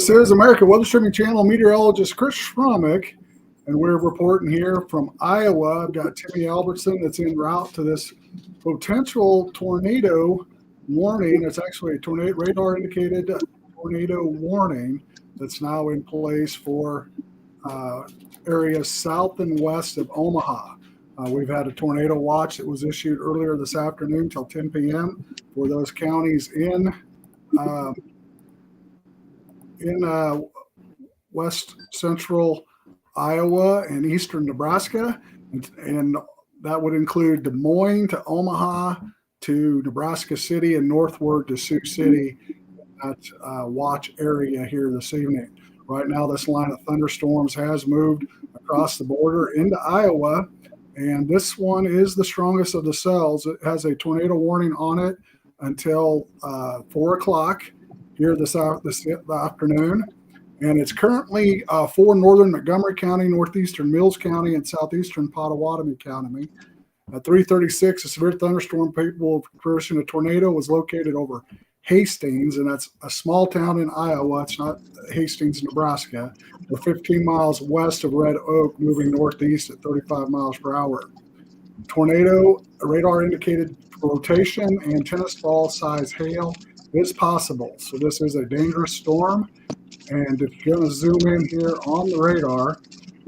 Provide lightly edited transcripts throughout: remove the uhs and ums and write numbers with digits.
This is American Weather Streaming Channel meteorologist Chris Schromick, and we're reporting here from Iowa. I've got Timmy Albertson that's en route to this potential tornado warning. It's actually a tornado radar indicated tornado warning that's now in place for areas south and west of Omaha. We've had a tornado watch that was issued earlier this afternoon till 10 p.m. for those counties in west central Iowa and eastern Nebraska, and that would include Des Moines to Omaha to Nebraska City and northward to Sioux City, that watch area here this evening. Right now, this line of thunderstorms has moved across the border into Iowa, and this one is the strongest of the cells. It has a tornado warning on it until 4 o'clock here this afternoon. And it's currently for northern Montgomery County, northeastern Mills County, and southeastern Pottawatomie County. At 3:36, a severe thunderstorm capable of converting a tornado was located over Hastings, and that's a small town in Iowa. It's not Hastings, Nebraska. We're 15 miles west of Red Oak, moving northeast at 35 miles per hour. Tornado radar indicated rotation and tennis ball size hail is possible. So this is a dangerous storm. And if you're going to zoom in here on the radar,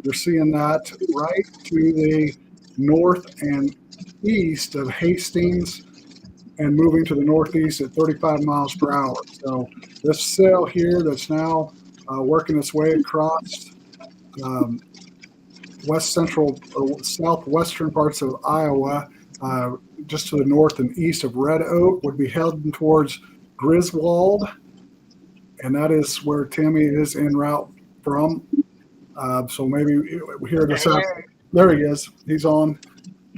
you're seeing that right to the north and east of Hastings and moving to the northeast at 35 miles per hour. So this cell here that's now working its way across west central or southwestern parts of Iowa, just to the north and east of Red Oak, would be heading towards Griswold. And that is where Timmy is en route from. So maybe here this out. There he is. He's on.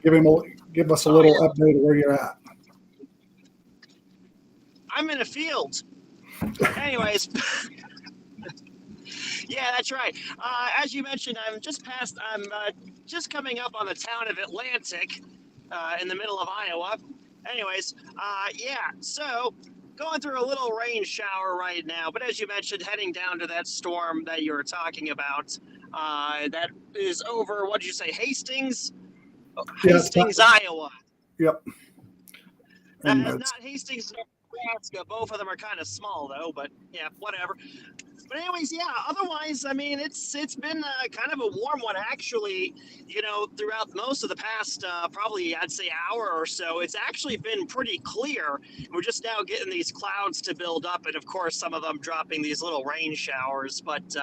Give us a little update of where you're at. I'm in a field. Anyways, yeah, that's right. As you mentioned, I'm just coming up on the town of Atlantic, in the middle of Iowa. Anyways, yeah. So going through a little rain shower right now, but as you mentioned, heading down to that storm that you were talking about, that is over, what did you say, Hastings? Hastings, Iowa. Yep. Not Hastings, Nebraska. Both of them are kind of small, though, but yeah, whatever. But anyways, yeah, otherwise, I mean, it's been kind of a warm one, actually, throughout most of the past, probably, I'd say, hour or so. It's actually been pretty clear. We're just now getting these clouds to build up, and, of course, some of them dropping these little rain showers. But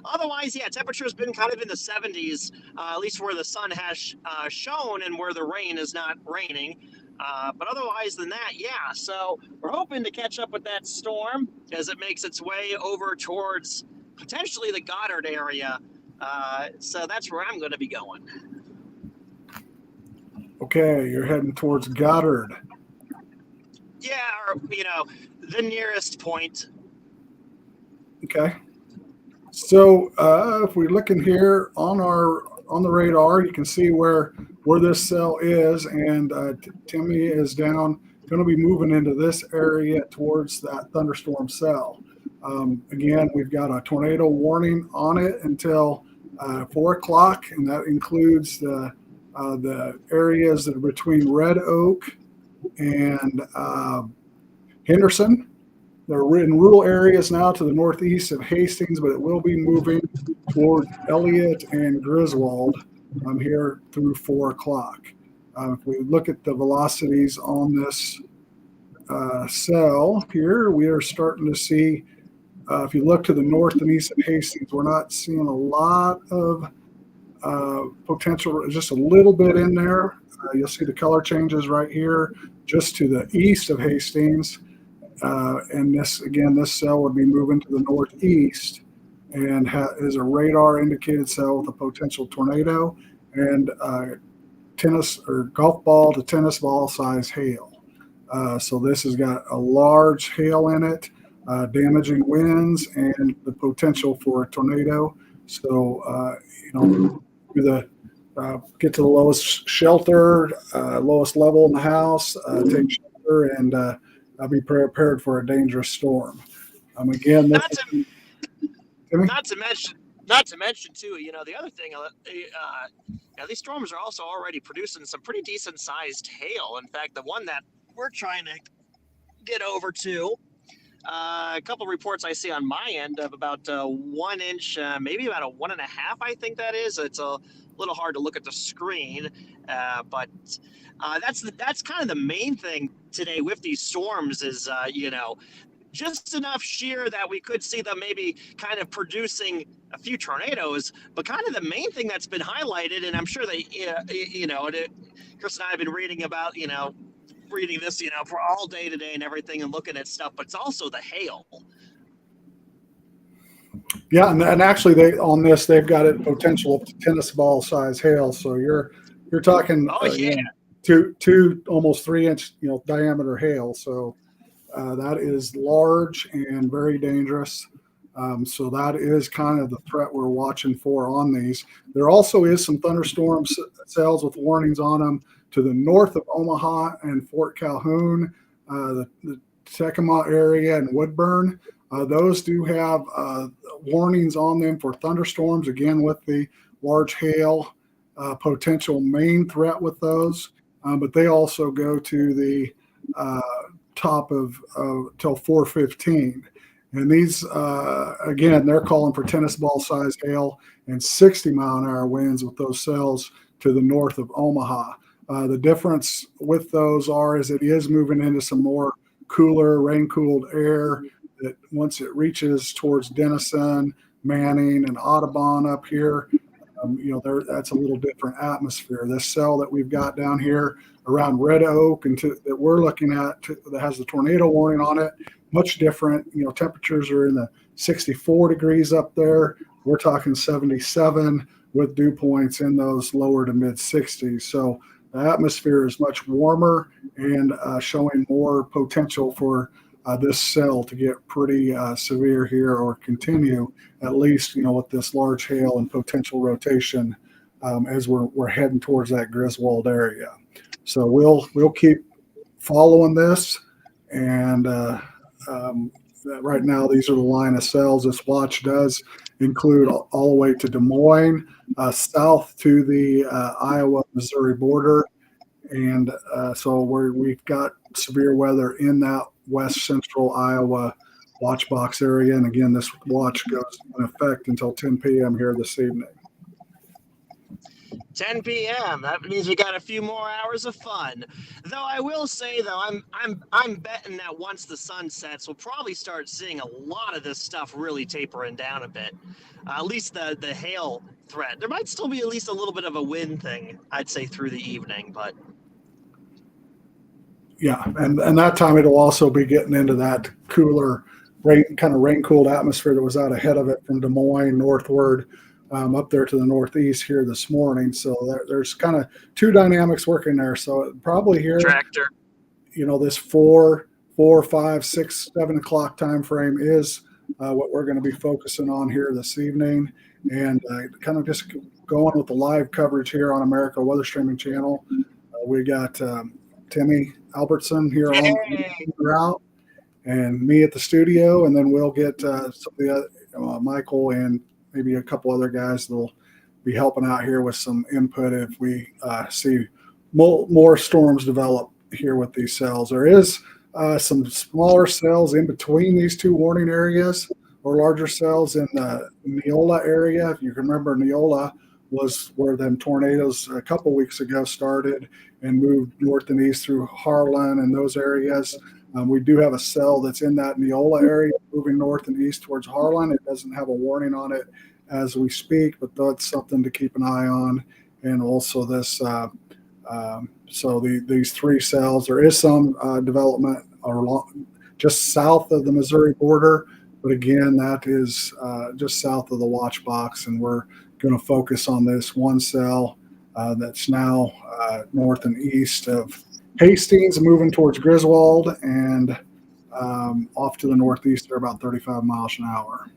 otherwise, yeah, temperature's been kind of in the 70s, at least where the sun has shone and where the rain is not raining. But otherwise than that, yeah. So we're hoping to catch up with that storm as it makes its way over towards potentially the Goddard area. So that's where I'm going to be going. Okay, you're heading towards Goddard. Yeah, or, the nearest point. Okay. So if we're looking here on the radar, you can see where this cell is, and Timmy is going to be moving into this area towards that thunderstorm cell. Again, we've got a tornado warning on it until 4 o'clock, and that includes the areas that are between Red Oak and Henderson. They're in rural areas now to the northeast of Hastings, but it will be moving toward Elliott and Griswold here through 4 o'clock. If we look at the velocities on this cell here, we are starting to see, if you look to the north and east of Hastings, we're not seeing a lot of potential, just a little bit in there. You'll see the color changes right here, just to the east of Hastings. And this cell would be moving to the northeast and is a radar indicated cell with a potential tornado and tennis or golf ball to tennis ball size hail. So this has got a large hail in it, damaging winds, and the potential for a tornado. So, get to the lowest shelter, lowest level in the house, take shelter, and be prepared for a dangerous storm. Again, Timmy? Not to mention too, the other thing, these storms are also already producing some pretty decent sized hail. In fact, the one that we're trying to get over to, a couple reports I see on my end of about 1 inch, maybe about a 1.5, I think that is. It's a little hard to look at the screen, but that's kind of the main thing today with these storms is, just enough shear that we could see them maybe kind of producing a few tornadoes. But kind of the main thing that's been highlighted, and I'm sure Chris and I have been reading about, reading this, for all day today and everything and looking at stuff, but it's also the hail. Yeah, and actually, they've got a potential of tennis ball size hail. So you're talking, two almost 3 inch diameter hail. So that is large and very dangerous. So that is kind of the threat we're watching for on these. There also is some thunderstorm cells with warnings on them to the north of Omaha and Fort Calhoun, the Tecumseh area and Woodburn. Those do have warnings on them for thunderstorms, again, with the large hail potential main threat with those. But they also go to the top of till 4:15. And these, again, they're calling for tennis ball size hail and 60-mile-an-hour winds with those cells to the north of Omaha. The difference with those is it is moving into some more cooler, rain-cooled air that once it reaches towards Denison, Manning, and Audubon up here, that's a little different atmosphere. This cell that we've got down here around Red Oak that we're looking at that has the tornado warning on it, much different. Temperatures are in the 64 degrees up there. We're talking 77 with dew points in those lower to mid 60s. So the atmosphere is much warmer and showing more potential for this cell to get pretty severe here or continue at least, with this large hail and potential rotation as we're heading towards that Griswold area. So we'll keep following this, and right now these are the line of cells. This watch does include all the way to Des Moines, south to the Iowa-Missouri border, and so we've got severe weather in that west central Iowa watch box area. And again, this watch goes in effect until 10 p.m. here this evening. 10 p.m. That means we got a few more hours of fun. Though I will say, I'm betting that once the sun sets, we'll probably start seeing a lot of this stuff really tapering down a bit. At least the hail threat. There might still be at least a little bit of a wind thing, I'd say, through the evening, but. Yeah, and that time it'll also be getting into that cooler, rain-cooled atmosphere that was out ahead of it from Des Moines northward, up there to the northeast here this morning. So there's kind of two dynamics working there. So probably here, tractor, this 4, 5, 6, 7 o'clock time frame is what we're going to be focusing on here this evening, and kind of just going with the live coverage here on America Weather Streaming Channel. We got Timmy Albertson here on the route, and me at the studio, and then we'll get some of the Michael and maybe a couple other guys that'll be helping out here with some input if we see more storms develop here with these cells. There is some smaller cells in between these two warning areas, or larger cells in the Neola area. If you can remember, Neola was where them tornadoes a couple weeks ago started and moved north and east through Harlan and those areas. We do have a cell that's in that Neola area moving north and east towards Harlan. It doesn't have a warning on it as we speak, but that's something to keep an eye on. And also this, these three cells, there is some development just south of the Missouri border, but again, that is just south of the watch box, and we're going to focus on this one cell that's now north and east of Hastings, moving towards Griswold, and off to the northeast. They're about 35 miles an hour.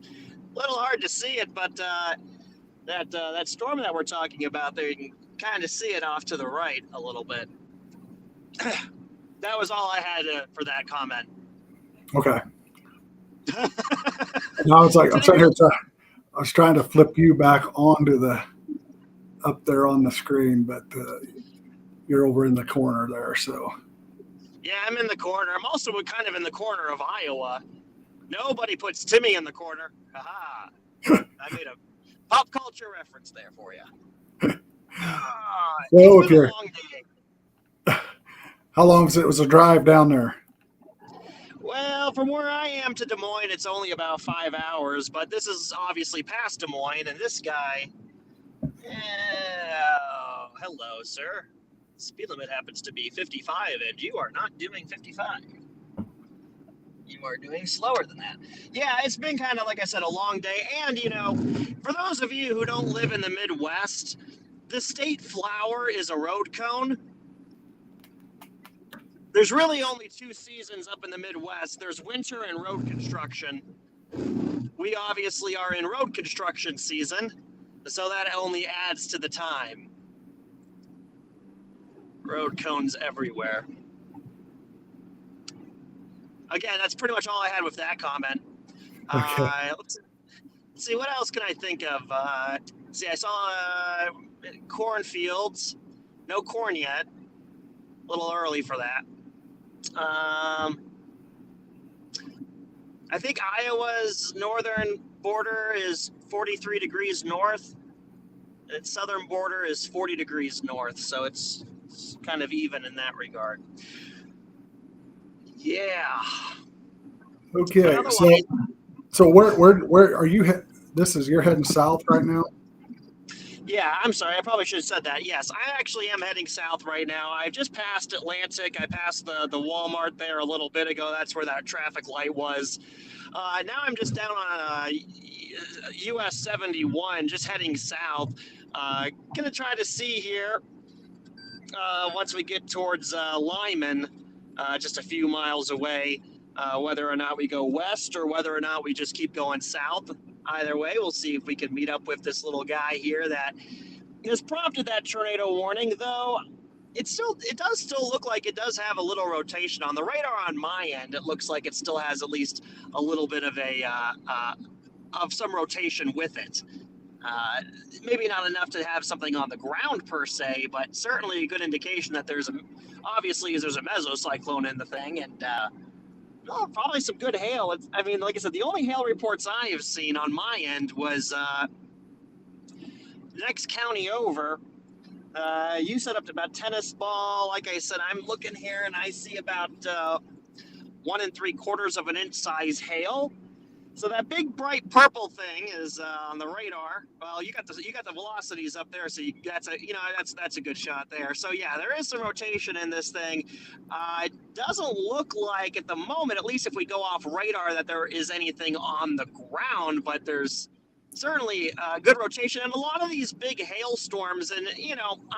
A little hard to see it, but that storm that we're talking about there, you can kind of see it off to the right a little bit. That was all I had for that comment. Okay. No, it's like I'm Today, sitting here. I was trying to flip you back onto the up there on the screen, but you're over in the corner there. So yeah, I'm in the corner. I'm also kind of in the corner of Iowa. Nobody puts Timmy in the corner. Haha. I made a pop culture reference there for you. It's so if been a you're, long day. how long was a drive down there? Well, from where I am to Des Moines, it's only about 5 hours, but this is obviously past Des Moines, and this guy. Oh, hello, sir. Speed limit happens to be 55, and you are not doing 55. You are doing slower than that. Yeah, it's been kind of, like I said, a long day. And, for those of you who don't live in the Midwest, the state flower is a road cone. There's really only 2 seasons up in the Midwest. There's winter and road construction. We obviously are in road construction season, so that only adds to the time. Road cones everywhere. Again, that's pretty much all I had with that comment. Okay. Let's see, what else can I think of? I saw cornfields. No corn yet. A little early for that. I think Iowa's northern border is 43 degrees north. Its southern border is 40 degrees north, so it's kind of even in that regard. Yeah. Okay. So where are you? You're heading south right now. Yeah, I'm sorry. I probably should have said that. Yes, I actually am heading south right now. I've just passed Atlantic. I passed the Walmart there a little bit ago. That's where that traffic light was. Now I'm just down on US 71, just heading south. Gonna try to see here once we get towards Lyman, just a few miles away, whether or not we go west or whether or not we just keep going south. Either way, we'll see if we can meet up with this little guy here that has prompted that tornado warning, though it does still look like it does have a little rotation on the radar on my end. It looks like it still has at least a little bit of of some rotation with it. Maybe not enough to have something on the ground per se, but certainly a good indication that there's a mesocyclone in the thing, and probably some good hail. I mean, like I said, the only hail reports I have seen on my end was next county over. You set up to about tennis ball. Like I said, I'm looking here and I see about 1 3/4 of an inch size hail. So that big bright purple thing is on the radar. Well, you got the velocities up there, so that's a good shot there. So yeah, there is some rotation in this thing. It doesn't look like at the moment, at least if we go off radar, that there is anything on the ground, but there's certainly good rotation. And a lot of these big hailstorms, and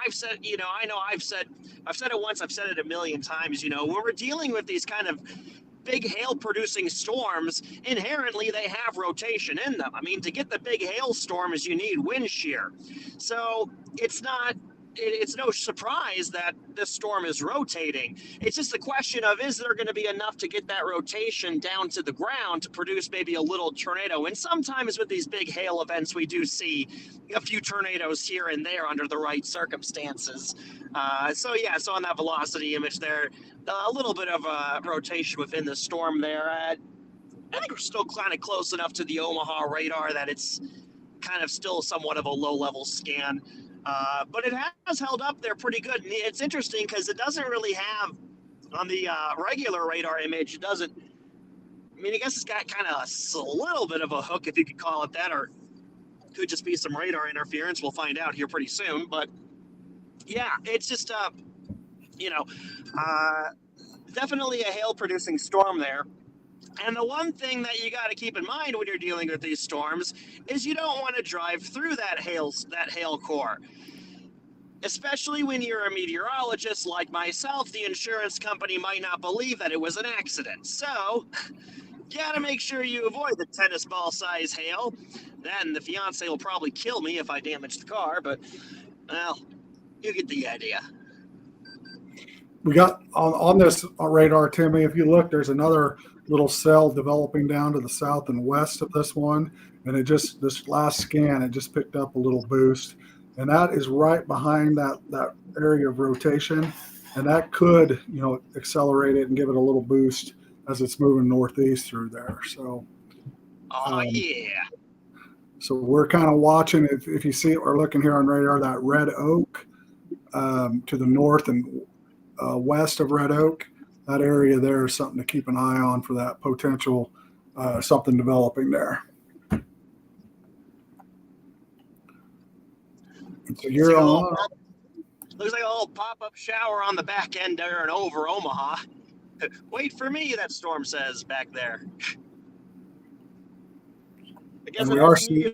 I've said it once, I've said it a million times. When we're dealing with these kind of big hail producing storms, inherently they have rotation in them. I mean, to get the big hailstorms, you need wind shear. So it's no surprise that this storm is rotating. It's just a question of, is there going to be enough to get that rotation down to the ground to produce maybe a little tornado? And sometimes with these big hail events, we do see a few tornadoes here and there under the right circumstances. So on that velocity image there, a little bit of a rotation within the storm there. I think we're still kind of close enough to the Omaha radar that it's kind of still somewhat of a low-level scan. But it has held up there pretty good. And it's interesting because it doesn't really have, on the regular radar image, it doesn't, I mean, I guess it's got kind of a little bit of a hook, if you could call it that, or it could just be some radar interference. We'll find out here pretty soon. But yeah, it's just, definitely a hail-producing storm there. And the one thing that you got to keep in mind when you're dealing with these storms is you don't want to drive through that hail core. Especially when you're a meteorologist like myself, the insurance company might not believe that it was an accident. So, you got to make sure you avoid the tennis ball size hail. Then the fiance will probably kill me if I damage the car, but, well, you get the idea. we got on this radar, Timmy. If you look, there's another little cell developing down to the south and west of this one, and this last scan, it just picked up a little boost, and that is right behind that area of rotation, and that could accelerate it and give it a little boost as it's moving northeast through there. So, yeah. So we're kind of watching. If you see it, we're looking here on radar, that red oak to the north and west of Red Oak, that area there is something to keep an eye on for that potential something developing there. So you're on. Looks like a little pop-up shower on the back end there and over Omaha. Wait for me, that storm says back there. I guess we are seeing.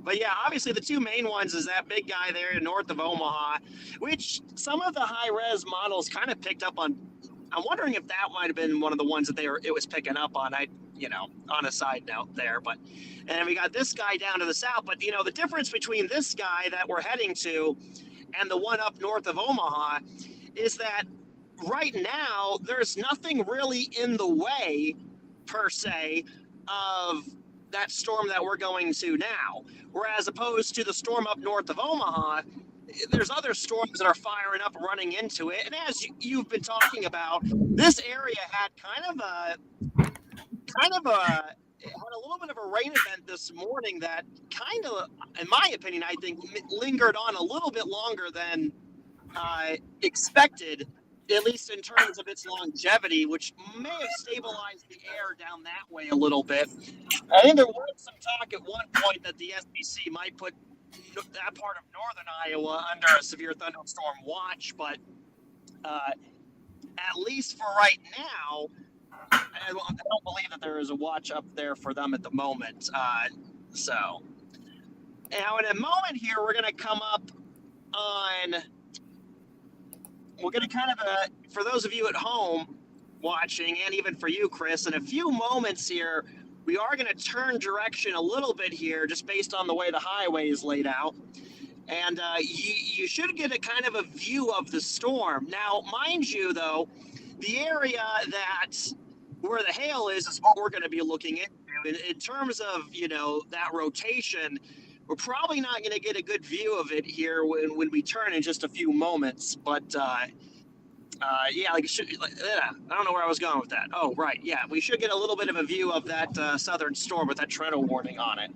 But yeah, obviously the two main ones is that big guy there north of Omaha, which some of the high-res models kind of picked up on. I'm wondering if that might have been one of the ones that it was picking up on. On a side note there, and we got this guy down to the south. But the difference between this guy that we're heading to and the one up north of Omaha is that right now there's nothing really in the way per se of that storm that we're going to now. Whereas opposed to the storm up north of Omaha, there's other storms that are firing up, running into it. And as you've been talking about, this area had had a little bit of a rain event this morning that kind of, in my opinion, I think lingered on a little bit longer than expected, at least in terms of its longevity, which may have stabilized the air down that way a little bit. I think there was some talk at one point that the SPC might put that part of northern Iowa under a severe thunderstorm watch, but at least for right now, I don't believe that there is a watch up there for them at the moment. So now in a moment here, we're going to come up on... We're going to kind of, for those of you at home watching, and even for you, Chris, in a few moments here, we are going to turn direction a little bit here, just based on the way the highway is laid out. And you should get a kind of a view of the storm. Now, mind you, though, the area where the hail is what we're going to be looking into. In terms of, that rotation, we're probably not going to get a good view of it here when we turn in just a few moments. But, I don't know where I was going with that. Oh, right. Yeah, we should get a little bit of a view of that southern storm with that tornado warning on it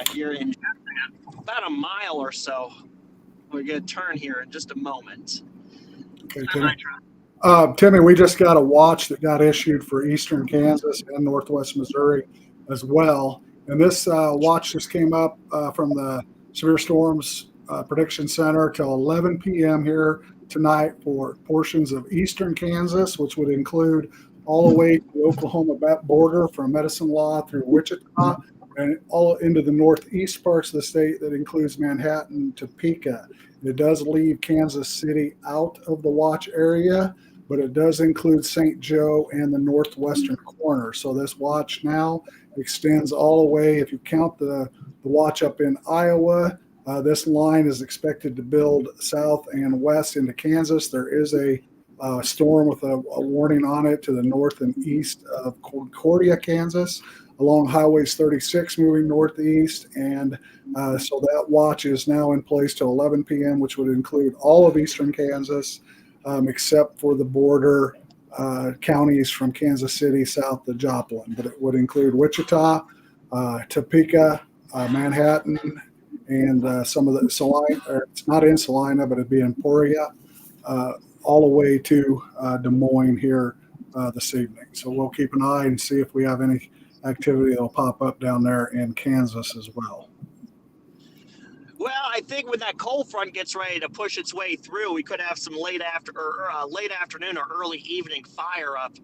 here in about a mile or so. We're going to turn here in just a moment. Okay, Timmy, we just got a watch that got issued for eastern Kansas and northwest Missouri as well. And this watch just came up from the Severe Storms Prediction Center till 11 p.m. here tonight for portions of eastern Kansas, which would include all the way to the Oklahoma border from Medicine Law through Wichita and all into the northeast parts of the state that includes Manhattan, Topeka. It does leave Kansas City out of the watch area, but it does include St. Joe and the northwestern corner. So this watch now extends all the way. If you count the watch up in Iowa, this line is expected to build south and west into Kansas. There is a storm with a warning on it to the north and east of Concordia, Kansas, along highways 36 moving northeast. And so that watch is now in place till 11 p.m., which would include all of eastern Kansas, except for the border counties from Kansas City south to Joplin. But it would include Wichita, Topeka, Manhattan, and some of the Salina, or it's not in Salina, but it'd be in Emporia, all the way to Des Moines here this evening. So we'll keep an eye and see if we have any activity that'll pop up down there in Kansas as well. Well, I think when that cold front gets ready to push its way through, we could have some late afternoon or early evening fire up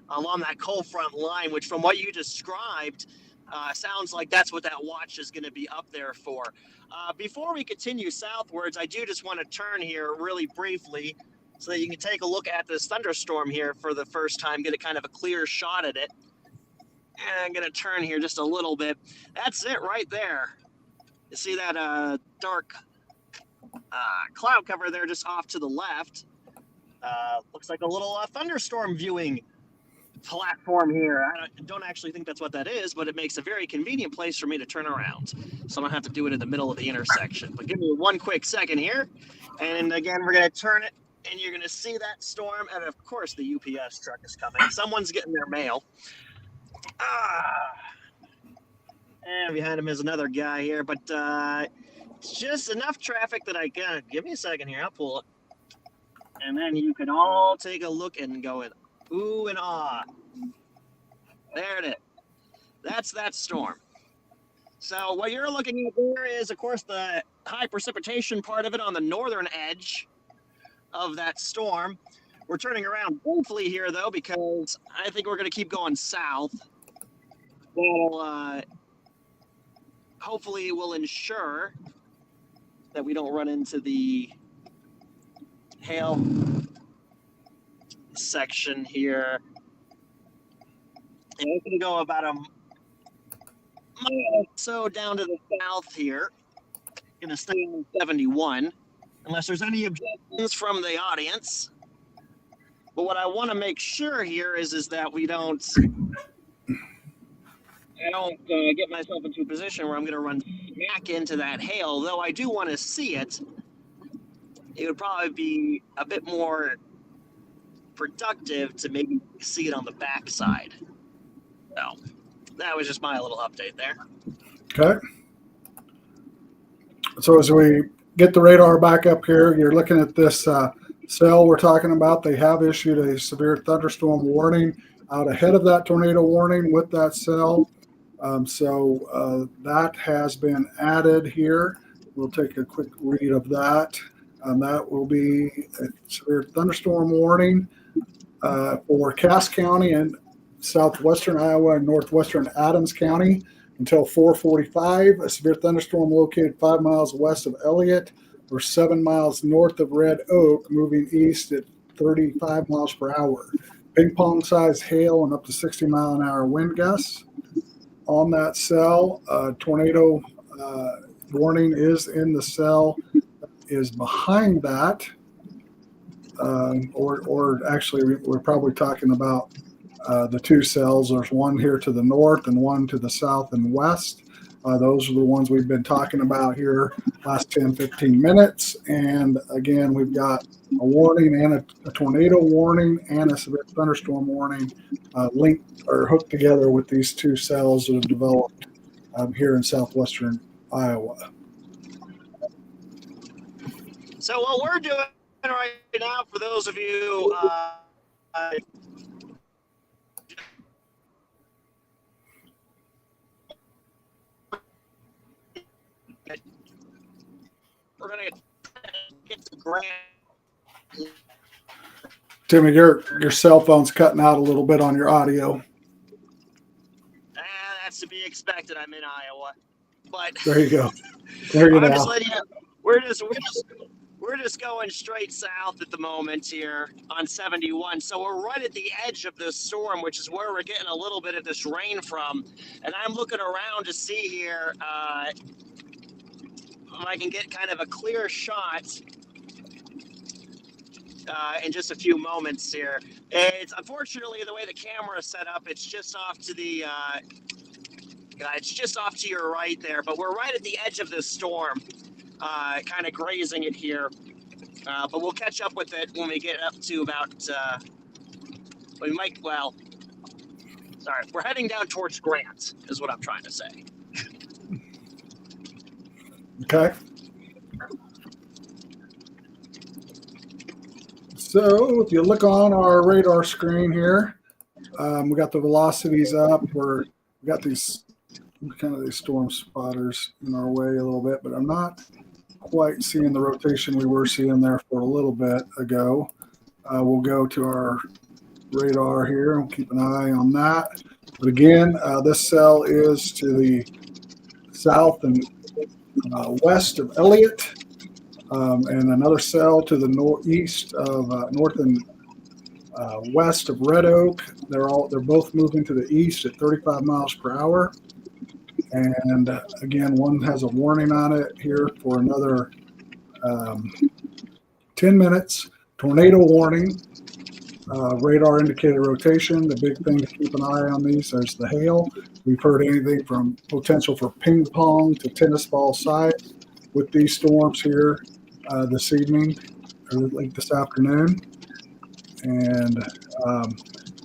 along that cold front line, which from what you described, sounds like that's what that watch is going to be up there for. Before we continue southwards, I do just want to turn here really briefly so that you can take a look at this thunderstorm here for the first time, get a kind of a clear shot at it. And I'm going to turn here just a little bit. That's it right there. You see that dark cloud cover there just off to the left. Looks like a little thunderstorm viewing platform here. I don't actually think that's what that is, but it makes a very convenient place for me to turn around. So I don't have to do it in the middle of the intersection. But give me one quick second here. And again, we're going to turn it, and you're going to see that storm. And of course, the UPS truck is coming. Someone's getting their mail. And behind him is another guy here. But it's just enough traffic that I got. Give me a second here. I'll pull it. And then you can all take a look and go in ooh and ah. There it is. That's that storm. So what you're looking at there is, of course, the high precipitation part of it on the northern edge of that storm. We're turning around briefly here, though, because I think we're going to keep going south. That'll hopefully will ensure that we don't run into the hail section here. And we're going to go about a mile or so down to the south here. Going to stay in 71, unless there's any objections from the audience. But what I want to make sure here is that we don't get myself into a position where I'm going to run back into that hail. Though I do want to see it, it would probably be a bit more productive to maybe see it on the backside. So that was just my little update there. Okay. So as we get the radar back up here, you're looking at this cell we're talking about. They have issued a severe thunderstorm warning out ahead of that tornado warning with that cell. So that has been added here. We'll take a quick read of that. That will be a severe thunderstorm warning for Cass County and southwestern Iowa and northwestern Adams County until 4:45. A severe thunderstorm located 5 miles west of Elliott or 7 miles north of Red Oak, moving east at 35 miles per hour. Ping pong size hail and up to 60-mile-an-hour wind gusts. On that cell, tornado warning is in the cell. Is behind that, or actually, we're probably talking about the two cells. There's one here to the north and one to the south and west. Those are the ones we've been talking about here last 10, 15 minutes. And again, we've got a warning and a tornado warning and a severe thunderstorm warning linked or hooked together with these two cells that have developed here in southwestern Iowa. So what we're doing right now, for those of you we're going to get the grant. Timmy, your cell phone's cutting out a little bit on your audio. That's to be expected. I'm in Iowa, but there you go. There you go. Just letting you know, we're just going straight south at the moment here on 71. So we're right at the edge of this storm, which is where we're getting a little bit of this rain from. And I'm looking around to see here if I can get kind of a clear shot in just a few moments here. It's unfortunately the way the camera is set up. It's just off to the it's just off to your right there. But we're right at the edge of this storm. Kind of grazing it here, but we'll catch up with it when we get up to about, we're heading down towards Grant, is what I'm trying to say. Okay. So if you look on our radar screen here, we got the velocities up. We got these kind of these storm spotters in our way a little bit, but I'm not quite seeing the rotation we were seeing there for a little bit ago. We'll go to our radar here and keep an eye on that. But again, this cell is to the south and west of Elliott, and another cell to the northeast of north and west of Red Oak. They're both moving to the east at 35 miles per hour. And again, one has a warning on it here for another 10 minutes. Tornado warning, radar indicated rotation. The big thing to keep an eye on these, there's the hail. We've heard anything from potential for ping pong to tennis ball size with these storms here this evening or late this afternoon. And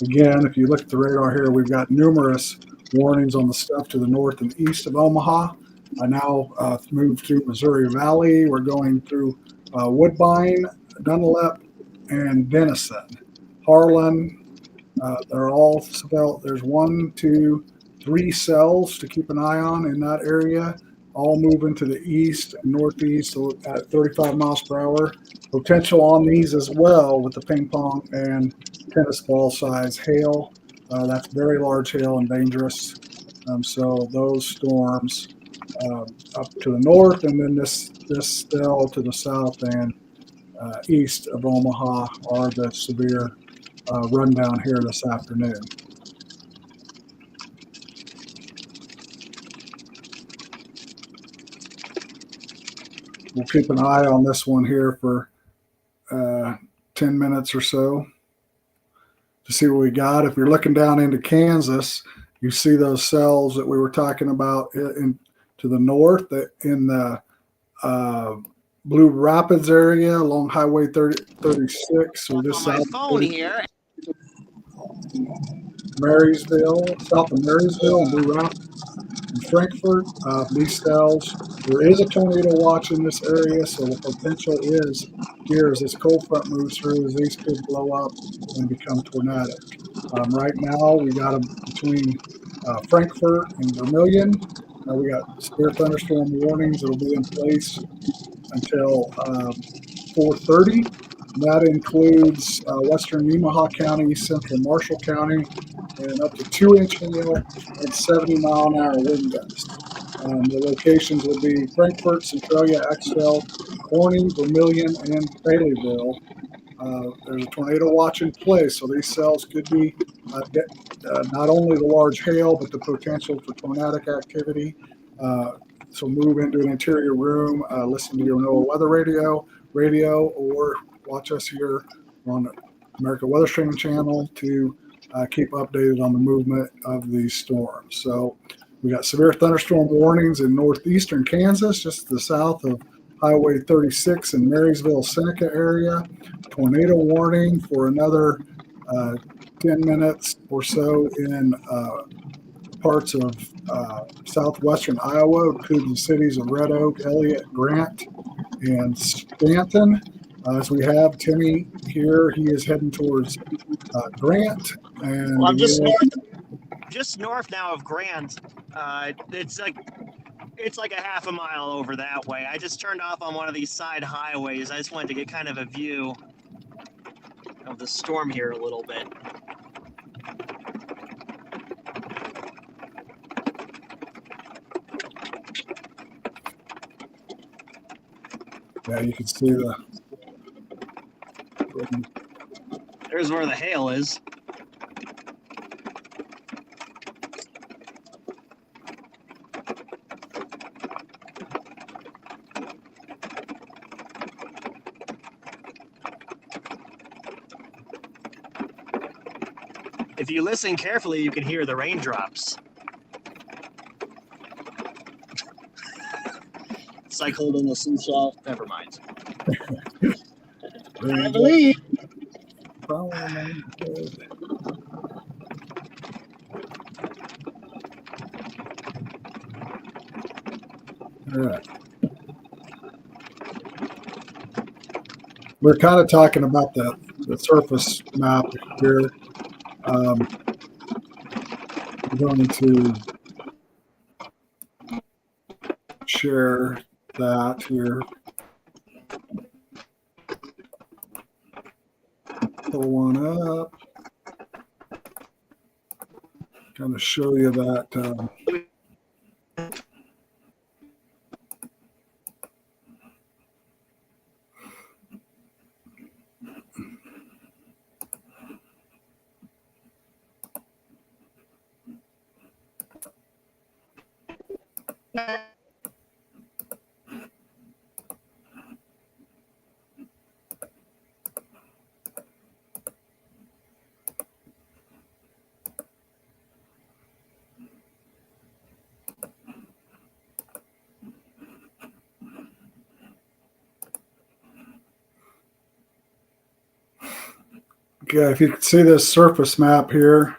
again, if you look at the radar here, we've got numerous warnings on the stuff to the north and east of Omaha. I now move through Missouri Valley. We're going through Woodbine, Dunlap, and Denison. Harlan, they're all spelled. There's 1, 2, 3 cells to keep an eye on in that area, all moving to the east and northeast so at 35 miles per hour. Potential on these as well with the ping pong and tennis ball size hail. That's very large hail and dangerous. So those storms up to the north, and then this cell to the south and east of Omaha are the severe rundown here this afternoon. We'll keep an eye on this one here for 10 minutes or so to see what we got. If you're looking down into Kansas, you see those cells that we were talking about to the north in the Blue Rapids area along Highway 36. So just on my south phone here. Marysville, south of Marysville and Blue Rapids and Frankfort. These cells, there is a tornado watch in this area, so the potential is here as this cold front moves through, as these could blow up and become tornadic. Right now, we got them between Frankfort and Vermilion. We got severe thunderstorm warnings that will be in place until 4:30. That includes western Nemaha County, central Marshall County, and up to 2-inch hail and 70-mile-an-hour wind gusts. The locations will be Frankfort, Centralia, Axtell, Corning, Vermilion, and Baileyville. There's a tornado watch in place, so these cells could be not only the large hail, but the potential for tornadic activity. So move into an interior room, listen to your NOAA weather radio, or watch us here on America Weather Streaming Channel to keep updated on the movement of these storms. So we got severe thunderstorm warnings in northeastern Kansas, just to the south of Highway 36 in Marysville, Seneca area. Tornado warning for another 10 minutes or so in parts of southwestern Iowa, including the cities of Red Oak, Elliott, Grant, and Stanton. As we have Timmy here, he is heading towards Grant. And well, I'm just north now of Grant. It's like a half a mile over that way. I just turned off on one of these side highways. I just wanted to get kind of a view of the storm here a little bit. Yeah, you can see the. There's where the hail is. If you listen carefully, you can hear the raindrops. It's like holding a seashell. Never mind. I believe. All right. We're kind of talking about the surface map here. I'm going to share that here. Pull one up. Kind of show you that. Okay, if you can see this surface map here,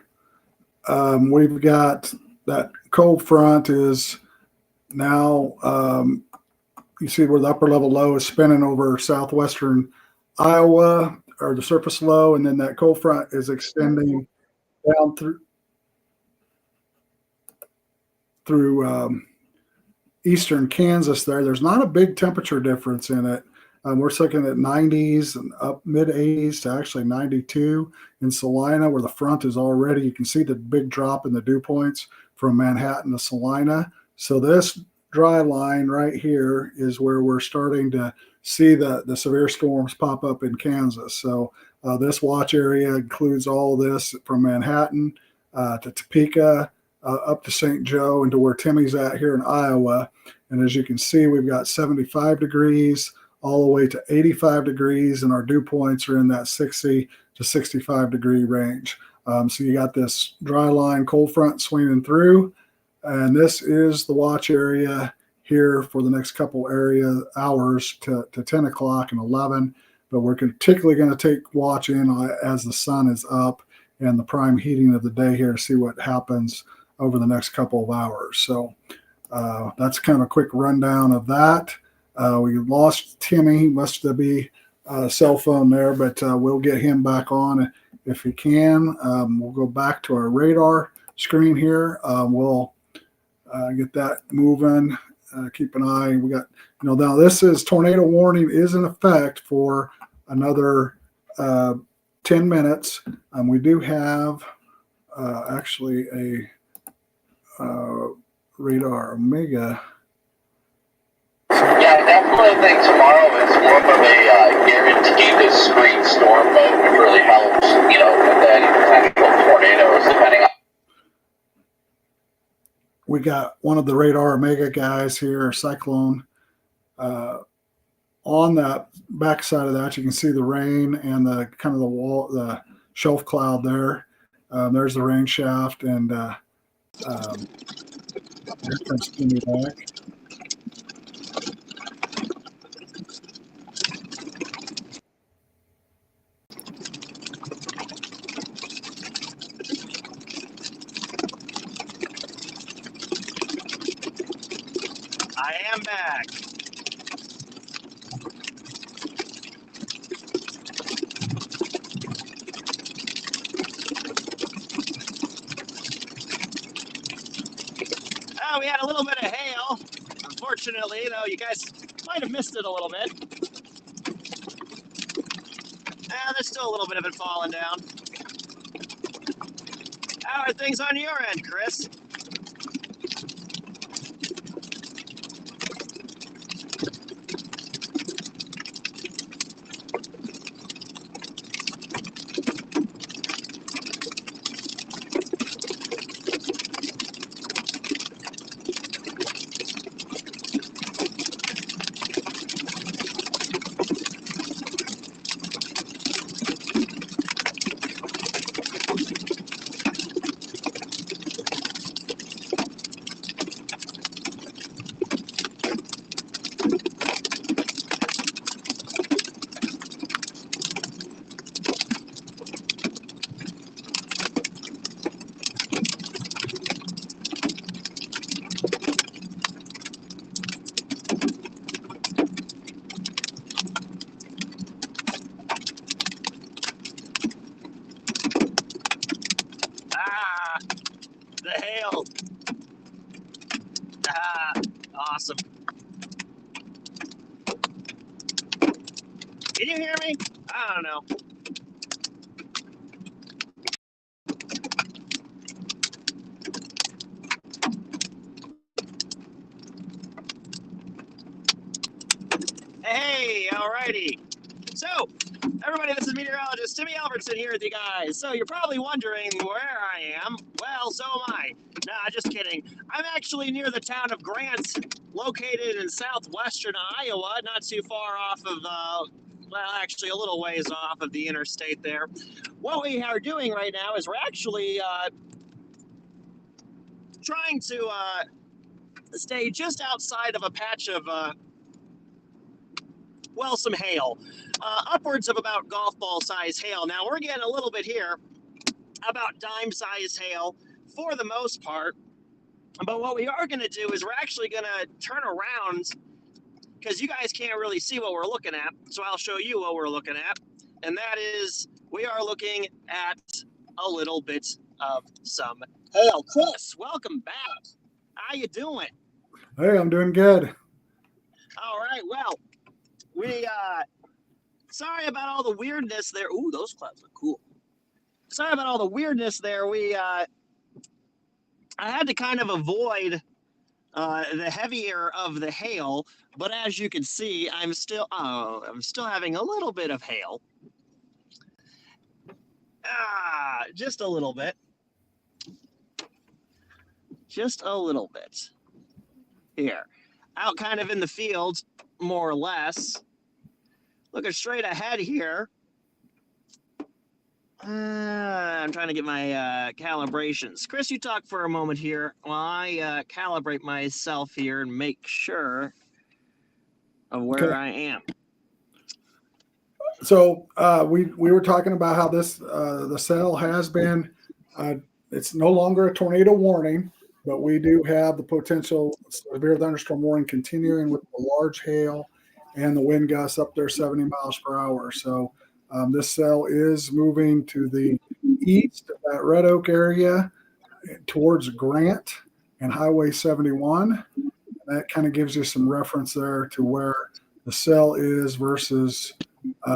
we've got that cold front is now, you see where the upper level low is spinning over southwestern Iowa, or the surface low, and then that cold front is extending down through eastern Kansas there. There's not a big temperature difference in it. We're looking at 90s and up mid 80s to actually 92 in Salina, where the front is already, you can see the big drop in the dew points from Manhattan to Salina. So this dry line right here is where we're starting to see the severe storms pop up in Kansas. So this watch area includes all this from Manhattan to Topeka, up to St. Joe, and to where Timmy's at here in Iowa. And as you can see, we've got 75 degrees all the way to 85 degrees, and our dew points are in that 60 to 65 degree range. So you got this dry line cold front swinging through, and this is the watch area here for the next couple hours to 10 o'clock and 11. But we're particularly going to take watch in as the sun is up and the prime heating of the day here to see what happens over the next couple of hours. So that's kind of a quick rundown of that. We lost Timmy. He must be a cell phone there, but we'll get him back on if he can. We'll go back to our radar screen here. We'll get that moving. Keep an eye. We got, now this is tornado warning is in effect for another 10 minutes. We do have actually a radar Omega. Yeah, I definitely think tomorrow is more of a guaranteed discrete storm mode, which really helps, with any potential tornadoes, depending on. We got one of the radar Omega guys here, Cyclone. On that backside of that, you can see the rain and the kind of the wall, the shelf cloud there. There's the rain shaft, and here comes Timmy back. I am back. Oh, we had a little bit of hail. Unfortunately, though, you guys might have missed it a little bit. There's still a little bit of it falling down. How are things on your end, Chris? The hail. Awesome. Can you hear me? I don't know. Hey, alrighty. So, everybody, this is meteorologist Timmy Albertson here with you guys. So, you're probably wondering where I am. Well, so am I. Nah, just kidding. I'm actually near the town of Grant, located in southwestern Iowa, not too far off of, well, actually a little ways off of the interstate there. What we are doing right now is we're actually trying to stay just outside of a patch of, well, some hail. Upwards of about golf ball size hail. Now, we're getting a little bit here, about dime size hail for the most part. But what we are going to do is we're actually going to turn around because you guys can't really see what we're looking at. So I'll show you what we're looking at. And that is we are looking at a little bit of some hail. Chris, welcome back. How you doing? Hey, I'm doing good. All right. Well, we sorry about all the weirdness there. Ooh, those clouds look cool. Sorry about all the weirdness there. I had to kind of avoid the heavier of the hail, but as you can see, I'm still having a little bit of hail. Just a little bit. Just a little bit. Here. Out kind of in the fields, more or less. Looking straight ahead here. I'm trying to get my calibrations. Chris, you talk for a moment here while I calibrate myself here and make sure of where I am. So we were talking about how this the cell has been. It's no longer a tornado warning, but we do have the potential severe thunderstorm warning continuing with the large hail and the wind gusts up there 70 miles per hour. So this cell is moving to the east of that Red Oak area towards Grant and Highway 71. That kind of gives you some reference there to where the cell is versus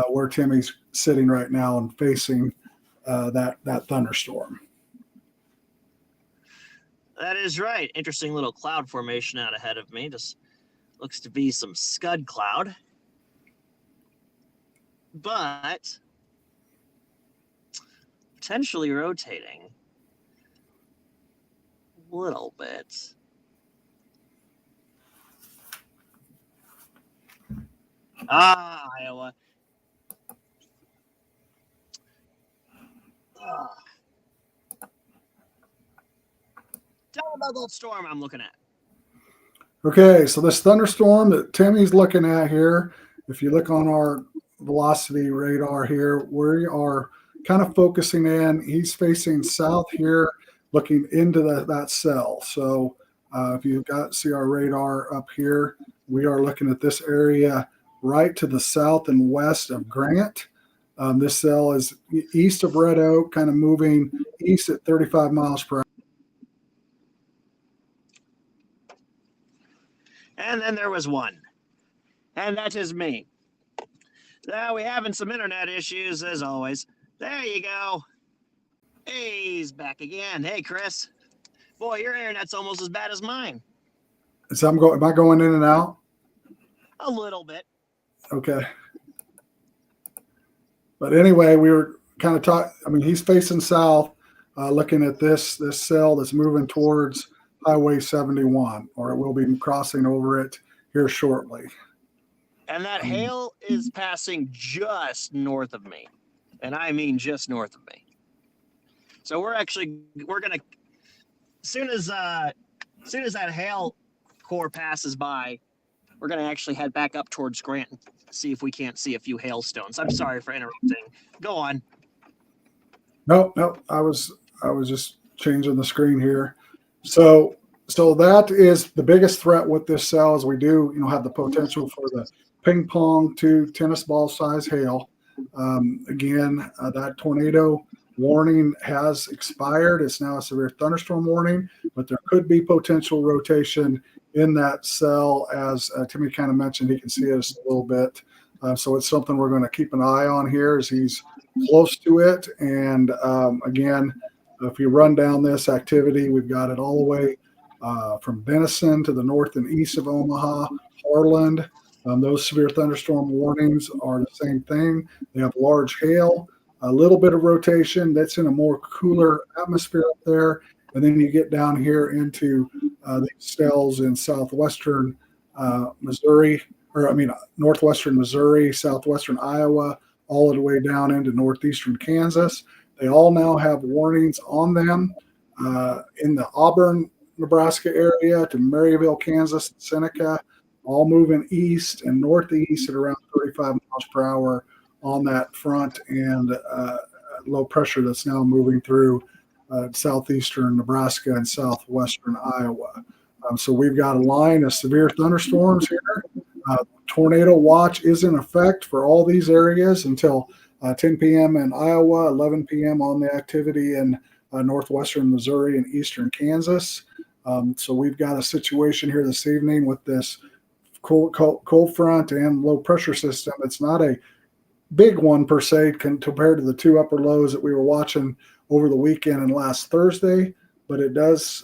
where Timmy's sitting right now and facing that thunderstorm. That is right. Interesting little cloud formation out ahead of me. Just looks to be some scud cloud. But potentially rotating a little bit. Iowa. Tell me about that storm I'm looking at. Okay, so this thunderstorm that Timmy's looking at here, if you look on our velocity radar here, we are kind of focusing in. He's facing south here, looking into that cell. So if you've got see our radar up here, we are looking at this area right to the south and west of Grant. This cell is east of Red Oak, kind of moving east at 35 miles per hour. And then there was one. And that is me. Now we're having some internet issues as always. There you go. Hey, he's back again. Hey, Chris. Boy, your internet's almost as bad as mine. So am I going in and out? A little bit. Okay. But anyway, we were kind of talking. I mean, he's facing south, looking at this cell that's moving towards Highway 71, or it will be crossing over it here shortly. And that hail is passing just north of me. And I mean just north of me. So we're going to, as soon as that hail core passes by, we're going to actually head back up towards Grant and see if we can't see a few hailstones. I'm sorry for interrupting. Go on. No, I was just changing the screen here. So that is the biggest threat with this cell is we do, have the potential for the ping pong to tennis ball size hail. Again, that tornado warning has expired. It's now a severe thunderstorm warning, but there could be potential rotation in that cell. As Timmy kind of mentioned, he can see us a little bit. So it's something we're going to keep an eye on here as he's close to it. And again, if you run down this activity, we've got it all the way from Denison to the north and east of Omaha, Harland. Those severe thunderstorm warnings are the same thing. They have large hail, a little bit of rotation. That's in a more cooler atmosphere up there. And then you get down here into the cells in southwestern Missouri, northwestern Missouri, southwestern Iowa, all the way down into northeastern Kansas. They all now have warnings on them in the Auburn, Nebraska area to Maryville, Kansas, and Seneca, all moving east and northeast at around 35 miles per hour on that front, and low pressure that's now moving through southeastern Nebraska and southwestern Iowa. So we've got a line of severe thunderstorms here. Tornado watch is in effect for all these areas until 10 p.m. in Iowa, 11 p.m. on the activity in northwestern Missouri and eastern Kansas. So we've got a situation here this evening with this cold front and low pressure system. It's not a big one per se compared to the two upper lows that we were watching over the weekend and last Thursday, but it does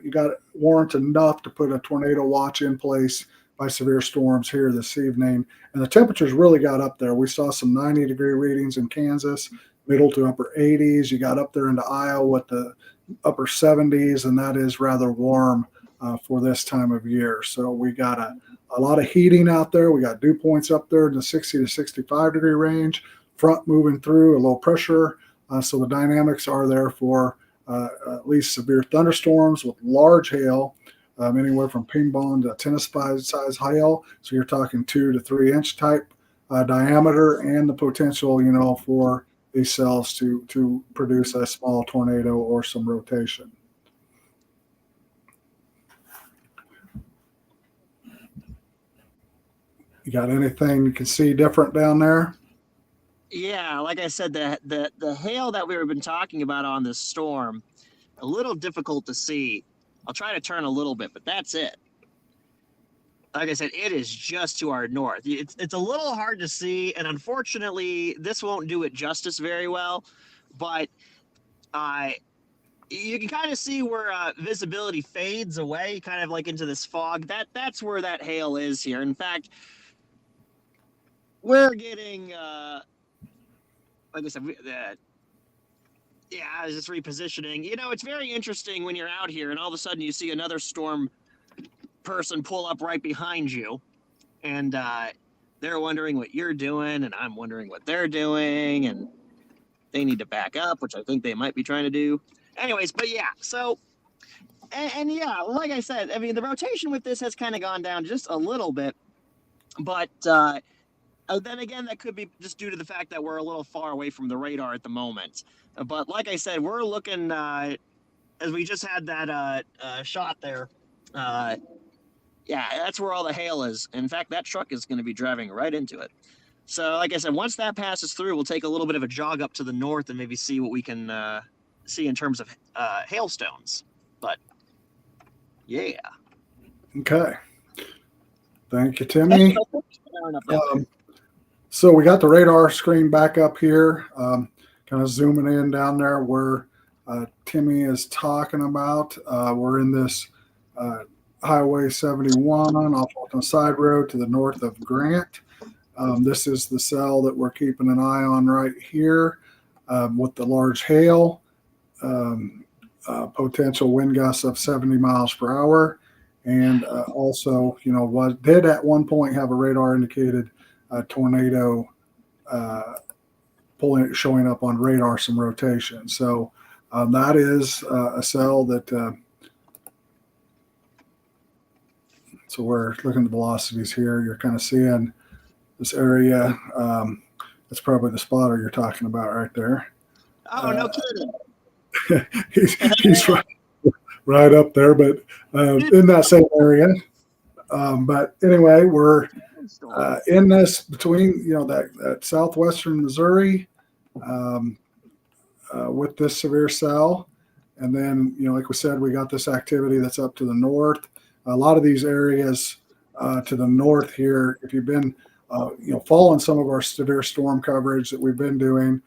you got warrant enough to put a tornado watch in place by severe storms here this evening. And the temperatures really got up there. We saw some 90-degree readings in Kansas, middle to upper 80s. You got up there into Iowa with the upper 70s, and that is rather warm for this time of year. So we got a lot of heating out there. We got dew points up there in the 60 to 65 degree range, front moving through, a low pressure. So the dynamics are there for at least severe thunderstorms with large hail, anywhere from ping pong to tennis size hail. So you're talking 2 to 3 inch type diameter, and the potential, for these cells to produce a small tornado or some rotation. You got anything you can see different down there? Yeah, like I said, the hail that we've been talking about on this storm, a little difficult to see. I'll try to turn a little bit, but that's it. Like I said, it is just to our north. It's a little hard to see, and unfortunately, this won't do it justice very well. But you can kind of see where visibility fades away, kind of like into this fog. That's where that hail is here. In fact, we're getting, like I said, I was just repositioning. It's very interesting when you're out here and all of a sudden you see another storm person pull up right behind you, and they're wondering what you're doing, and I'm wondering what they're doing, and they need to back up, which I think they might be trying to do. Anyways, but yeah, so, and yeah, like I said, I mean, the rotation with this has kind of gone down just a little bit, but then again, that could be just due to the fact that we're a little far away from the radar at the moment. But like I said, we're looking, as we just had that shot there, that's where all the hail is. In fact, that truck is going to be driving right into it. So like I said, once that passes through, we'll take a little bit of a jog up to the north and maybe see what we can see in terms of hailstones. But yeah. Okay. Thank you, Timmy. So we got the radar screen back up here, kind of zooming in down there where Timmy is talking about. We're in this Highway 71 off Walton Side Road to the north of Grant. This is the cell that we're keeping an eye on right here with the large hail, potential wind gusts of 70 miles per hour. And also, what did at one point have a radar indicated tornado showing up on radar, some rotation. So that is a cell that, so we're looking at the velocities here. You're kind of seeing this area. That's probably the spotter you're talking about right there. Oh, no kidding. he's right up there, but in that same area. But anyway, we're in this between, that southwestern Missouri with this severe cell. And then, like we said, we got this activity that's up to the north. A lot of these areas to the north here, if you've been, following some of our severe storm coverage that we've been doing,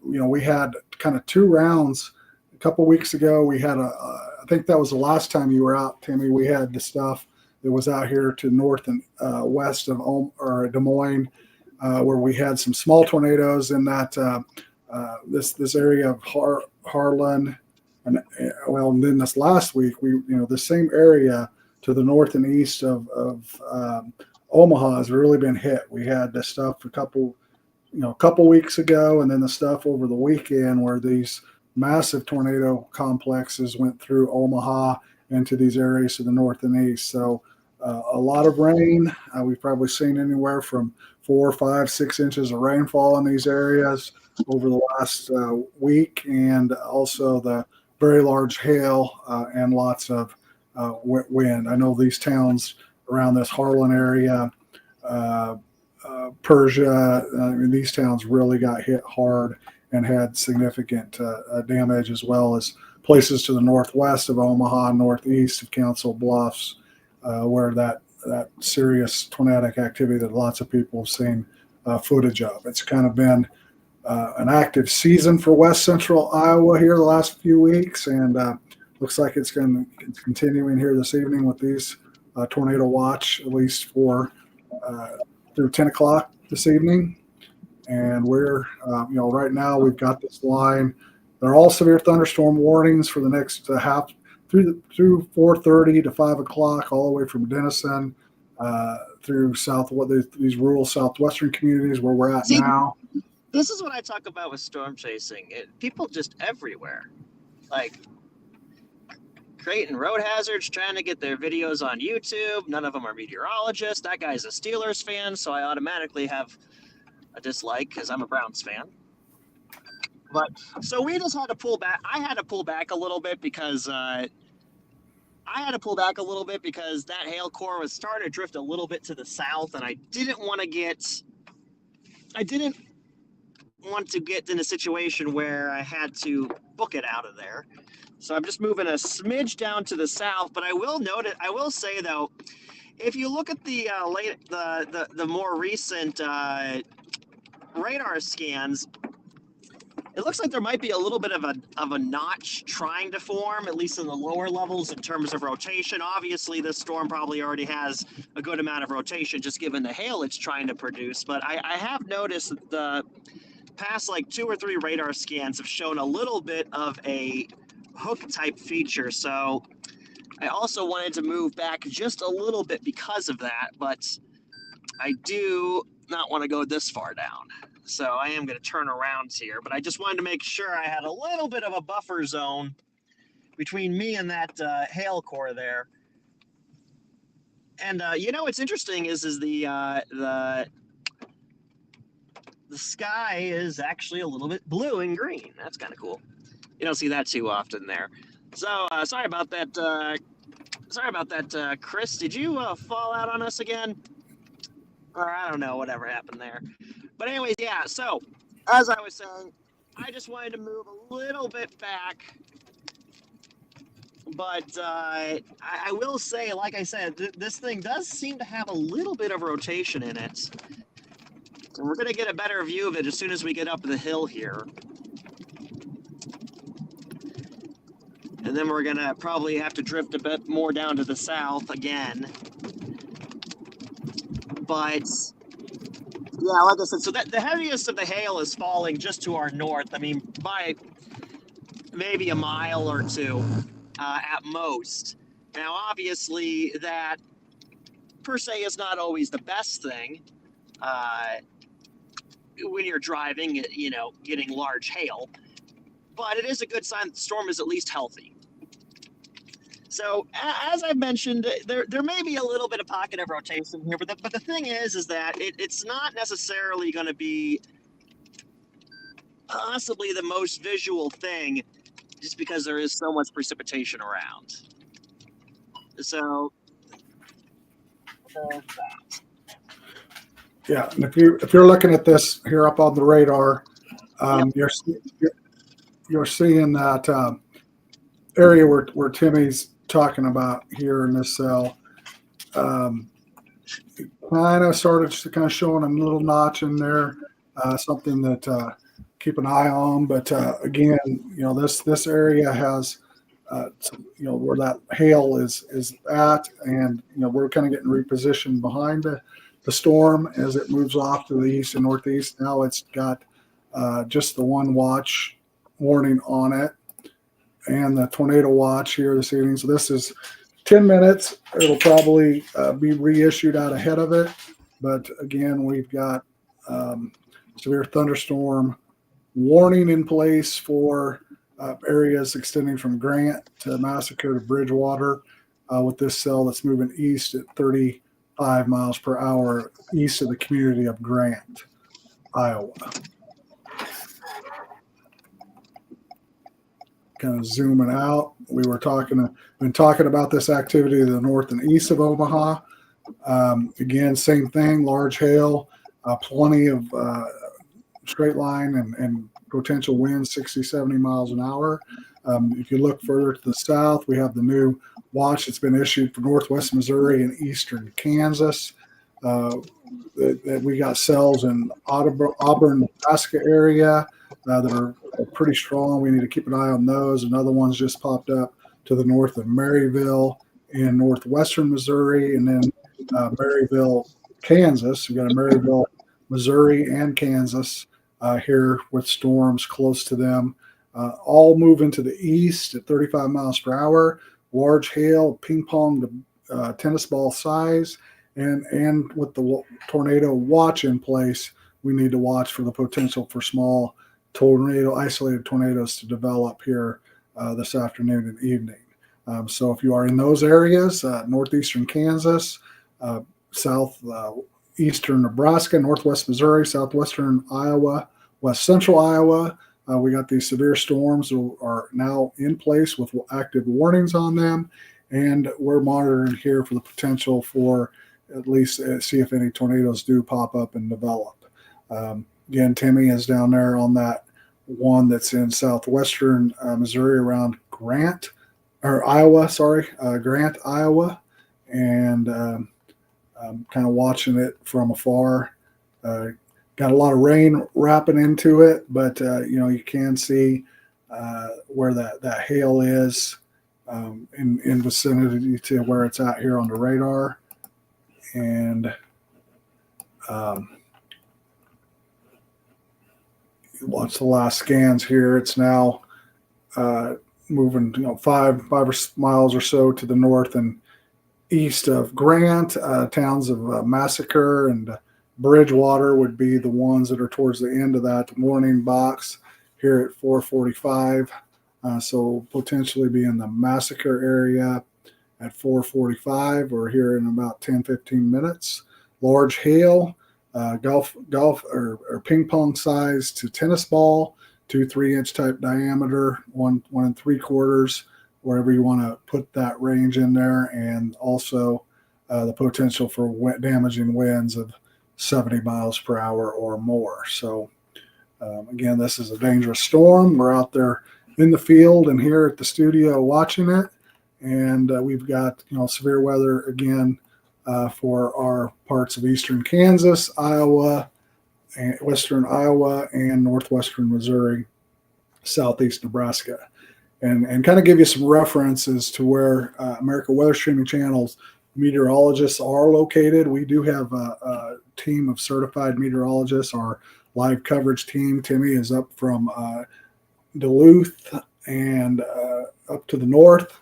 we had kind of 2 rounds. A couple weeks ago, we had I think that was the last time you were out, Timmy. We had the stuff that was out here to north and west of Des Moines, where we had some small tornadoes in that this area of Harlan and then this last week, the same area to the north and east of Omaha has really been hit. We had the stuff a couple weeks ago, and then the stuff over the weekend where these massive tornado complexes went through Omaha into these areas to the north and east. So a lot of rain. We've probably seen anywhere from 4, 5, 6 inches of rainfall in these areas over the last week, and also the very large hail and lots of wind. I know these towns around this Harlan area, Persia, these towns really got hit hard and had significant damage, as well as places to the northwest of Omaha, northeast of Council Bluffs, where that serious tornadic activity that lots of people have seen footage of. It's kind of been an active season for west central Iowa here the last few weeks, and looks like it's continuing here this evening with these tornado watch, at least for through 10 o'clock this evening. And we're, right now we've got this line. They're all severe thunderstorm warnings for the next half through 4:30 to 5 o'clock, all the way from Denison through these rural southwestern communities where we're at now. This is what I talk about with storm chasing. People just everywhere, like creating road hazards, trying to get their videos on YouTube. None of them are meteorologists. That guy's a Steelers fan, so I automatically have a dislike because I'm a Browns fan. But so we just had to pull back. I had to pull back a little bit because that hail core was starting to drift a little bit to the south, and I didn't want to get in a situation where I had to book it out of there. So I'm just moving a smidge down to the south. But I will say though, if you look at the more recent radar scans, it looks like there might be a little bit of a notch trying to form, at least in the lower levels in terms of rotation. Obviously, this storm probably already has a good amount of rotation just given the hail it's trying to produce. But I have noticed that the past 2 or 3 radar scans have shown a little bit of a hook type feature. So I also wanted to move back just a little bit because of that, but I do not want to go this far down. So I am going to turn around here, but I just wanted to make sure I had a little bit of a buffer zone between me and that hail core there. And what's interesting is the sky is actually a little bit blue and green. That's kind of cool. You don't see that too often there. So sorry about that. Chris, did you fall out on us again? Or I don't know, whatever happened there. But anyways, yeah, so as I was saying, I just wanted to move a little bit back. But I will say, like I said, this thing does seem to have a little bit of rotation in it. And we're going to get a better view of it as soon as we get up the hill here. And then we're going to probably have to drift a bit more down to the south again. But yeah, like I said, so that the heaviest of the hail is falling just to our north. I mean, by maybe a mile or two at most. Now, obviously, that per se is not always the best thing when you're driving, getting large hail. But it is a good sign that the storm is at least healthy. So, as I mentioned, there may be a little bit of pocket of rotation here, but the thing is that it's not necessarily going to be possibly the most visual thing, just because there is so much precipitation around. So, there's that. Yeah, and if you're looking at this here up on the radar, you're seeing that area where Timmy's talking about here in this cell. Kind of started to kind of showing a little notch in there, something that keep an eye on. But again, this area has where that hail is at, and we're kind of getting repositioned behind the storm as it moves off to the east and northeast. Now it's got just the one watch warning on it. and the tornado watch here this evening. So this is 10 minutes. It'll probably be reissued out ahead of it. But again, we've got severe thunderstorm warning in place for areas extending from Grant to Massacre to Bridgewater with this cell that's moving east at 35 miles per hour east of the community of Grant, Iowa. Kind of zooming out, we were been talking about this activity to the north and east of Omaha. Again, same thing, large hail, plenty of straight line and potential winds 60, 70 miles an hour. If you look further to the south, we have the new watch that's been issued for northwest Missouri and eastern Kansas. That we got cells in Auburn, Nebraska area that are pretty strong. We need to keep an eye on those. Another one's just popped up to the north of Maryville in northwestern Missouri, and then Maryville, Kansas. We got a Maryville, Missouri, and Kansas here with storms close to them. All moving to the east at 35 miles per hour. Large hail, ping pong to tennis ball size, and with the tornado watch in place, we need to watch for the potential for small isolated tornadoes to develop here this afternoon and evening. So if you are in those areas, northeastern Kansas, southeastern Nebraska, northwest Missouri, southwestern Iowa, west central Iowa, we got these severe storms are now in place with active warnings on them, and we're monitoring here for the potential for at least see if any tornadoes do pop up and develop. Again, Timmy is down there on that one that's in southwestern Missouri around Grant, Iowa, and I'm kind of watching it from afar. Got a lot of rain wrapping into it, but you can see where that hail is in vicinity to where it's at here on the radar. And watch the last scans here. It's now moving 5 miles or so to the north and east of Grant. Towns of Massacre and Bridgewater would be the ones that are towards the end of that warning box here at 4:45. So potentially be in the Massacre area at 4:45 or here in about 10-15 minutes. Large hail, golf or ping pong size to tennis ball, 2-3 inch type diameter, 1 3/4, wherever you want to put that range in there, and also the potential for damaging winds of 70 miles per hour or more. So again, this is a dangerous storm. We're out there in the field and here at the studio watching it, and we've got severe weather again for our parts of eastern Kansas, Iowa, and western Iowa, and northwestern Missouri, southeast Nebraska, and kind of give you some references to where America Weather Streaming Channel's meteorologists are located. We do have a team of certified meteorologists. Our live coverage team, Timmy, is up from Duluth and up to the north.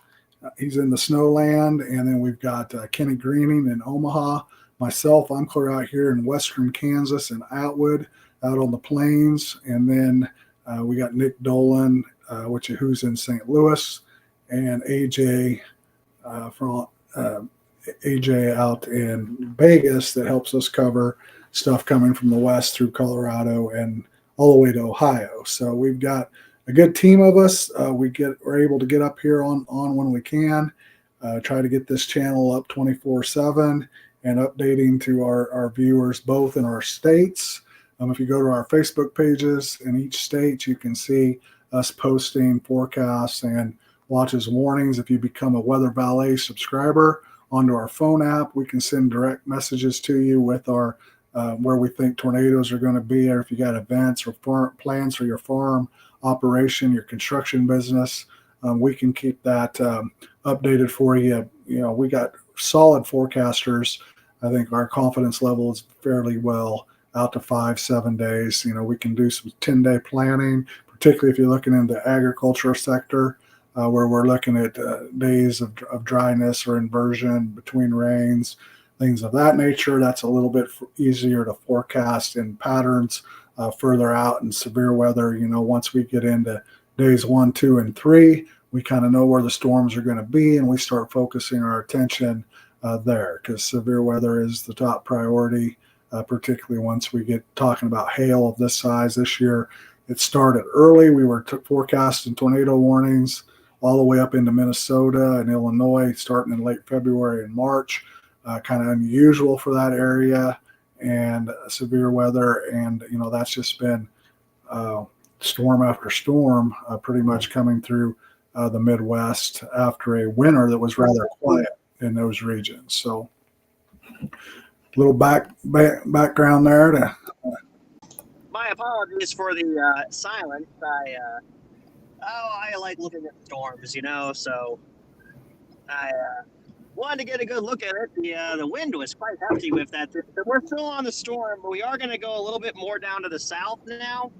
He's in the snowland. And then we've got Kenny Greening in Omaha. Myself, I'm clear out here in western Kansas and Atwood, out on the plains. And then we got Nick Dolan, who's in St. Louis, and AJ AJ out in Vegas that helps us cover stuff coming from the west through Colorado and all the way to Ohio. So we've got a good team of us. We're able to get up here on when we can, try to get this channel up 24/7 and updating to our viewers both in our states. If you go to our Facebook pages in each state, you can see us posting forecasts and watches warnings. If you become a Weather Valet subscriber onto our phone app, we can send direct messages to you with our where we think tornadoes are going to be, or if you got events or plans for your farm operation, your construction business, we can keep that updated for you. We got solid forecasters. I think our confidence level is fairly well out to 5-7 days. We can do some 10-day planning, particularly if you're looking in the agriculture sector. where we're looking at days of dryness or inversion between rains, things of that nature. That's a little bit easier to forecast in patterns further out in severe weather. Once we get into days 1, 2, and 3, we kind of know where the storms are going to be, and we start focusing our attention there, because severe weather is the top priority, particularly once we get talking about hail of this size. This year, it started early. We were forecasting tornado warnings all the way up into Minnesota and Illinois, starting in late February and March. Kind of unusual for that area, and severe weather. And, that's just been storm after storm pretty much coming through the Midwest after a winter that was rather quiet in those regions. So a little background there to my apologies for the silence. I like looking at storms, so I wanted to get a good look at it. The wind was quite hefty with that. So we're still on the storm, but we are going to go a little bit more down to the south now.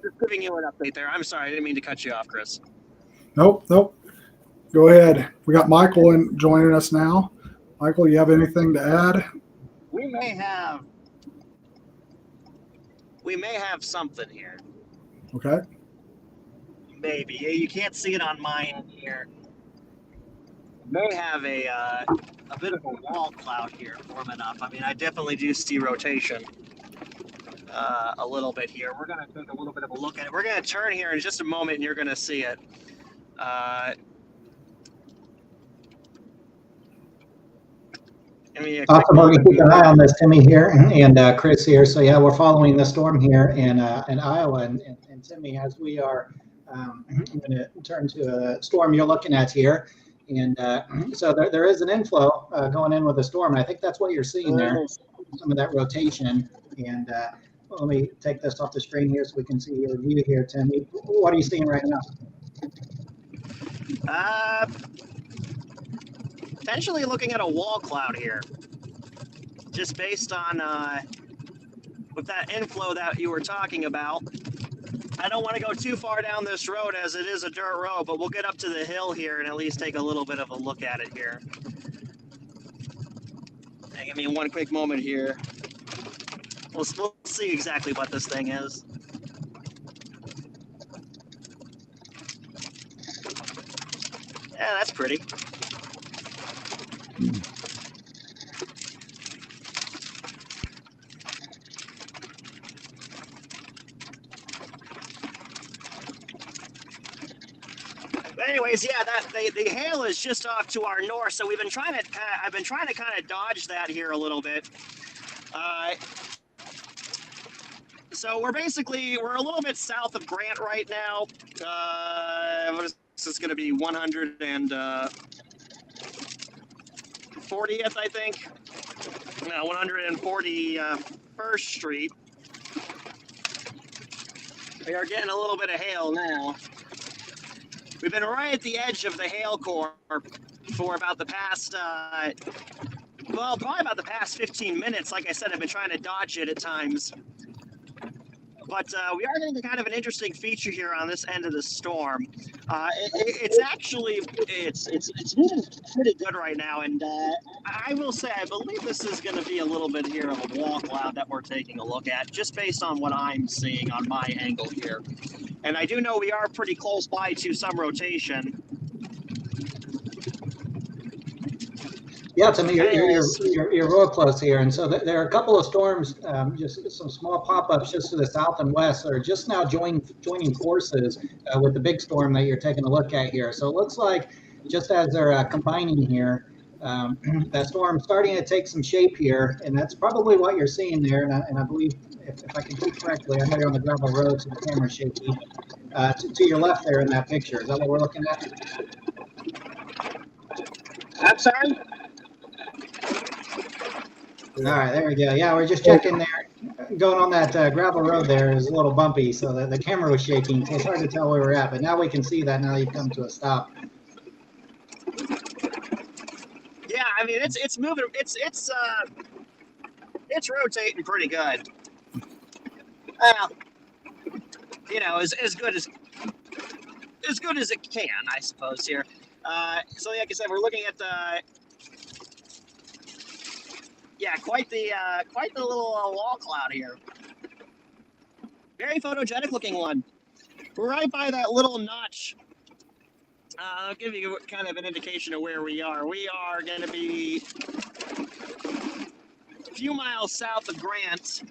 Just giving you an update there. I'm sorry, I didn't mean to cut you off, Chris. Nope. Go ahead. We got Michael joining us now. Michael, you have anything to add? We may have something here. Okay. Maybe. You can't see it on mine here. May have a bit of a wall cloud here forming up. I mean, I definitely do see rotation a little bit here. We're going to take a little bit of a look at it. We're going to turn here in just a moment, and you're going to see it. Awesome. We're going to keep an eye on this, Timmy here and Chris here. So yeah, we're following the storm here in Iowa, and Timmy, as we are I'm going to turn to a storm you're looking at here, and so there is an inflow going in with a storm, and I think that's what you're seeing there, some of that rotation. And let me take this off the screen here so we can see your view here, Timmy. What are you seeing right now? Potentially looking at a wall cloud here, just based on with that inflow that you were talking about. I don't want to go too far down this road as it is a dirt road, but we'll get up to the hill here and at least take a little bit of a look at it here. Give me one quick moment here. We'll see exactly what this thing is. Yeah, that's pretty. Anyways, yeah, the hail is just off to our north, so I've been trying to kind of dodge that here a little bit. So we're a little bit south of Grant right now. This is going to be 140th, I think. No, 141st Street. We are getting a little bit of hail now. We've been right at the edge of the hail core for about the past, probably about the past 15 minutes. Like I said, I've been trying to dodge it at times. But we are getting kind of an interesting feature here on this end of the storm. It's moving pretty good right now, and I will say I believe this is going to be a little bit here of a wall cloud that we're taking a look at, just based on what I'm seeing on my angle here. And I do know we are pretty close by to some rotation. Yeah, Timmy, you're real close here, and so there are a couple of storms, just some small pop-ups just to the south and west that are just now joining forces with the big storm that you're taking a look at here. So it looks like just as they're combining here, that storm starting to take some shape here, and that's probably what you're seeing there. And I believe, if I can see correctly, I know you're on the gravel road, so the camera's shaky. To your left there in that picture, is that what we're looking at? I'm sorry? All right, there we go. Yeah, we're just checking there. Going on that gravel road there is a little bumpy, so the camera was shaking, so it's hard to tell where we're at. But now we can see that. Now you've come to a stop. Yeah, I mean it's moving. It's rotating pretty good. you know, as good as it can, I suppose. Here, so like I said, we're looking at quite the little wall cloud here. Very photogenic looking one. We're right by that little notch. I'll give you kind of an indication of where we are. We are going to be a few miles south of Grant.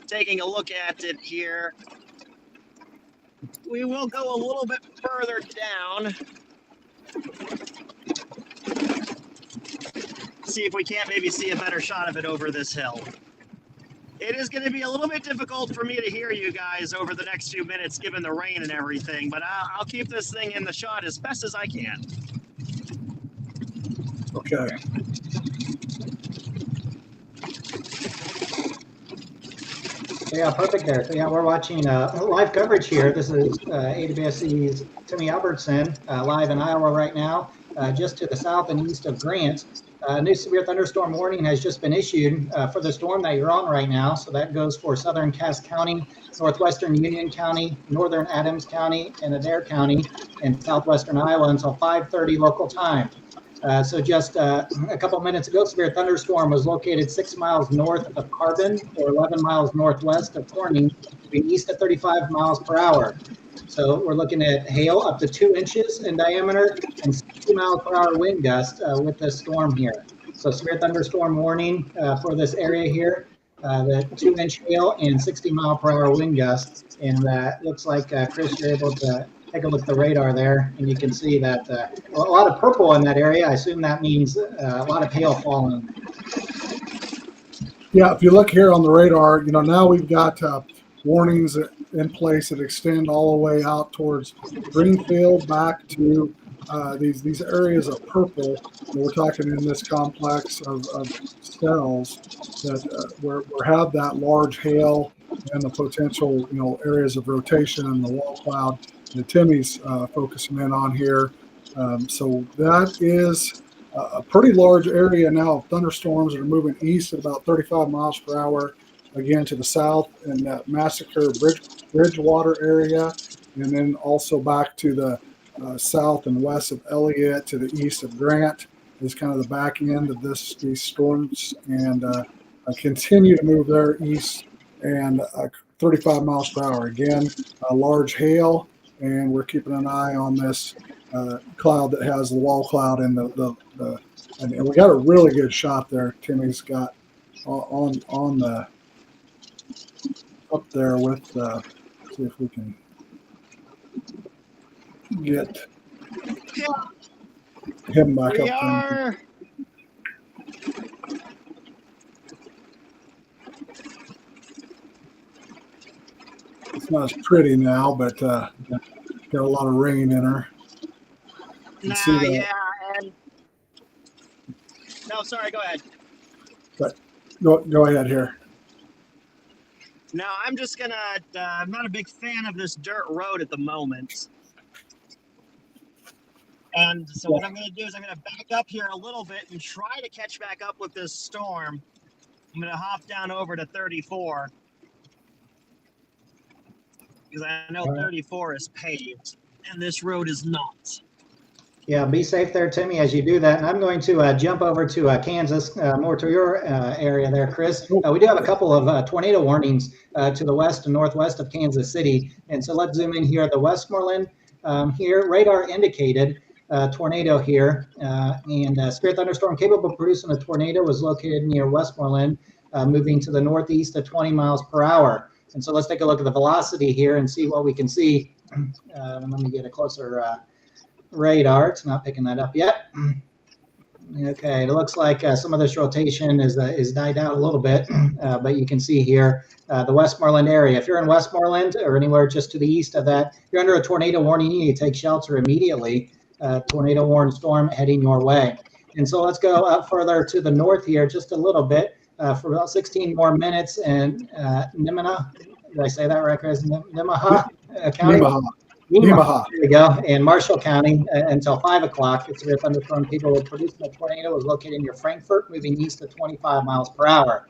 Taking a look at it here. We will go a little bit further down. See if we can't maybe see a better shot of it over this hill. It is going to be a little bit difficult for me to hear you guys over the next few minutes, given the rain and everything, but I'll keep this thing in the shot as best as I can. Okay. Yeah, perfect there. So yeah, we're watching live coverage here. This is AWSC's Timmy Albertson live in Iowa right now, just to the south and east of Grant. A new severe thunderstorm warning has just been issued for the storm that you're on right now. So that goes for southern Cass County, northwestern Union County, northern Adams County, and Adair County, and southwestern Iowa until 5:30 local time. So just a couple minutes ago, severe thunderstorm was located 6 miles north of Carbon or 11 miles northwest of Corning, east at 35 miles per hour. So we're looking at hail up to 2 inches in diameter and 60 mile per hour wind gust with this storm here. So severe thunderstorm warning for this area here, the 2-inch hail and 60 mile per hour wind gust. And looks like, Chris, you're able to take a look at the radar there, and you can see that a lot of purple in that area. I assume that means a lot of hail falling. Yeah, if you look here on the radar, now we've got warnings in place that extend all the way out towards Greenfield back to these areas of purple. We're talking in this complex of cells that where have that large hail and the potential areas of rotation in the wall cloud that Timmy's focusing in on here. So that is a pretty large area now of thunderstorms that are moving east at about 35 miles per hour, again to the south in that Massacre Bridgewater area, and then also back to the south and west of Elliott to the east of Grant is kind of the back end of these storms, and continue to move there east and 35 miles per hour. Again, a large hail, and we're keeping an eye on this cloud that has the wall cloud and and we got a really good shot there. Timmy's got on the up there with see if we can get him back up there. It's not as pretty now, but got a lot of rain in her. No, sorry, go ahead. But go ahead here. No, I'm just gonna, I'm not a big fan of this dirt road at the moment. And so what I'm gonna do is I'm gonna back up here a little bit and try to catch back up with this storm. I'm gonna hop down over to 34. Because I know 34 is paved and this road is not. Yeah, be safe there, Timmy, as you do that. And I'm going to jump over to Kansas, more to your area there, Chris. We do have a couple of tornado warnings to the west and northwest of Kansas City. And so let's zoom in here. The Westmoreland here, radar indicated tornado here. And severe thunderstorm capable of producing a tornado was located near Westmoreland, moving to the northeast at 20 miles per hour. And so let's take a look at the velocity here and see what we can see. Let me get a closer radar. It's not picking that up yet. Okay, it looks like some of this rotation is died out a little bit, but you can see here the Westmoreland area. If you're in Westmoreland or anywhere just to the east of that, you're under a tornado warning. You need to take shelter immediately. Tornado warned storm heading your way. And so let's go up further to the north here just a little bit for about 16 more minutes. And Nemaha, did I say that right, Chris? Nemaha County. Nemaha. There we go. And Marshall County until 5 o'clock. It's a thunderstorm capable of producing a tornado was located near Frankfort, moving east at 25 miles per hour.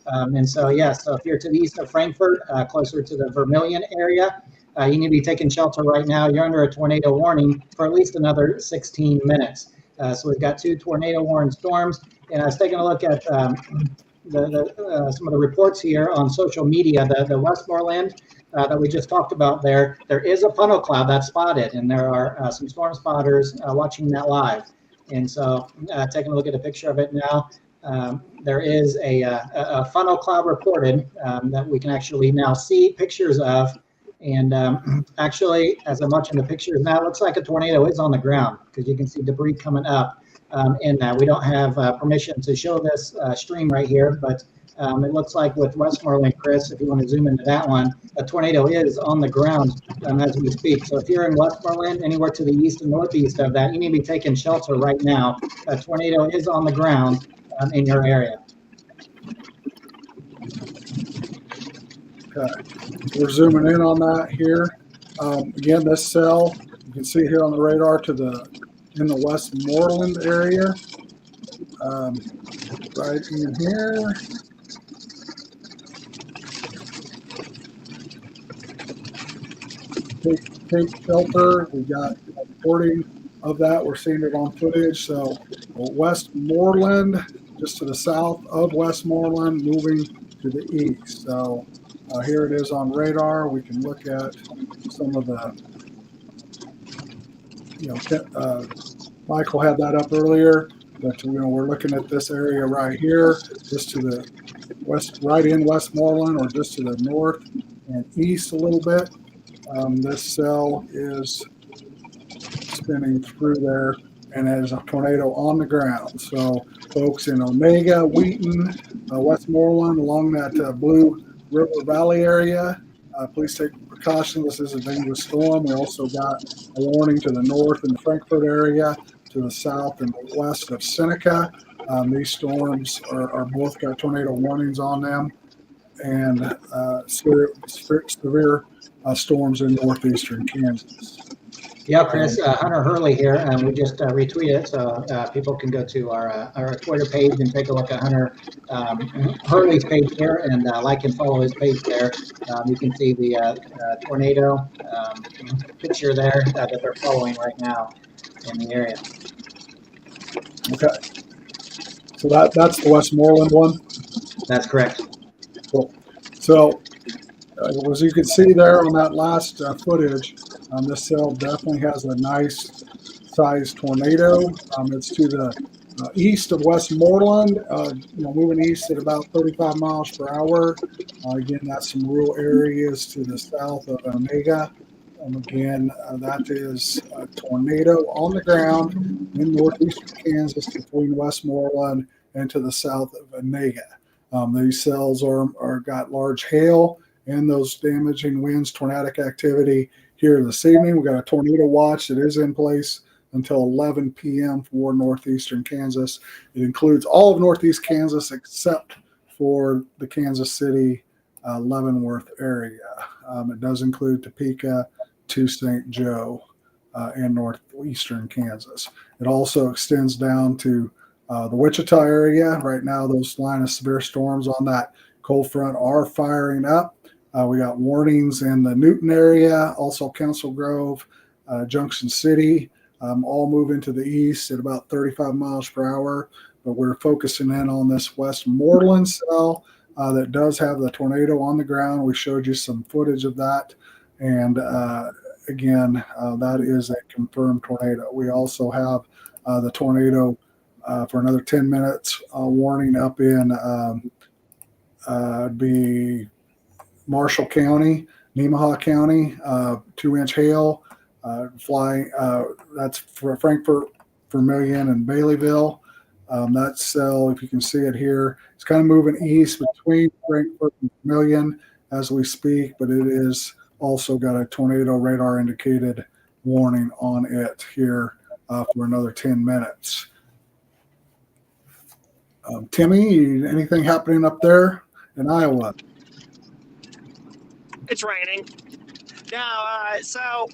And so, yeah, so if you're to the east of Frankfurt, closer to the Vermilion area, you need to be taking shelter right now. You're under a tornado warning for at least another 16 minutes. So we've got 2 tornado warning storms. And I was taking a look at some of the reports here on social media. The Westmoreland that we just talked about there is a funnel cloud that's spotted, and there are some storm spotters watching that live. And so taking a look at a picture of it now, there is a funnel cloud reported that we can actually now see pictures of. And actually, as I'm watching the pictures now, it looks like a tornado is on the ground because you can see debris coming up in that. We don't have permission to show this stream right here, but it looks like with Westmoreland, Chris, if you want to zoom into that one, a tornado is on the ground as we speak. So if you're in Westmoreland, anywhere to the east and northeast of that, you need to be taking shelter right now. A tornado is on the ground in your area. Okay, we're zooming in on that here. Again, this cell, you can see here on the radar in the Westmoreland area, right in here. Take shelter. We got reporting of that. We're seeing it on footage. So Westmoreland, just to the south of Westmoreland, moving to the east. So here it is on radar. We can look at some of the, Michael had that up earlier, but we're looking at this area right here, just to the west, right in Westmoreland, or just to the north and east a little bit. This cell is spinning through there, and there's a tornado on the ground. So folks in Omega, Wheaton, Westmoreland, along that Blue River Valley area, please take precaution. This is a dangerous storm. We also got a warning to the north in the Frankfurt area, to the south and the west of Seneca. These storms are both got tornado warnings on them, and severe storms in northeastern Kansas. Yeah, Chris, Hunter Hurley here, and we just retweeted it, so people can go to our Twitter page and take a look at Hunter Hurley's page here, and like and follow his page there. You can see the tornado picture there that they're following right now in the area. Okay, so that's the Westmoreland one? That's correct. Cool. So as you can see there on that last footage, this cell definitely has a nice sized tornado. It's to the east of Westmoreland, moving east at about 35 miles per hour. Again, that's some rural areas to the south of Omega. Again, that is a tornado on the ground in northeastern Kansas between Westmoreland and to the south of Omega. These cells are got large hail and those damaging winds, tornadic activity here this evening. We've got a tornado watch that is in place until 11 p.m. for northeastern Kansas. It includes all of northeast Kansas except for the Kansas City, Leavenworth area. It does include Topeka to St. Joe in northeastern Kansas. It also extends down to the Wichita area. Right now, those line of severe storms on that cold front are firing up. We got warnings in the Newton area, also Council Grove, Junction City, all moving to the east at about 35 miles per hour. But we're focusing in on this Westmoreland cell that does have the tornado on the ground. We showed you some footage of that. And again, that is a confirmed tornado. We also have the tornado for another 10 minutes warning up in Marshall County, Nemaha County, 2-inch hail flying. That's for Frankfurt, Vermilion, and Baileyville. That cell, if you can see it here, it's kind of moving east between Frankfurt and Vermilion as we speak, but it is also got a tornado radar indicated warning on it here for another 10 minutes. Timmy, anything happening up there in Iowa? It's raining. Now, so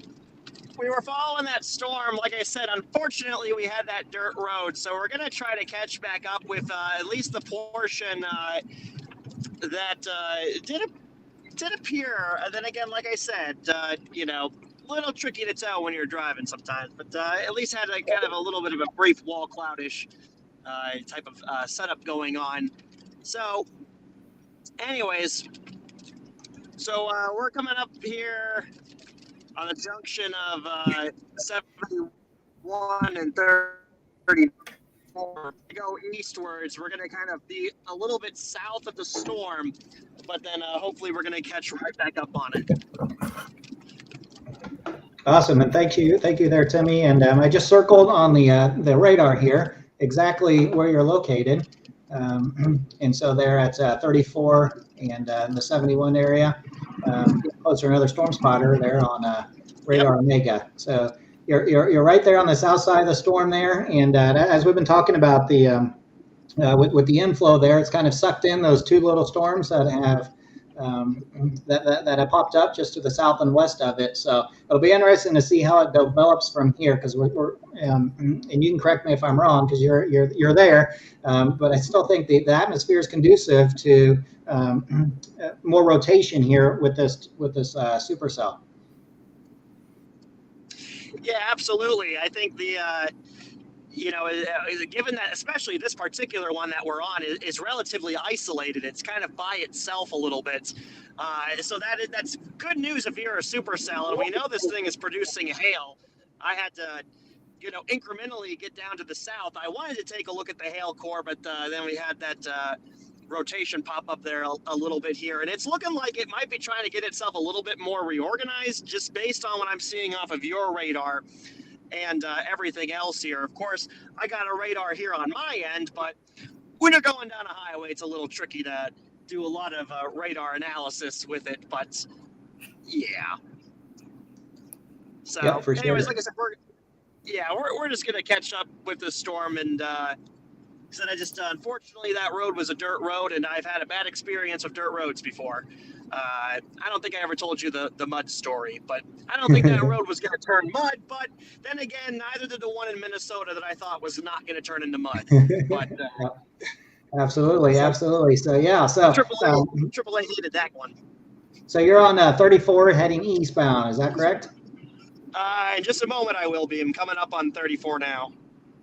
we were following that storm. Like I said, unfortunately, we had that dirt road. So we're going to try to catch back up with at least the portion that did appear. Then again, like I said, a little tricky to tell when you're driving sometimes, but at least had a kind of a little bit of a brief wall cloudish type of setup going on. So, anyways, we're coming up here on the junction of 71 and 34. To go eastwards, we're going to kind of be a little bit south of the storm, but then hopefully we're going to catch right back up on it. Awesome, and thank you there, Timmy. And I just circled on the radar here exactly where you're located, and so they're at 34 and the 71 area. Closer to another storm spotter there on radar Omega. So you're right there on the south side of the storm there, and as we've been talking about the with the inflow there, it's kind of sucked in those two little storms that have that have popped up just to the south and west of it. So it'll be interesting to see how it develops from here, because we're and you can correct me if I'm wrong, because you're there, but I still think the atmosphere is conducive to more rotation here with this supercell. Yeah, absolutely. I think given that, especially this particular one that we're on is relatively isolated, it's kind of by itself a little bit. So that's good news if you're a supercell, and we know this thing is producing hail. I had to, incrementally get down to the south. I wanted to take a look at the hail core, but then we had that rotation pop up there a little bit here, and it's looking like it might be trying to get itself a little bit more reorganized, just based on what I'm seeing off of your radar and everything else here. Of course, I got a radar here on my end, but when you're going down a highway, it's a little tricky to do a lot of radar analysis with it. But yeah. So, yeah, for sure. Anyways, like I said, we're just gonna catch up with the storm, and said I just unfortunately that road was a dirt road, and I've had a bad experience with dirt roads before. I don't think I ever told you the mud story, but I don't think that road was going to turn mud. But then again, neither did the one in Minnesota that I thought was not going to turn into mud. But absolutely. So yeah, AAA hated that one. So you're on 34 heading eastbound, is that correct? In just a moment, I will be. I'm coming up on 34 now.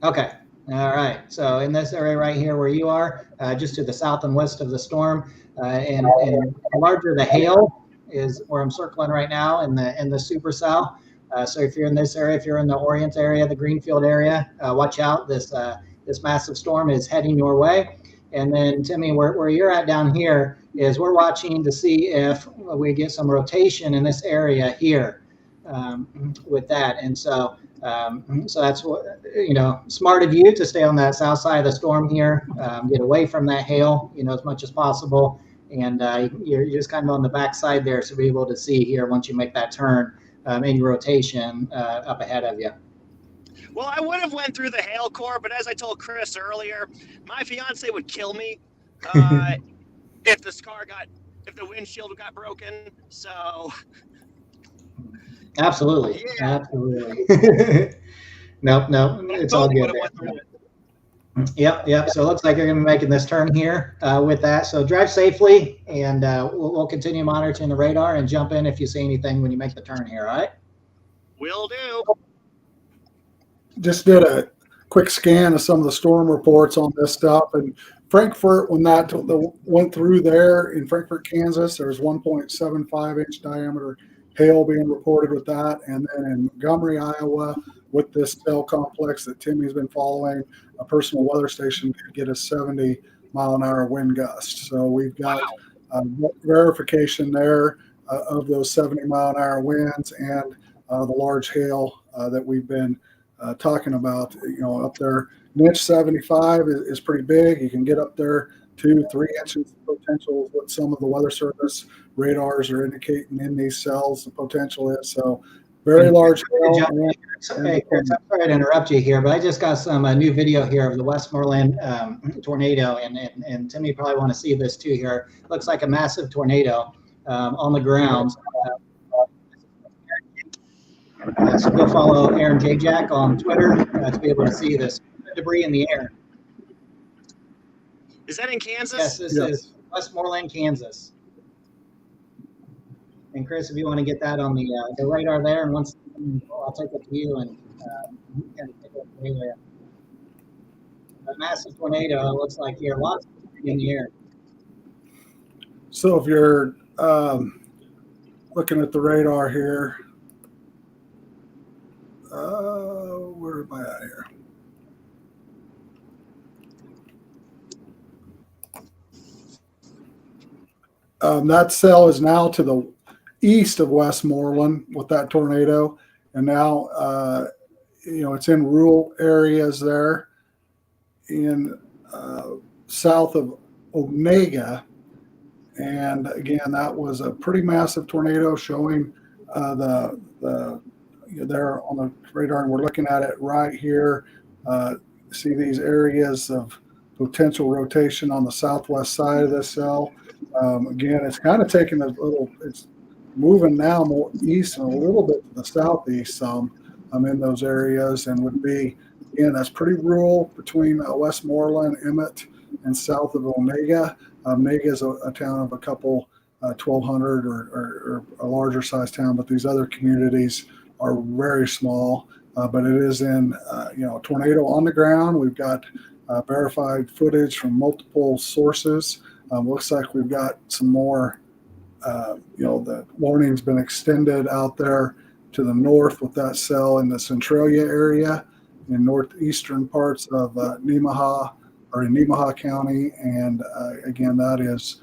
Okay. All right. So in this area right here where you are, just to the south and west of the storm, and larger the hail is where I'm circling right now in the supercell. So if you're in this area, if you're in the Orient area, the Greenfield area, watch out. This massive storm is heading your way. And then Timmy, where you're at down here is we're watching to see if we get some rotation in this area here with that. And so that's what, smart of you to stay on that south side of the storm here, get away from that hail, as much as possible. And you're just kind of on the back side there, so be able to see here once you make that turn in your rotation up ahead of you. Well, I would have went through the hail core, but as I told Chris earlier, my fiance would kill me if the windshield got broken. So. Absolutely. Yeah. Absolutely. Nope. It's all good. Yep. So it looks like you're going to be making this turn here with that. So drive safely, and we'll continue monitoring the radar and jump in if you see anything when you make the turn here. All right. Will do. Just did a quick scan of some of the storm reports on this stuff. And Frankfurt, when that went through there in Frankfurt, Kansas, there was 1.75 inch diameter hail being reported with that. And then in Montgomery, Iowa, with this cell complex that Timmy's been following, a personal weather station could get a 70 mile an hour wind gust. So we've got verification there of those 70 mile an hour winds and the large hail that we've been talking about. Up there, an inch 75 is pretty big. You can get up there 2-3 inches potential, what some of the Weather Service radars are indicating in these cells the potential is. So very large hail. Hey, Chris, I'm sorry to interrupt you here, but I just got some new video here of the Westmoreland tornado, and Timmy, you probably want to see this too here. Looks like a massive tornado on the ground. So go follow Aaron Jajak on Twitter to be able to see this debris in the air. Is that in Kansas? Yes, this is Westmoreland, Kansas. And Chris, if you want to get that on the radar there, and once I'll take it to you and kind of take it away. A massive tornado. It looks like here, lots in the air. So if you're looking at the radar here, where am I at here? That cell is now to the east of Westmoreland with that tornado, and now it's in rural areas there in south of Onega. And again, that was a pretty massive tornado showing there on the radar, and we're looking at it right here. See these areas of potential rotation on the southwest side of this cell. Again, it's kind of taking it's moving now more east and a little bit to the southeast some in those areas, and would be, again, that's pretty rural between Westmoreland, Emmett, and south of Onega. Onega is a town of a couple 1,200 or a larger size town, but these other communities are very small. But it is in a tornado on the ground. We've got verified footage from multiple sources. Looks like we've got some more. The warning's been extended out there to the north with that cell in the Centralia area in northeastern parts of Nemaha County, and again, that is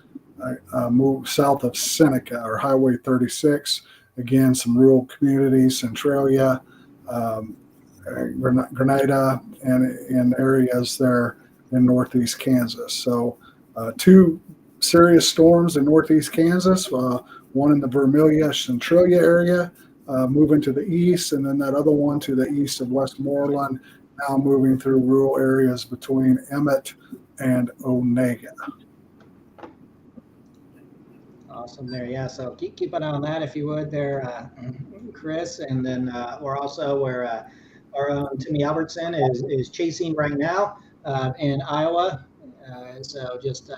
moved south of Seneca or Highway 36. Again, some rural communities, Centralia, Grenada, and in areas there in northeast Kansas. So two serious storms in northeast Kansas, one in the Vermilion Centralia area, moving to the east, and then that other one to the east of Westmoreland, now moving through rural areas between Emmett and Onega. Awesome there, yeah. So keep an eye on that if you would there, Chris. And then we're also where our own Timmy Albertson is chasing right now in Iowa. So just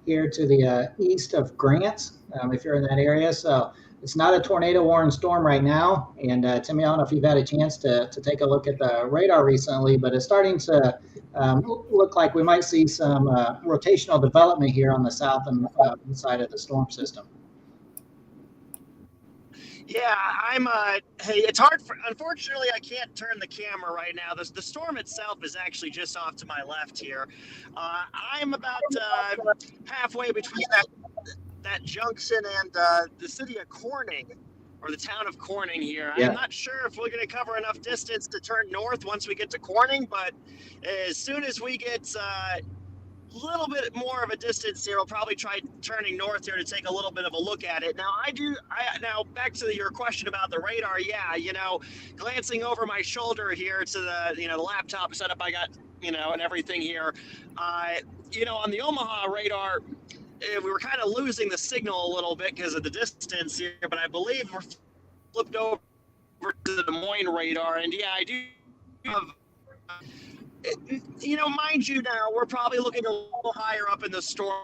here to the east of Grant, if you're in that area. So it's not a tornado warning storm right now. And Timmy, I don't know if you've had a chance to take a look at the radar recently, but it's starting to look like we might see some rotational development here on the south and side of the storm system. Yeah, hey, it's hard unfortunately, I can't turn the camera right now. The storm itself is actually just off to my left here. I'm about halfway between that junction and the city of Corning, or the town of Corning here. Yeah. I'm not sure if we're going to cover enough distance to turn north once we get to Corning, but as soon as we get little bit more of a distance here, we'll probably try turning north here to take a little bit of a look at it. Now back to your question about the radar. Yeah, glancing over my shoulder here to the laptop setup I got, and everything here. On the Omaha radar, we were kind of losing the signal a little bit because of the distance here, but I believe we're flipped over to the Des Moines radar, and yeah, I do have. Mind you, now we're probably looking a little higher up in the storm.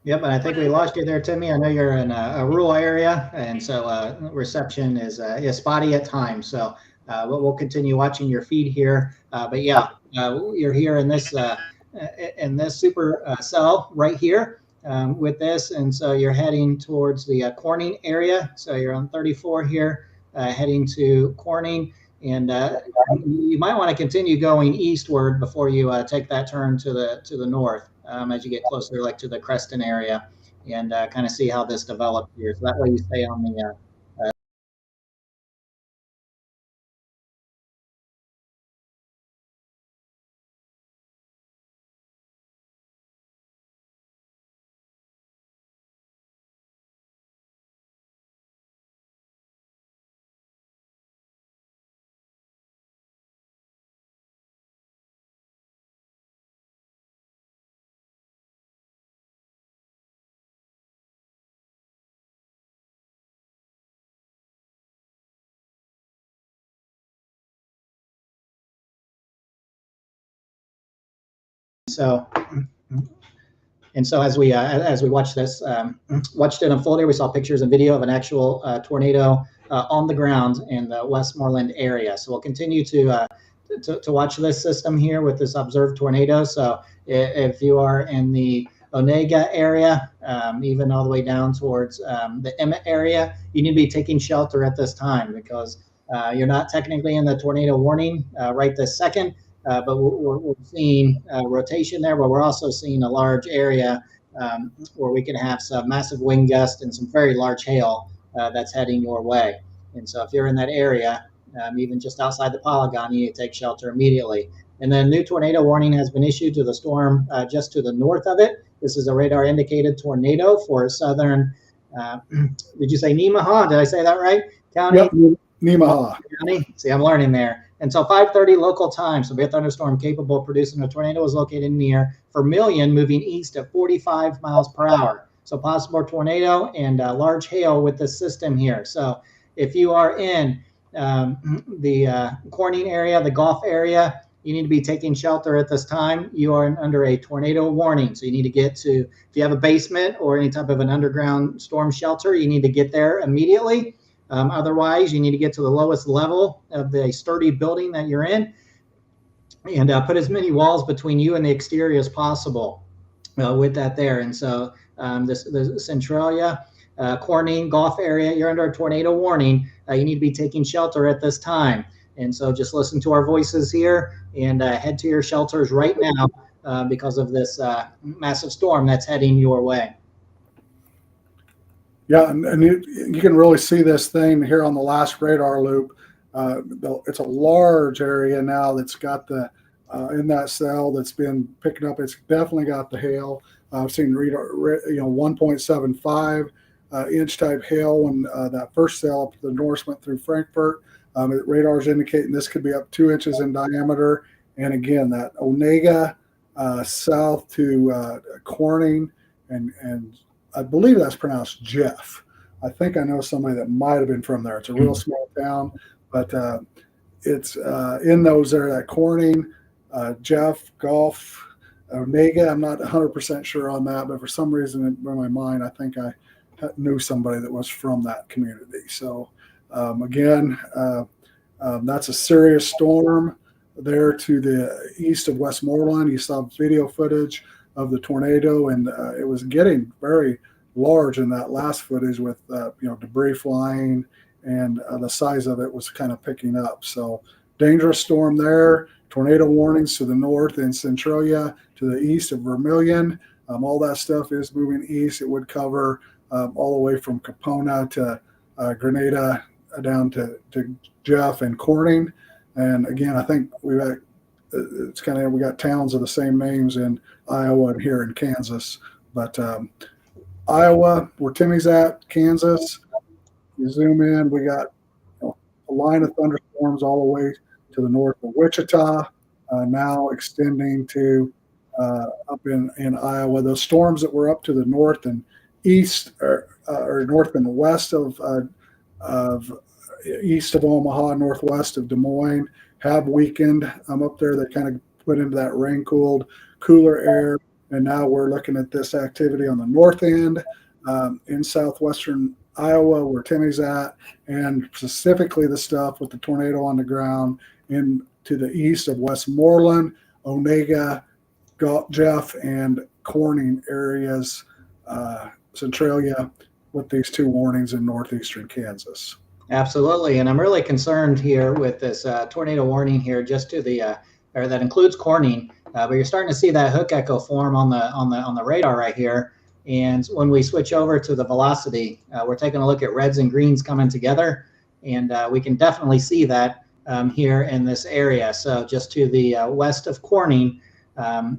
Yep, and I think we lost you there, Timmy. I know you're in a rural area, and so reception is spotty at times. So we'll continue watching your feed here. But yeah, you're here in this super cell right here with this, and so you're heading towards the Corning area. So you're on 34 here, heading to Corning. And you might want to continue going eastward before you take that turn to the north as you get closer, like to the Creston area, and kind of see how this develops here. So that way you stay on the And so as we watched this, watched it unfold here, we saw pictures and video of an actual tornado on the ground in the Westmoreland area. So we'll continue to watch this system here with this observed tornado. So if you are in the Onega area, even all the way down towards the Emmett area, you need to be taking shelter at this time, because you're not technically in the tornado warning right this second. But we're seeing rotation there, but we're also seeing a large area where we can have some massive wind gusts and some very large hail that's heading your way. And so if you're in that area, even just outside the polygon, you need to take shelter immediately. And then new tornado warning has been issued to the storm just to the north of it. This is a radar indicated tornado for southern, did you say Nemaha? Did I say that right? County? Yep, Nemaha. County. See, I'm learning there. Until 5:30 local time, so a thunderstorm capable of producing a tornado is located near Vermilion, moving east at 45 miles per hour. So possible tornado and large hail with this system here. So if you are in the Corning area, the Gulf area, you need to be taking shelter at this time. You are under a tornado warning. So you need to get to, if you have a basement or any type of an underground storm shelter, you need to get there immediately. Otherwise, you need to get to the lowest level of the sturdy building that you're in, and put as many walls between you and the exterior as possible with that there. And so the Centralia, Corning, Gulf area, you're under a tornado warning. You need to be taking shelter at this time. And so just listen to our voices here and head to your shelters right now because of this massive storm that's heading your way. Yeah, and you can really see this thing here on the last radar loop. It's a large area now that's got the in that cell that's been picking up. It's definitely got the hail. I've seen 1.75 inch type hail when that first cell up to the north went through Frankfurt. Radar's indicating this could be up 2 inches in diameter. And again, that Onega south to Corning and I believe that's pronounced Jeff. I think I know somebody that might have been from there. It's a real small town, but it's in those there, that Corning, Jeff, Gulf, Onega. I'm not 100% sure on that, but for some reason in my mind, I think I knew somebody that was from that community. So again, that's a serious storm there to the east of Westmoreland. You saw video footage of the tornado, and it was getting very large in that last footage with debris flying, and the size of it was kind of picking up. So dangerous storm there. Tornado warnings to the north in Centralia, to the east of Vermilion. All that stuff is moving east. It would cover all the way from Capona to Grenada down to Jeff and Corning. And again, I think we got towns of the same names in Iowa and here in Kansas. But Iowa, where Timmy's at, Kansas, you zoom in, we got a line of thunderstorms all the way to the north of Wichita, now extending to up in Iowa. Those storms that were up to the north and east, or north and west of east of Omaha, northwest of Des Moines, have weakened. Up there, they kind of put into that rain-cooled, cooler air, and now we're looking at this activity on the north end in southwestern Iowa, where Timmy's at, and specifically the stuff with the tornado on the ground in to the east of Westmoreland, Onega, Jeff, and Corning areas, Centralia, with these two warnings in northeastern Kansas. Absolutely, and I'm really concerned here with this tornado warning here, just to the or that includes Corning, but you're starting to see that hook echo form on the radar right here. And when we switch over to the velocity, we're taking a look at reds and greens coming together, and we can definitely see that here in this area. So just to the west of Corning.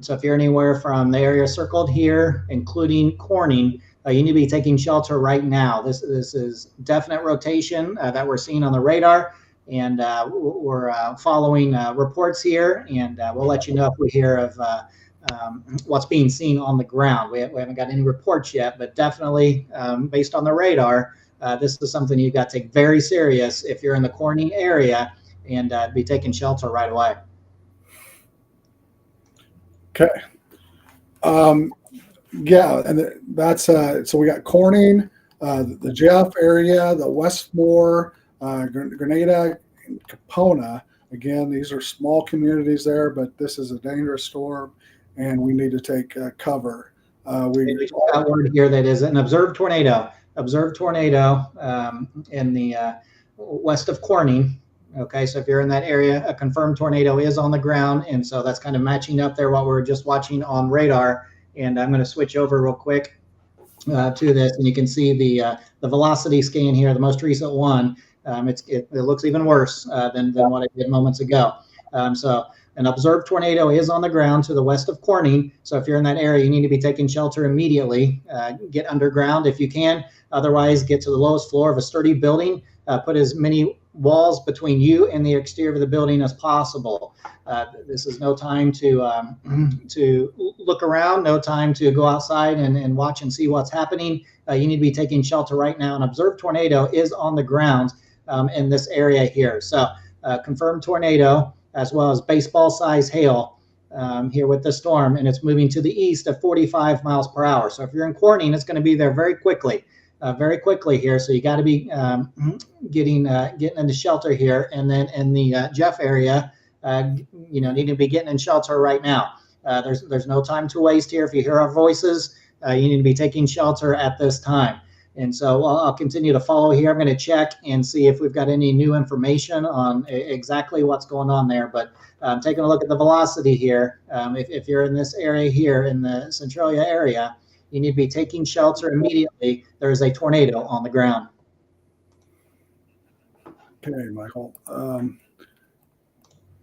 So if you're anywhere from the area circled here, including Corning, you need to be taking shelter right now. This is definite rotation that we're seeing on the radar, and we're following reports here, and we'll let you know if we hear of what's being seen on the ground. We haven't got any reports yet, but definitely based on the radar, this is something you've got to take very serious if you're in the Corning area, and be taking shelter right away. Okay. Yeah, and that's so we got Corning, the Jeff area, the Westmore, Grenada, and Capona. Again, these are small communities there, but this is a dangerous storm, and we need to take cover. We We got word here that is an observed tornado. Observed tornado in the west of Corning. Okay, so if you're in that area, a confirmed tornado is on the ground, and so that's kind of matching up there what we were just watching on radar. And I'm going to switch over real quick to this, and you can see the velocity scan here, the most recent one. It looks even worse than what I did moments ago. So an observed tornado is on the ground to the west of Corning. So if you're in that area, you need to be taking shelter immediately. Get underground if you can. Otherwise, get to the lowest floor of a sturdy building. Put as many walls between you and the exterior of the building as possible. This is no time to look around, no time to go outside and watch and see what's happening. You need to be taking shelter right now. An observed tornado is on the ground in this area here. So confirmed tornado, as well as baseball size hail here with the storm, and it's moving to the east at 45 miles per hour. So if you're in Corning, it's going to be there very quickly here. So you got to be getting into shelter here, and then in the Jeff area, need to be getting in shelter right now. There's no time to waste here. If you hear our voices, you need to be taking shelter at this time. And so I'll continue to follow here. I'm going to check and see if we've got any new information on exactly what's going on there. But taking a look at the velocity here, if you're in this area here in the Centralia area, you need to be taking shelter immediately. There is a tornado on the ground. Okay, Michael.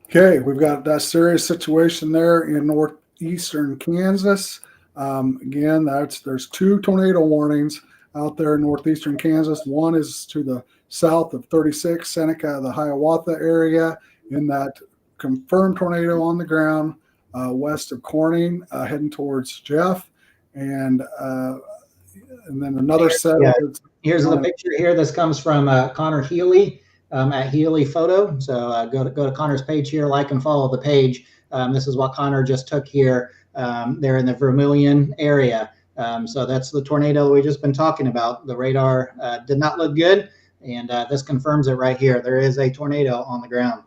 Okay, we've got that serious situation there in northeastern Kansas. Again, there's 2 tornado warnings out there in northeastern Kansas. One is to the south of 36, Seneca, the Hiawatha area, in that confirmed tornado on the ground west of Corning, heading towards Jeff, and then another set. Yeah. Here's the picture here. This comes from Connor Healy at Healy Photo. So go to Connor's page here, like and follow the page. This is what Connor just took here. There in the Vermilion area. So that's the tornado we've just been talking about. The radar did not look good, and this confirms it right here. There is a tornado on the ground.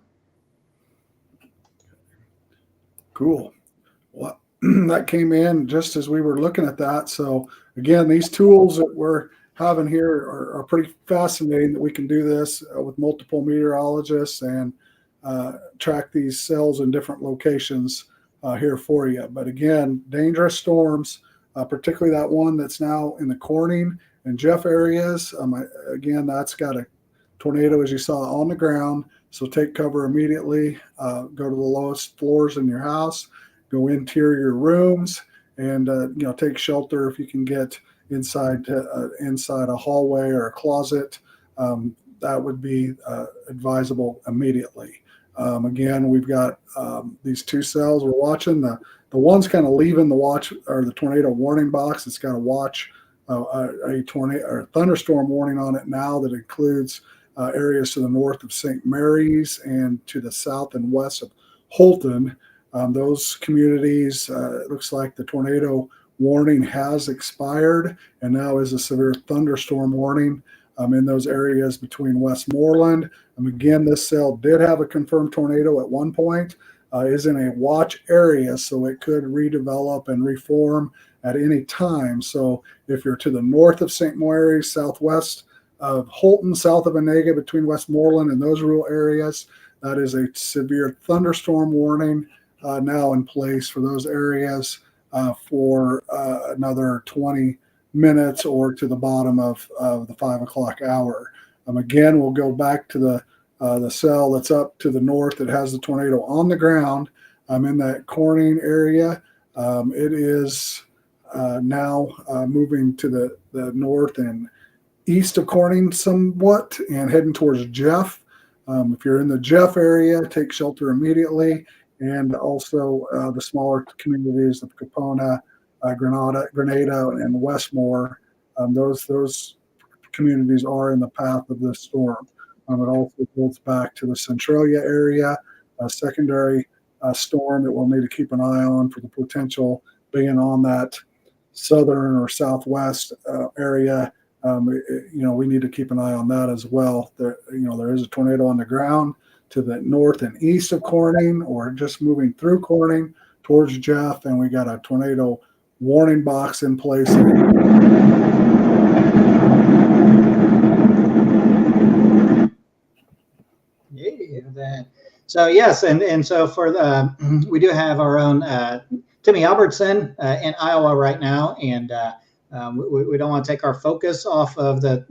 Cool. Well, that came in just as we were looking at that. So again, these tools that we're having here are pretty fascinating, that we can do this with multiple meteorologists and track these cells in different locations here for you. But again, dangerous storms, particularly that one that's now in the Corning and Jeff areas. Again, that's got a tornado, as you saw, on the ground. So take cover immediately. Go to the lowest floors in your house. Go interior rooms, and take shelter if you can get inside a hallway or a closet. That would be advisable immediately. Again, we've got these 2 cells we're watching. The one's kind of leaving the watch or the tornado warning box. It's got a watch a tornado or thunderstorm warning on it now that includes areas to the north of St. Mary's and to the south and west of Holton. Those communities, it looks like the tornado warning has expired, and now is a severe thunderstorm warning in those areas between Westmoreland. Again, this cell did have a confirmed tornado at one point, is in a watch area, so it could redevelop and reform at any time. So if you're to the north of St. Mary's, southwest of Holton, south of Onega, between Westmoreland and those rural areas, that is a severe thunderstorm warning now in place for those areas for another 20 minutes or to the bottom of the 5 o'clock hour. Again, we'll go back to the cell that's up to the north that has the tornado on the ground. In that Corning area. It is now moving to the north and east of Corning somewhat and heading towards Jeff. If you're in the Jeff area, take shelter immediately. And also the smaller communities of Capona, Grenada, and Westmore. Those communities are in the path of this storm. It also builds back to the Centralia area, a secondary storm that we'll need to keep an eye on for the potential being on that southern or southwest area, we need to keep an eye on that as well. There is a tornado on the ground to the north and east of Corning, or just moving through Corning towards Jeff, and we got a tornado warning box in place. So yes, and so for the we do have our own Timmy Albertson in Iowa right now, and we don't want to take our focus off of the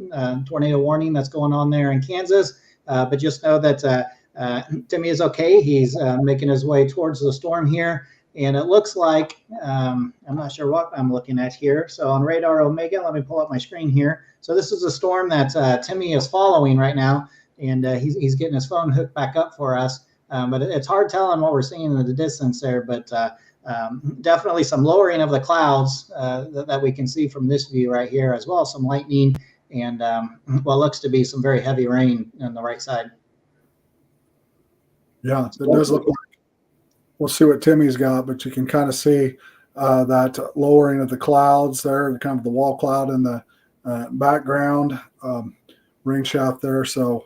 tornado warning that's going on there in Kansas, but just know that Timmy is okay. He's making his way towards the storm here, and it looks like I'm not sure what I'm looking at here. So on radar Omega, let me pull up my screen here. So this is a storm that Timmy is following right now, and he's getting his phone hooked back up for us. But it's hard telling what we're seeing in the distance there, but definitely some lowering of the clouds that we can see from this view right here, as well as some lightning and what looks to be some very heavy rain on the right side. Yeah, it does look like. We'll see what Timmy's got, but you can kind of see that lowering of the clouds there, kind of the wall cloud in the background, rain shaft there. So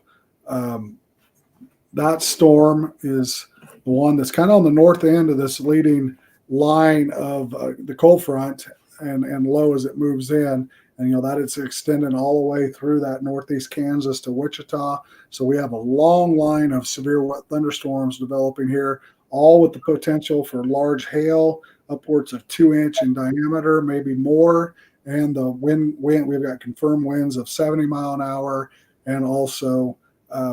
that storm is the one that's kind of on the north end of this leading line of the cold front, and low as it moves in. And, that it's extending all the way through that northeast Kansas to Wichita. So we have a long line of severe wet thunderstorms developing here, all with the potential for large hail, upwards of 2-inch in diameter, maybe more. And the wind, we've got confirmed winds of 70 mile an hour. And also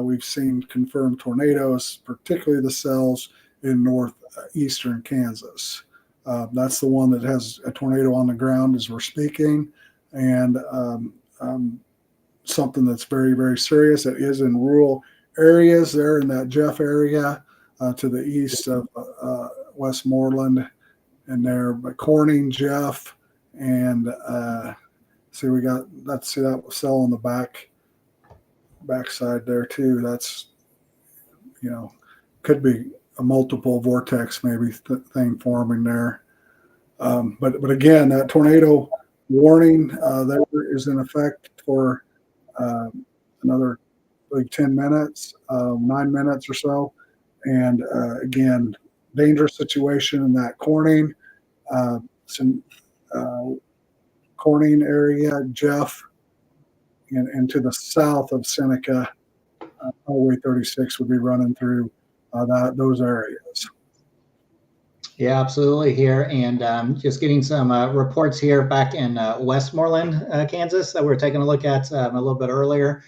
we've seen confirmed tornadoes, particularly the cells in northeastern Kansas. That's the one that has a tornado on the ground as we're speaking. And something that's very, very serious. It is in rural areas there in that Jeff area to the east of Westmoreland, and there, but Corning, Jeff, and see that cell on the backside there too. That's could be a multiple vortex maybe thing forming there. But again, that tornado warning there is in effect for another like 10 minutes, 9 minutes or so. And again, dangerous situation in that Corning, Corning area, Jeff, and to the south of Seneca, Highway 36 would be running through those areas. Yeah, absolutely here. And just getting some reports here back in Westmoreland, Kansas, that we were taking a look at a little bit earlier.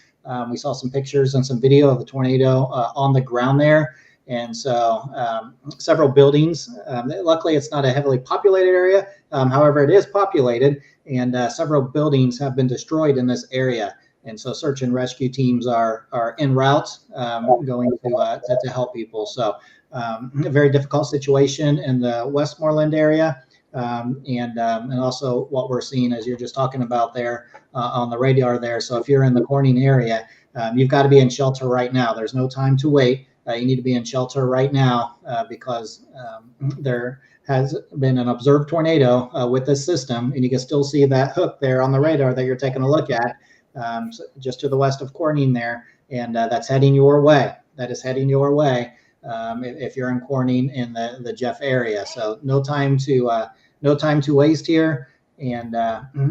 We saw some pictures and some video of the tornado on the ground there. And so several buildings, luckily it's not a heavily populated area. However, it is populated, and several buildings have been destroyed in this area. And so search and rescue teams are en route going to help people. So a very difficult situation in the Westmoreland area. And also what we're seeing, as you're just talking about there on the radar there. So if you're in the Corning area, you've got to be in shelter right now. There's no time to wait. You need to be in shelter right now because there has been an observed tornado with this system, and you can still see that hook there on the radar that you're taking a look at, just to the west of Corning there, and that's heading your way. That is heading your way if you're in Corning in the Jeff area. So no time to waste here. And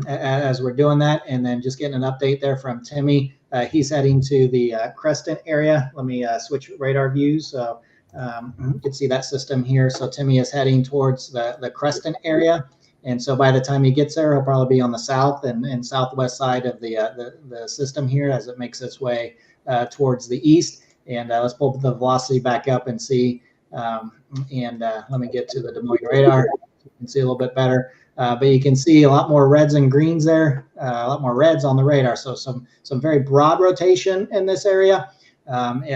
as we're doing that, and then just getting an update there from Timmy, he's heading to the Creston area. Let me switch radar views so you can see that system here. So Timmy is heading towards the Creston area. And so by the time he gets there, he'll probably be on the south and southwest side of the system here as it makes its way towards the east. And let's pull the velocity back up and see. Let me get to the Des Moines radar so you can see a little bit better. But you can see a lot more reds and greens there, a lot more reds on the radar. So some very broad rotation in this area. But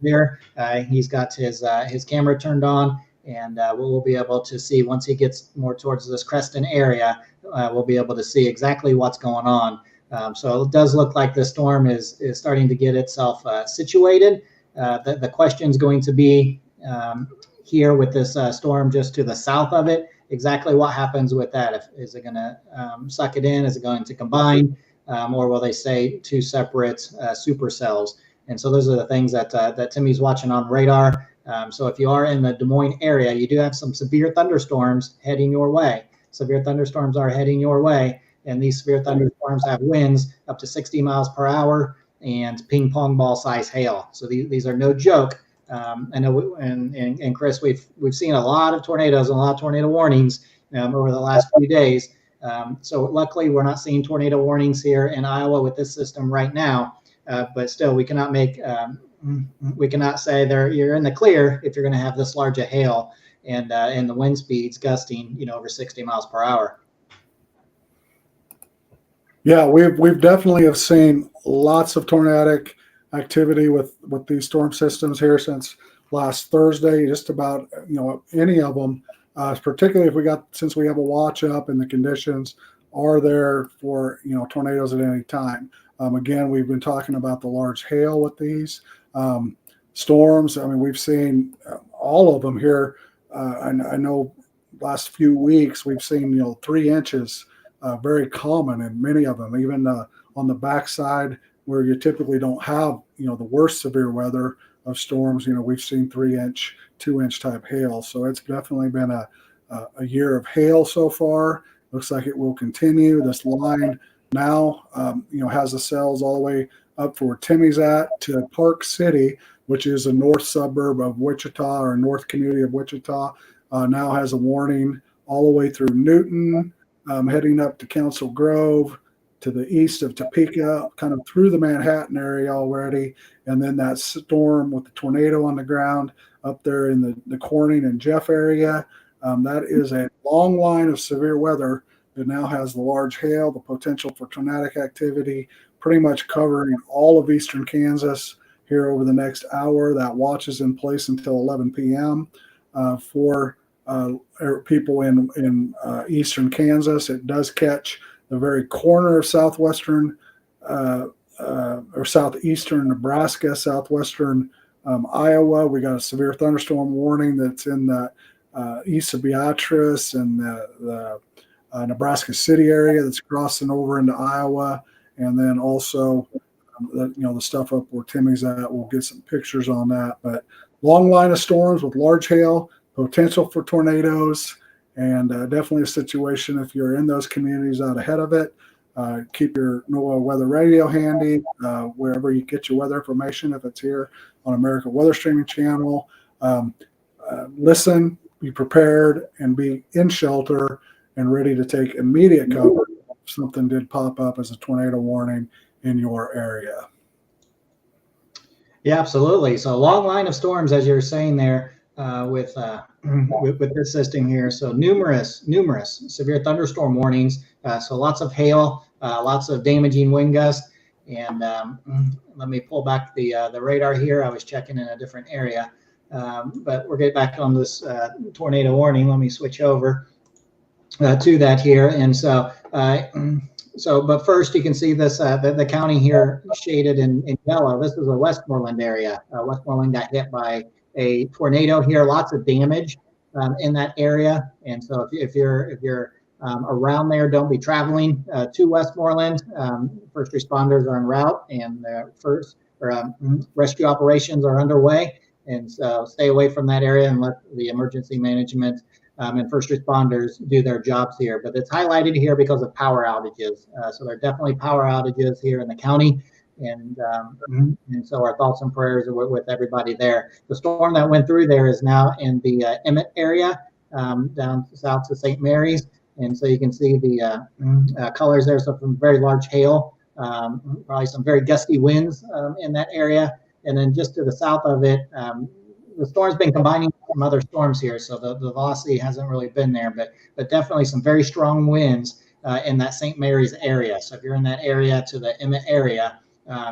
there, he's got his camera turned on, and we'll be able to see once he gets more towards this Creston area, we'll be able to see exactly what's going on. So it does look like the storm is starting to get itself situated. The question is going to be here with this storm just to the south of it. exactly what happens with that. Is it going to suck it in? Is it going to combine? Or will they stay two separate supercells? And so those are the things that Timmy's watching on radar. So if you are in the Des Moines area, you do have some severe thunderstorms heading your way. Severe thunderstorms are heading your way. And these severe thunderstorms have winds up to 60 miles per hour and ping pong ball size hail. So these are no joke. I know, and Chris, we've seen a lot of tornadoes and a lot of tornado warnings over the last few days. So luckily, we're not seeing tornado warnings here in Iowa with this system right now. But still, we cannot say you're in the clear if you're going to have this large a hail and the wind speeds gusting, over 60 miles per hour. Yeah, we've definitely have seen lots of tornadic activity with these storm systems here since last Thursday. Just about any of them, particularly since we have a watch up and the conditions are there for tornadoes at any time. Again, we've been talking about the large hail with these storms. I mean, we've seen all of them here. I know last few weeks we've seen 3 inches. Very common in many of them, even on the backside where you typically don't have, the worst severe weather of storms. We've seen 3-inch, 2-inch type hail. So it's definitely been a year of hail so far. Looks like it will continue. This line now, has the cells all the way up for where Timmy's at to Park City, which is a north suburb of Wichita or north community of Wichita. Now has a warning all the way through Newton. Heading up to Council Grove, to the east of Topeka, kind of through the Manhattan area already. And then that storm with the tornado on the ground up there in the Corning and Jeff area. That is a long line of severe weather that now has the large hail, the potential for tornadic activity, pretty much covering all of eastern Kansas here over the next hour. That watch is in place until 11 p.m. For people in eastern Kansas. It does catch the very corner of southwestern or southeastern Nebraska, southwestern Iowa. We got a severe thunderstorm warning that's in the east of Beatrice and the Nebraska City area that's crossing over into Iowa, and then also the stuff up where Timmy's at. We'll get some pictures on that. But long line of storms with large hail, potential for tornadoes, and definitely a situation if you're in those communities out ahead of it. Keep your NOAA weather radio handy wherever you get your weather information. If it's here on American Weather Streaming Channel, listen, be prepared, and be in shelter and ready to take immediate cover if something did pop up as a tornado warning in your area. Yeah, absolutely. So a long line of storms, as you're saying there, with this system here. So numerous severe thunderstorm warnings. So lots of hail, lots of damaging wind gusts. And let me pull back the radar here. I was checking in a different area, but we're getting back on this tornado warning. Let me switch over to that here. And so, but first you can see this, the county here shaded in yellow. This is a Westmoreland area. Westmoreland got hit by a tornado here, lots of damage in that area. And so if you're around there, don't be traveling to Westmoreland. First responders are en route, and rescue operations are underway. And so stay away from that area and let the emergency management and first responders do their jobs here. But it's highlighted here because of power outages. So there are definitely power outages here in the county. And so our thoughts and prayers are with everybody there. The storm that went through there is now in the Emmett area, down south to St. Mary's. And so you can see the colors there. So some very large hail, probably some very gusty winds in that area. And then just to the south of it, the storm's been combining from other storms here. So the velocity hasn't really been there, but definitely some very strong winds in that St. Mary's area. So if you're in that area to the Emmett area,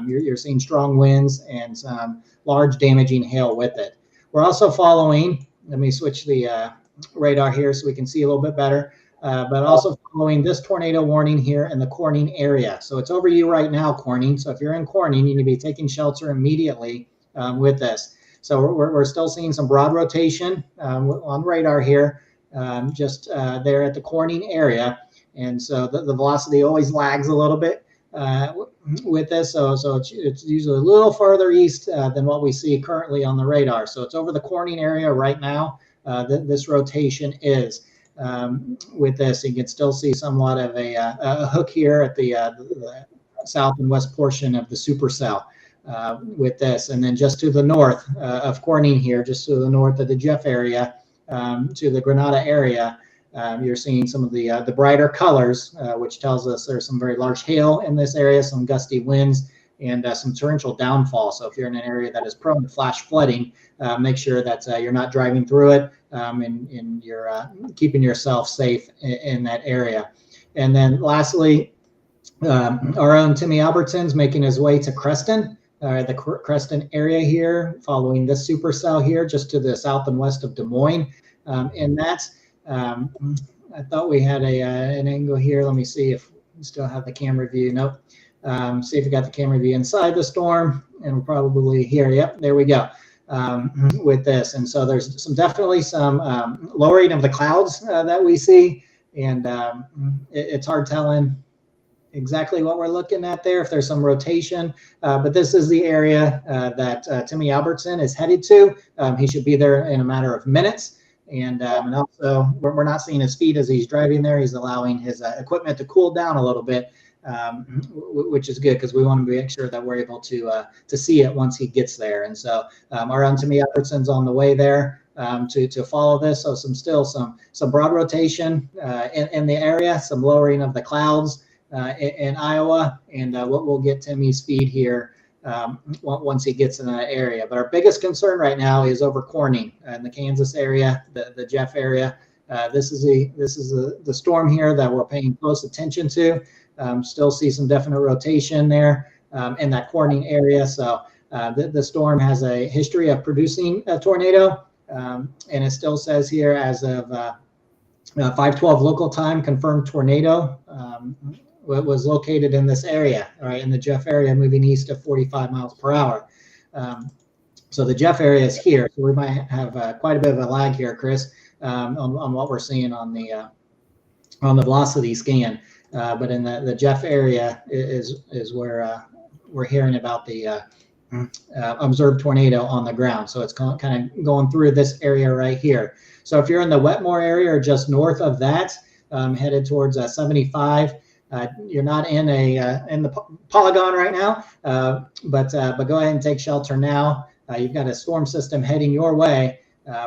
you're seeing strong winds and some large damaging hail with it. We're also following, let me switch the radar here so we can see a little bit better, but also following this tornado warning here in the Corning area. So it's over you right now, Corning. So if you're in Corning, you need to be taking shelter immediately with this. So we're still seeing some broad rotation on radar here just there at the Corning area. And so the velocity always lags a little bit with this. So it's usually a little farther east than what we see currently on the radar. So it's over the Corning area right now. This rotation is with this. You can still see somewhat of a hook here at the south and west portion of the supercell with this. And then just to the north of Corning here, just to the north of the Jeff area, to the Granada area, you're seeing some of the brighter colors, which tells us there's some very large hail in this area, some gusty winds, and some torrential downfall. So if you're in an area that is prone to flash flooding, make sure that you're not driving through it and you're keeping yourself safe in that area. And then lastly, our own Timmy Albertson's making his way to Creston, the Creston area here, following this supercell here, just to the south and west of Des Moines. And that's, I thought we had an angle here. Let me see if we still have the camera view. Nope. See if we got the camera view inside the storm, and we're probably here. Yep, there we go with this. And so there's definitely some lowering of the clouds that we see, and it's hard telling exactly what we're looking at there, if there's some rotation, but this is the area that Timmy Albertson is headed to. He should be there in a matter of minutes. And also, we're not seeing his speed as he's driving there. He's allowing his equipment to cool down a little bit, which is good because we want to make sure that we're able to see it once he gets there. And so our own Timmy Albertson's on the way there to follow this. So some broad rotation in the area, some lowering of the clouds in Iowa, and we'll get Timmy's speed here once he gets in that area. But our biggest concern right now is over Corning in the Kansas area, the Jeff area. This is the storm here that we're paying close attention to. Still see some definite rotation there in that Corning area. So the storm has a history of producing a tornado, and it still says here as of 5:12 local time, confirmed tornado was located in this area, all right, in the Jeff area, moving east at 45 miles per hour. So the Jeff area is here. So we might have quite a bit of a lag here, Chris, on what we're seeing on the velocity scan. But in the Jeff area is where we're hearing about the observed tornado on the ground. So it's kind of going through this area right here. So if you're in the Wetmore area or just north of that, headed towards 75, you're not in the polygon right now, but go ahead and take shelter now. You've got a storm system heading your way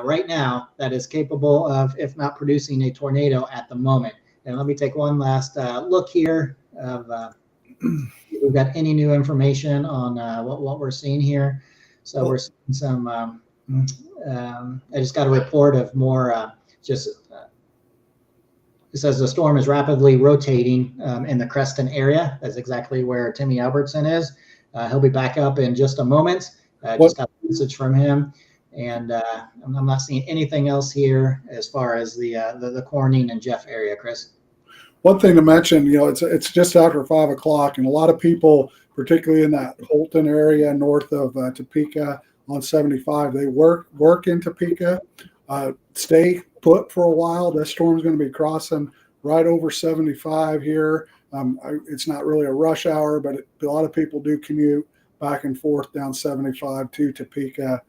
right now that is capable of, if not producing a tornado at the moment. And let me take one last look here of if we've got any new information on what we're seeing here. So we're seeing some. I just got a report of more it says the storm is rapidly rotating in the Creston area. That's exactly where Timmy Albertson is. He'll be back up in just a moment. Just got a message from him. And I'm not seeing anything else here as far as the Corning and Jeff area, Chris. One thing to mention, it's just after 5 o'clock, and a lot of people, particularly in that Holton area north of Topeka on 75, they work in Topeka. Stay put for a while. This storm's going to be crossing right over 75 here. It's not really a rush hour, but a lot of people do commute back and forth down 75 to Topeka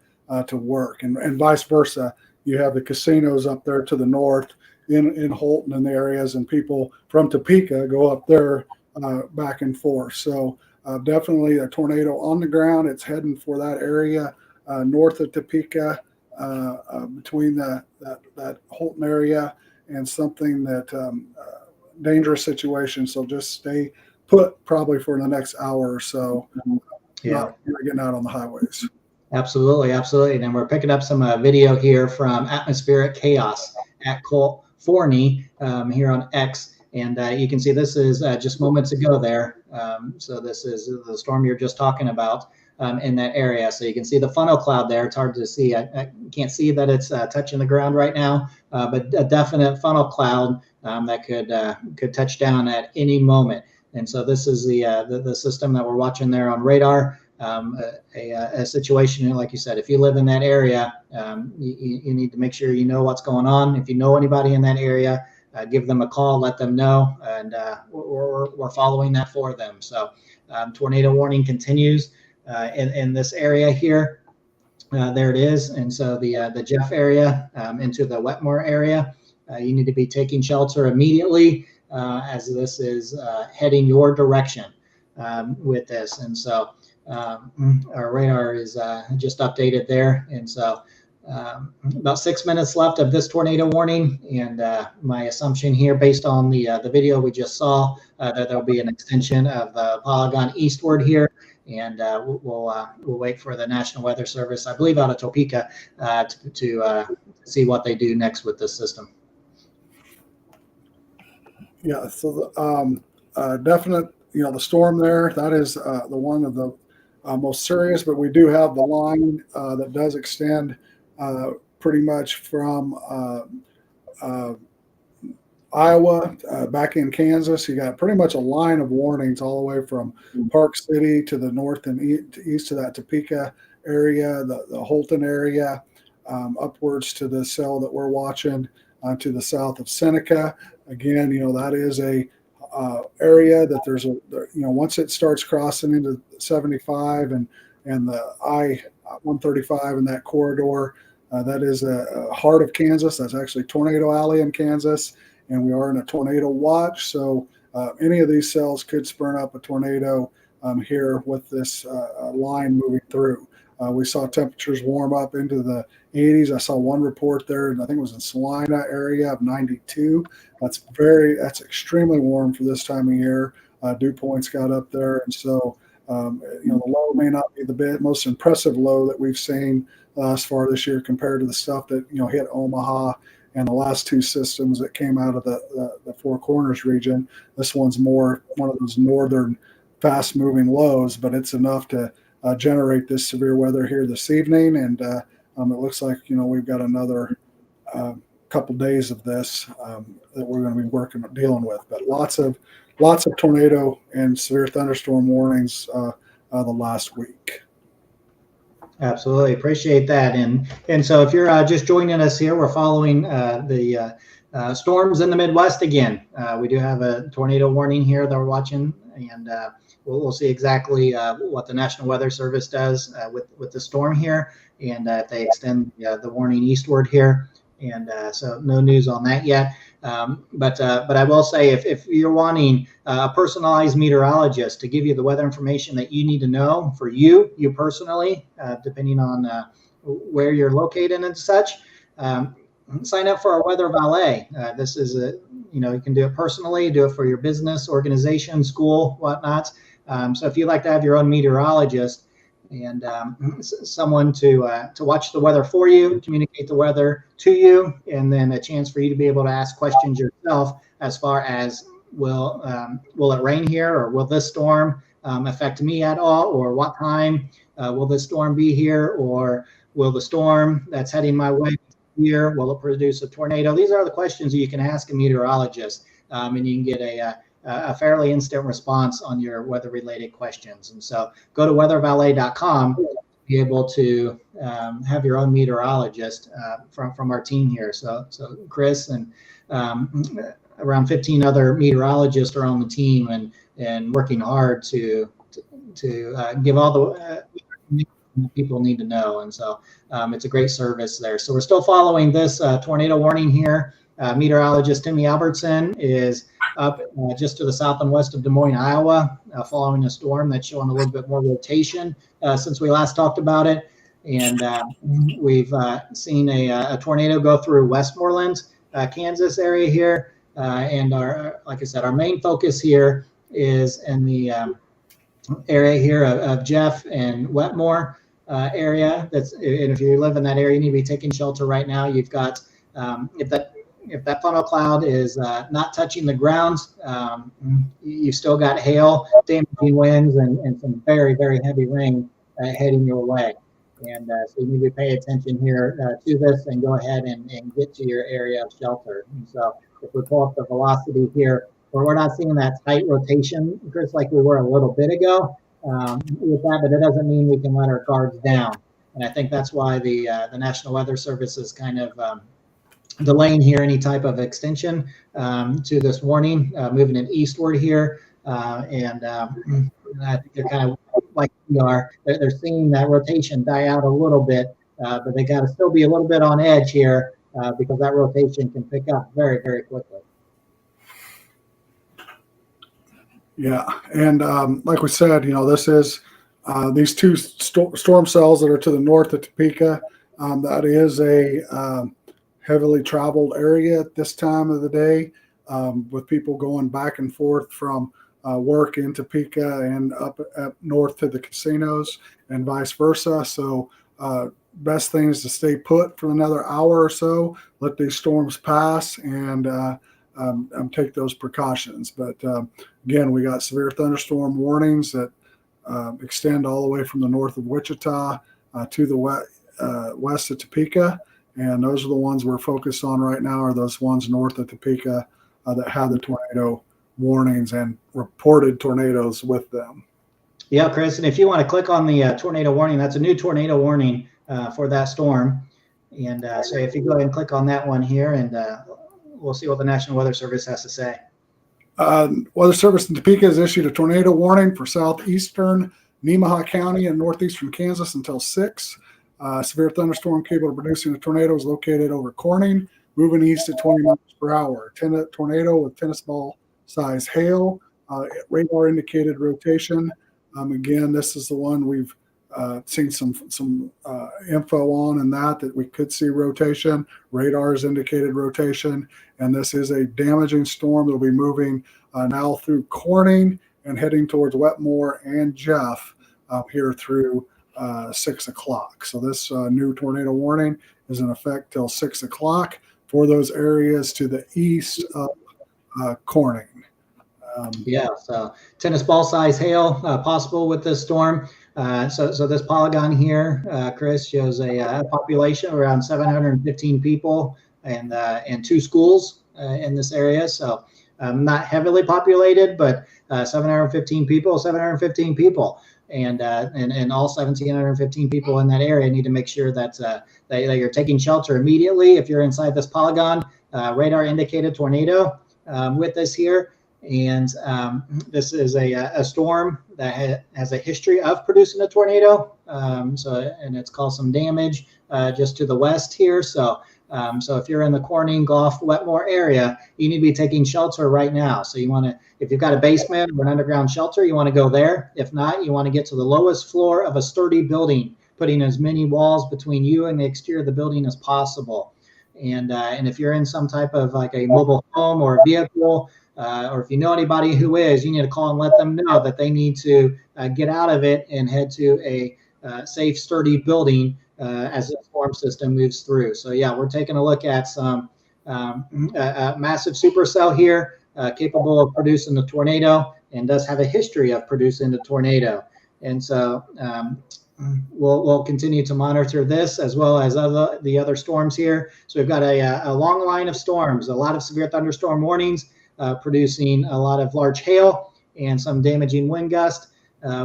to work, and vice versa. You have the casinos up there to the north in Holton and the areas, and people from Topeka go up there back and forth. So definitely a tornado on the ground. It's heading for that area north of Topeka, between that Holton area, and something that dangerous situation. So just stay put probably for the next hour or so. Not getting out on the highways. Absolutely. And we're picking up some video here from Atmospheric Chaos at Colt Forney here on X. And you can see this is just moments ago there. So this is the storm you're just talking about in that area. So you can see the funnel cloud there. It's hard to see. I can't see that it's touching the ground right now, but a definite funnel cloud that could touch down at any moment. And so this is the system that we're watching there on radar. a situation, like you said, if you live in that area, you need to make sure you know what's going on. If you know anybody in that area, give them a call, let them know, and we're following that for them. So tornado warning continues in this area here. There it is. And so the Jeff area into the Wetmore area, you need to be taking shelter immediately as this is heading your direction with this. And so our radar is just updated there. And so about 6 minutes left of this tornado warning. And my assumption here, based on the video we just saw, that there'll be an extension of the polygon eastward here. And we'll wait for the National Weather Service, I believe, out of Topeka, to see what they do next with this system. Yeah, so the definite, the storm there, that is the one of the most serious, but we do have the line that does extend pretty much from Iowa back in Kansas. You got pretty much a line of warnings all the way from Park City to the north and east of that Topeka area, the Holton area, upwards to the cell that we're watching to the south of Seneca. Again, that is a area that there's once it starts crossing into 75 and the I-135 in that corridor, that is a heart of Kansas. That's actually Tornado Alley in Kansas. And we are in a tornado watch, so any of these cells could spurn up a tornado here with this line moving through. We saw temperatures warm up into the 80s. I saw one report there, and I think it was in Salina area of 92. That's extremely warm for this time of year. Dew points got up there, and so the low may not be the most impressive low that we've seen thus far this year compared to the stuff that hit Omaha and the last two systems that came out of the Four Corners region. This one's more one of those northern fast-moving lows, but it's enough to generate this severe weather here this evening. And it looks like we've got another couple days of this that we're going to be dealing with. But lots of tornado and severe thunderstorm warnings the last week. Absolutely. Appreciate that. And so if you're just joining us here, we're following the storms in the Midwest again. We do have a tornado warning here that we're watching, and we'll see exactly what the National Weather Service does with the storm here, and if they extend the warning eastward here. And so no news on that yet. But I will say, if you're wanting a personalized meteorologist to give you the weather information that you need to know for you personally, depending on where you're located and such, sign up for our Weather Valet. This is you can do it personally, do it for your business, organization, school, whatnot. So if you'd like to have your own meteorologist and someone to watch the weather for you, communicate the weather to you, and then a chance for you to be able to ask questions yourself as far as will it rain here, or will this storm affect me at all, or what time will this storm be here, or will the storm that's heading my way here, will it produce a tornado? These are the questions you can ask a meteorologist, and you can get a fairly instant response on your weather-related questions. And so go to weathervalet.com to be able to have your own meteorologist from our team here. So Chris and around 15 other meteorologists are on the team and working hard to give all the people need to know. And so it's a great service there. So we're still following this tornado warning here. Meteorologist Timmy Albertson is up just to the south and west of Des Moines, Iowa, following a storm that's showing a little bit more rotation since we last talked about it. And we've seen a tornado go through Westmoreland, Kansas area here. And like I said, our main focus here is in the area here of Jeff and Wetmore area. And if you live in that area, you need to be taking shelter right now. You've got, if that funnel cloud is not touching the ground, you've still got hail, damaging winds, and some very, very heavy rain heading your way. And so you need to pay attention here to this and go ahead and get to your area of shelter. And so if we pull up the velocity here, where we're not seeing that tight rotation, Chris, like we were a little bit ago, with that, but it doesn't mean we can let our guards down. And I think that's why the National Weather Service is kind of delaying here any type of extension to this warning, moving it eastward here. And I think they're kind of like we are. They're seeing that rotation die out a little bit, but they got to still be a little bit on edge here because that rotation can pick up very, very quickly. Yeah, and like we said, this is these two storm cells that are to the north of Topeka. That is a heavily traveled area at this time of the day, with people going back and forth from work in Topeka and up north to the casinos and vice versa. So best thing is to stay put for another hour or so, let these storms pass, and take those precautions. But again, we got severe thunderstorm warnings that extend all the way from the north of Wichita to the west of Topeka. And those are the ones we're focused on right now, are those ones north of Topeka that have the tornado warnings and reported tornadoes with them. Yeah, Chris, and if you want to click on the tornado warning, that's a new tornado warning for that storm. And so if you go ahead and click on that one here, and we'll see what the National Weather Service has to say. Weather Service in Topeka has issued a tornado warning for southeastern Nemaha County and northeastern Kansas until 6. Severe thunderstorm capable of producing a tornado is located over Corning, moving east at 20 miles per hour. Tornado with tennis ball size hail, radar indicated rotation. Again, this is the one we've seen some info on, and that we could see rotation. Radar's indicated rotation, and this is a damaging storm that will be moving now through Corning and heading towards Wetmore and Jeff here through 6 o'clock. So this new tornado warning is in effect till 6 o'clock for those areas to the east of Corning. So tennis ball size hail possible with this storm. So this polygon here, Chris, shows a population of around 715 people and 2 schools in this area. So not heavily populated, but 715 people. And all 1,715 people in that area need to make sure that you're taking shelter immediately. If you're inside this polygon, radar indicated tornado with this here. And this is a storm that has a history of producing a tornado. And it's caused some damage just to the west here. So if you're in the Corning, Gulf, Wetmore area, you need to be taking shelter right now. So you want to, if you've got a basement or an underground shelter, you want to go there. If not, you want to get to the lowest floor of a sturdy building, putting as many walls between you and the exterior of the building as possible. And if you're in some type of like a mobile home or a vehicle, or if you know anybody who is, you need to call and let them know that they need to get out of it and head to a safe, sturdy building as the storm system moves through. So yeah, we're taking a look at some massive supercell here, capable of producing a tornado, and does have a history of producing a tornado. And so we'll continue to monitor this as well as the other storms here. So we've got a long line of storms, a lot of severe thunderstorm warnings, producing a lot of large hail and some damaging wind gust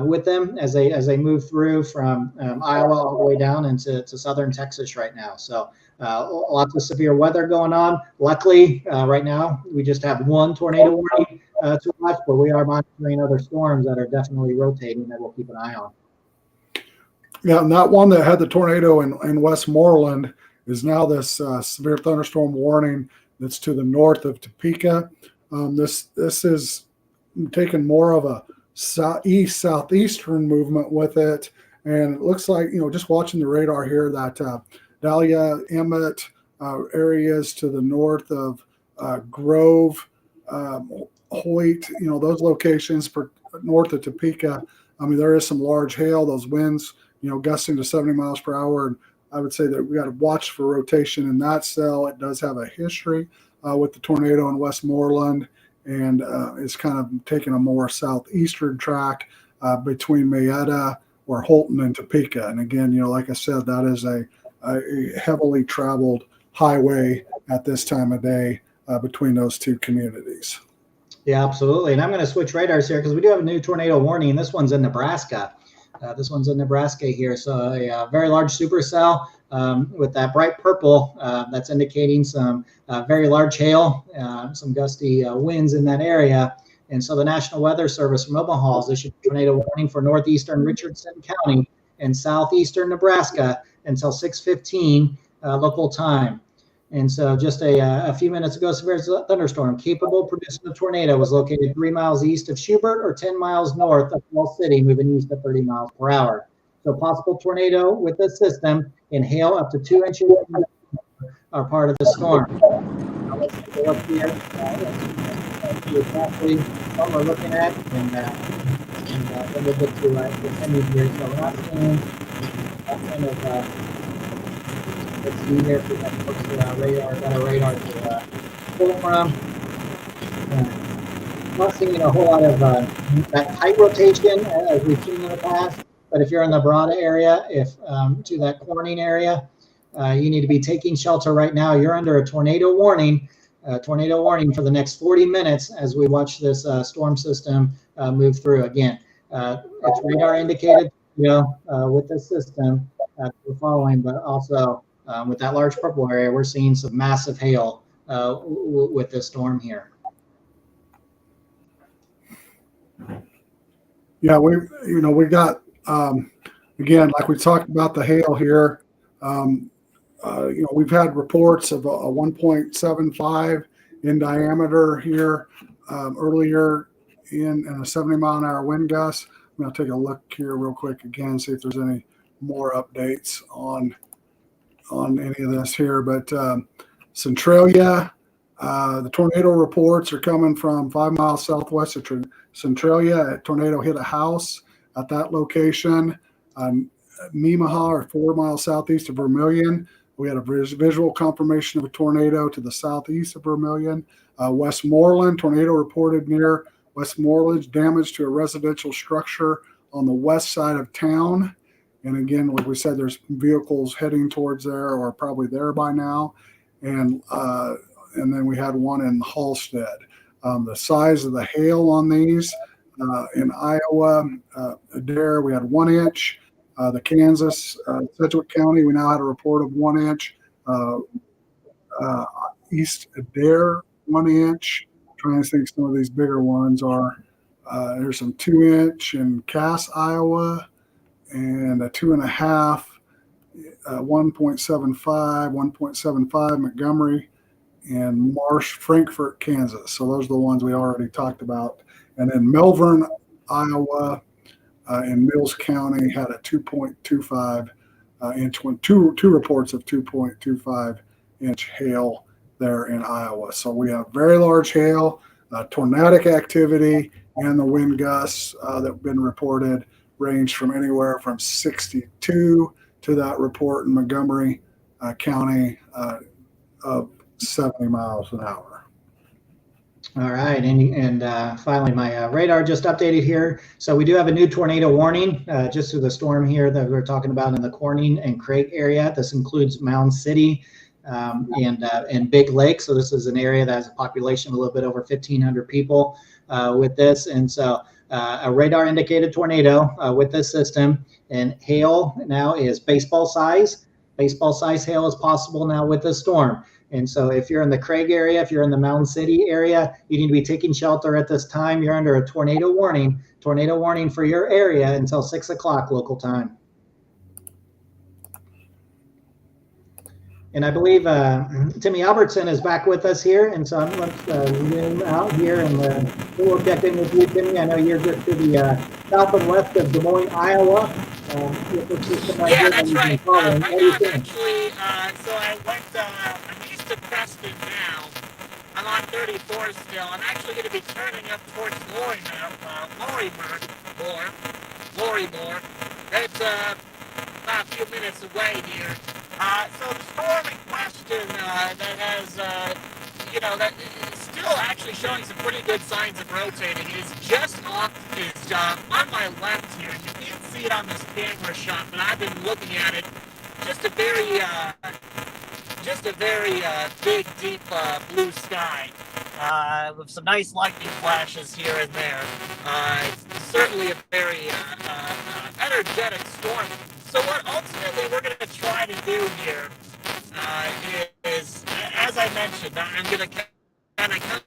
with them as they move through from Iowa all the way down into southern Texas right now. So lots of severe weather going on. Luckily, right now, we just have one tornado warning to watch, but we are monitoring other storms that are definitely rotating that we'll keep an eye on. Yeah, and that one that had the tornado in Westmoreland is now this severe thunderstorm warning that's to the north of Topeka. This is taking more of a southeastern movement with it, and it looks like, just watching the radar here, that Dahlia, Emmett areas to the north of Grove, Hoyt, those locations north of Topeka. I mean, there is some large hail, those winds, gusting to 70 miles per hour. And I would say that we got to watch for rotation in that cell. It does have a history with the tornado in Westmoreland, and it's kind of taking a more southeastern track between Mayetta or Holton and Topeka. And again, like I said, that is a heavily traveled highway at this time of day between those two communities. Yeah, absolutely. And I'm going to switch radars here because we do have a new tornado warning. This one's in Nebraska. This one's in Nebraska here. So a very large supercell with that bright purple that's indicating some very large hail, some gusty winds in that area. And so the National Weather Service from Omaha has issued a tornado warning for northeastern Richardson County and southeastern Nebraska until 6:15 local time. And so just a few minutes ago, severe thunderstorm capable of producing a tornado was located 3 miles east of Schubert or 10 miles north of Falls City, moving east at 30 miles per hour. So possible tornado with this system and hail up to 2 inches are part of the storm. Now let's take a look here. See exactly what we're looking at, and then we'll get to continue here. So we're not seeing that kind of let's see here if we have folks radar, got a radar to pull from. Not seeing a whole lot of that height rotation as we've seen in the past. But if you're in the Barada area, if to that Corning area, you need to be taking shelter right now. You're under a tornado warning for the next 40 minutes as we watch this storm system move through. Again, it's radar indicated, with this system we're following, but also with that large purple area, we're seeing some massive hail with this storm here. Yeah, we got again, like we talked about the hail here. We've had reports of a 1.75 in diameter here earlier in a 70-mile-an-hour wind gust. I'm going to take a look here real quick again, see if there's any more updates on any of this here. But Centralia, the tornado reports are coming from 5 miles southwest of Centralia. A tornado hit a house at that location. Nemaha, or 4 miles southeast of Vermilion. We had a visual confirmation of a tornado to the southeast of Vermilion. Westmoreland, tornado reported near Westmoreland, damage to a residential structure on the west side of town. And again, like we said, there's vehicles heading towards there or probably there by now. And then we had one in Halstead. The size of the hail on these in Iowa, Adair, we had 1 inch. The Kansas, Sedgwick County, we now had a report of 1 inch. East Adair, 1 inch. Trying to think some of these bigger ones are. There's some 2 inch in Cass, Iowa, and a 2.5, 1.75, 1.75 Montgomery, and Marsh, Frankfort, Kansas. So those are the ones we already talked about. And then Melbourne, Iowa, in Mills County had a 2.25 inch one, two reports of 2.25 inch hail there in Iowa. So we have very large hail, tornadic activity, and the wind gusts that have been reported range from anywhere from 62 to that report in Montgomery County of 70 miles an hour. All right, and finally, my radar just updated here. So we do have a new tornado warning just through the storm here that we're talking about in the Corning and Craig area. This includes Mound City and Big Lake. So this is an area that has a population of a little bit over 1,500 people with this. And so a radar indicated tornado with this system, and hail now is baseball size. Baseball size hail is possible now with this storm. And so if you're in the Craig area, if you're in the Mound City area, you need to be taking shelter at this time. You're under a tornado warning for your area until 6 o'clock local time. And I believe Timmy Albertson is back with us here. And so let's zoom out here and we'll check in with you, Timmy. I know you're just to the south and west of Des Moines, Iowa. Yeah, that's right. I'm actually, so I went, I'm east of Preston now. I'm on 34 still. I'm actually going to be turning up towards Lorrimore. That's about a few minutes away here. So the storm in question that has, that is still actually showing some pretty good signs of rotating is just off, is on my left here. You can't see it on this camera shot, but I've been looking at it. Just a very big, deep blue sky. with some nice lightning flashes here and there. Certainly a very energetic storm. So what ultimately we're going to try to do here is, as I mentioned, I'm going to kind of come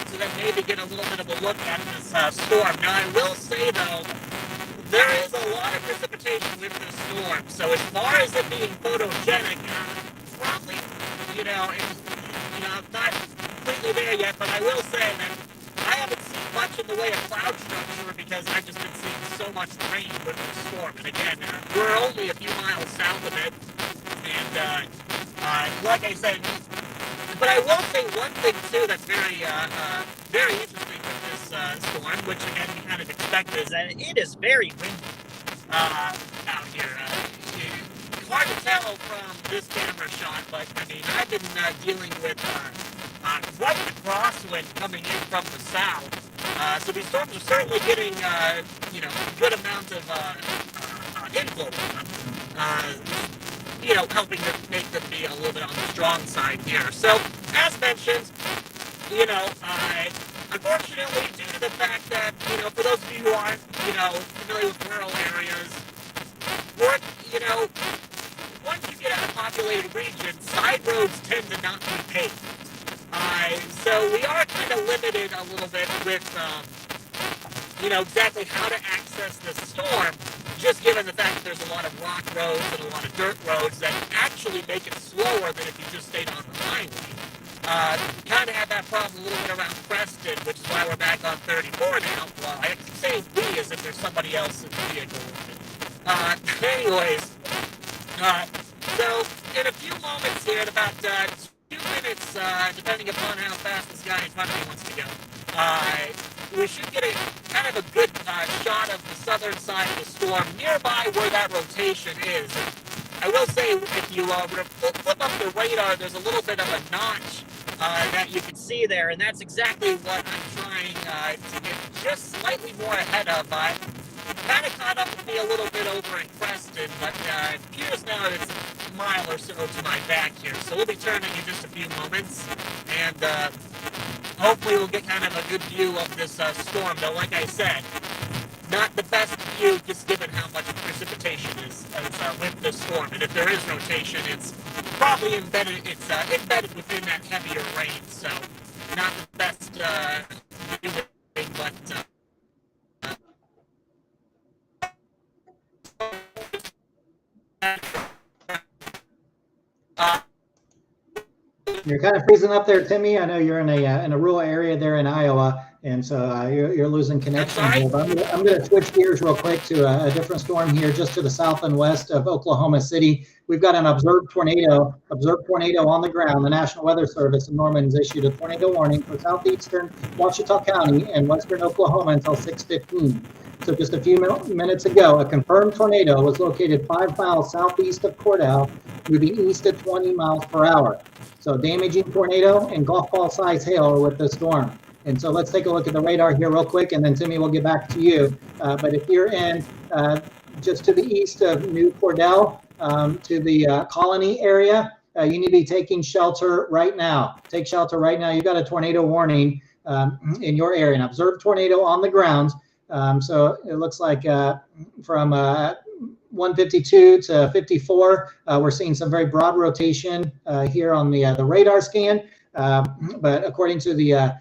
so that maybe get a little bit of a look at this storm. Now, I will say, though, there is a lot of precipitation with this storm. So as far as it being photogenic, probably, not completely there yet, but I will say that I haven't seen much in the way of cloud structure because I've just been seeing so much rain with the storm. And again, we're only a few miles south of it. And like I said, but I will say one thing too that's very interesting with this storm, which again we kind of expected, is that it is very windy out here. It's hard to tell from this camera shot, but I mean I've been dealing with quite the crosswind coming in from the south. So these storms are certainly getting a good amount of influence on them. Helping to make them be a little bit on the strong side here. So, as mentioned, unfortunately, due to the fact that, for those of you who aren't, familiar with rural areas, once you get out of populated regions, side roads tend to not be paved. So we are kind of limited a little bit with, exactly how to access this storm, just given the fact that there's a lot of rock roads and a lot of dirt roads that actually make it slower than if you just stayed on the highway. Kind of had that problem a little bit around Preston, which is why we're back on 34 now. Well, I keep saying we as if there's somebody else in the vehicle with it. Anyways, so in a few moments here, in about 2 minutes, depending upon how fast this guy in front of me wants to go, we should get a kind of a good shot of the southern side of the storm nearby where that rotation is. And I will say, if you were to flip up the radar, there's a little bit of a notch that you can see there, and that's exactly what I'm trying to get just slightly more ahead of. Kind of caught up with me a little bit over in Preston, but it appears now that it's a mile or so to my back here. So we'll be turning in just a few moments, and hopefully we'll get kind of a good view of this storm. Though, like I said, not the best view, just given how much precipitation is with this storm. And if there is rotation, it's probably embedded. It's embedded within that heavier rain. So, not the best viewing, but. You're kind of freezing up there, Timmy. I know you're in a rural area there in Iowa, and so you're losing connection here. But I'm going to switch gears real quick to a different storm here, just to the south and west of Oklahoma City. We've got an observed tornado on the ground. The National Weather Service in Norman has issued a tornado warning for southeastern Ouachita County and western Oklahoma until 6:15. So just a few minutes ago, a confirmed tornado was located 5 miles southeast of Cordell, moving east at 20 miles per hour. So damaging tornado and golf ball size hail with the storm. And so let's take a look at the radar here real quick, and then Timmy will get back to you. But if you're in just to the east of New Cordell, to the Colony area, you need to be taking shelter right now. Take shelter right now. You've got a tornado warning in your area, an observed tornado on the ground. So it looks like from 152 to 54, we're seeing some very broad rotation here on the radar scan. But according to the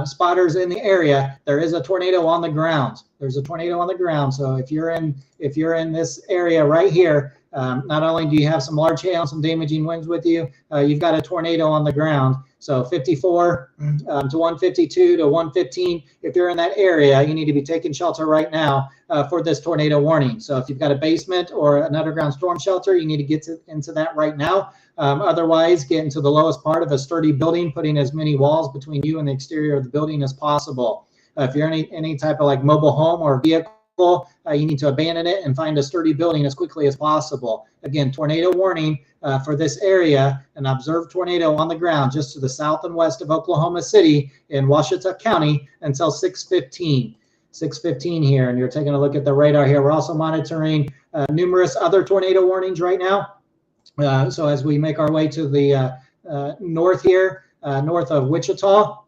spotters in the area, there is a tornado on the ground. There's a tornado on the ground. So if you're in this area right here, not only do you have some large hail and some damaging winds with you, you've got a tornado on the ground. So 54 to 152 to 115, if you're in that area, you need to be taking shelter right now for this tornado warning. So if you've got a basement or an underground storm shelter, you need to get into that right now. Otherwise, get into the lowest part of a sturdy building, putting as many walls between you and the exterior of the building as possible. If you're in any type of like mobile home or vehicle, you need to abandon it and find a sturdy building as quickly as possible. Again, tornado warning for this area, an observed tornado on the ground just to the south and west of Oklahoma City in Ouachita County until 6:15. 6:15 here, and you're taking a look at the radar here. We're also monitoring numerous other tornado warnings right now. So as we make our way to the north here, north of Wichita,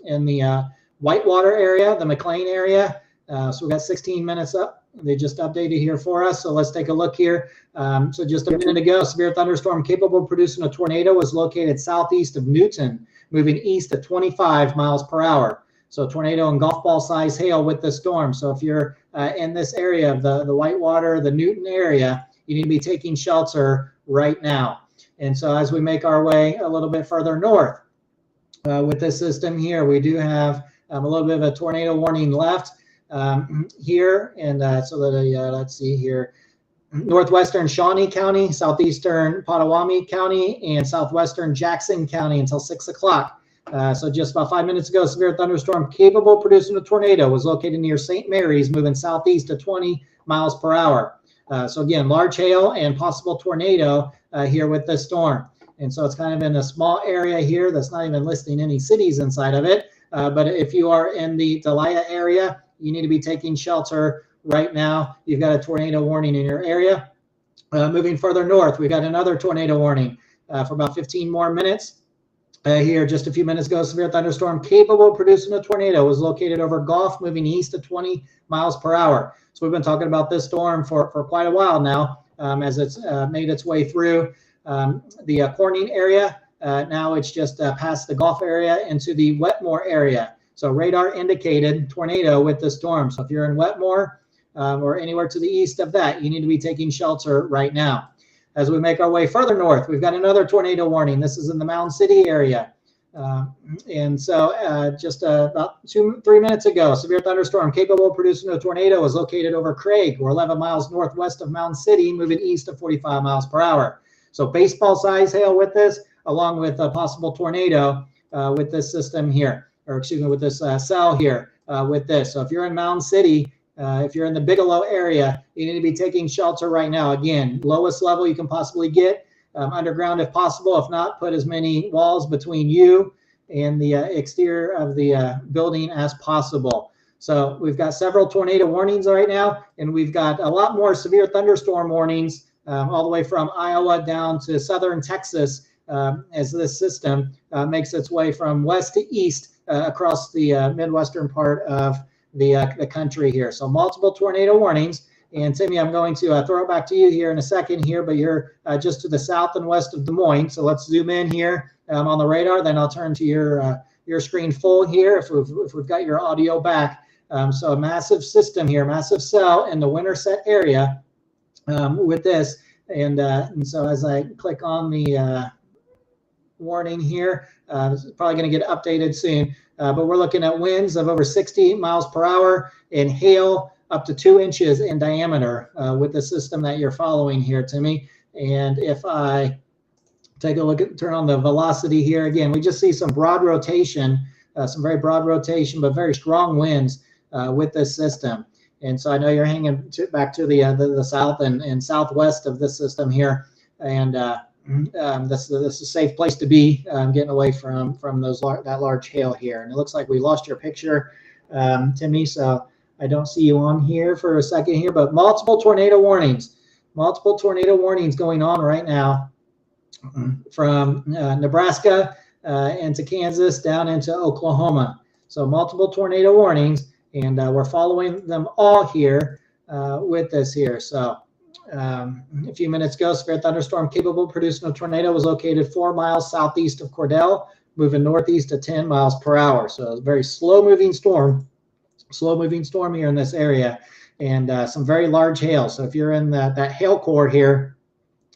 in the Whitewater area, the McLean area. So we've got 16 minutes up. They just updated here for us. So let's take a look here. So just a minute ago, severe thunderstorm capable of producing a tornado was located southeast of Newton, moving east at 25 miles per hour. So tornado and golf ball size hail with the storm. So if you're in this area of the Whitewater, the Newton area, you need to be taking shelter right now. And so as we make our way a little bit further north with this system here, we do have a little bit of a tornado warning left here. And so that, let's see here, northwestern Shawnee County, southeastern Potawatomi County, and southwestern Jackson County until 6 o'clock. So just about 5 minutes ago, severe thunderstorm capable of producing a tornado was located near St. Mary's, moving southeast at 20 miles per hour. So again, large hail and possible tornado here with this storm. And so it's kind of in a small area here that's not even listing any cities inside of it. But if you are in the Delia area, you need to be taking shelter right now. You've got a tornado warning in your area. Moving further north, we've got another tornado warning for about 15 more minutes. Here, just a few minutes ago, severe thunderstorm capable of producing a tornado was located over Gulf, moving east at 20 miles per hour. So we've been talking about this storm for quite a while now, as it's made its way through the Corning area. Now it's just past the Gulf area into the Wetmore area. So radar indicated tornado with the storm. So if you're in Wetmore or anywhere to the east of that, you need to be taking shelter right now. As we make our way further north, we've got another tornado warning. This is in the Mound City area. And so just about 2-3 minutes ago, severe thunderstorm capable of producing a tornado was located over Craig, or 11 miles northwest of Mound City, moving east at 45 miles per hour. So baseball size hail with this, along with a possible tornado with this system here, or excuse me, with this cell here with this. So if you're in Mound City, if you're in the Bigelow area, you need to be taking shelter right now. Again, lowest level you can possibly get, underground if possible. If not, put as many walls between you and the exterior of the building as possible. So we've got several tornado warnings right now, and we've got a lot more severe thunderstorm warnings all the way from Iowa down to southern Texas as this system makes its way from west to east across the Midwestern part of the country here. So multiple tornado warnings. And Timmy, I'm going to throw it back to you here in a second here, but you're just to the south and west of Des Moines. So let's zoom in here on the radar. Then I'll turn to your screen full here if we've got your audio back. So a massive system here, massive cell in the Winterset area with this. And so as I click on the warning here, it's probably going to get updated soon. But we're looking at winds of over 60 miles per hour and hail up to 2 inches in diameter with the system that you're following here, Timmy. And if I take a look at, turn on the velocity here, again, we just see some broad rotation, some very broad rotation, but very strong winds with this system. And so I know you're hanging back to the south and southwest of this system here. And this is a safe place to be, getting away from that large hail here. And it looks like we lost your picture, Timmy, so I don't see you on here for a second here, but multiple tornado warnings going on right now from Nebraska into Kansas down into Oklahoma. So multiple tornado warnings, and we're following them all here with this here. So a few minutes ago, severe thunderstorm capable of producing a tornado was located 4 miles southeast of Cordell, moving northeast at 10 miles per hour. So it's a very slow moving storm here in this area, and some very large hail. So if you're in that hail core here,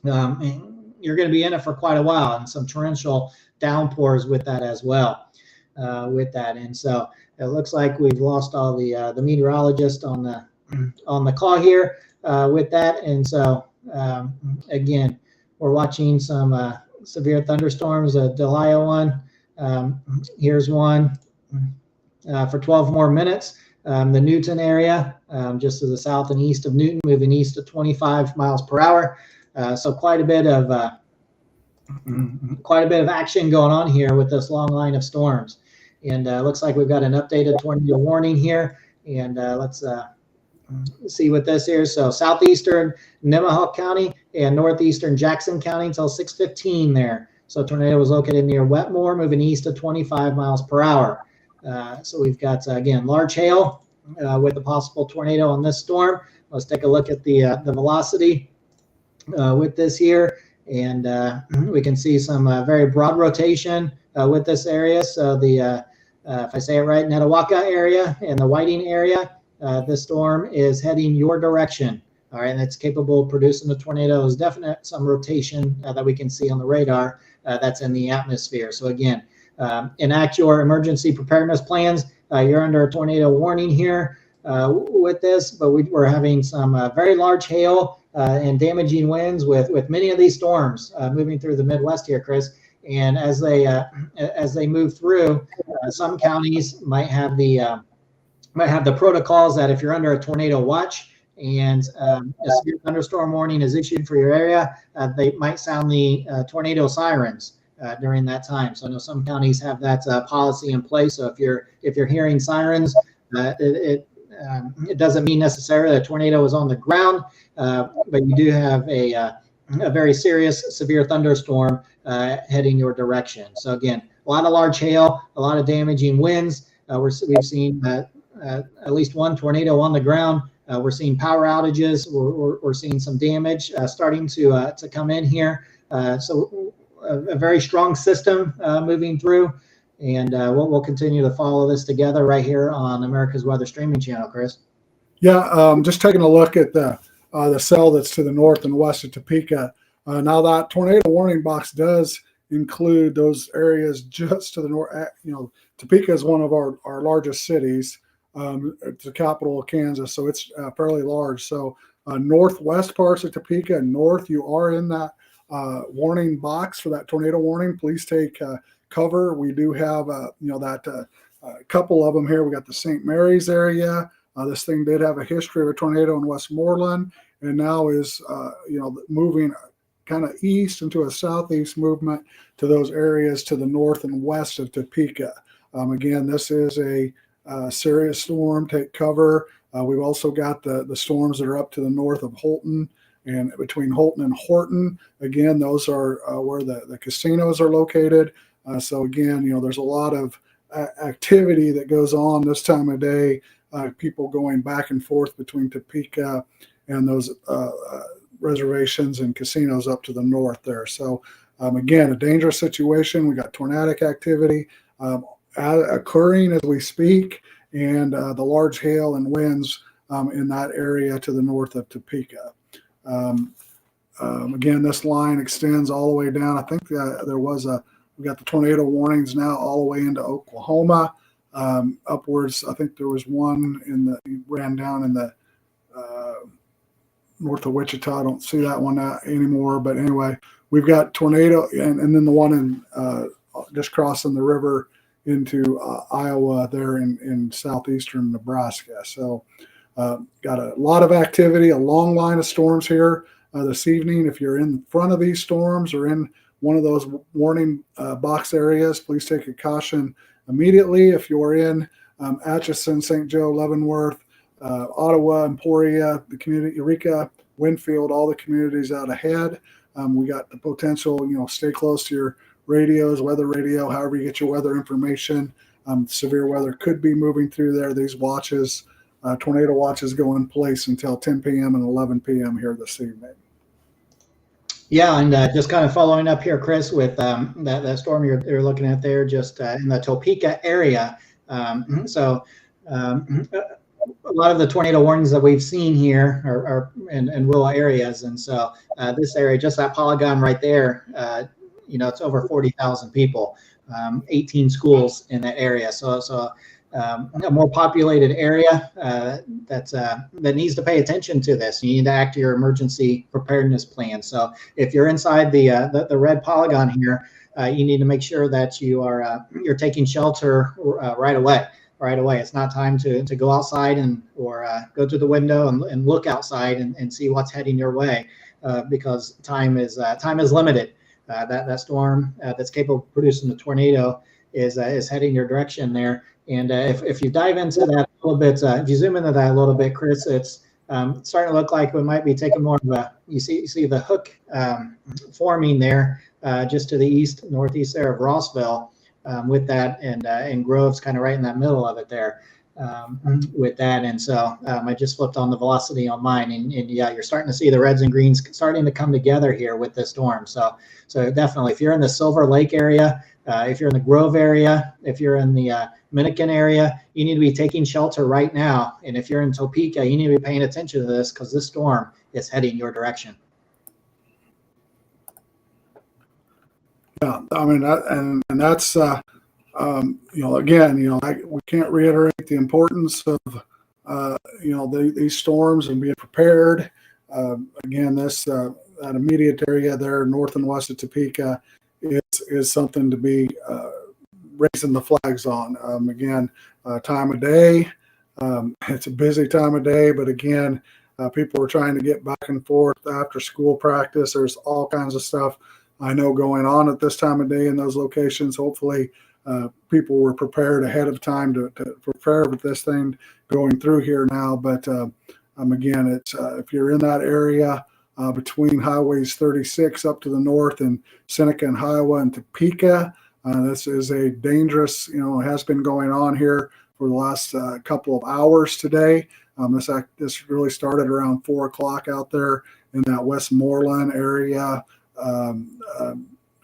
you're going to be in it for quite a while, and some torrential downpours with that as well. And so it looks like we've lost all the meteorologists on the call here with that. And so again, we're watching some severe thunderstorms. Delia one, here's one for 12 more minutes. The Newton area, just to the south and east of Newton, moving east at 25 miles per hour. So quite a bit of action going on here with this long line of storms. And looks like we've got an updated tornado warning here. And let's see what this here. So southeastern Nemaha County and northeastern Jackson County until 6:15 there. So tornado was located near Wetmore, moving east at 25 miles per hour. So we've got, again, large hail with a possible tornado on this storm. Let's take a look at the velocity with this here. And we can see some very broad rotation with this area. So the, if I say it right, Netawaka area and the Whiting area, this storm is heading your direction. All right, and it's capable of producing a tornado. There's definitely some rotation that we can see on the radar that's in the atmosphere. So again, enact your emergency preparedness plans. You're under a tornado warning here with this, but we're having some very large hail and damaging winds with many of these storms moving through the Midwest here, Chris. And as they move through, some counties might have the protocols that if you're under a tornado watch and a severe thunderstorm warning is issued for your area, they might sound the tornado sirens during that time. So I know some counties have that policy in place. So if you're hearing sirens, it doesn't mean necessarily a tornado is on the ground, but you do have a very serious, severe thunderstorm heading your direction. So again, a lot of large hail, a lot of damaging winds. We've seen at least one tornado on the ground. We're seeing power outages. We're seeing some damage starting to come in here. So a very strong system moving through. And we'll continue to follow this together right here on America's Weather Streaming Channel, Chris. Yeah, just taking a look at the cell that's to the north and west of Topeka. Now that tornado warning box does include those areas just to the north. Topeka is one of our largest cities. It's the capital of Kansas, so it's fairly large. So northwest parts of Topeka and north, you are in that warning box for that tornado warning. Please take cover. We do have that couple of them here. We got the St. Mary's area. This thing did have a history of a tornado in Westmoreland, and now is moving kind of east into a southeast movement to those areas to the north and west of Topeka. Again, this is a serious storm. Take cover. We've also got the storms that are up to the north of Holton and between Holton and Horton. Again, those are where the casinos are located. So again, there's a lot of activity that goes on this time of day. People going back and forth between Topeka and those reservations and casinos up to the north there. So again, a dangerous situation. We got tornadic activity occurring as we speak, and the large hail and winds in that area to the north of Topeka. Again, this line extends all the way down. I think we got the tornado warnings now all the way into Oklahoma, upwards. I think there was one ran down in the north of Wichita. I don't see that one anymore, but anyway, we've got tornado, and then the one in just crossing the river into Iowa there in southeastern Nebraska. So got a lot of activity, a long line of storms here this evening. If you're in front of these storms or in one of those warning box areas, please take a caution immediately. If you're in Atchison, St. Joe, Leavenworth, Ottawa, Emporia, the community, Eureka, Winfield, all the communities out ahead. We got the potential, stay close to your radios, weather radio, however you get your weather information. Severe weather could be moving through there. These watches, tornado watches, go in place until 10 p.m. and 11 p.m. here this evening. Yeah, and just kind of following up here, Chris, with that storm you're looking at there, just in the Topeka area. So a lot of the tornado warnings that we've seen here are in rural areas, and so this area, just that polygon right there, it's over 40,000 people, 18 schools in that area. So a more populated area that needs to pay attention to this. You need to act your emergency preparedness plan. So if you're inside the red polygon here, you need to make sure that you're taking shelter right away. It's not time to go outside or go to the window and look outside and see what's heading your way, because time is limited. That storm that's capable of producing a tornado is heading your direction there. And if you dive into that little bit, if you zoom into that a little bit, Chris, it's starting to look like we might be taking more of a, you see the hook forming there just to the east, northeast there of Rossville with that, and Grove's kind of right in that middle of it there with that. And so I just flipped on the velocity on mine, and yeah, you're starting to see the reds and greens starting to come together here with this storm. So definitely, if you're in the Silver Lake area, if you're in the Grove area, if you're in the Minikin area, you need to be taking shelter right now. And if you're in Topeka, you need to be paying attention to this because this storm is heading your direction. Yeah, I mean, that's again, we can't reiterate the importance of these storms and being prepared. Again, that immediate area there, north and west of Topeka, is something to be raising the flags on. Again, time of day, it's a busy time of day, but again, people are trying to get back and forth after school practice. There's all kinds of stuff I know going on at this time of day in those locations. Hopefully, people were prepared ahead of time to prepare with this thing going through here now. But again, it's if you're in that area between highways 36 up to the north and Seneca and Iowa and Topeka, this is a dangerous, it has been going on here for the last couple of hours today. This really started around 4 o'clock out there in that Westmoreland area,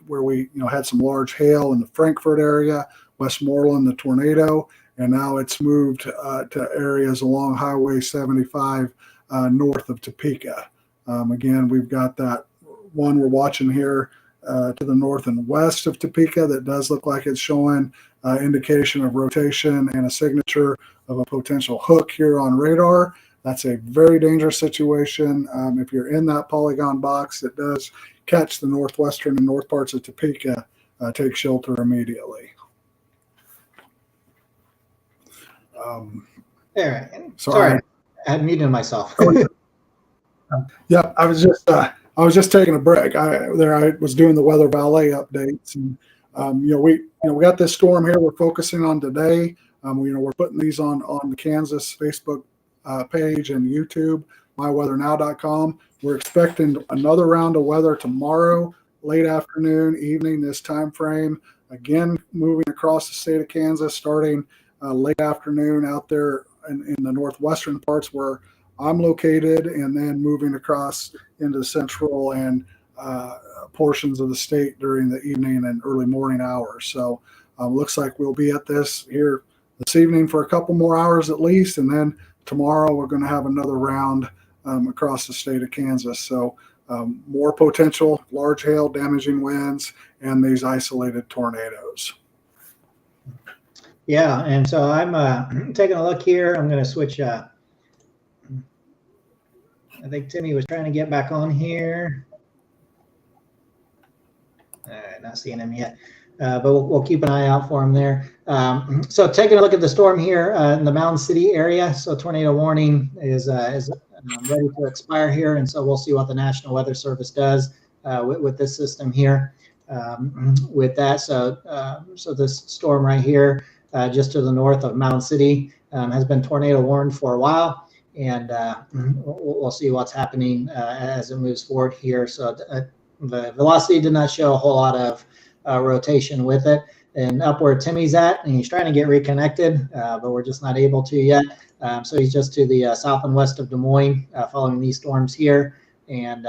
where we had some large hail in the Frankfort area, Westmoreland, the tornado, and now it's moved to areas along Highway 75 north of Topeka. Again, we've got that one we're watching here to the north and west of Topeka that does look like it's showing indication of rotation and a signature of a potential hook here on radar. That's a very dangerous situation. If you're in that polygon box that does catch the northwestern and north parts of Topeka, take shelter immediately. There. Sorry, I had muted myself. Yeah, I was just taking a break. I was doing the Weather Valley updates, and we got this storm here we're focusing on today. We're putting these on the Kansas Facebook page and YouTube, myweathernow.com. We're expecting another round of weather tomorrow, late afternoon, evening, this time frame. Again, moving across the state of Kansas, starting late afternoon out there in the northwestern parts where I'm located, and then moving across into central and portions of the state during the evening and early morning hours. So looks like we'll be at this here this evening for a couple more hours at least, and then tomorrow we're going to have another round across the state of Kansas. So more potential large hail, damaging winds, and these isolated tornadoes. Yeah, and so I'm taking a look here. I'm going to switch. I think Timmy was trying to get back on here. Not seeing him yet, but we'll keep an eye out for him there. So taking a look at the storm here in the Mound City area. So tornado warning is ready to expire here, and so we'll see what the National Weather Service does with this system here. With that, so this storm right here, just to the north of Mound City, has been tornado warned for a while. And we'll see what's happening as it moves forward here. So the velocity did not show a whole lot of rotation with it. And up where Timmy's at, and he's trying to get reconnected, but we're just not able to yet. So he's just to the south and west of Des Moines following these storms here. And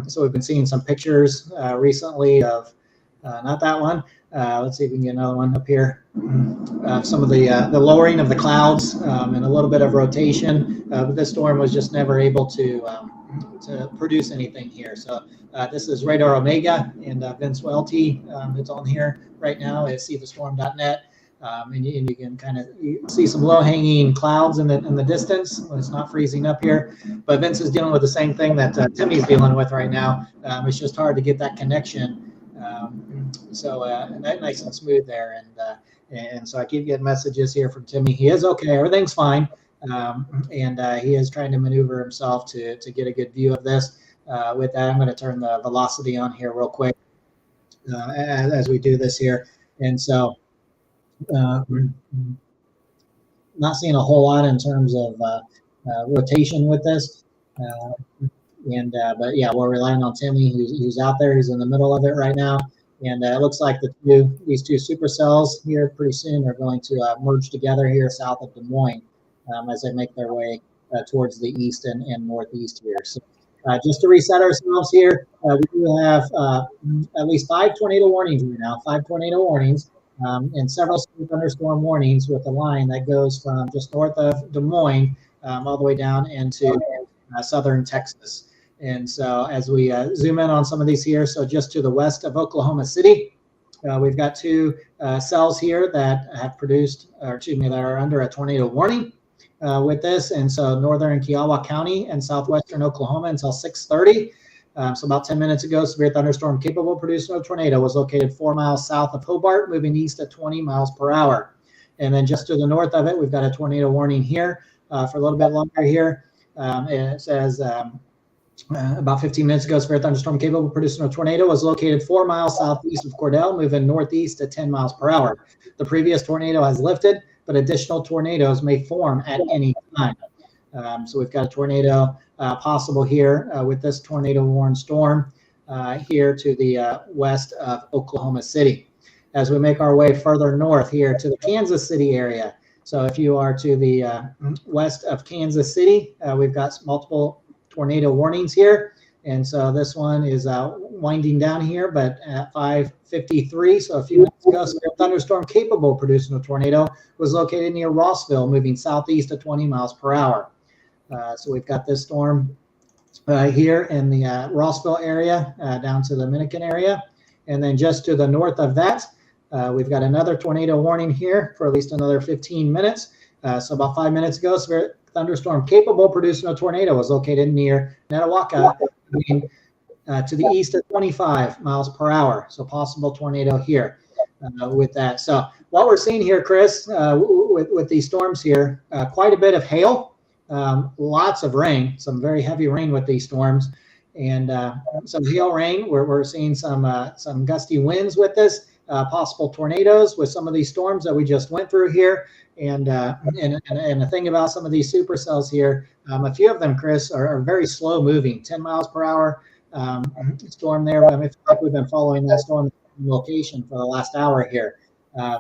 so we've been seeing some pictures recently of, not that one. Let's see if we can get another one up here. Some of the lowering of the clouds and a little bit of rotation. But this storm was just never able to produce anything here. So this is Radar Omega, and Vince Welty it's on here right now at seethestorm.net. And you can kind of see some low-hanging clouds in the distance when it's not freezing up here. But Vince is dealing with the same thing that Timmy's dealing with right now. It's just hard to get that connection. So nice and smooth there, and so I keep getting messages here from Timmy. He is okay, everything's fine, and he is trying to maneuver himself to get a good view of this. With that, I'm going to turn the velocity on here real quick as we do this here, and so not seeing a whole lot in terms of rotation with this. But yeah, we're relying on Timmy, who's out there. He's in the middle of it right now. And it looks like these two supercells here pretty soon are going to merge together here south of Des Moines as they make their way towards the east and northeast here. So just to reset ourselves here, we do have at least 5 tornado warnings right now, 5 tornado warnings, and several thunderstorm warnings with a line that goes from just north of Des Moines all the way down into southern Texas. And so as we zoom in on some of these here, so just to the west of Oklahoma City, we've got 2 cells here that have produced, or excuse me, that are under a tornado warning with this. And so northern Kiowa County and southwestern Oklahoma until 6:30. So about 10 minutes ago, severe thunderstorm capable of producing a tornado was located 4 miles south of Hobart, moving east at 20 miles per hour. And then just to the north of it, we've got a tornado warning here for a little bit longer here. And it says about 15 minutes ago, severe thunderstorm capable of producing a tornado was located 4 miles southeast of Cordell, moving northeast at 10 miles per hour. The previous tornado has lifted, but additional tornadoes may form at any time. So we've got a tornado possible here with this tornado warned storm here to the west of Oklahoma City. As we make our way further north here to the Kansas City area. So if you are to the west of Kansas City, we've got multiple tornado warnings here. And so this one is winding down here, but at 5:53, so a few minutes ago, so a thunderstorm capable of producing a tornado was located near Rossville, moving southeast at 20 miles per hour. So we've got this storm here in the Rossville area down to the Dominican area. And then just to the north of that, we've got another tornado warning here for at least another 15 minutes. So about 5 minutes ago, severe thunderstorm capable of producing a tornado was located near Netawaka, to the east at 25 miles per hour. So possible tornado here with that. So what we're seeing here, Chris, with these storms here, quite a bit of hail, lots of rain, some very heavy rain with these storms, and some hail rain. We're seeing some gusty winds with this. Possible tornadoes with some of these storms that we just went through here. And the thing about some of these supercells here, a few of them, Chris, are very slow moving, 10 miles per hour storm there. I mean, we've been following that storm location for the last hour here.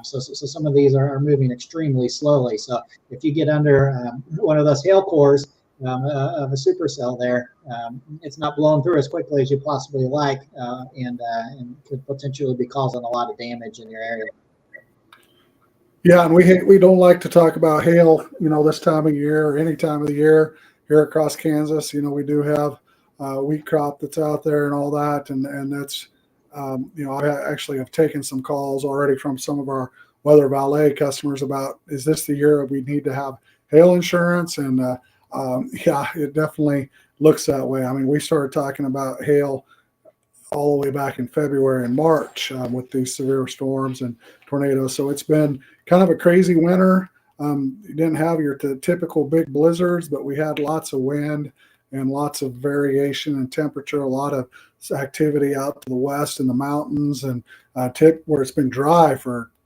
So some of these are moving extremely slowly. So if you get under one of those hail cores of a supercell there, it's not blowing through as quickly as you possibly like, and could potentially be causing a lot of damage in your area. Yeah, and we don't like to talk about hail, this time of year or any time of the year here across Kansas. We do have wheat crop that's out there and all that, and that's I actually have taken some calls already from some of our Weather Valet customers about, is this the year we need to have hail insurance? And yeah, it definitely looks that way. I mean, we started talking about hail all the way back in February and March with these severe storms and tornadoes. So it's been kind of a crazy winter. You didn't have your typical big blizzards, but we had lots of wind and lots of variation in temperature, a lot of activity out to the west in the mountains, and where it's been dry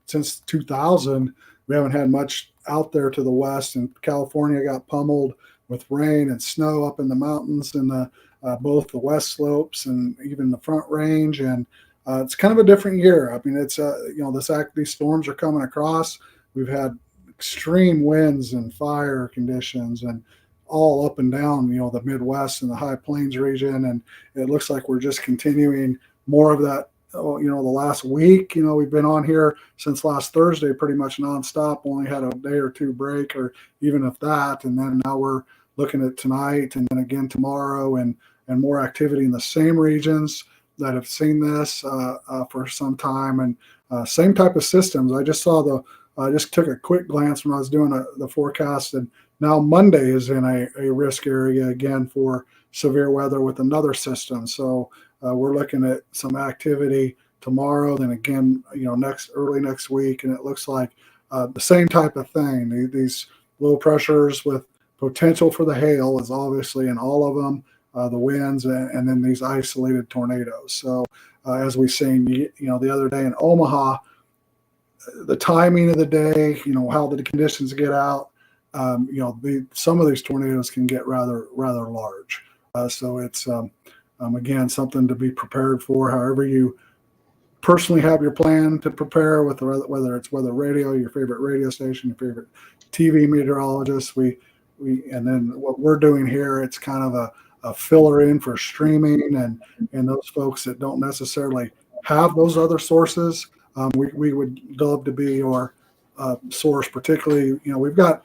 since 2000. We haven't had much out there to the west, and California got pummeled with rain and snow up in the mountains and both the west slopes and even the Front Range. And it's kind of a different year. I mean, it's these storms are coming across. We've had extreme winds and fire conditions and all up and down, the Midwest and the High Plains region. And it looks like we're just continuing more of that. The last week, we've been on here since last Thursday, pretty much nonstop, only had a day or two break, or even if that. And then now we're looking at tonight and then again tomorrow, and more activity in the same regions that have seen this for some time, and same type of systems. I just took a quick glance when I was doing the forecast, and now Monday is in a risk area again for severe weather with another system. So we're looking at some activity tomorrow, then again, early next week, and it looks like the same type of thing. These low pressures with potential for the hail is obviously in all of them, the winds, and then these isolated tornadoes. So as we seen, the other day in Omaha, the timing of the day, how the conditions get out, some of these tornadoes can get rather large. So it's again something to be prepared for. However you personally have your plan to prepare with, whether it's weather radio, your favorite radio station, your favorite TV meteorologist. And then what we're doing here, it's kind of a filler in for streaming and those folks that don't necessarily have those other sources. We would love to be your source, particularly, we've got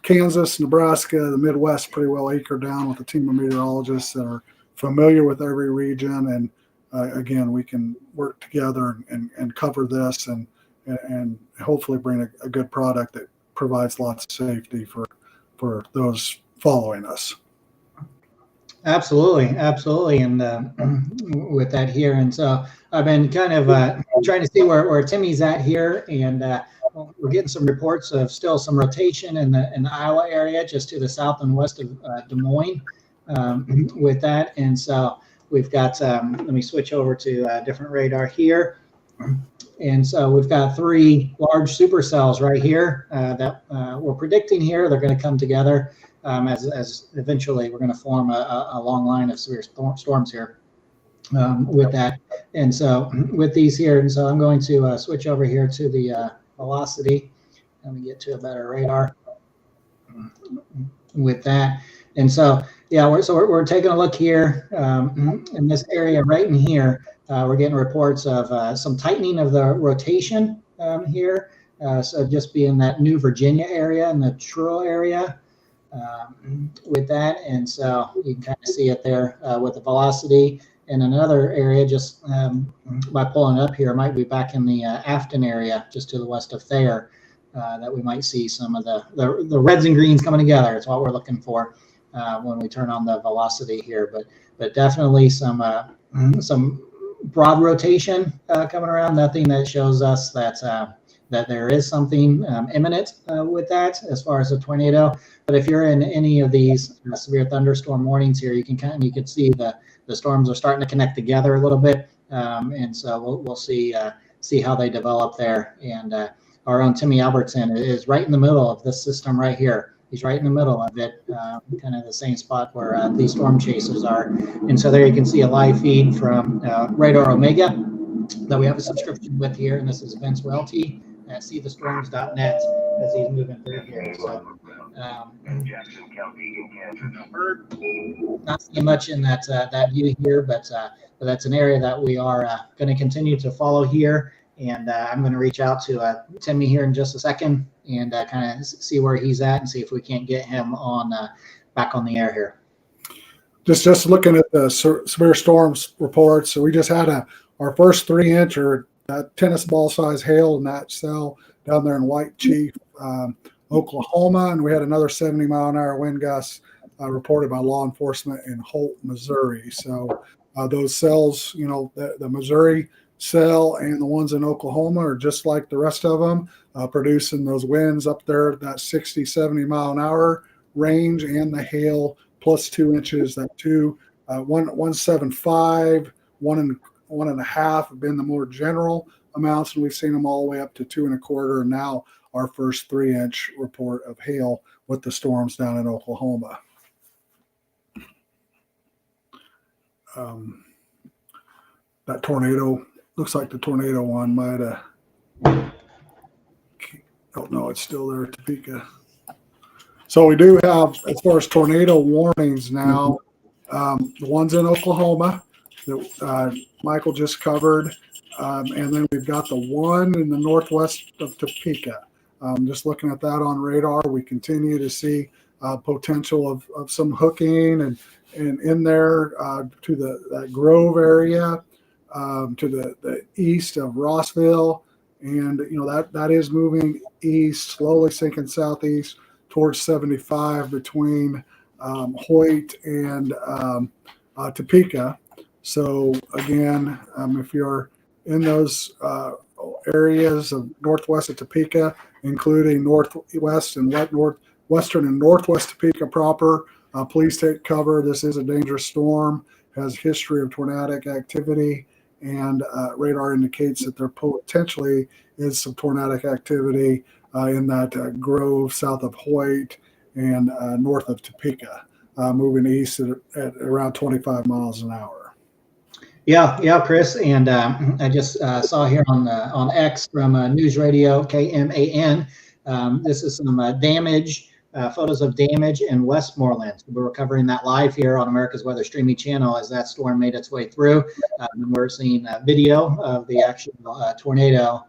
Kansas, Nebraska, the Midwest pretty well acred down with a team of meteorologists that are familiar with every region. And again, we can work together and cover this and hopefully bring a good product that provides lots of safety for those following us. Absolutely. And with that here, and so I've been kind of trying to see where Timmy's at here, and we're getting some reports of still some rotation in the Iowa area, just to the south and west of Des Moines. With that, and so we've got. Let me switch over to a different radar here. And so we've got 3 large supercells right here that we're predicting here. They're going to come together as eventually we're going to form a long line of severe storms here with that. And so with these here, and so I'm going to switch over here to the velocity. Let me get to a better radar with that. And so, yeah, we're taking a look here in this area right in here. We're getting reports of some tightening of the rotation here. So just be in that New Virginia area and the Truro area with that. And so you can kind of see it there with the velocity. And another area, just by pulling up here, might be back in the Afton area, just to the west of Thayer, that we might see some of the reds and greens coming together. It's what we're looking for when we turn on the velocity here. But definitely some broad rotation coming around. Nothing that shows us that there is something imminent with that as far as a tornado. But if you're in any of these severe thunderstorm warnings here, you can see the storms are starting to connect together a little bit, and so we'll see how they develop there. And our own Timmy Albertson is right in the middle of this system right here. He's right in the middle of it, kind of the same spot where these storm chasers are. And so there you can see a live feed from Radar Omega that we have a subscription with here. And this is Vince Welty at seethestorms.net as he's moving through here. So not seeing much in that view here, but that's an area that we are going to continue to follow here. And I'm going to reach out to Timmy here in just a second and kind of see where he's at and see if we can't get him on back on the air here. Just looking at the severe storms reports, so we just had our first 3-inch or tennis ball size hail in that cell down there in White Chief, Oklahoma, and we had another 70-mile-an-hour wind gusts reported by law enforcement in Holt, Missouri. So those cells, the Missouri cell and the ones in Oklahoma are just like the rest of them, producing those winds up there at that 60, 70 mile an hour range, and the hail plus 2 inches, that 1.75, 1.5 have been the more general amounts, and we've seen them all the way up to 2.25, and now our first 3-inch report of hail with the storms down in Oklahoma. That tornado, looks like the tornado one might have, oh no, it's still there, Topeka. So we do have, as far as tornado warnings now, the ones in Oklahoma that Michael just covered, and then we've got the one in the northwest of Topeka. Just looking at that on radar, we continue to see potential of some hooking and in there to that Grove area, to the east of Rossville, and that is moving east, slowly sinking southeast towards 75 between Hoyt and Topeka. So again, if you're in those areas of northwest of Topeka, including northwest and northwestern and northwest Topeka proper, please take cover. This is a dangerous storm, has history of tornadic activity, and radar indicates that there potentially is some tornadic activity in that grove south of Hoyt and north of Topeka, moving east at around 25 miles an hour. Yeah, Chris, and I just saw here on X from News Radio KMAN. This is some damage, photos of damage in Westmoreland. We're covering that live here on America's Weather Streaming Channel as that storm made its way through. And we're seeing video of the actual tornado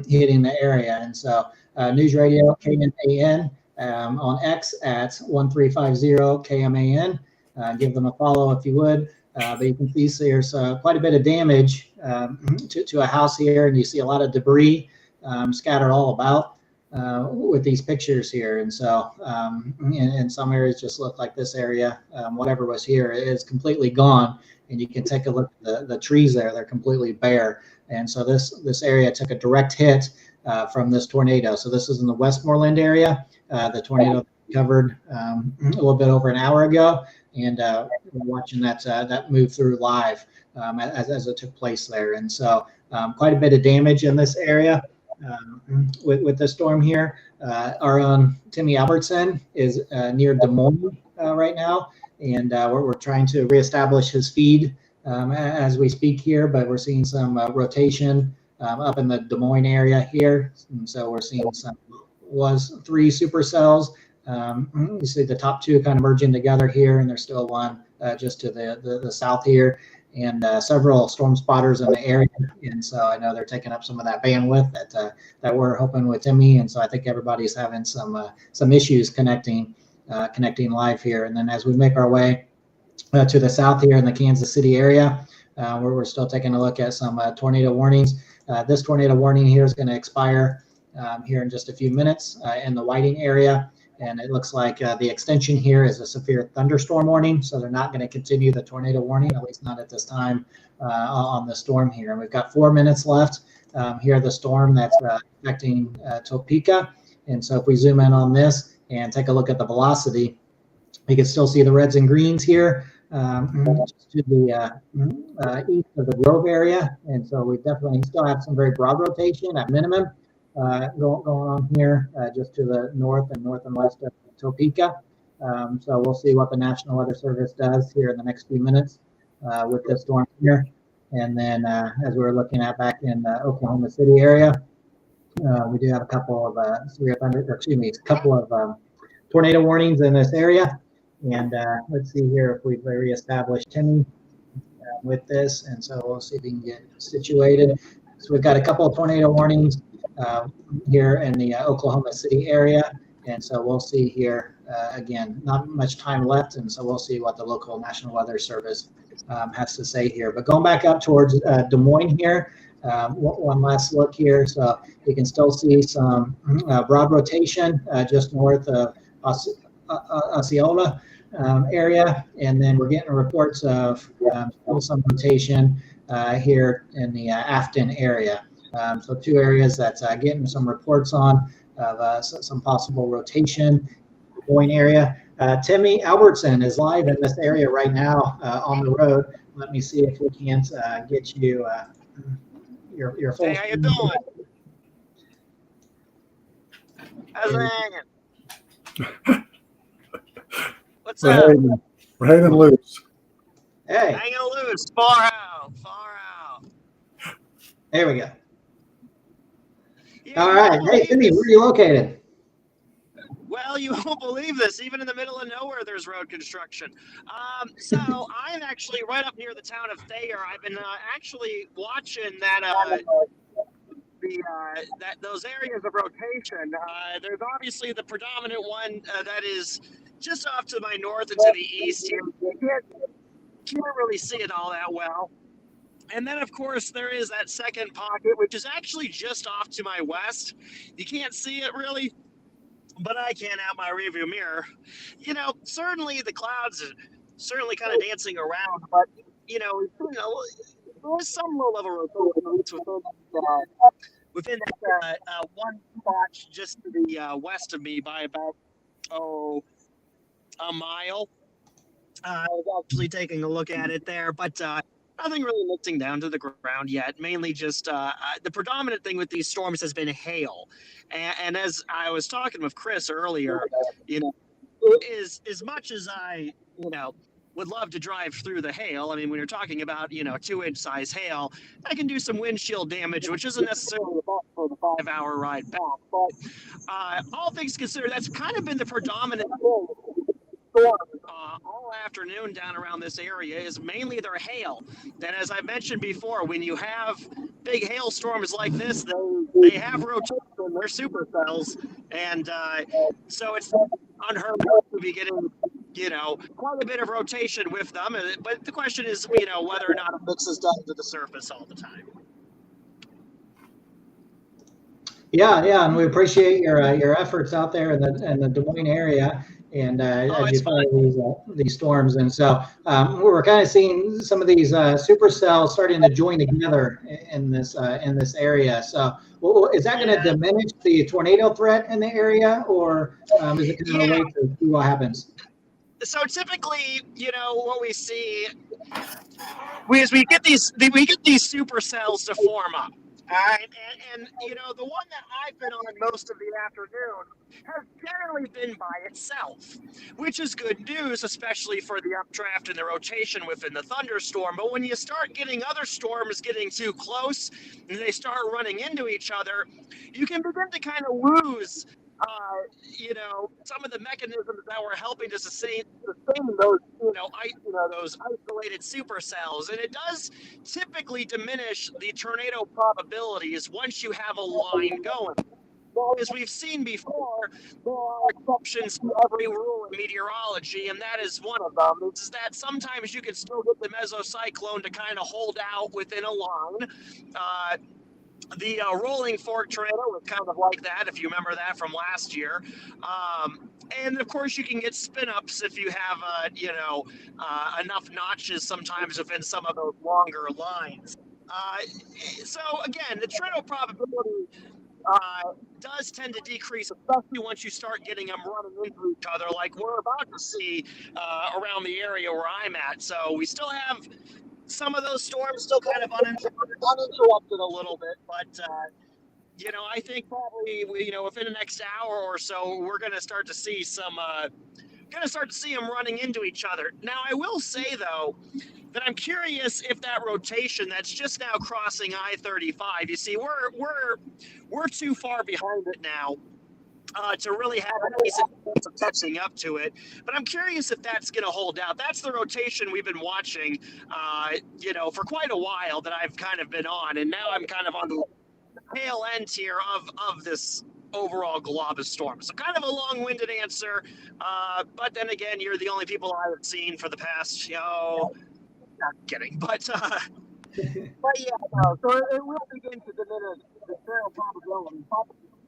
hitting the area. And so News Radio KMAN on X at 1350 KMAN. Give them a follow if you would. But you can see there's quite a bit of damage to a house here, and you see a lot of debris scattered all about with these pictures here. And so in some areas just look like this area, whatever was here is completely gone. And you can take a look at the trees there, they're completely bare. And so this area took a direct hit from this tornado. So this is in the Westmoreland area. The tornado covered a little bit over an hour ago. And we're watching that move through live as it took place there. And so quite a bit of damage in this area with the storm here. Our own Timmy Albertson is near Des Moines right now. And we're trying to reestablish his feed as we speak here, but we're seeing some rotation up in the Des Moines area here. And so we're seeing was 3 supercells. You see the top 2 kind of merging together here, and there's still one just to the south here, and several storm spotters in the area. And so I know they're taking up some of that bandwidth that we're hoping with Timmy. And so I think everybody's having some issues connecting live here. And then as we make our way to the south here in the Kansas City area, where we're still taking a look at some tornado warnings. This tornado warning here is going to expire here in just a few minutes in the Whiting area. And it looks like the extension here is a severe thunderstorm warning. So they're not going to continue the tornado warning, at least not at this time on the storm here. And we've got 4 minutes left here, the storm that's affecting Topeka. And so if we zoom in on this and take a look at the velocity, you can still see the reds and greens here just to the east of the Grove area. And so we definitely still have some very broad rotation at minimum. Going on here just to the north and west of Topeka. So we'll see what the National Weather Service does here in the next few minutes with this storm here. And then as we're looking at back in the Oklahoma City area, we do have a couple of tornado warnings in this area. And let's see here if we've reestablished Timmy with this. And so we'll see if we can get situated. So we've got a couple of tornado warnings here in the Oklahoma City area. And so we'll see here, again, not much time left. And so we'll see what the local National Weather Service has to say here. But going back up towards Des Moines here, one last look here. So you can still see some broad rotation just north of Osceola area. And then we're getting reports of still some rotation here in the Afton area. So 2 areas that's getting some reports on of some possible rotation. Des Moines area. Timmy Albertson is live in this area right now on the road. Let me see if we can't get you your full. Hey, how you doing? How's it hanging? What's up? We're hanging loose. Hey, Hanging loose. Far out. there we go. Yeah, All right. Hey, Timmy, where are you located? Well, you won't believe this. Even in the middle of nowhere, there's road construction. So I'm actually right up near the town of Thayer. I've been actually watching those areas of rotation. There's obviously the predominant one that is just off to my north and to the east here. You can't really see it all that well. And then, of course, there is that second pocket, which is actually just off to my west. You can't see it really, but I can out my rearview mirror. You know, certainly the clouds are certainly kind of dancing around, but, there's some low-level rotation within that one spot just to the west of me by about, a mile. I was actually taking a look at it there, but Nothing really mixing down to the ground yet. Mainly just the predominant thing with these storms has been hail, and as I was talking with Chris earlier, you know, is as much as I, would love to drive through the hail. I mean, when you're talking about 2-inch size hail, that can do some windshield damage, which isn't necessarily enough for the 5-hour ride back. But all things considered, that's kind of been the predominant thing all afternoon down around this area is mainly their hail. And as I mentioned before, when you have big hailstorms like this, they have rotation in their supercells, and so it's unheard of to be getting quite a bit of rotation with them. But the question is, whether or not it mixes down to the surface all the time. Yeah, and we appreciate your efforts out there in the Des Moines area. And as you follow these storms, and so we're kind of seeing some of these supercells starting to join together in this area. So, is that going to diminish the tornado threat in the area, or is it going to wait to see what happens? So typically, what we see is we get these supercells to form up. And the one that I've been on most of the afternoon has generally been by itself, which is good news, especially for the updraft and the rotation within the thunderstorm. But when you start getting other storms getting too close and they start running into each other, you can begin to kind of lose some of the mechanisms that were helping to sustain those, those isolated supercells. And it does typically diminish the tornado probabilities once you have a line going. Well, as we've seen before, there are exceptions to every rule in meteorology, and that is one of them. It's that sometimes you can still get the mesocyclone to kind of hold out within a line. The rolling fork tornado was kind of like that, if you remember that from last year. And of course, you can get spin-ups if you have, enough notches sometimes within some of those longer lines. So again, the tornado probability does tend to decrease, especially once you start getting them running into each other, like we're about to see around the area where I'm at. So we still have some of those storms still kind of uninterrupted a little bit, but I think probably within the next hour or so, we're going to start to see them running into each other. Now, I will say though that I'm curious if that rotation that's just now crossing I-35. You see, we're too far behind it now to really have a decent chance of catching up to it. But I'm curious if that's going to hold out. That's the rotation we've been watching, for quite a while that I've kind of been on. And now I'm kind of on the tail end here of this overall glob of storms. So kind of a long-winded answer. But then again, you're the only people I have seen for the past, not kidding, but yeah, no. So it will begin to diminish the trail probability.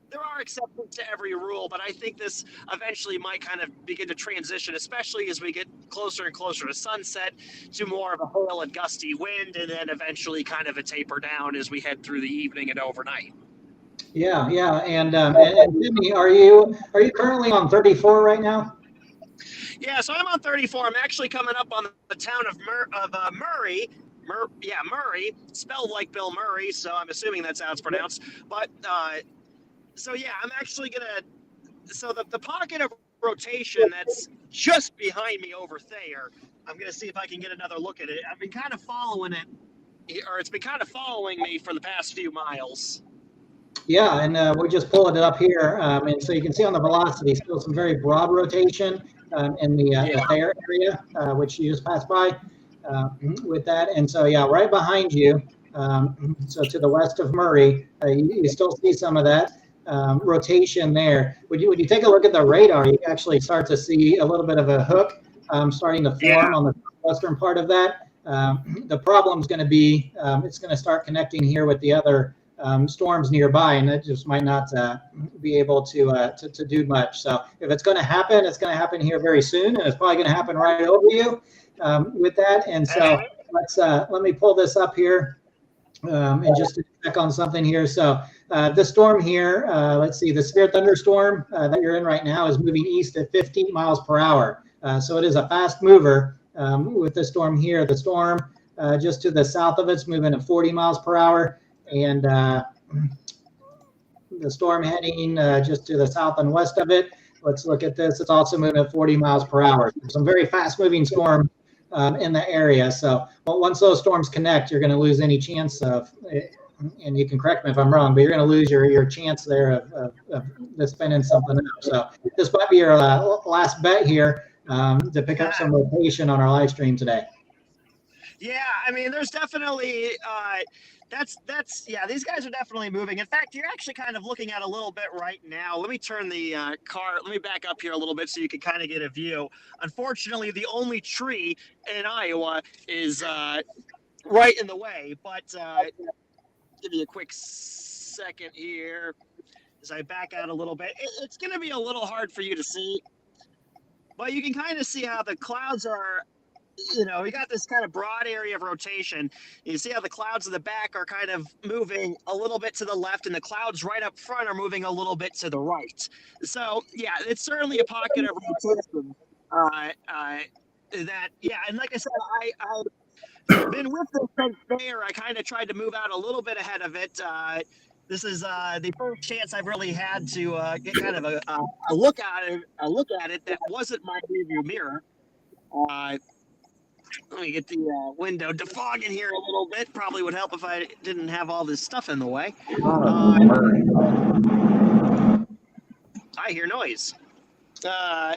There are exceptions to every rule, but I think this eventually might kind of begin to transition, especially as we get closer and closer to sunset, to more of a hail and gusty wind, and then eventually kind of a taper down as we head through the evening and overnight. Yeah, and Jimmy, are you currently on 34 right now? Yeah, so I'm on 34. I'm actually coming up on the town of Murray. Murray, spelled like Bill Murray, so I'm assuming that's how it's pronounced. But so yeah, I'm actually so the pocket of rotation that's just behind me over there, I'm gonna see if I can get another look at it. I've been kind of following it, or it's been kind of following me for the past few miles. Yeah, and we're just pulling it up here, and so you can see on the velocity, still some very broad rotation in the Thayer area, which you just passed by with that. And so, yeah, right behind you, so to the west of Murray, you still see some of that rotation there. Would you take a look at the radar, you actually start to see a little bit of a hook starting to form on the western part of that. The problem is going to be it's going to start connecting here with the other storms nearby, and it just might not be able to do much. So if it's going to happen, it's going to happen here very soon, and it's probably going to happen right over you with that. And so let me pull this up here and just to check on something here. So the storm here, let's see, the severe thunderstorm that you're in right now is moving east at 15 miles per hour. So it is a fast mover with the storm here. The storm just to the south of it's moving at 40 miles per hour. And the storm heading just to the south and west of it. Let's look at this. It's also moving at 40 miles per hour. Some very fast-moving storm in the area. So once those storms connect, you're going to lose any chance of, and you can correct me if I'm wrong, but you're going to lose your chance there of spinning something up. So this might be your last bet here to pick up some rotation on our live stream today. Yeah, I mean, there's definitely these guys are definitely moving. In fact, you're actually kind of looking at a little bit right now. Let me turn the let me back up here a little bit so you can kind of get a view. Unfortunately, the only tree in Iowa is right in the way, but give me a quick second here as I back out a little bit. It's going to be a little hard for you to see, but you can kind of see how the clouds are. We got this kind of broad area of rotation. You see how the clouds in the back are kind of moving a little bit to the left, and the clouds right up front are moving a little bit to the right. So, yeah, it's certainly a pocket of rotation. And like I said, I've been with this since there. I kind of tried to move out a little bit ahead of it. This is the first chance I've really had to get kind of a look at it that wasn't my rearview mirror. Let me get the window defogging here a little bit. Probably would help if I didn't have all this stuff in the way. I hear noise. So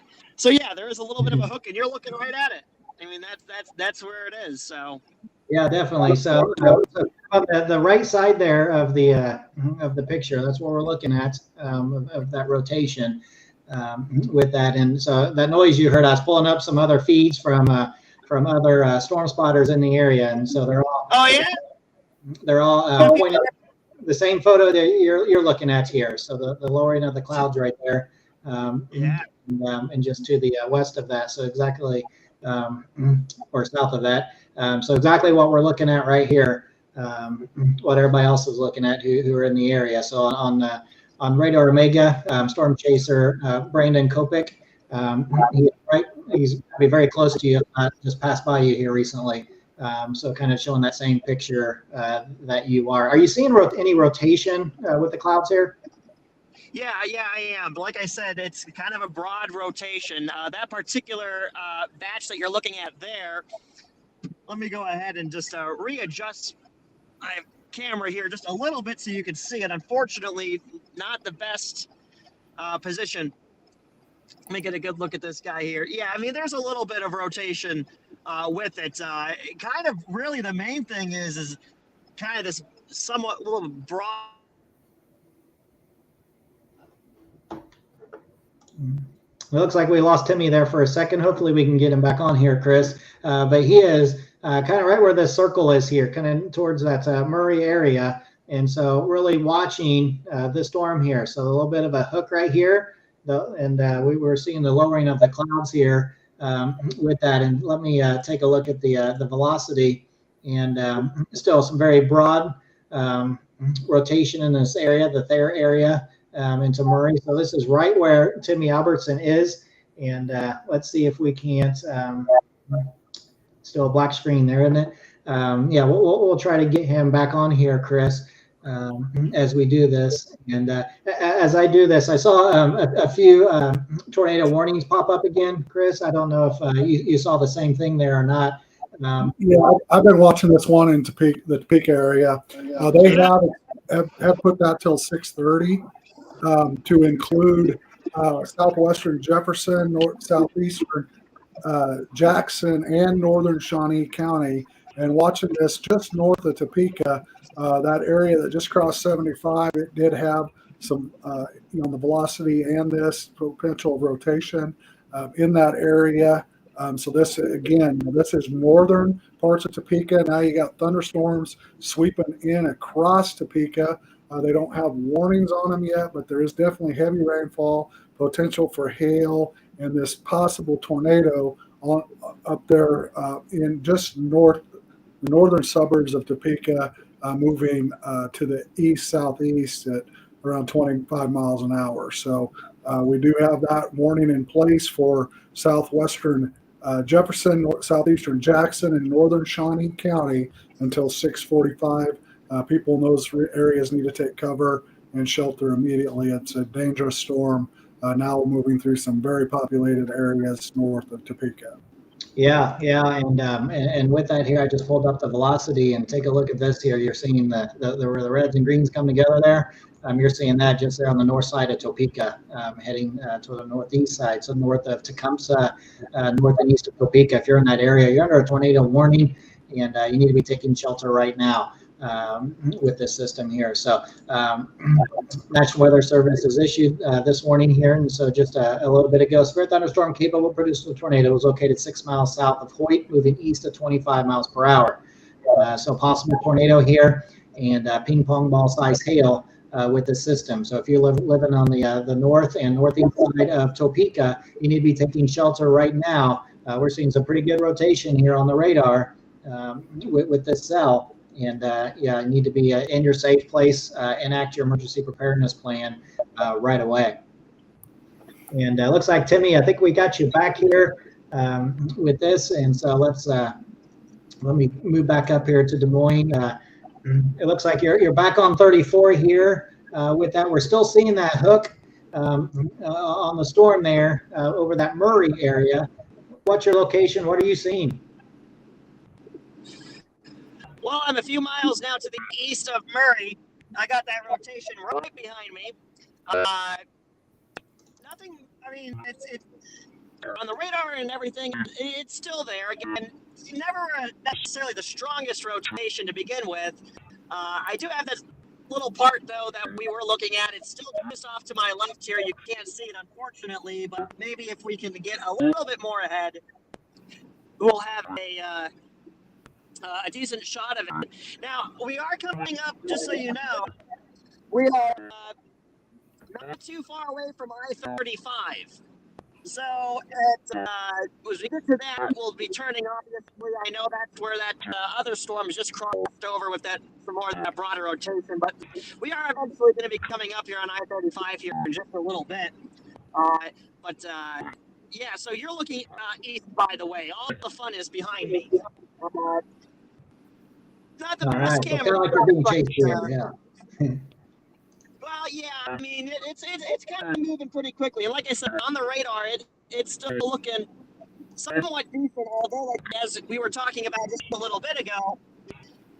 yeah, there is a little bit of a hook, and you're looking right at it. I mean, that's where it is. So. Yeah, definitely. So on the right side there of the picture, that's what we're looking at of that rotation with that. And so that noise you heard, I was pulling up some other feeds from other storm spotters in the area, and so they're all. Oh yeah. They're all pointing the same photo that you're looking at here. So the lowering of the clouds right there. And just to the west of that. So exactly, or south of that. So exactly what we're looking at right here. What everybody else is looking at who are in the area. So on Radar Omega, Storm Chaser Brandon Kopic. He's be very close to you, just passed by you here recently. So kind of showing that same picture that you are. Are you seeing any rotation with the clouds here? Yeah, I am. But like I said, it's kind of a broad rotation. That particular batch that you're looking at there, let me go ahead and just readjust my camera here just a little bit so you can see it. Unfortunately, not the best position. Let me get a good look at this guy here. Yeah, I mean, there's a little bit of rotation with it. Kind of really the main thing is kind of this somewhat little broad. It looks like we lost Timmy there for a second. Hopefully we can get him back on here, Chris. But he is kind of right where the circle is here, kind of towards that Murray area. And so really watching the storm here. So a little bit of a hook right here. We were seeing the lowering of the clouds here with that. And let me take a look at the velocity. And still some very broad rotation in this area, the Thayer area. Into Murray. So this is right where Timmy Albertson is. And let's see if we can't, still a black screen there, isn't it? Yeah, we'll try to get him back on here, Chris, as we do this. And as I do this, I saw a few tornado warnings pop up again, Chris. I don't know if you saw the same thing there or not. Yeah, I've been watching this one in the Topeka area. They have put that till 6:30. To include southwestern Jefferson, southeastern Jackson, and northern Shawnee County. And watching this just north of Topeka, that area that just crossed 75, it did have some, the velocity and this potential rotation in that area. So this is northern parts of Topeka. Now you got thunderstorms sweeping in across Topeka. They don't have warnings on them yet, but there is definitely heavy rainfall, potential for hail, and this possible tornado up there in just the northern suburbs of Topeka, moving to the east-southeast at around 25 miles an hour. So we do have that warning in place for southwestern Jefferson, southeastern Jackson, and northern Shawnee County until 6:45. People in those areas need to take cover and shelter immediately. It's a dangerous storm. Now moving through some very populated areas north of Topeka. Yeah, and with that here, I just pulled up the velocity and take a look at this here. You're seeing where the reds and greens come together there. You're seeing that just there on the north side of Topeka, heading to the northeast side, so north of Tecumseh, north and east of Topeka. If you're in that area, you're under a tornado warning, and you need to be taking shelter right now with this system here. So National Weather Service has issued this warning here, and so just a little bit ago, severe thunderstorm capable of producing a tornado was located 6 miles south of Hoyt, moving east at 25 miles per hour. So possible tornado here, and ping pong ball size hail with the system. So if you're living on the north and northeast side of Topeka, you need to be taking shelter right now. We're seeing some pretty good rotation here on the radar with this cell. And you need to be in your safe place, enact your emergency preparedness plan right away. And looks like, Timmy, I think we got you back here with this. And so let me move back up here to Des Moines. It looks like you're back on 34 here with that. We're still seeing that hook on the storm there over that Murray area. What's your location? What are you seeing? Well, I'm a few miles now to the east of Murray. I got that rotation right behind me. Nothing, I mean, it's on the radar and everything. It's still there. Again, it's never necessarily the strongest rotation to begin with. I do have this little part, though, that we were looking at. It's still just off to my left here. You can't see it, unfortunately, but maybe if we can get a little bit more ahead, we'll have a decent shot of it. Now, we are coming up, just so you know, we are not too far away from I-35. So as we get to that, we'll be turning, obviously. I know that's where that other storm is just crossed over with that, for more of that broader rotation. But we are eventually going to be coming up here on I-35 here in just a little bit. Yeah, so you're looking east, by the way. All the fun is behind me. Not the best camera. Like you're being chased here, yeah. Well, yeah, I mean, it's kind of moving pretty quickly. And like I said, on the radar, it's still looking somewhat decent, although, like, as we were talking about just a little bit ago,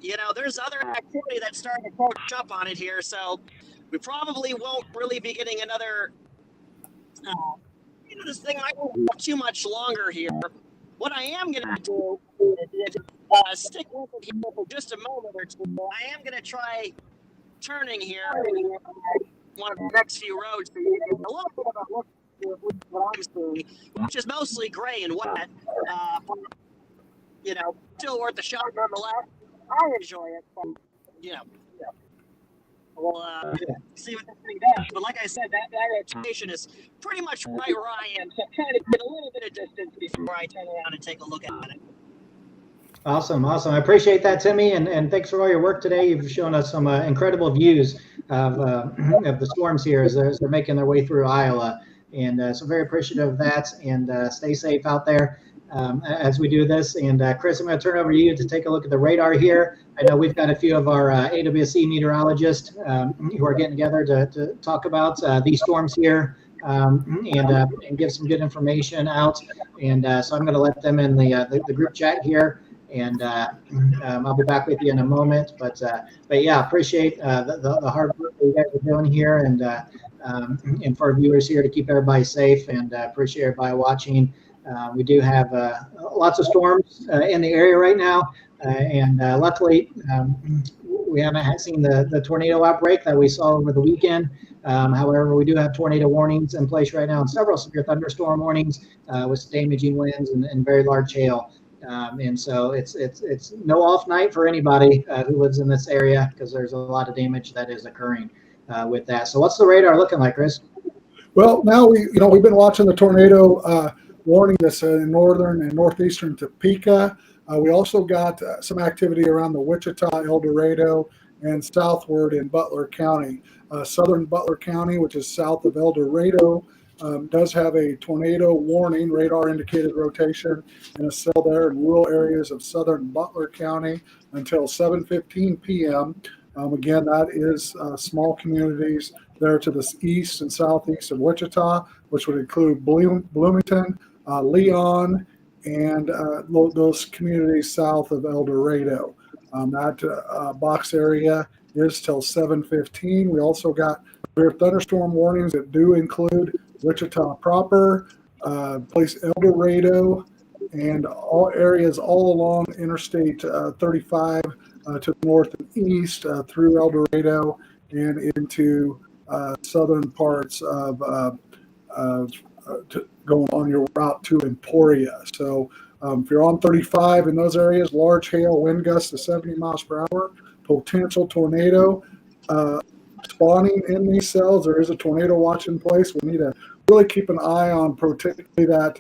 you know, there's other activity that's starting to coach up on it here, so we probably won't really be getting another, this thing might won't go too much longer here. What I am going to do is stick with it here for just a moment or two. I am going to try turning here one of the next few roads to get a little bit of a look at what I'm seeing, which is mostly gray and wet, but, you know, still worth a shot nonetheless. I enjoy it, but, you know, we'll see what this thing does. But like I said, that rotation is pretty much right where I am, so kind of get a little bit of distance before I turn around and take a look at it. Awesome. I appreciate that, Timmy, and thanks for all your work today. You've shown us some incredible views of the storms here as they're making their way through Iowa, and so very appreciative of that. And stay safe out there as we do this. And Chris, I'm going to turn it over to you to take a look at the radar here. I know we've got a few of our AWSC meteorologists who are getting together to talk about these storms here. And give some good information out. And so I'm going to let them in the group chat here. And I'll be back with you in a moment. But yeah, appreciate the hard work that you guys are doing here, and for our viewers here to keep everybody safe, and appreciate everybody watching. We do have lots of storms in the area right now, and luckily we haven't seen the tornado outbreak that we saw over the weekend. However, we do have tornado warnings in place right now, and several severe thunderstorm warnings with damaging winds and very large hail. And so it's no off night for anybody who lives in this area, because there's a lot of damage that is occurring with that. So what's the radar looking like, Chris? Well, now we've been watching the tornado warning that's in northern and northeastern Topeka. We also got some activity around the Wichita, El Dorado, and southward in Butler County. Southern Butler County, which is south of El Dorado, does have a tornado warning, radar indicated rotation in a cell there in rural areas of southern Butler County until 7:15 p.m. Again, that is small communities there to the east and southeast of Wichita, which would include Bloomington, Leon, and those communities south of El Dorado. That box area is till 7:15. We also got severe thunderstorm warnings that do include Wichita proper, place El Dorado, and all areas all along Interstate 35 to the north and east through El Dorado and into southern parts of going on your route to Emporia. So if you're on 35 in those areas, large hail, wind gusts to 70 miles per hour, potential tornado spawning in these cells. There is a tornado watch in place. We need to really keep an eye on particularly that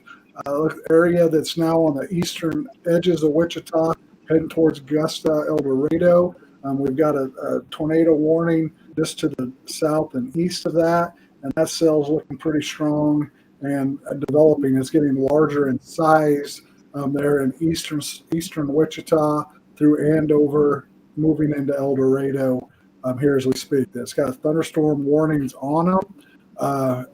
area that's now on the eastern edges of Wichita, heading towards Augusta, El Dorado. We've got a tornado warning just to the south and east of that, and that cell's looking pretty strong and developing. It's getting larger in size there in eastern Wichita through Andover, moving into El Dorado here as we speak. It's got thunderstorm warnings on them,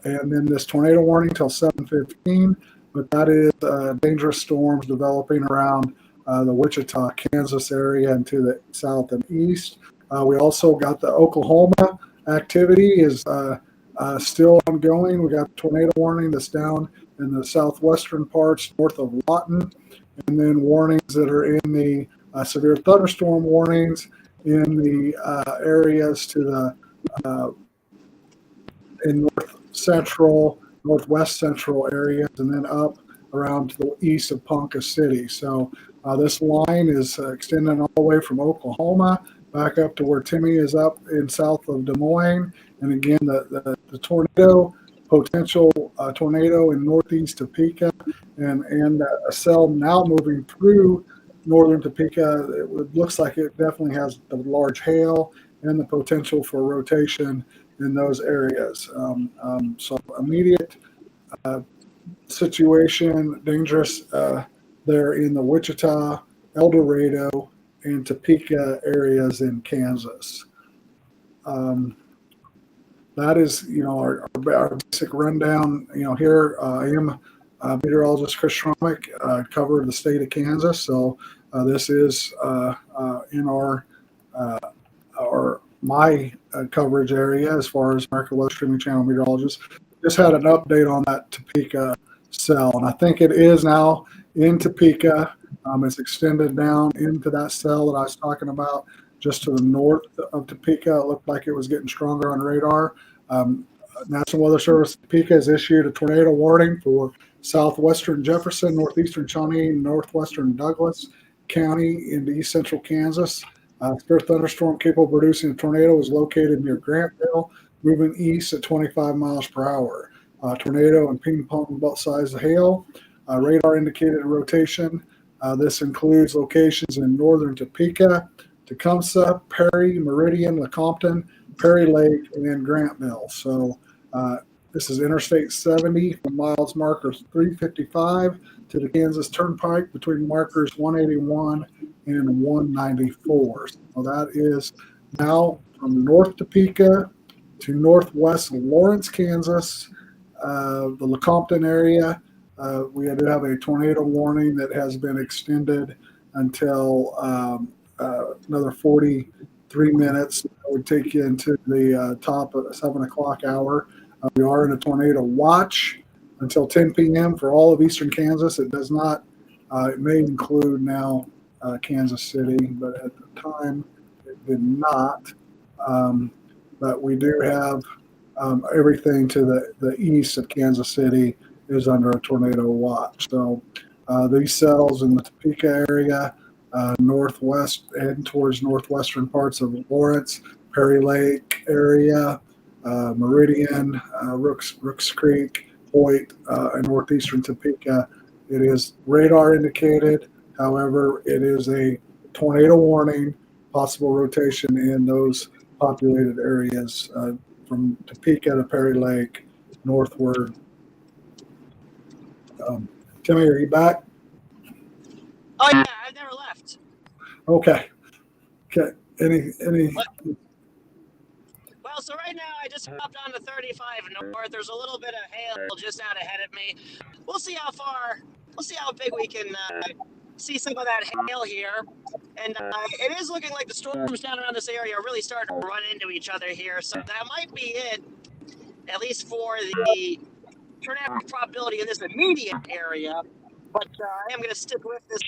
and then this tornado warning till 7:15. But that is dangerous storms developing around the Wichita, Kansas area and to the south and east. We also got the Oklahoma activity is still ongoing. We got tornado warning that's down in the southwestern parts north of Lawton, and then warnings that are in the severe thunderstorm warnings in the areas to the in north central, northwest central areas, and then up around to the east of Ponca City. So this line is extending all the way from Oklahoma back up to where Timmy is up in south of Des Moines. And again, the tornado, potential tornado in northeast Topeka, and a cell now moving through northern Topeka. It looks like it definitely has the large hail and the potential for rotation in those areas. So immediate situation, dangerous there in the Wichita, El Dorado, and Topeka areas in Kansas. That is, our basic rundown. Here I am meteorologist Chris Schromick, cover the state of Kansas. So this is in my coverage area as far as American Weather Streaming Channel meteorologist. Just had an update on that Topeka cell, and I think it is now in Topeka. It's extended down into that cell that I was talking about, just to the north of Topeka. It looked like it was getting stronger on radar. National Weather Service Topeka has issued a tornado warning for southwestern Jefferson, northeastern Shawnee, northwestern Douglas County into east central Kansas. Severe thunderstorm capable of producing a tornado is located near Grantville, moving east at 25 miles per hour. Tornado and ping pong ball size of hail. Radar indicated rotation. This includes locations in northern Topeka, Tecumseh, Perry, Meridian, Lecompton, Perry Lake, and Grantville. So this is Interstate 70 from miles markers 355 to the Kansas Turnpike between markers 181 and 194. So that is now from North Topeka to northwest Lawrence, Kansas, the Lecompton area. We do have a tornado warning that has been extended until another 43 minutes. That would take you into the top of the 7 o'clock hour. We are in a tornado watch until 10 p.m. for all of eastern Kansas. It does not, it may include now Kansas City, but at the time it did not. But we do have everything to the east of Kansas City is under a tornado watch. So these cells in the Topeka area, northwest, heading towards northwestern parts of Lawrence, Perry Lake area, Meridian, Rooks Creek, Hoyt, and northeastern Topeka. It is radar indicated. However, it is a tornado warning, possible rotation in those populated areas from Topeka to Perry Lake, northward Timmy, are you back? Oh yeah, I've never left. Okay. Any? Well, so right now I just hopped on to 35 north. There's a little bit of hail just out ahead of me. We'll see how far. We'll see how big we can see some of that hail here. And it is looking like the storms down around this area are really starting to run into each other here. So that might be it, at least for the tornadic probability in this immediate area. But I am going to stick with this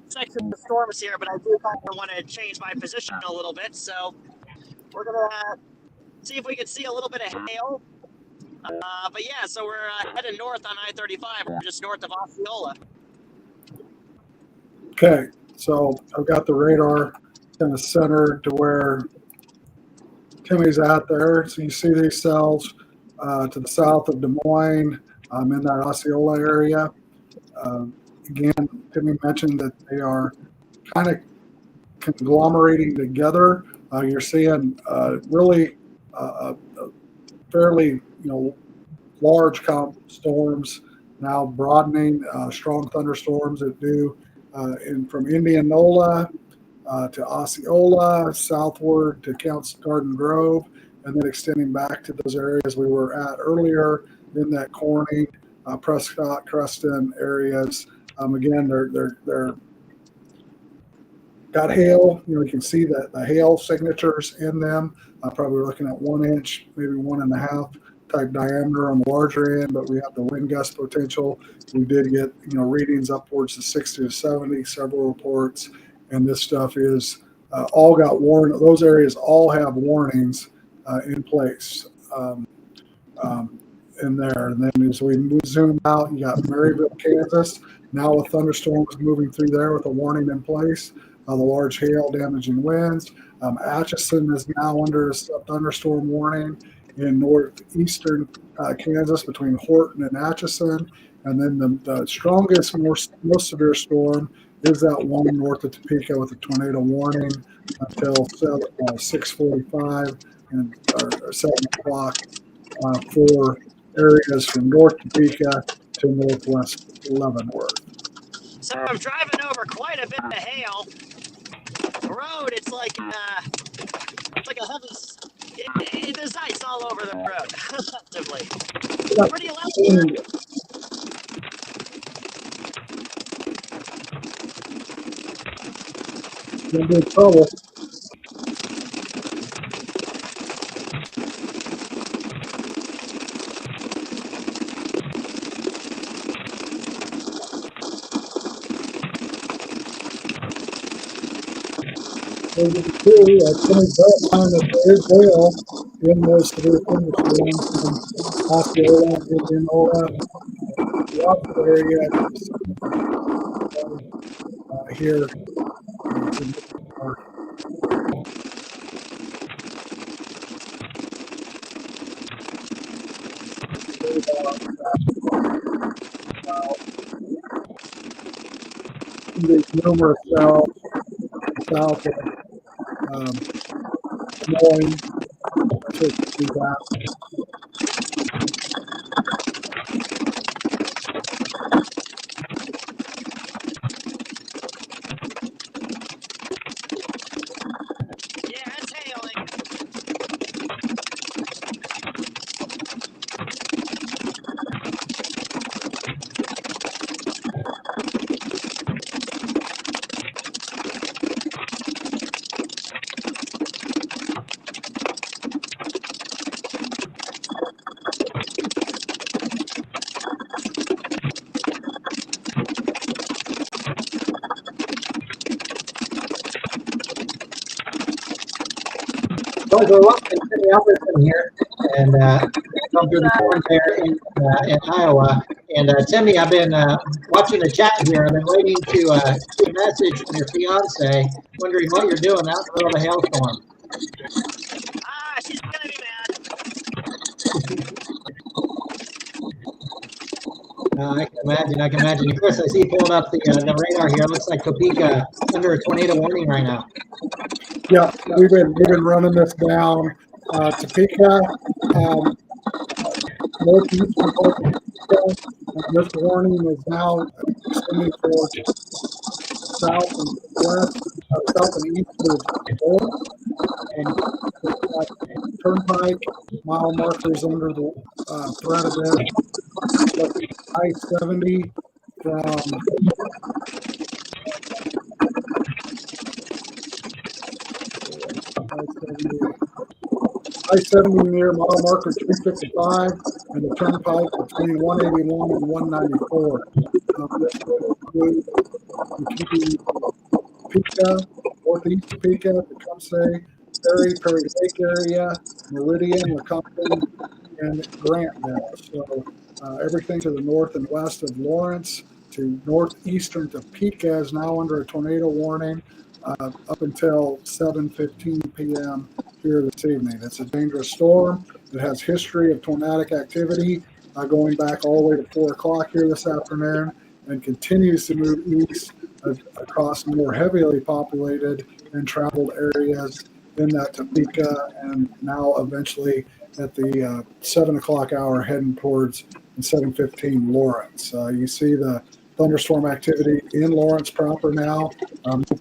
section of the storms here. But I do kind of want to change my position a little bit. So we're going to see if we can see a little bit of hail. But yeah, so we're heading north on I-35. We're just north of Osceola. Okay, so I've got the radar kind of centered to where Timmy's at there. So you see these cells to the south of Des Moines in that Osceola area. Again, Timmy mentioned that they are kind of conglomerating together. You're seeing really fairly, large storms now broadening, strong thunderstorms that do from Indianola to Osceola, southward to Counts Garden Grove, and then extending back to those areas we were at earlier in that Corning, Prescott, Creston areas. Again, they're got hail. You can see that the hail signatures in them. Probably looking at 1 inch, maybe 1.5 type diameter on the larger end, but we have the wind gust potential. We did get readings upwards to 60 to 70, several reports, and this stuff is all got warning. Those areas all have warnings in place in there. And then as we zoom out, you got Maryville, Kansas, now with thunderstorms moving through there with a warning in place. The large hail damaging winds. Atchison is now under a thunderstorm warning in northeastern Kansas between Horton and Atchison. And then the strongest, most severe storm is that one north of Topeka with a tornado warning until 6:45 and or 7 o'clock for areas from North Topeka to northwest Leavenworth. So I'm driving over quite a bit of hail. The road, it's like a heavy. There's ice all over the road, effectively. Pretty loud here. You'll be in trouble. As you can see, Timmy's red line that there is hail in those severe thunderstorms from Osceola, Indianola, the opposite area here. There's numerous cells south of Des Moines to do that. Yeah, it's hailing. So we're welcome to the Albertson here, and come through the storm there in Iowa. And Timmy, I've been watching the chat here. I've been waiting to see a message from your fiance, wondering what you're doing out in the middle of a hailstorm. She's gonna be mad. I can imagine. Chris, I see you pulling up the radar here. It looks like Topeka under a tornado warning right now. Yeah, we've been running this down Topeka, northeast of Topeka, This warning is now extending towards south and west, south and east towards north, and turnpike mile markers under the threat of this. I-70 from I-70 near mile marker 355 and the turnpike between 181 and 194. This will include Topeka, northeast Topeka, Tecumseh, Perry Lake area, Meridian, Lecompton, and Grantville. So everything to the north and west of Lawrence to northeastern Topeka is now under a tornado warning up until 7:15 p.m. here this evening. It's a dangerous storm. It has history of tornadic activity going back all the way to 4 o'clock here this afternoon and continues to move east across more heavily populated and traveled areas in that Topeka, and now eventually at the 7 o'clock hour heading towards 7:15 Lawrence. You see the thunderstorm activity in Lawrence proper now,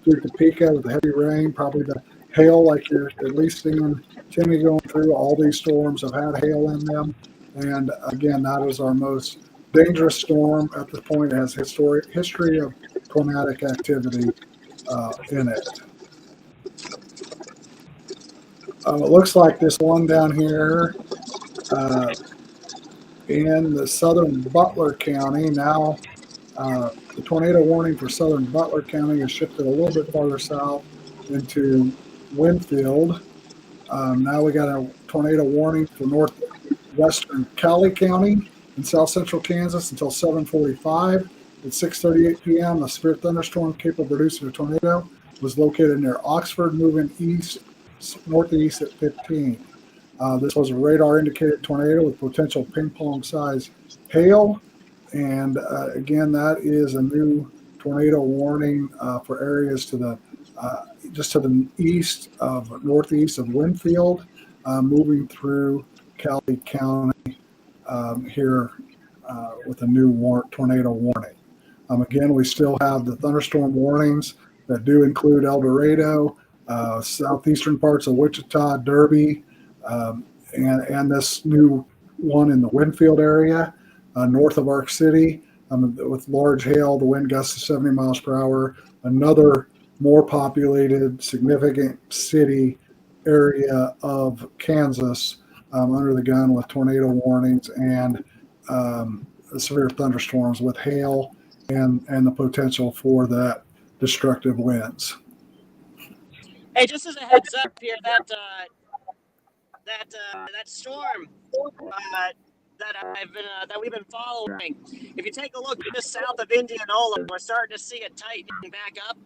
through Topeka with the heavy rain, probably the hail like you're at least seeing Timmy going through. All these storms have had hail in them, and again, that is our most dangerous storm at this point. It has history of tornadic activity in it. It looks like this one down here in the southern Butler County. Now, the tornado warning for southern Butler County has shifted a little bit farther south into Winfield. Now we got a tornado warning for northwestern Cowley County in south central Kansas until 7:45. At 6:38 p.m., a severe thunderstorm capable of producing a tornado was located near Oxford, moving northeast at 15. This was a radar-indicated tornado with potential ping-pong-sized hail. And again, that is a new tornado warning for areas to the just to the northeast of Winfield, moving through Cowley County here with a new tornado warning. Again, we still have the thunderstorm warnings that do include El Dorado, southeastern parts of Wichita, Derby, and this new one in the Winfield area, north of Arc City, with large hail, the wind gusts to 70 miles per hour. Another more populated, significant city area of Kansas under the gun with tornado warnings and severe thunderstorms with hail and the potential for that destructive winds. Hey, just as a heads up here, that storm that we've been following. If you take a look just south of Indianola, we're starting to see it tightening back up.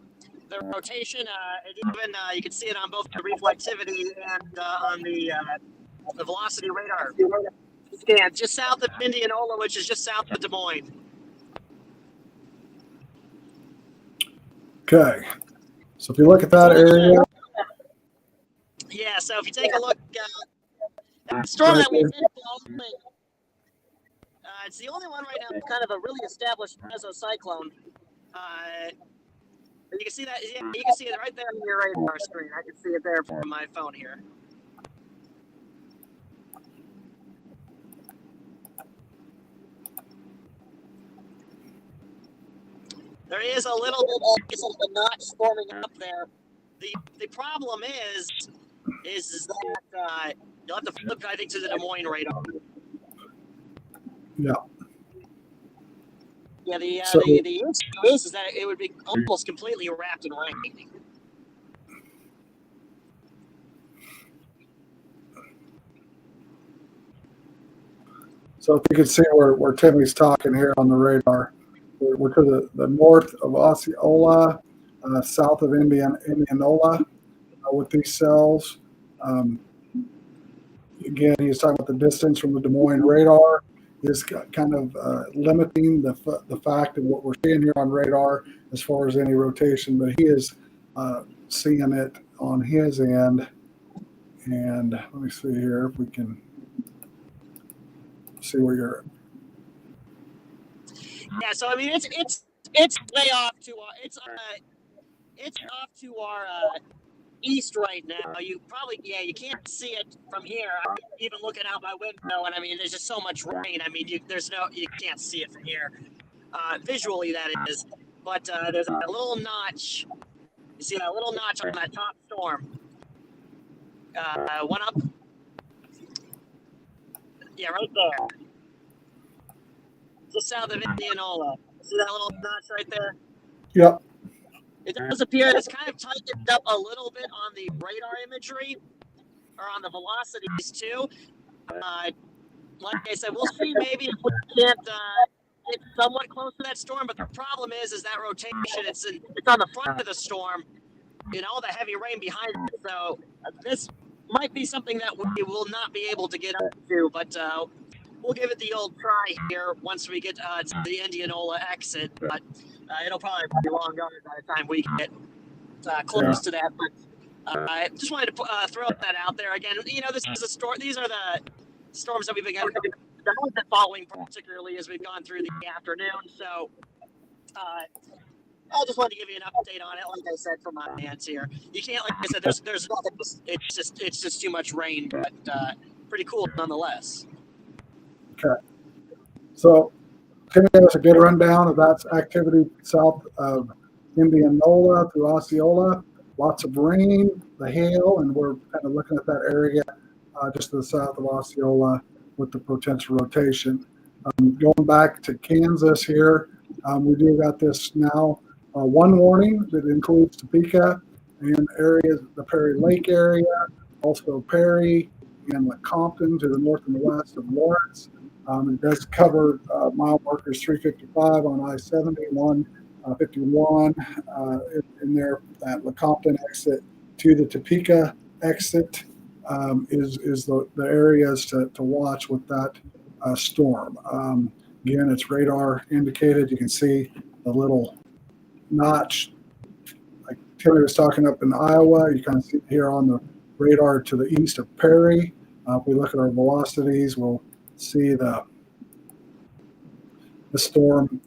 The rotation, and even you can see it on both the reflectivity and on the velocity radar scan, just south of Indianola, which is just south of Des Moines. Okay, so if you look at that area. Yeah, so if you take a look, that storm that we've been following, it's the only one right now, kind of a really established mesocyclone. You can see that. Yeah, you can see it right there on your radar screen. I can see it there from my phone here. There is a little bit of a notch forming up there. The problem is that you'll have to flip, I think, to the Des Moines radar. Yeah. Yeah, the issue is that it would be almost completely wrapped in rain. So if you can see where Timmy's talking here on the radar, we're to the north of Osceola, south of Indianola with these cells. Again, he's talking about the distance from the Des Moines radar is kind of limiting the fact of what we're seeing here on radar as far as any rotation, but he is seeing it on his end. And let me see here if we can see where you're. Yeah, so I mean, it's way off to our it's off to our east right now. You probably you can't see it from here. I'm even looking out my window, and I mean, there's just so much rain. I mean, you can't see it from here visually, that is. But there's a little notch. You see that little notch on that top storm. One up. Yeah, right there. Just south of Indianola. See that little notch right there? Yep. It does appear it's kind of tightened up a little bit on the radar imagery, or on the velocities too. Like I said, we'll see maybe if we can't get somewhat close to that storm. But the problem is that rotation. It's on the front of the storm, and all the heavy rain behind it. So this might be something that we will not be able to get up to. But we'll give it the old try here once we get to the Indianola exit. But it'll probably be long gone by the time we get close to that. But I just wanted to throw that out there again. You know, this is a storm. These are the storms that we've been following, particularly as we've gone through the afternoon. So I just wanted to give you an update on it. Like I said, from my hands here, you can't. Like I said, there's nothing. It's just too much rain, but pretty cool nonetheless. Okay. So, can you give us a good rundown of that activity south of Indianola through Osceola? Lots of rain, the hail, and we're kind of looking at that area just to the south of Osceola with the potential rotation. Going back to Kansas here, we do got this now. One warning that includes Topeka and areas, the Perry Lake area, also Perry and Lecompton to the north and the west of Lawrence. It does cover mile markers 355 on I-70, 151 in there at Lecompton exit to the Topeka exit is the areas to watch with that storm. Again, it's radar indicated. You can see the little notch like Tilly was talking up in Iowa. You kind of see here on the radar to the east of Perry. If we look at our velocities, we'll see the storm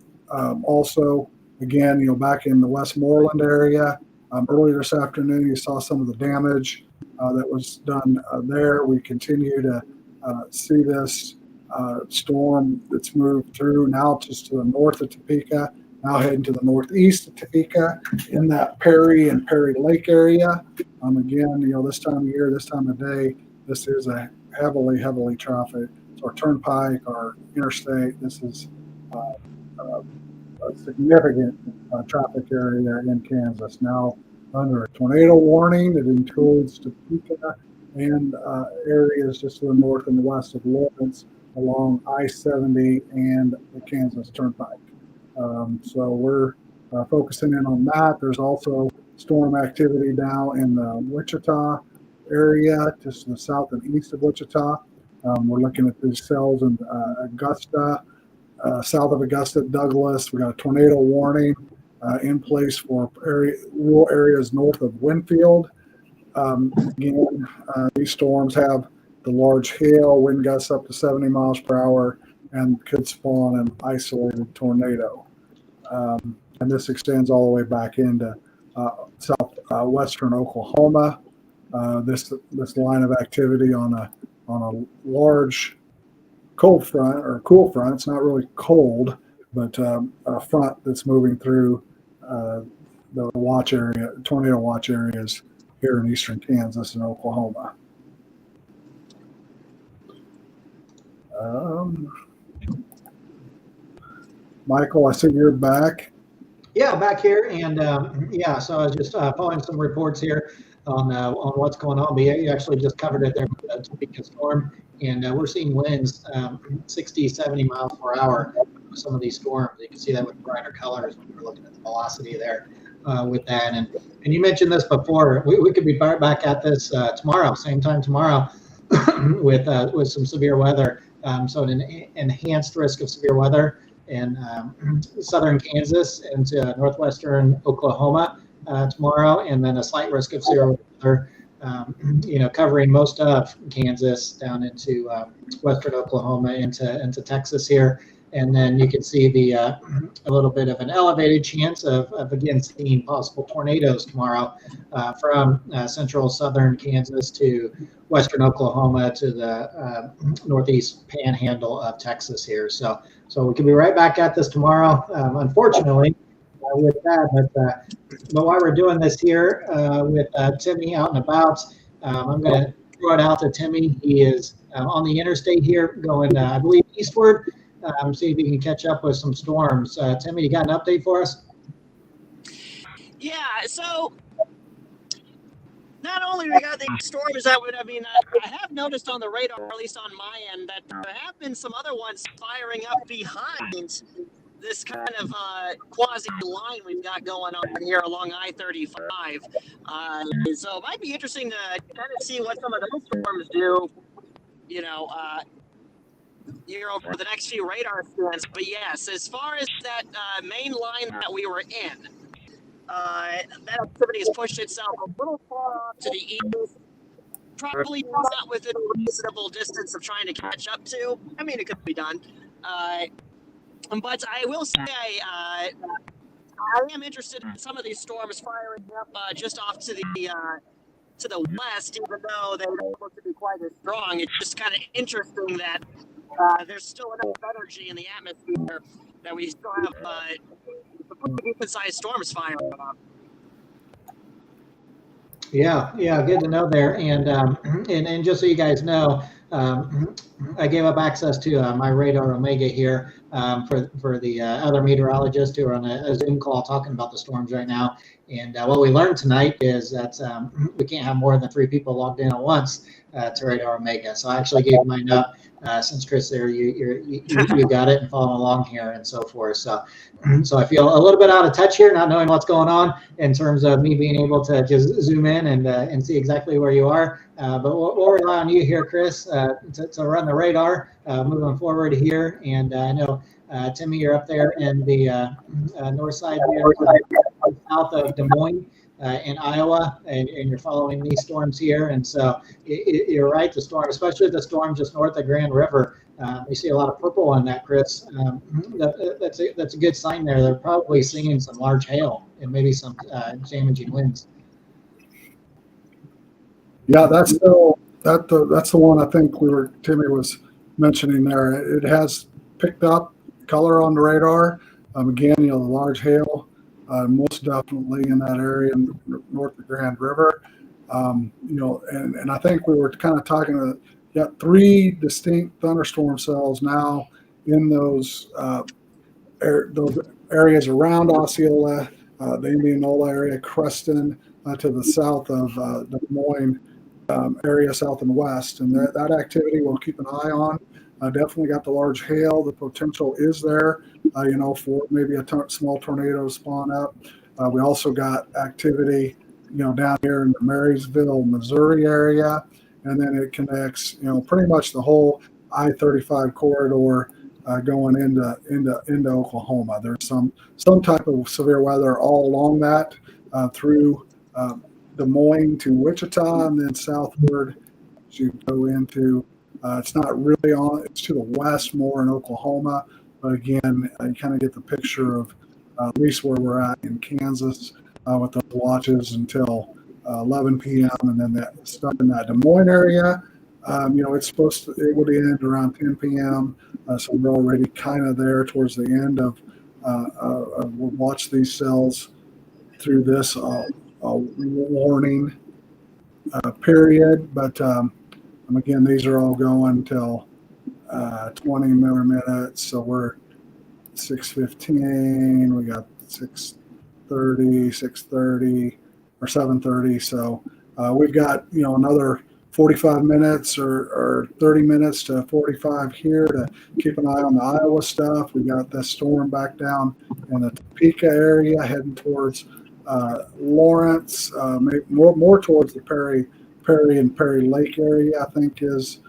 also. Again, back in the Westmoreland area. Earlier this afternoon, you saw some of the damage that was done there. We continue to see this storm that's moved through now just to the north of Topeka, now heading to the northeast of Topeka in that Perry and Perry Lake area. Again, this time of year, this time of day, this is a heavily trafficked. It's our turnpike, our interstate. This is a significant traffic area in Kansas. Now under a tornado warning that includes Topeka and areas just to the north and the west of Lawrence along I-70 and the Kansas Turnpike. So we're focusing in on that. There's also storm activity now in the Wichita area, just to the south and east of Wichita. We're looking at these cells in Augusta, south of Augusta, Douglas. We got a tornado warning in place for rural areas north of Winfield. Again, these storms have the large hail, wind gusts up to 70 miles per hour, and could spawn an isolated tornado. And this extends all the way back into southwestern Oklahoma. This line of activity on a large cold front or cool front. It's not really cold, but a front that's moving through the watch area, tornado watch areas here in eastern Kansas and Oklahoma. Michael, I see you're back. Yeah, back here, and so I was just following some reports here on what's going on. But you actually just covered it there with the Topeka storm, and we're seeing winds 60, 70 miles per hour with some of these storms. You can see that with brighter colors when we're looking at the velocity there with that. And you mentioned this before. We could be back at this tomorrow, same time tomorrow, with some severe weather. So an enhanced risk of severe weather in southern Kansas and northwestern Oklahoma tomorrow, and then a slight risk of severe weather covering most of Kansas down into western Oklahoma into Texas here. And then you can see a little bit of an elevated chance of again seeing possible tornadoes tomorrow from central southern Kansas to western Oklahoma to the northeast panhandle of Texas here. So we can be right back at this tomorrow, unfortunately, with that. But while we're doing this here with Timmy out and about, I'm going to throw it out to Timmy. He is on the interstate here going, I believe, eastward. See if he can catch up with some storms. Timmy, you got an update for us? Yeah, so not only we got these storms that would, I have noticed on the radar, at least on my end, that there have been some other ones firing up behind this kind of quasi line we've got going on here along I-35. So it might be interesting to kind of see what some of those storms do, over the next few radar scans. But yes, as far as that main line that we were in, that activity has pushed itself a little far off to the east, probably not within a reasonable distance of trying to catch up to. It could be done. But I will say I am interested in some of these storms firing up just off to the west, even though they don't look to be quite as strong. It's just kind of interesting that there's still enough energy in the atmosphere that we still have pretty decent-sized storms firing up. Yeah, good to know there. And just so you guys know, I gave up access to my Radar Omega here for the other meteorologists who are on a Zoom call talking about the storms right now. And what we learned tonight is that we can't have more than 3 people logged in at once to Radar Omega. So I actually gave mine up since Chris there, you got it and following along here and so forth. So I feel a little bit out of touch here, not knowing what's going on in terms of me being able to just zoom in and see exactly where you are. But we'll rely on you here, Chris, to run the radar moving forward here. And I know, Timmy, you're up there in the north side here, south of Des Moines in Iowa, and you're following these storms here. And so you're right, the storm, especially the storm just north of Grand River, we see a lot of purple on that, Chris. That's a good sign there. They're probably seeing some large hail and maybe some damaging winds. Yeah, that's the one I think Timmy was mentioning there. It has picked up color on the radar. Again, the large hail, most definitely in that area north of Grand River. And I think we were kind of talking got 3 distinct thunderstorm cells now in those areas around Osceola, the Indianola area, Creston, to the south of Des Moines area, south and west. And that activity we'll keep an eye on. Definitely got the large hail. The potential is there, for maybe a small tornado to spawn up. We also got activity, down here in the Marysville, Missouri area. And then it connects, pretty much the whole I-35 corridor going into Oklahoma. There's some type of severe weather all along that through Des Moines to Wichita, and then southward as you go into. It's not really it's to the west more in Oklahoma, but again, you kind of get the picture of at least where we're at in Kansas with those watches until 11 p.m. and then that stuff in that Des Moines area. It would end around 10 p.m. So we're already kind of there towards the end of we'll watch these cells through this warning period, but again, these are all going till 20 more minutes. So we're 6:15. We got 6:30, or 7:30. So we've got another 45 minutes or 30 minutes to 45 here to keep an eye on the Iowa stuff. We got this storm back down in the Topeka area, heading towards Lawrence, more towards the Perry and Perry Lake area, I think is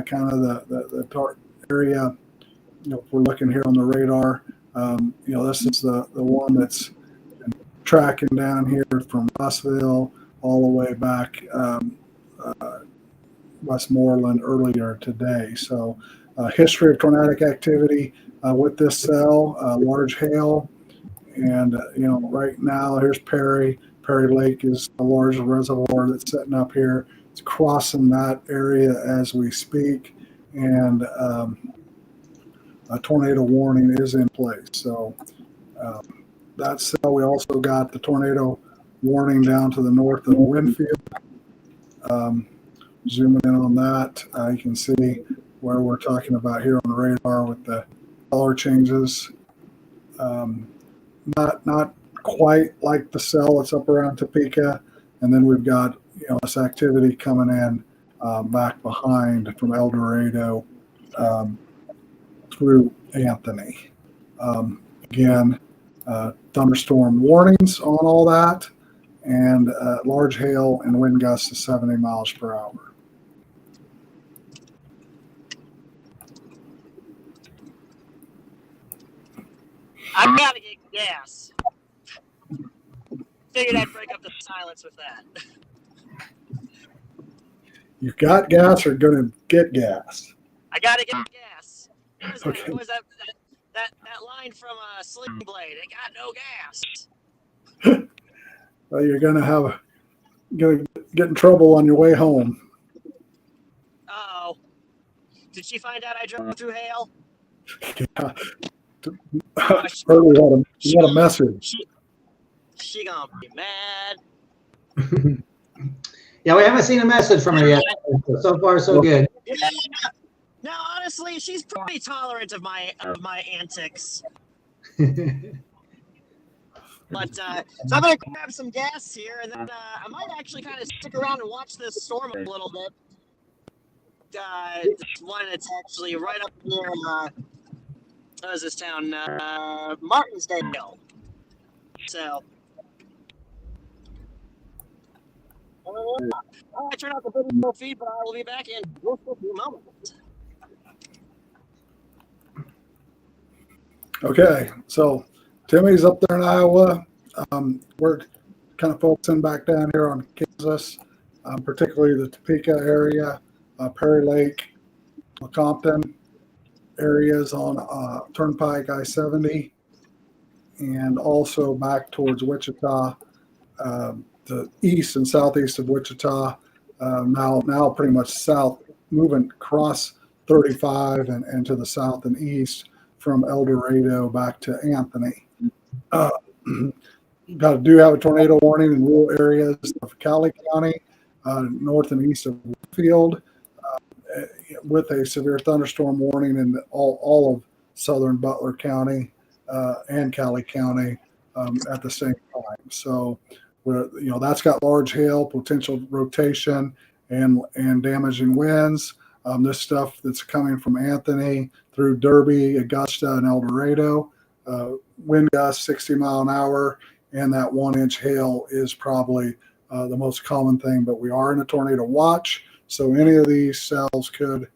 kind of the area. If we're looking here on the radar, this is the one that's tracking down here from Rossville all the way back Westmoreland earlier today. So history of tornadic activity with this cell, large hail. And, right now here's Perry. Perry Lake is a large reservoir that's sitting up here. It's crossing that area as we speak. And a tornado warning is in place. So that cell, we also got the tornado warning down to the north of Winfield. Zooming in on that, you can see where we're talking about here on the radar with the color changes. Not quite like the cell that's up around Topeka, and then we've got this activity coming in back behind from El Dorado through Anthony. Again, thunderstorm warnings on all that, and large hail and wind gusts to 70 miles per hour. I gotta get gas. Figured I'd break up the silence with that. You got gas or going to get gas? I gotta get gas. Okay. What was that line from Sling Blade? I got no gas. Well, you're going to get in trouble on your way home. Oh. Did she find out I drove through hail? Yeah. Heard we had a message. She gonna be mad. Yeah, we haven't seen a message from her yet. So far, so good. Yeah. No, honestly, she's pretty tolerant of my antics. But so I'm gonna grab some gas here, and then I might actually kind of stick around and watch this storm a little bit. This one that's actually right up near what is this town? Martinsdale. So. I turn out the video feed, but I will be back in just a few moments. Okay, so Timmy's up there in Iowa. We're kind of focusing back down here on Kansas, particularly the Topeka area, Perry Lake, Lecompton areas on Turnpike I-70, and also back towards Wichita, the east and southeast of Wichita, now pretty much south, moving across 35 and to the south and east from El Dorado back to Anthony. Do have a tornado warning in rural areas of Cali County, north and east of Winfield, with a severe thunderstorm warning in all of southern Butler County and Cali County at the same time. So, that's got large hail, potential rotation, and damaging winds. This stuff that's coming from Anthony through Derby, Augusta, and El Dorado, wind gusts 60 mile an hour, and that 1-inch hail is probably the most common thing. But we are in a tornado watch, so any of these cells could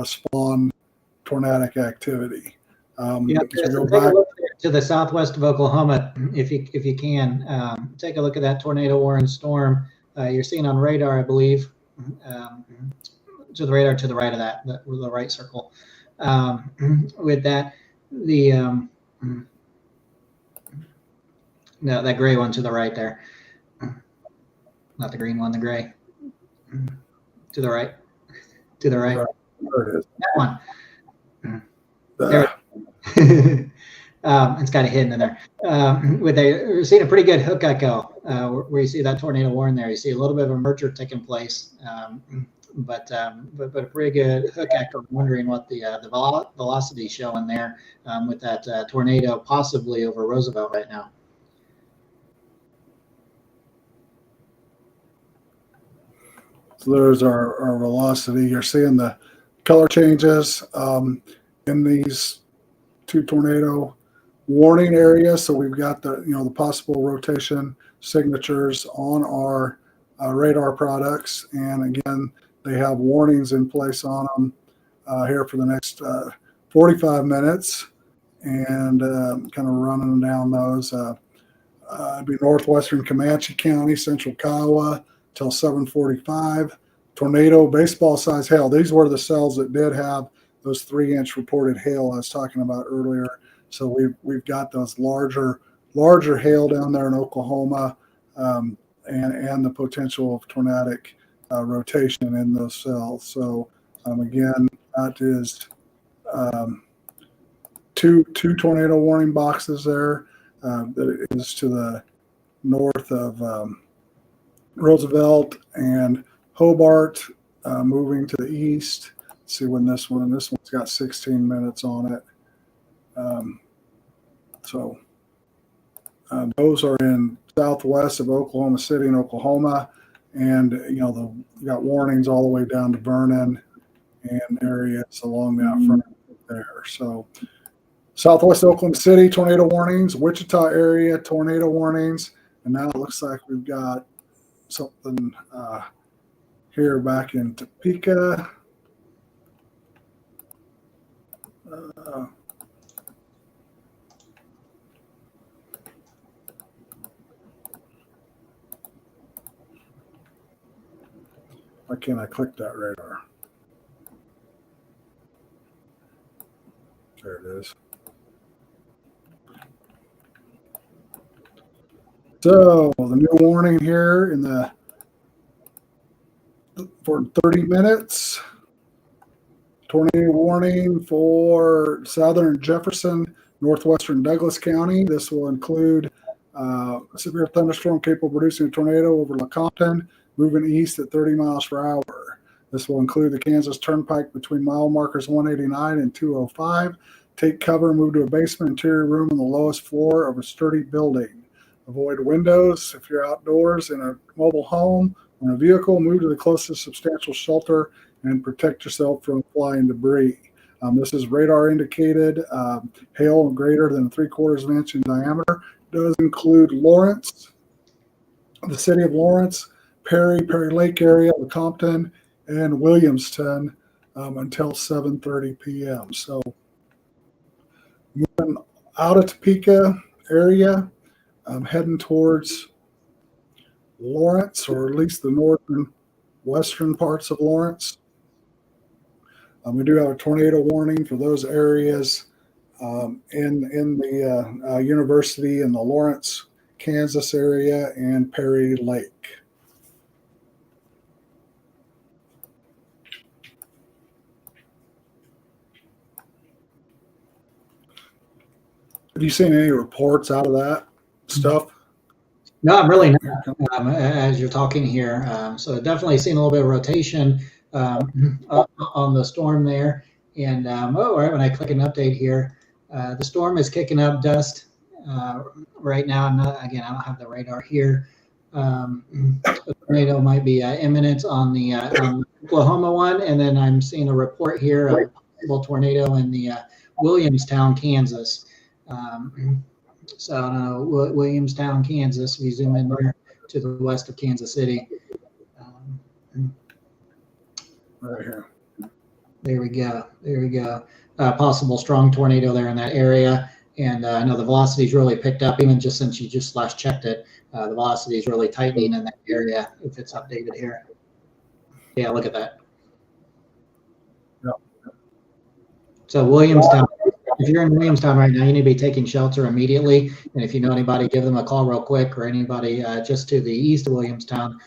spawn tornadic activity. Take a look to the southwest of Oklahoma, if you can. Take a look at that tornado warning storm. You're seeing on radar, I believe. To the radar to the right of that, the right circle. With that, no, that gray one to the right there. Not the green one, the gray. To the right. To the right. There it is. That one. There. It's kind of hidden in there. We're seeing a pretty good hook echo where you see that tornado warning there. You see a little bit of a merger taking place, but a pretty good hook echo. I'm wondering what the velocity is showing there with that tornado possibly over Roosevelt right now. So there's our velocity. You're seeing the color changes in these two tornado warning areas. So we've got the possible rotation signatures on our radar products, and again, they have warnings in place on them here for the next 45 minutes, and kind of running down those. It'd be northwestern Comanche County, central Kiowa till 7:45. Tornado, baseball size hail. These were the cells that did have those 3-inch reported hail I was talking about earlier. So we've got those larger hail down there in Oklahoma, and the potential of tornadic rotation in those cells. So again, that is two tornado warning boxes there. That is to the north of Roosevelt and Hobart, moving to the east. Let's see when this one's got 16 minutes on it. So those are in southwest of Oklahoma City and Oklahoma, and you got warnings all the way down to Vernon and areas along that front there. So southwest Oklahoma City, tornado warnings. Wichita area, tornado warnings. And now it looks like we've got something here back in Topeka. Why can't I click that radar? There it is. So the new warning here for 30 minutes. Tornado warning for southern Jefferson, northwestern Douglas County. This will include a severe thunderstorm capable of producing a tornado over Lecompton, moving east at 30 miles per hour. This will include the Kansas Turnpike between mile markers 189 and 205. Take cover and move to a basement interior room on the lowest floor of a sturdy building. Avoid windows. If you're outdoors in a mobile home or in a vehicle, move to the closest substantial shelter and protect yourself from flying debris. This is radar indicated hail greater than 3/4 of an inch in diameter. It does include Lawrence, the city of Lawrence, Perry Lake area, Lecompton, and Williamston until 7:30 p.m. So moving out of Topeka area, heading towards Lawrence, or at least the northern western parts of Lawrence. We do have a tornado warning for those areas in the university in the Lawrence, Kansas area and Perry Lake. Have you seen any reports out of that stuff? No, I'm really not, as you're talking here. So definitely seeing a little bit of rotation on the storm there. And right when I click an update here, the storm is kicking up dust right now. I don't have the radar here. The tornado might be imminent on the Oklahoma one. And then I'm seeing a report here of a possible tornado in the Williamstown, Kansas. So I don't know, Williamstown, Kansas. We zoom in there to the west of Kansas City. Right here. There we go. Possible strong tornado there in that area. And I know the velocity's really picked up, even just since you just last checked it. The velocity is really tightening in that area if it's updated here. Yeah, look at that. Yeah. So Williamstown. If you're in Williamstown right now, you need to be taking shelter immediately. And if you know anybody, give them a call real quick, or anybody just to the east of Williamstown,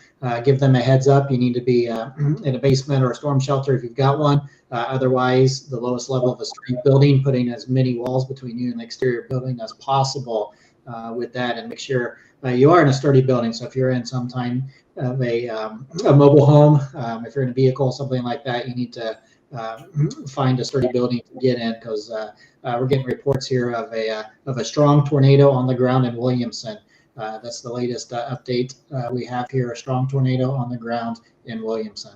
give them a heads up. You need to be in a basement or a storm shelter if you've got one. Otherwise, the lowest level of a street building, putting as many walls between you and the exterior building as possible with that, and make sure you are in a sturdy building. So if you're in some kind of a mobile home, if you're in a vehicle, something like that, you need to find a sturdy building to get in, because we're getting reports here of a strong tornado on the ground in Williamson. That's the latest update we have here, a strong tornado on the ground in Williamson.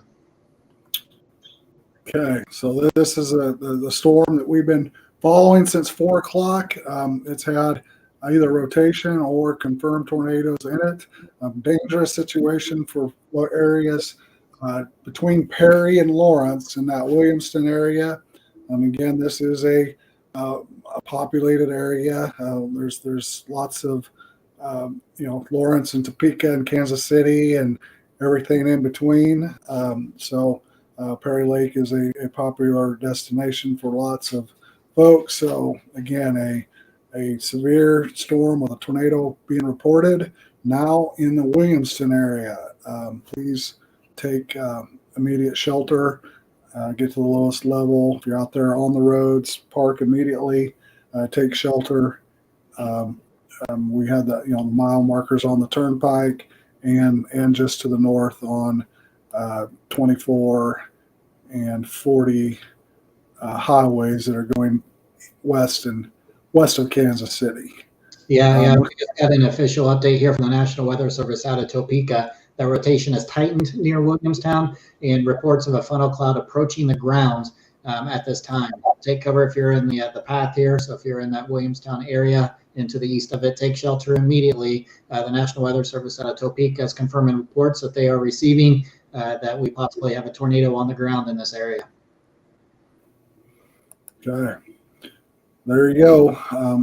Okay, so this is the storm that we've been following since 4 o'clock. It's had either rotation or confirmed tornadoes in it. Dangerous situation for areas between Perry and Lawrence in that Williamston area. Again, this is a populated area. There's lots of Lawrence and Topeka and Kansas City and everything in between. So Perry Lake is a popular destination for lots of folks. So again, a severe storm with a tornado being reported now in the Williamston area. Please take immediate shelter. Get to the lowest level. If you're out there on the roads, park immediately. Take shelter. We had the mile markers on the turnpike and just to the north on 24 and 40 highways that are going west of Kansas City. Yeah. We just got an official update here from the National Weather Service out of Topeka. The rotation has tightened near Williamstown, and reports of a funnel cloud approaching the ground at this time. Take cover if you're in the path here. So if you're in that Williamstown area into the east of it, take shelter immediately. The National Weather Service out of Topeka is confirming reports that they are receiving that we possibly have a tornado on the ground in this area. Okay. There you go.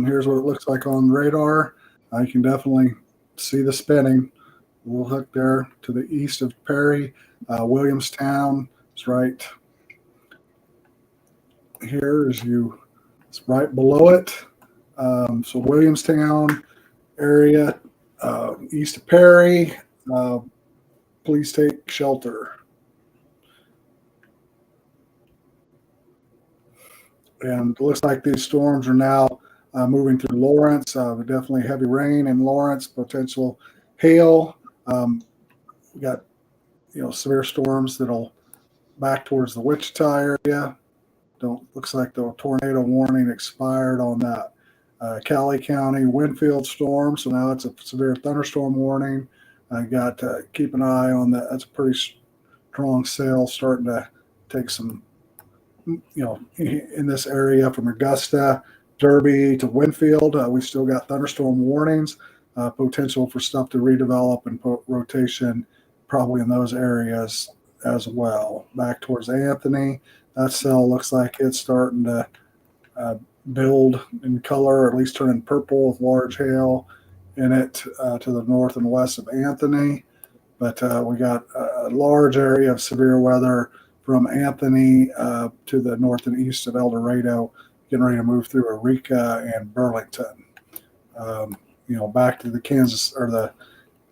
Here's what it looks like on radar. You can definitely see the spinning. A little hook there to the east of Perry. Williamstown is right here it's right below it. So Williamstown area, east of Perry, please take shelter. And it looks like these storms are now moving through Lawrence. Definitely heavy rain in Lawrence, potential hail. We got severe storms that'll back towards the Wichita area. Looks like the tornado warning expired on that Cali County Winfield storm, so now it's a severe thunderstorm warning. I got to keep an eye on that. That's a pretty strong sail starting to take some, in this area from Augusta, Derby to Winfield. We still got thunderstorm warnings, potential for stuff to redevelop and put rotation probably in those areas as well. Back towards Anthony, that cell looks like it's starting to build in color, or at least turning purple with large hail in it to the north and west of Anthony. But we got a large area of severe weather from Anthony to the north and east of El Dorado, getting ready to move through Eureka and Burlington. Back to the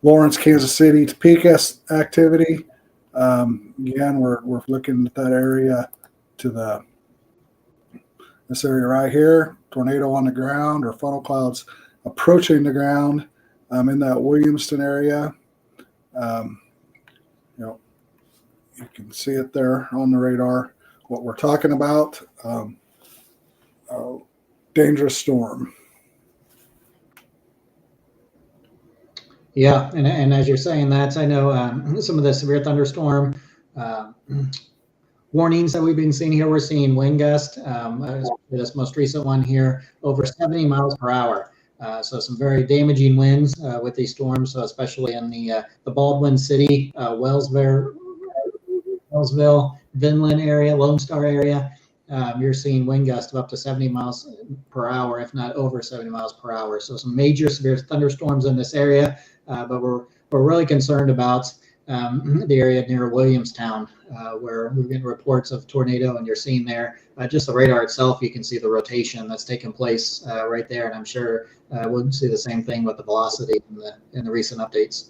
Lawrence, Kansas City, Topeka activity. Again, we're looking at that area to this area right here, tornado on the ground or funnel clouds approaching the ground in that Williamston area. You can see it there on the radar, what we're talking about. Dangerous storm. Yeah, and as you're saying that, I know some of the severe thunderstorm warnings that we've been seeing here. We're seeing wind gust, this most recent one here, over 70 miles per hour. So some very damaging winds with these storms, so especially in the Baldwin City, Wellsville, Vinland area, Lone Star area. You're seeing wind gusts of up to 70 miles per hour, if not over 70 miles per hour. So some major severe thunderstorms in this area, but we're really concerned about the area near Williamstown, where we're getting reports of tornado, and you're seeing there just the radar itself. You can see the rotation that's taking place right there, and I'm sure we'll see the same thing with the velocity in the recent updates.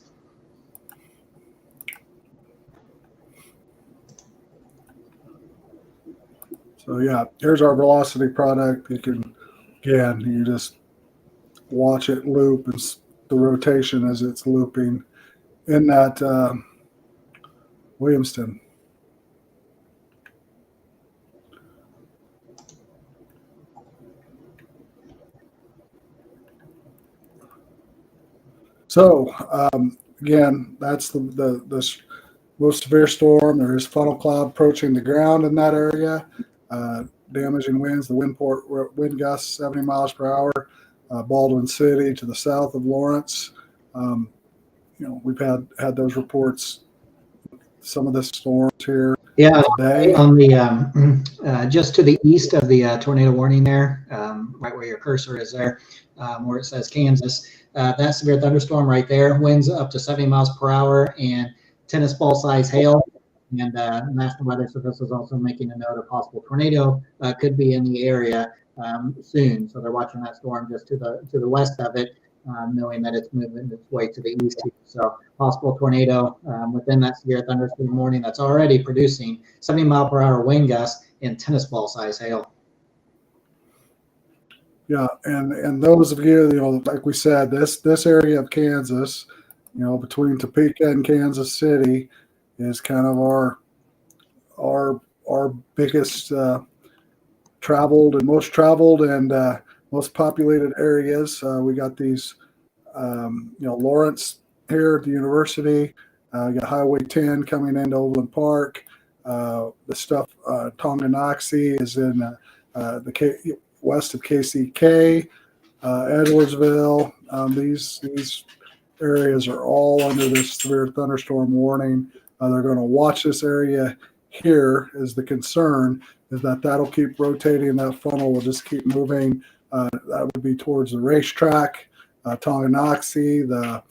So yeah, here's our velocity product. You just watch it loop and the rotation as it's looping in that Williamston. So again, that's the most severe storm. There is funnel cloud approaching the ground in that area. Damaging winds, the wind gusts 70 miles per hour. Baldwin City to the south of Lawrence. We've had those reports. Some of the storms here Yeah, today. on the just to the east of the tornado warning there, right where your cursor is there, where it says Kansas. That severe thunderstorm right there, winds up to 70 miles per hour and tennis ball size hail. And National Weather Service is also making a note of possible tornado could be in the area soon. So they're watching that storm just to the west of it, knowing that it's moving its way to the east here. So possible tornado within that severe thunderstorm warning that's already producing 70-mile-per-hour wind gusts and tennis ball size hail. Yeah, and those of you, like we said, this area of Kansas, between Topeka and Kansas City, is kind of our biggest most traveled and most populated areas. We got these, Lawrence here at the university. We got Highway 10 coming into Overland Park. The stuff Tonganoxie is in west of KCK, Edwardsville. These areas are all under this severe thunderstorm warning. They're going to watch this area here. Is the concern is that that'll keep rotating. That funnel will just keep moving. That would be towards the racetrack, Tonganoxie, the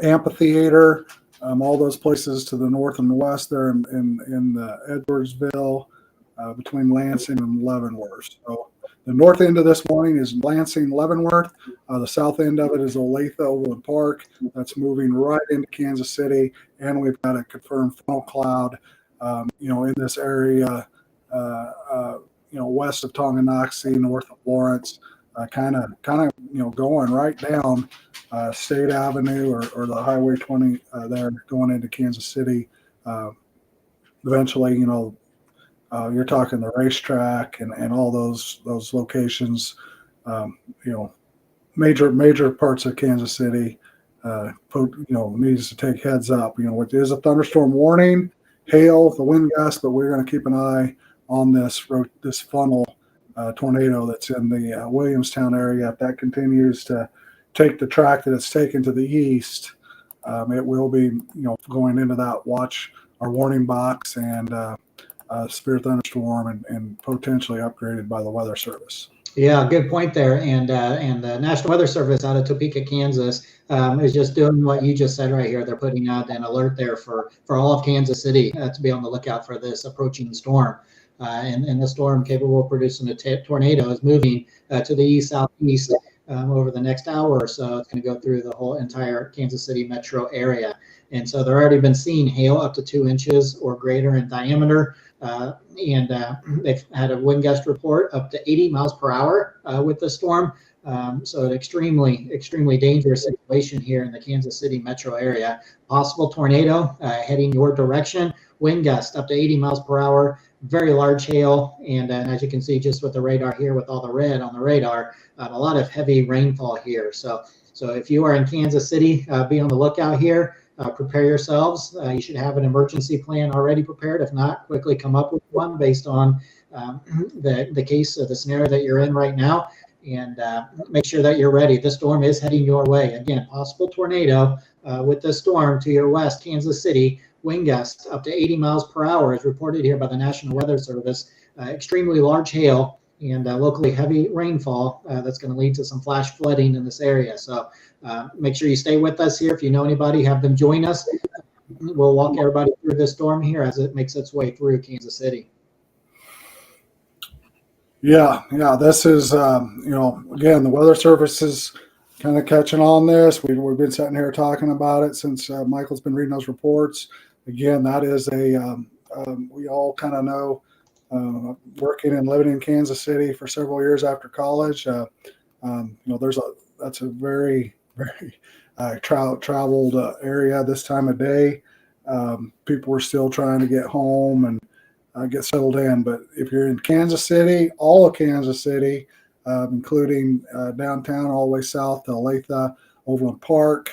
amphitheater, all those places to the north and the west there in Edwardsville, between Lansing and Leavenworth. So the north end of this morning is Lansing, Leavenworth. The south end of it is Olathe, Overland Park. That's moving right into Kansas City, and we've got a confirmed funnel cloud, in this area, west of Tonganoxie, north of Lawrence, kind of, going right down State Avenue or the Highway 20 there, going into Kansas City. Eventually, you're talking the racetrack and all those locations, major parts of Kansas City, needs to take heads up. What is a thunderstorm warning, hail, the wind gust, but we're going to keep an eye on this funnel tornado that's in the Williamstown area. If that continues to take the track that it's taken to the east, it will be, going into that watch our warning box and severe thunderstorm and potentially upgraded by the Weather Service. Yeah, good point there. And the National Weather Service out of Topeka, Kansas, is just doing what you just said right here. They're putting out an alert there for all of Kansas City to be on the lookout for this approaching storm. And the storm capable of producing a tornado is moving to the east-southeast over the next hour or so. It's going to go through the whole entire Kansas City metro area. And so they've already been seeing hail up to 2 inches or greater in diameter. And they've had a wind gust report up to 80 miles per hour with the storm. So an extremely, extremely dangerous situation here in the Kansas City metro area. Possible tornado heading your direction. Wind gust up to 80 miles per hour. Very large hail. And as you can see, just with the radar here, with all the red on the radar, a lot of heavy rainfall here. So if you are in Kansas City, be on the lookout here. Prepare yourselves. You should have an emergency plan already prepared. If not, quickly come up with one based on the case of the scenario that you're in right now, and make sure that you're ready. The storm is heading your way. Again, possible tornado with the storm to your west, Kansas City. Wind gusts up to 80 miles per hour is reported here by the National Weather Service. Extremely large hail and locally heavy rainfall that's going to lead to some flash flooding in this area. So make sure you stay with us here. If you know anybody, have them join us. We'll walk everybody through this storm here as it makes its way through Kansas City. Yeah. This is, again, the Weather Service is kind of catching on this. We've been sitting here talking about it since Michael's been reading those reports. Again, that is we all kind of know, working and living in Kansas City for several years after college. That's a very, very traveled area this time of day. People are still trying to get home and get settled in. But if you're in Kansas City, all of Kansas City, including downtown all the way south to Olathe, Overland Park,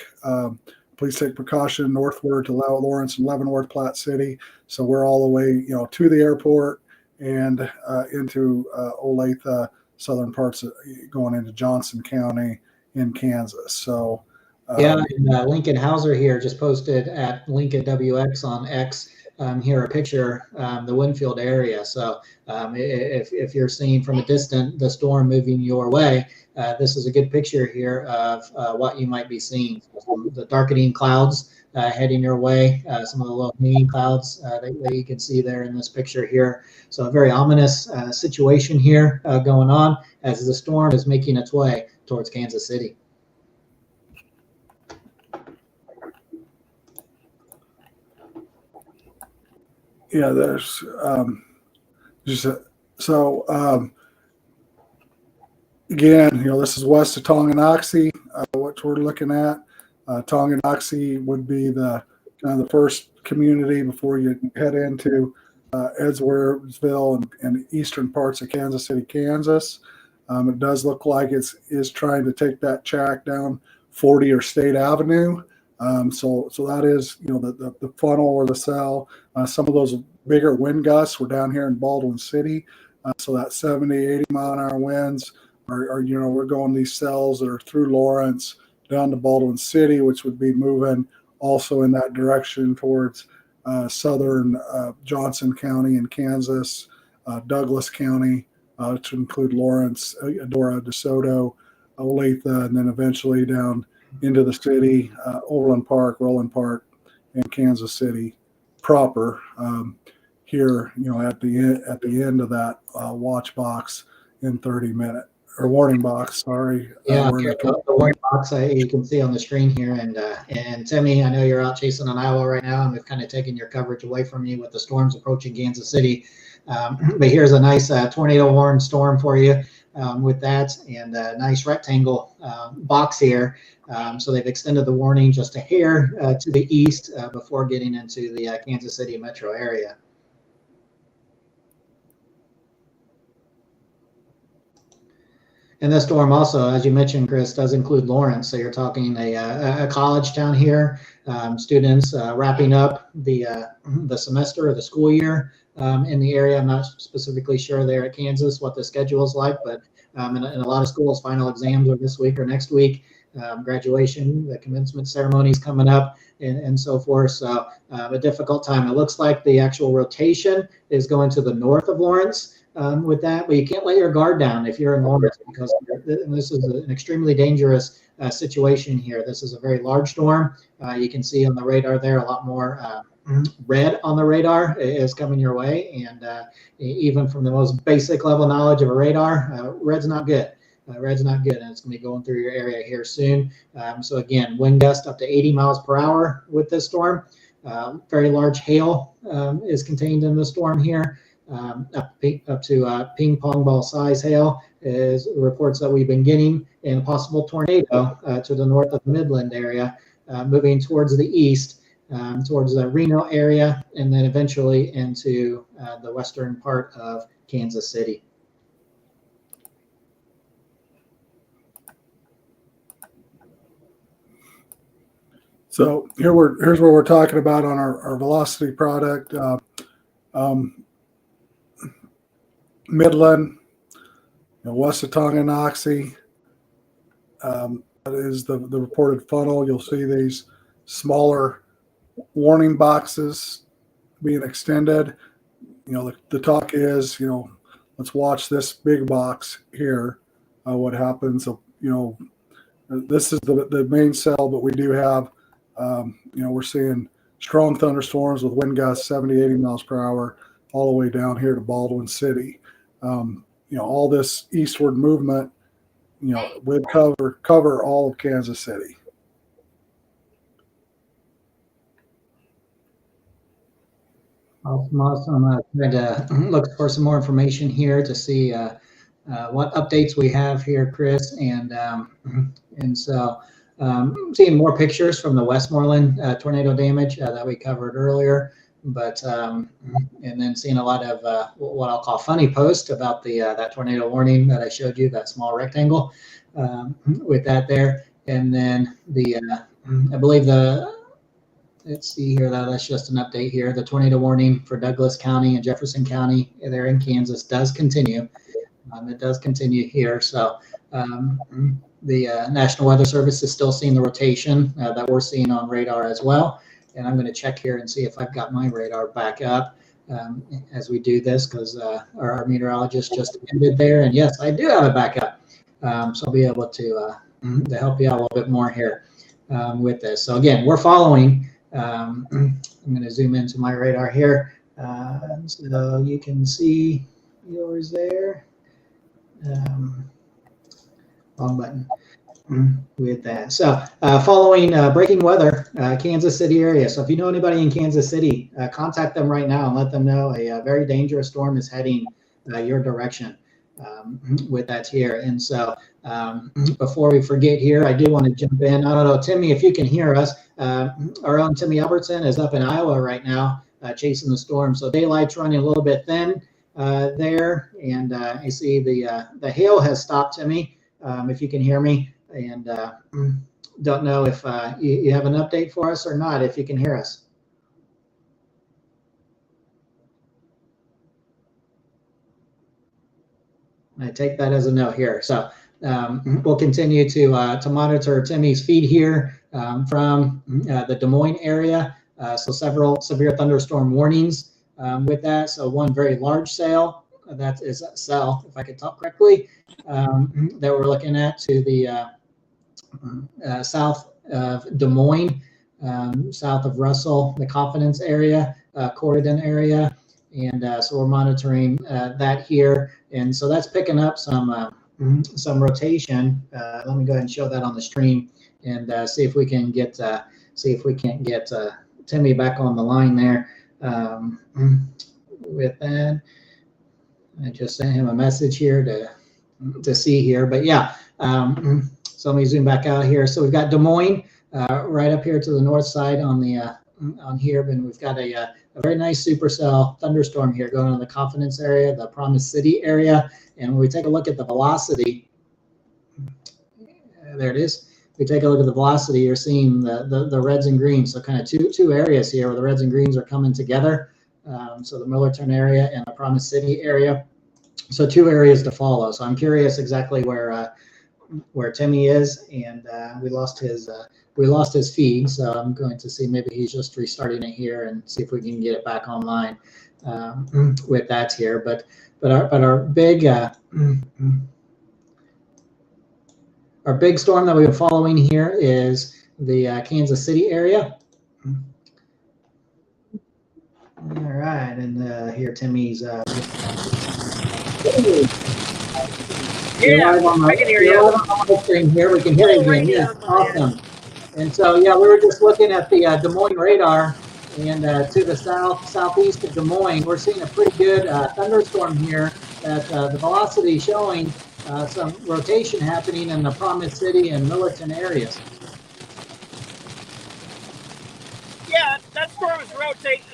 please take precaution northward to Lawrence and Leavenworth, Platte City. So we're all the way, to the airport and into Olathe, southern parts going into Johnson County in Kansas. So and Lincoln Hauser here just posted at Lincoln WX on X here a picture, the Winfield area. So if you're seeing from a distance the storm moving your way, this is a good picture here of what you might be seeing. So the darkening clouds heading your way, some of the low hanging clouds that you can see there in this picture here. So a very ominous situation here going on as the storm is making its way towards Kansas City. Yeah, there's again, this is west of Tonganoxie, what we're looking at. Tonganoxie would be the kind of the first community before you head into Edwardsville and eastern parts of Kansas City, Kansas. It does look like it is trying to take that track down 40 or State Avenue. So that is, the funnel or the cell. Some of those bigger wind gusts were down here in Baldwin City. So that 70, 80 mile an hour winds are we're going these cells that are through Lawrence down to Baldwin City, which would be moving also in that direction towards southern Johnson County in Kansas, Douglas County, to include Lawrence, Adora, DeSoto, Olathe, and then eventually down into the city, Overland Park, Roland Park, and Kansas City proper. Here, at the end of that watch box in 30 minute or warning box. Sorry. Yeah, the warning box you can see on the screen here, and Timmy, I know you're out chasing on Iowa right now, and we've kind of taken your coverage away from you with the storms approaching Kansas City. But here's a nice tornado warning storm for you with that, and a nice rectangle box here. So they've extended the warning just a hair to the east before getting into the Kansas City metro area. And this storm also, as you mentioned, Chris, does include Lawrence. So you're talking a college town here, students wrapping up the semester or the school year in the area. I'm not specifically sure there at Kansas what the schedule is like, but in a lot of schools, final exams are this week or next week. Graduation, the commencement ceremonies coming up, and so forth. So a difficult time. It looks like the actual rotation is going to the north of Lawrence. With that, but you can't let your guard down if you're in Lawrence, because this is an extremely dangerous situation here. This is a very large storm. You can see on the radar there a lot more red on the radar is coming your way, and even from the most basic level knowledge of a radar, red's not good. Red's not good, and it's going to be going through your area here soon. So again, wind gust up to 80 miles per hour with this storm. Very large hail is contained in the storm here. Up to ping pong ball size hail is reports that we've been getting, and a possible tornado to the north of the Midland area, moving towards the east, towards the Reno area, and then eventually into the western part of Kansas City. So here's what we're talking about on our velocity product. Midland, west of Tonganoxie. That is the reported funnel. You'll see these smaller warning boxes being extended. The talk is, let's watch this big box here. What happens? This is the main cell, but we do have, we're seeing strong thunderstorms with wind gusts 70, 80 miles per hour all the way down here to Baldwin City. All this eastward movement, would cover all of Kansas City. Awesome. I'm trying to look for some more information here to see what updates we have here, Chris, and so seeing more pictures from the Westmoreland tornado damage that we covered earlier. But and then seeing a lot of what I'll call funny posts about that tornado warning that I showed you, that small rectangle with that there, and then I believe let's see here, that's just an update here. The tornado warning for Douglas County and Jefferson County there in Kansas does continue. It does continue here. So the National Weather Service is still seeing the rotation that we're seeing on radar as well. And I'm going to check here and see if I've got my radar back up as we do this, because our meteorologist just ended there. And yes, I do have it back up. So I'll be able to help you out a little bit more here with this. So again, we're following. I'm going to zoom into my radar here. So you can see yours there. Wrong button. With that. So following breaking weather, Kansas City area. So if you know anybody in Kansas City, contact them right now and let them know a very dangerous storm is heading your direction with that here. And so before we forget here, I do want to jump in. I don't know, Timmy, if you can hear us. Our own Timmy Albertson is up in Iowa right now chasing the storm. So daylight's running a little bit thin there. And I see the hail has stopped, Timmy, if you can hear me. And don't know if you have an update for us or not, if you can hear us. I take that as a no here. So we'll continue to monitor Timmy's feed here from the Des Moines area. So several severe thunderstorm warnings with that. So one very large cell, that is cell, if I could talk correctly, that we're looking at to the south of Des Moines, south of Russell, the Confidence area, Corridon area. And so we're monitoring that here. And so that's picking up some rotation. Let me go ahead and show that on the stream and see if we can get Timmy back on the line there with that. I just sent him a message here to see here, but yeah. So let me zoom back out here. So we've got Des Moines right up here to the north side on the on here, and we've got a very nice supercell thunderstorm here going on the Confidence area, the Promise City area. And when we take a look at the velocity, there it is. If we take a look at the velocity, you're seeing the reds and greens. So kind of two areas here where the reds and greens are coming together. So the Millerton area and the Promise City area. So two areas to follow. So I'm curious exactly where Timmy is, and we lost his feed. So I'm going to see, maybe he's just restarting it here and see if we can get it back online with that here. But our big storm that we've been following here is the Kansas City area. All right, and here Timmy's. Yeah, I can hear you. On the screen here, we can hear you again. Yeah, awesome. And so, yeah, we were just looking at the Des Moines radar, and to the southeast of Des Moines, we're seeing a pretty good thunderstorm here. That the velocity showing some rotation happening in the Promise City and Millerton areas. Yeah, that storm is rotating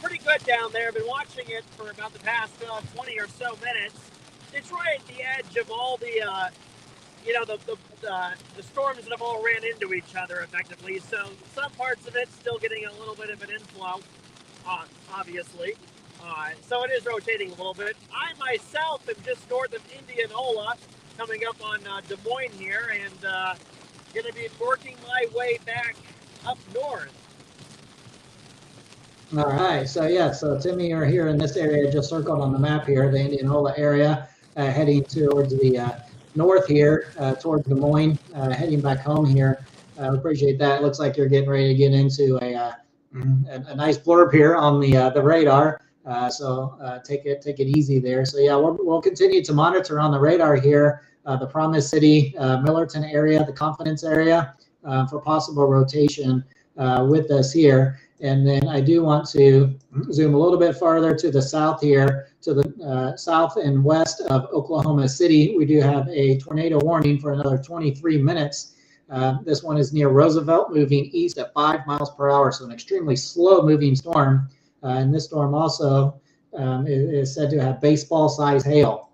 pretty good down there. I've been watching it for about the past 20 or so minutes. It's right at the edge of all the, the storms that have all ran into each other effectively. So some parts of it still getting a little bit of an inflow, obviously. So it is rotating a little bit. I myself am just north of Indianola, coming up on Des Moines here, and going to be working my way back up north. All right, so yeah, so Timmy, you're here in this area, just circled on the map here, the Indianola area, heading towards the north here, towards Des Moines, heading back home here. I appreciate that. It looks like you're getting ready to get into a nice blurb here on the radar. So take it easy there. So yeah, we'll continue to monitor on the radar here, the Promise City, Millerton area, the Confidence area, for possible rotation with us here. And then I do want to zoom a little bit farther to the south here, to the south and west of Oklahoma City. We do have a tornado warning for another 23 minutes. This one is near Roosevelt, moving east at 5 miles per hour, so an extremely slow moving storm. And this storm also is said to have baseball-sized hail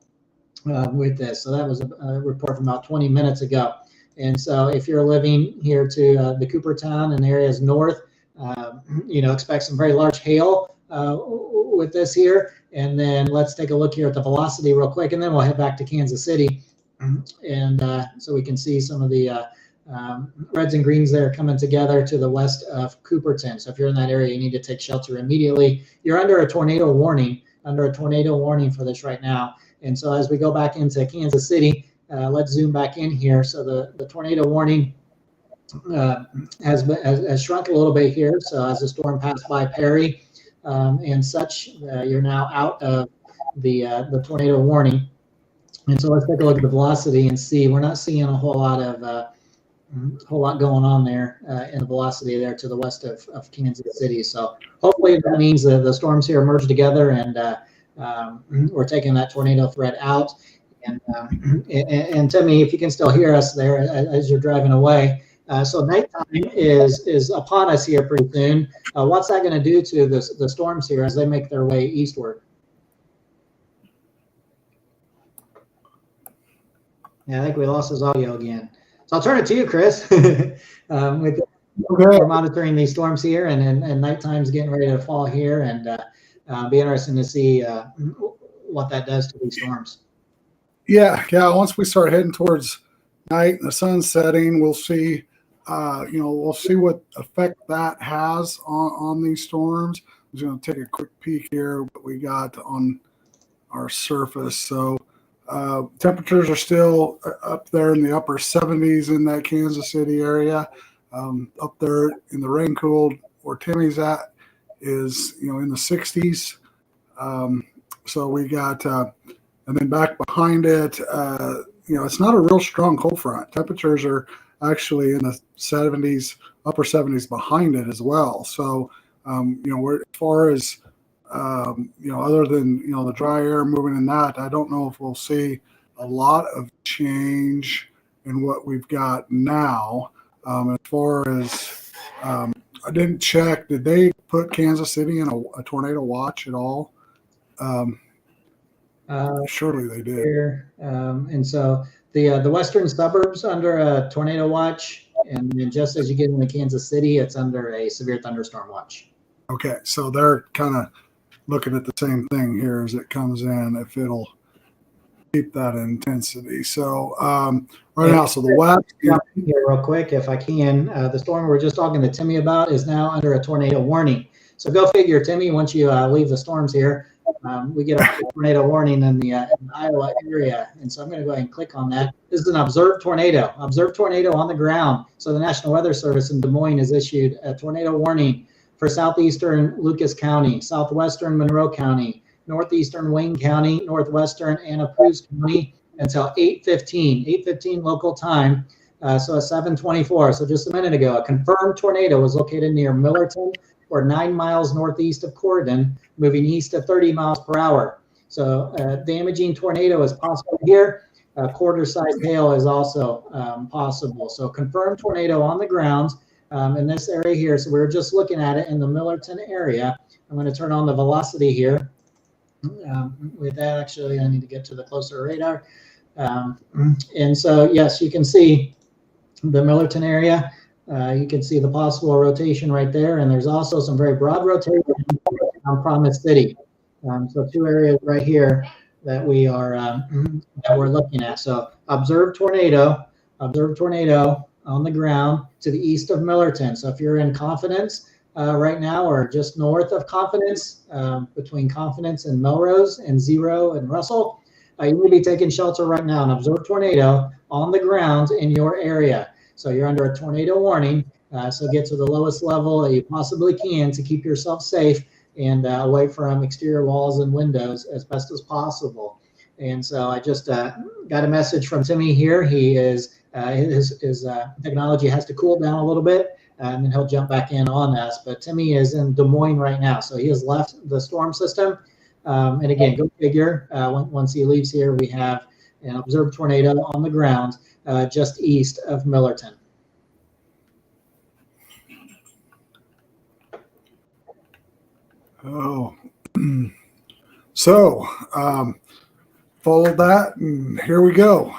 with this. So that was a report from about 20 minutes ago. And so if you're living here to the Coopertown and areas north, expect some very large hail with this here. And then let's take a look here at the velocity real quick, and then we'll head back to Kansas City. And so we can see some of the reds and greens there coming together to the west of Cooperton. So if you're in that area, you need to take shelter immediately. You're under a tornado warning for this right now. And so as we go back into Kansas City, let's zoom back in here. So the tornado warning has shrunk a little bit here. So as the storm passed by Perry and such, you're now out of the tornado warning. And so let's take a look at the velocity and see. We're not seeing a whole lot going on there in the velocity there to the west of Kansas City. So hopefully that means that the storms here merge together and we're taking that tornado threat out. And Timmy, if you can still hear us there as you're driving away. So nighttime is upon us here pretty soon. What's that going to do to the storms here as they make their way eastward? Yeah, I think we lost his audio again. So I'll turn it to you, Chris. We're monitoring these storms here, and nighttime's getting ready to fall here, and be interesting to see what that does to these storms. Yeah. Once we start heading towards night and the sun's setting, we'll see. We'll see what effect that has on these storms. I'm just going to take a quick peek here what we got on our surface. So temperatures are still up there in the upper 70s in that Kansas City area. Up there in the rain cooled where Timmy's at is in the 60s. So we got and then back behind it, it's not a real strong cold front. Temperatures are actually in the 70s, upper 70s behind it as well. So we're as far as other than the dry air moving in that, I don't know if we'll see a lot of change in what we've got now. As far as I didn't check, did they put Kansas City in a tornado watch at all? Surely they did. Here, and so the western suburbs under a tornado watch, and then just as you get into Kansas City, it's under a severe thunderstorm watch. Okay, so they're kind of looking at the same thing here as it comes in, if it'll keep that intensity. So now, so the west. Here real quick, if I can, the storm we were just talking to Timmy about is now under a tornado warning. So go figure, Timmy, once you leave the storms here, we get a tornado warning in the Iowa area. And so I'm going to go ahead and click on that. This is an observed tornado on the ground. So the National Weather Service in Des Moines has issued a tornado warning for southeastern Lucas County, southwestern Monroe County, northeastern Wayne County, northwestern Anna Cruz County until 8:15 local time. So at 7:24, so just a minute ago, a confirmed tornado was located near Millerton, or 9 miles northeast of Corydon, moving east at 30 miles per hour. So damaging tornado is possible here. Quarter-sized hail is also possible. So confirmed tornado on the ground in this area here. So we're just looking at it in the Millerton area. I'm going to turn on the velocity here. With that, actually, I need to get to the closer radar. And so, yes, you can see the Millerton area. You can see the possible rotation right there, and there's also some very broad rotation on Promise City. So two areas right here that we are that we're looking at. So observed tornado on the ground to the east of Millerton. So if you're in Confidence right now, or just north of Confidence, between Confidence and Melrose and Zero and Russell, you will be taking shelter right now. An observed tornado on the ground in your area. So you're under a tornado warning. So get to the lowest level that you possibly can to keep yourself safe and away from exterior walls and windows as best as possible. And so I just got a message from Timmy here. He is his technology has to cool down a little bit, and then he'll jump back in on us. But Timmy is in Des Moines right now, so he has left the storm system. And again, go figure. Once he leaves here, we have an observed tornado on the ground just east of Millerton. Oh, so followed that, and here we go.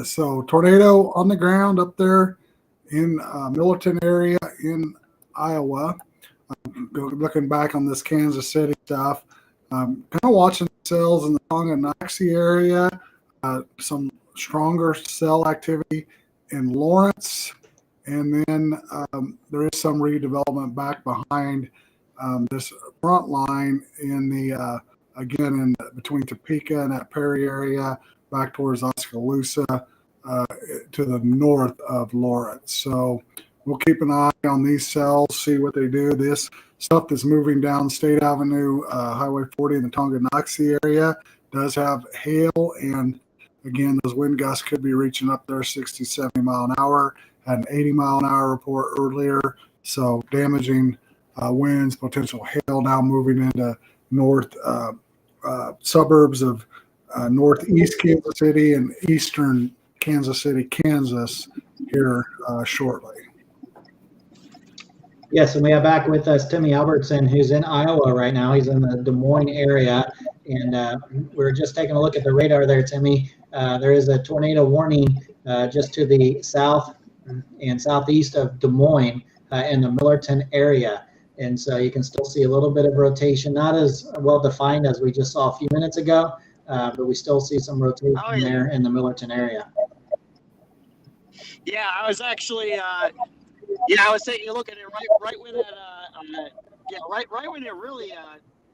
So tornado on the ground up there in Millerton area in Iowa. Looking back on this Kansas City stuff, kind of watching cells in the Tonganoxie area. Some stronger cell activity in Lawrence, and then there is some redevelopment back behind this front line in the again in between Topeka and that Perry area, back towards Oskaloosa, to the north of Lawrence. So we'll keep an eye on these cells, see what they do. This stuff that's moving down State Avenue, Highway 40 in the Tonganoxie area does have hail, and again, those wind gusts could be reaching up there 60, 70 mile an hour. Had an 80 mile an hour report earlier. So damaging winds, potential hail now moving into north suburbs of northeast Kansas City and eastern Kansas City, Kansas here shortly. Yes, and we have back with us Timmy Albertson, who's in Iowa right now. He's in the Des Moines area, and we're just taking a look at the radar there, Timmy. There is a tornado warning just to the south and southeast of Des Moines in the Millerton area. And so you can still see a little bit of rotation, not as well defined as we just saw a few minutes ago, but we still see some rotation there in the Millerton area. Yeah, I was actually, I was taking a look at it right when that, right when it really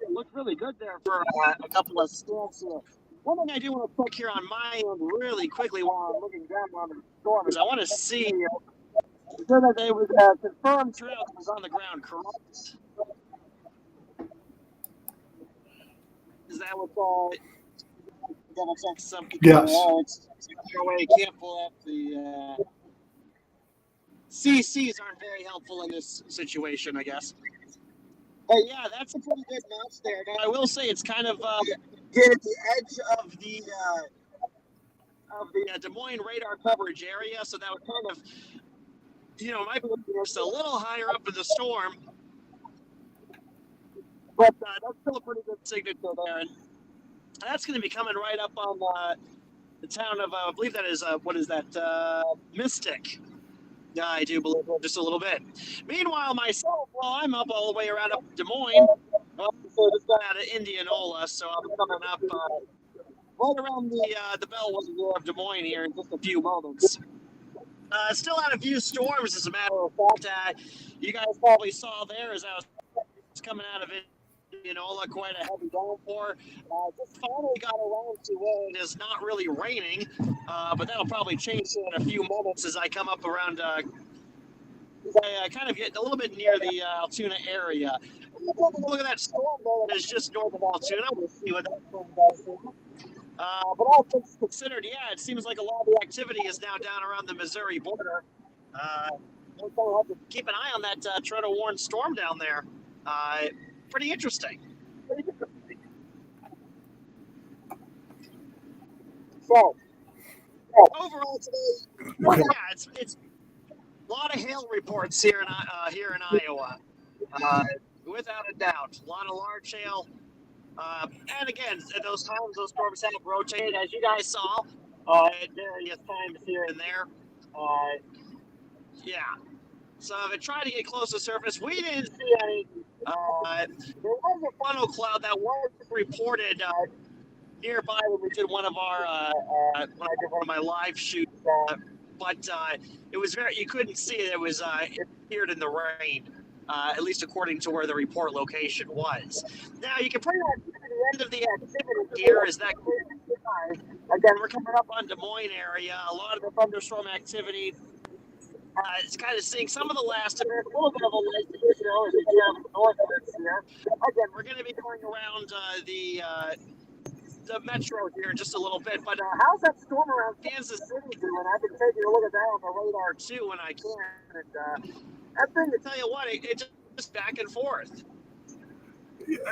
looked really good there for a couple of scans here. One thing I do want to check here on my end really quickly while I'm looking down on the storm is I want to see sure that they would confirm trail was on the ground, correct? Is that what's double check something? Yes. It's no way you can't pull up the CCs aren't very helpful in this situation, I guess. But yeah, that's a pretty good match there. Now, I will say it's kind of get at the edge of the Des Moines radar coverage area, so that would kind of, might be just a little higher up in the storm. But that's still a pretty good signature there, and that's going to be coming right up on the town of, I believe that is, what is that, Mystic. Yeah, I do believe it just a little bit. Meanwhile, myself, well, I'm up all the way around up Des Moines. So just got out of Indianola, so I'm coming up right around the bellwether of Des Moines here in just a few moments. Still had a few storms, as a matter of fact. You guys probably saw there as I was coming out of Indianola, quite a heavy downpour. Just finally got around to where it is not really raining, but that'll probably change in a few moments as I come up around. I kind of get a little bit near the Altoona area. Look at that storm that is just north of Altoona. We'll see what that storm does. But all things considered, yeah, it seems like a lot of the activity is now down around the Missouri border. We'll have to keep an eye on that tornado-warned storm down there. Pretty interesting. So, overall today, yeah, it's a lot of hail reports here in Iowa, without a doubt. A lot of large hail, and again, at those times those storms have rotated, as you guys saw, at various times here and there. Yeah. So if it tried to get close to the surface, we didn't see any. There was a funnel cloud that was reported nearby when we did one of our when I did one of my live shoots, but it was you couldn't see it. It appeared in the rain, at least according to where the report location was. Now you can pretty much see the end of the activity here is that again we're coming up on Des Moines area. A lot of the thunderstorm activity. It's kind of seeing some of the last of it, a little bit of a light, as we do have north of us here. Again, we're going to be going around the metro here in just a little bit. But how's that storm around Kansas City doing? I've been taking a look at that on the radar too when I can. And that thing, to tell you what, it just back and forth.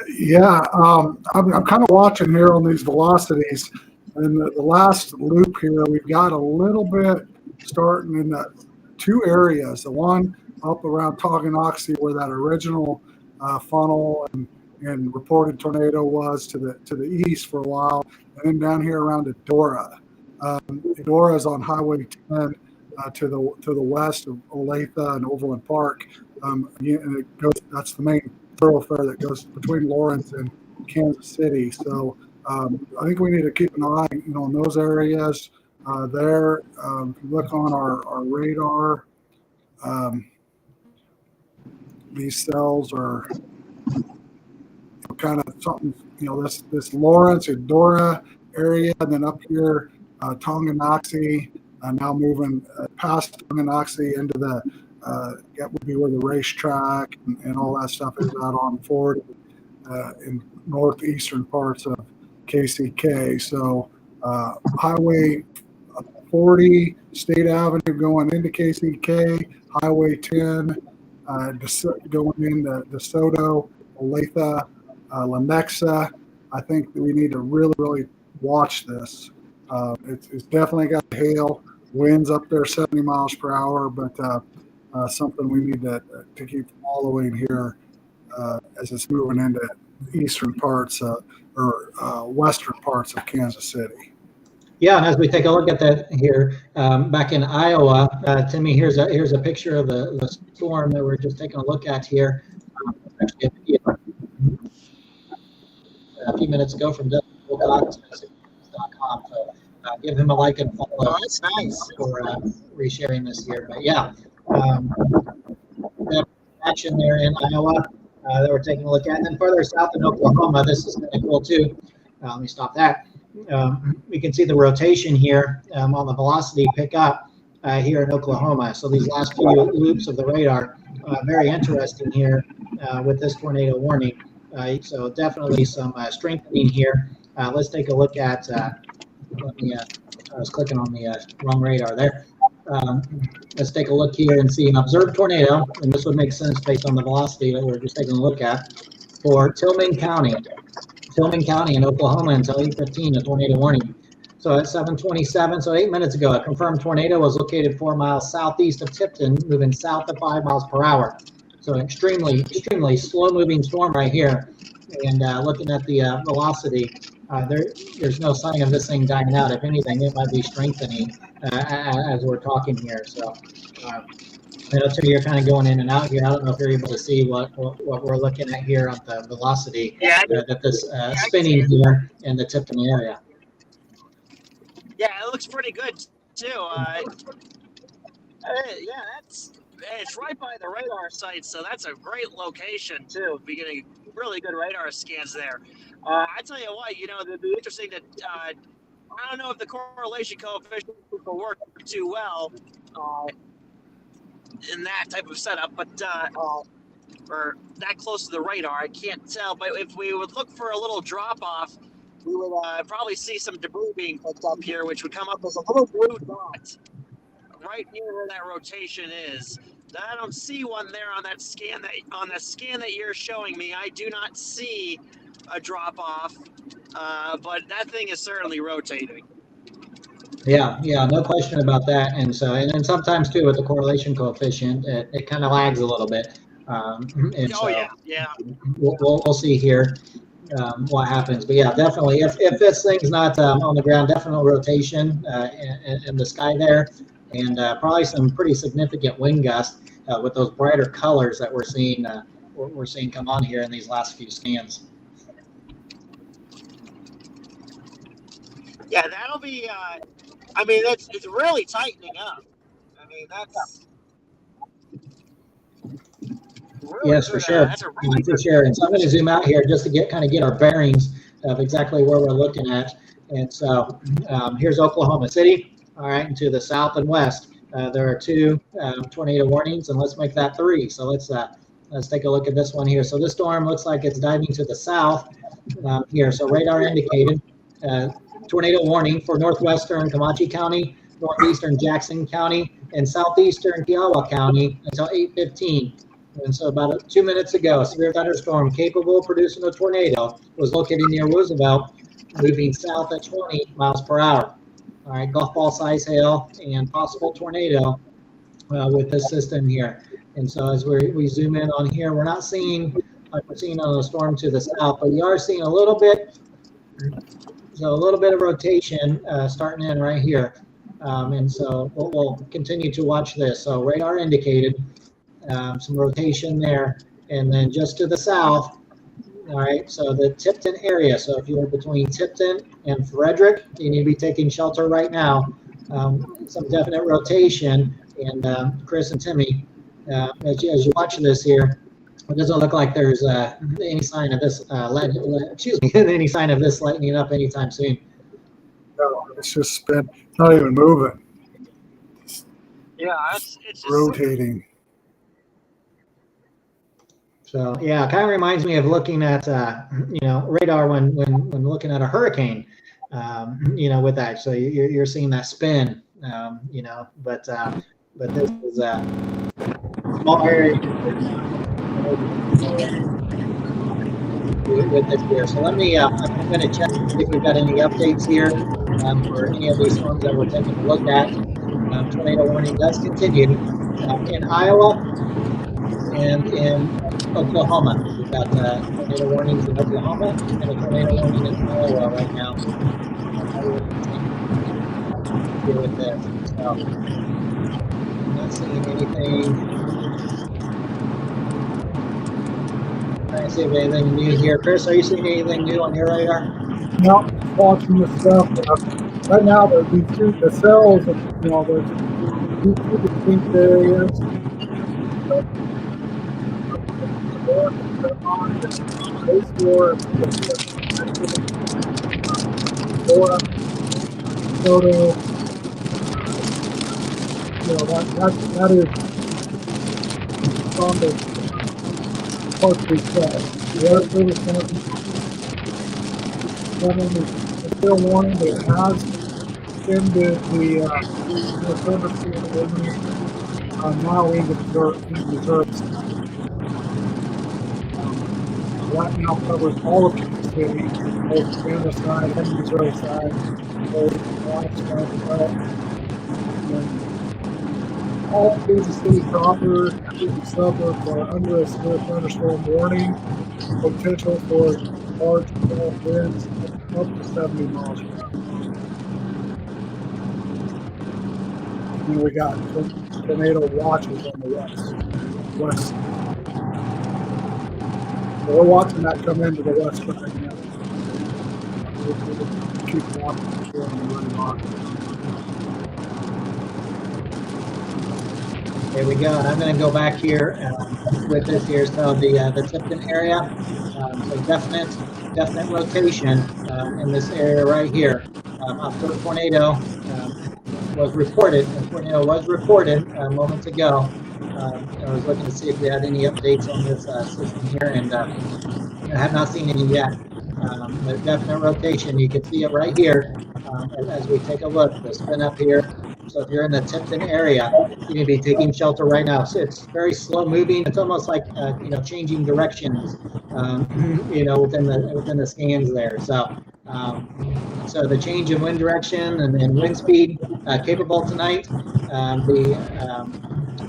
Yeah, I'm kind of watching here on these velocities. And the last loop here, we've got a little bit starting in the two areas. The one up around Tonganoxie, where that original funnel and reported tornado was to the east for a while, and then down here around Edora. Edora is on Highway 10 to the west of Olathe and Overland Park. And it goes. That's the main thoroughfare that goes between Lawrence and Kansas City. So I think we need to keep an eye, on those areas. there. If you look on our radar, these cells are kind of something, this Lawrence and Dora area, and then up here, Tonganoxie, now moving past Tonganoxie into the, that would be where the racetrack and all that stuff is out on Ford in northeastern parts of KCK. So Highway 40, State Avenue going into KCK, Highway 10 going into DeSoto, Olathe, Lenexa. I think that we need to really, really watch this. It's definitely got hail, winds up there 70 miles per hour, but something we need to keep following here as it's moving into eastern parts or western parts of Kansas City. Yeah, and as we take a look at that here, back in Iowa, Timmy, here's a picture of the storm that we're just taking a look at here. Actually, a few minutes ago from Wilcox.com. So give him a like and follow. Oh, that's nice. For resharing this here. But yeah, action there in Iowa that we're taking a look at. And then further south in Oklahoma, this is kind of cool too. Let me stop that. We can see the rotation here on the velocity pickup here in Oklahoma. So these last few loops of the radar, very interesting here with this tornado warning. So definitely some strengthening here. Let's take a look at, I was clicking on the wrong radar there. Let's take a look here and see an observed tornado, and this would make sense based on the velocity that we're just taking a look at, for Tillman County in Oklahoma until 8:15, a tornado warning. So at 7:27, so 8 minutes ago, a confirmed tornado was located 4 miles southeast of Tipton, moving south at 5 miles per hour. So extremely slow-moving storm right here. And looking at the velocity, there's no sign of this thing dying out. If anything, it might be strengthening as we're talking here. So I know, Tim, you're kind of going in and out here. I don't know if you're able to see what we're looking at here on the velocity that this spinning here in the Tipton area. Yeah, it looks pretty good too. It's right by the radar site, so that's a great location too. Be getting really good radar scans there. I tell you what, it'd be interesting to. I don't know if the correlation coefficient will work too well in that type of setup, but or that close to the radar, I can't tell. But if we would look for a little drop off, we would probably see some debris being picked up here, which would come up as a little blue dot right near where that rotation is. I don't see one there on that scan that you're showing me. I do not see a drop off, but that thing is certainly rotating. Yeah, no question about that. And so, and then sometimes too with the correlation coefficient, it kind of lags a little bit. Yeah. We'll see here what happens. But yeah, definitely, if this thing's not on the ground, definite rotation in the sky there, and probably some pretty significant wind gusts with those brighter colors that we're seeing come on here in these last few scans. Yeah, that'll be. It's really tightening up. That's. Really yes, for sure. For sure. And so I'm going to zoom out here just to get our bearings of exactly where we're looking at. And so here's Oklahoma City. All right, and to the south and west, there are 2 tornado warnings, and let's make that 3. So let's take a look at this one here. So this storm looks like it's diving to the south here. So radar indicated tornado warning for northwestern Comanche County, northeastern Jackson County, and southeastern Kiowa County until 8:15. And so about 2 minutes ago, a severe thunderstorm capable of producing a tornado was located near Roosevelt, moving south at 20 miles per hour. All right, golf ball size hail and possible tornado with this system here. And so as we zoom in on here, we're not seeing like we're seeing on the storm to the south, but you are seeing a little bit of rotation starting in right here. And so we'll continue to watch this. So radar indicated some rotation there. And then just to the south, all right, so the Tipton area. So if you're between Tipton and Frederick, you need to be taking shelter right now. some definite rotation. And Chris and Timmy, as you watch this here, it doesn't look like there's any sign of this any sign of this lightening up anytime soon. No, it's just spin. It's not even moving. Yeah, it's just Rotating. So yeah, it kind of reminds me of looking at radar when looking at a hurricane, with that. So you're seeing that spin, but this is a small area with this here. So let me, I'm going to check if we've got any updates here for any of these storms that we're taking a look at. Tornado warning does continue in Iowa and in Oklahoma. We've got tornado warnings in Oklahoma and a tornado warning in Iowa right now. Here with this. So, I'm not seeing anything. Trying to see if anything new here. Chris, are you seeing anything new on your radar? No, watching this stuff. Right now, the cells, there's two distinct areas. That is on the part we said. The other thing is still warning that it has extended the service now into reserve. That now covers all of Kansas City, both the Kansas side and the Missouri side, both the Kansas side and all Kansas City proper and suburbs are under a severe thunderstorm warning, potential for large winds up to 70 miles per hour. And we got tornado watches on the west. So we're watching that come into the west right now. We'll keep watching it and running on. There we go. And I'm going to go back here with this here. So the Tipton area, so definite rotation in this area right here. A tornado was reported. A tornado was reported moments ago. I was looking to see if we had any updates on this system here, and I have not seen any yet. But definite rotation. You can see it right here as we take a look. The spin up here. So if you're in the Tipton area, you need to be taking shelter right now. So it's very slow moving. It's almost like changing directions, within the scans there. So so the change in wind direction and wind speed capable tonight.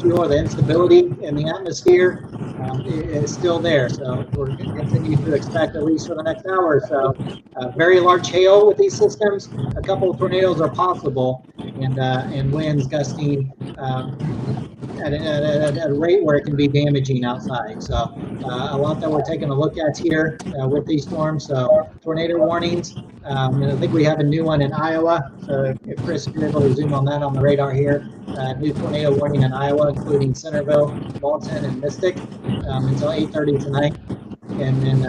The instability in the atmosphere is still there. So we're going to continue to expect, at least for the next hour or so, very large hail with these systems. A couple of tornadoes are possible, and winds gusting at a rate where it can be damaging outside. So a lot that we're taking a look at here with these storms. So tornado warnings. And I think we have a new one in Iowa. So if Chris, if you're able to zoom on that on the radar here, new tornado warning in Iowa, including Centerville, Walton, and Mystic until 8:30 tonight. And then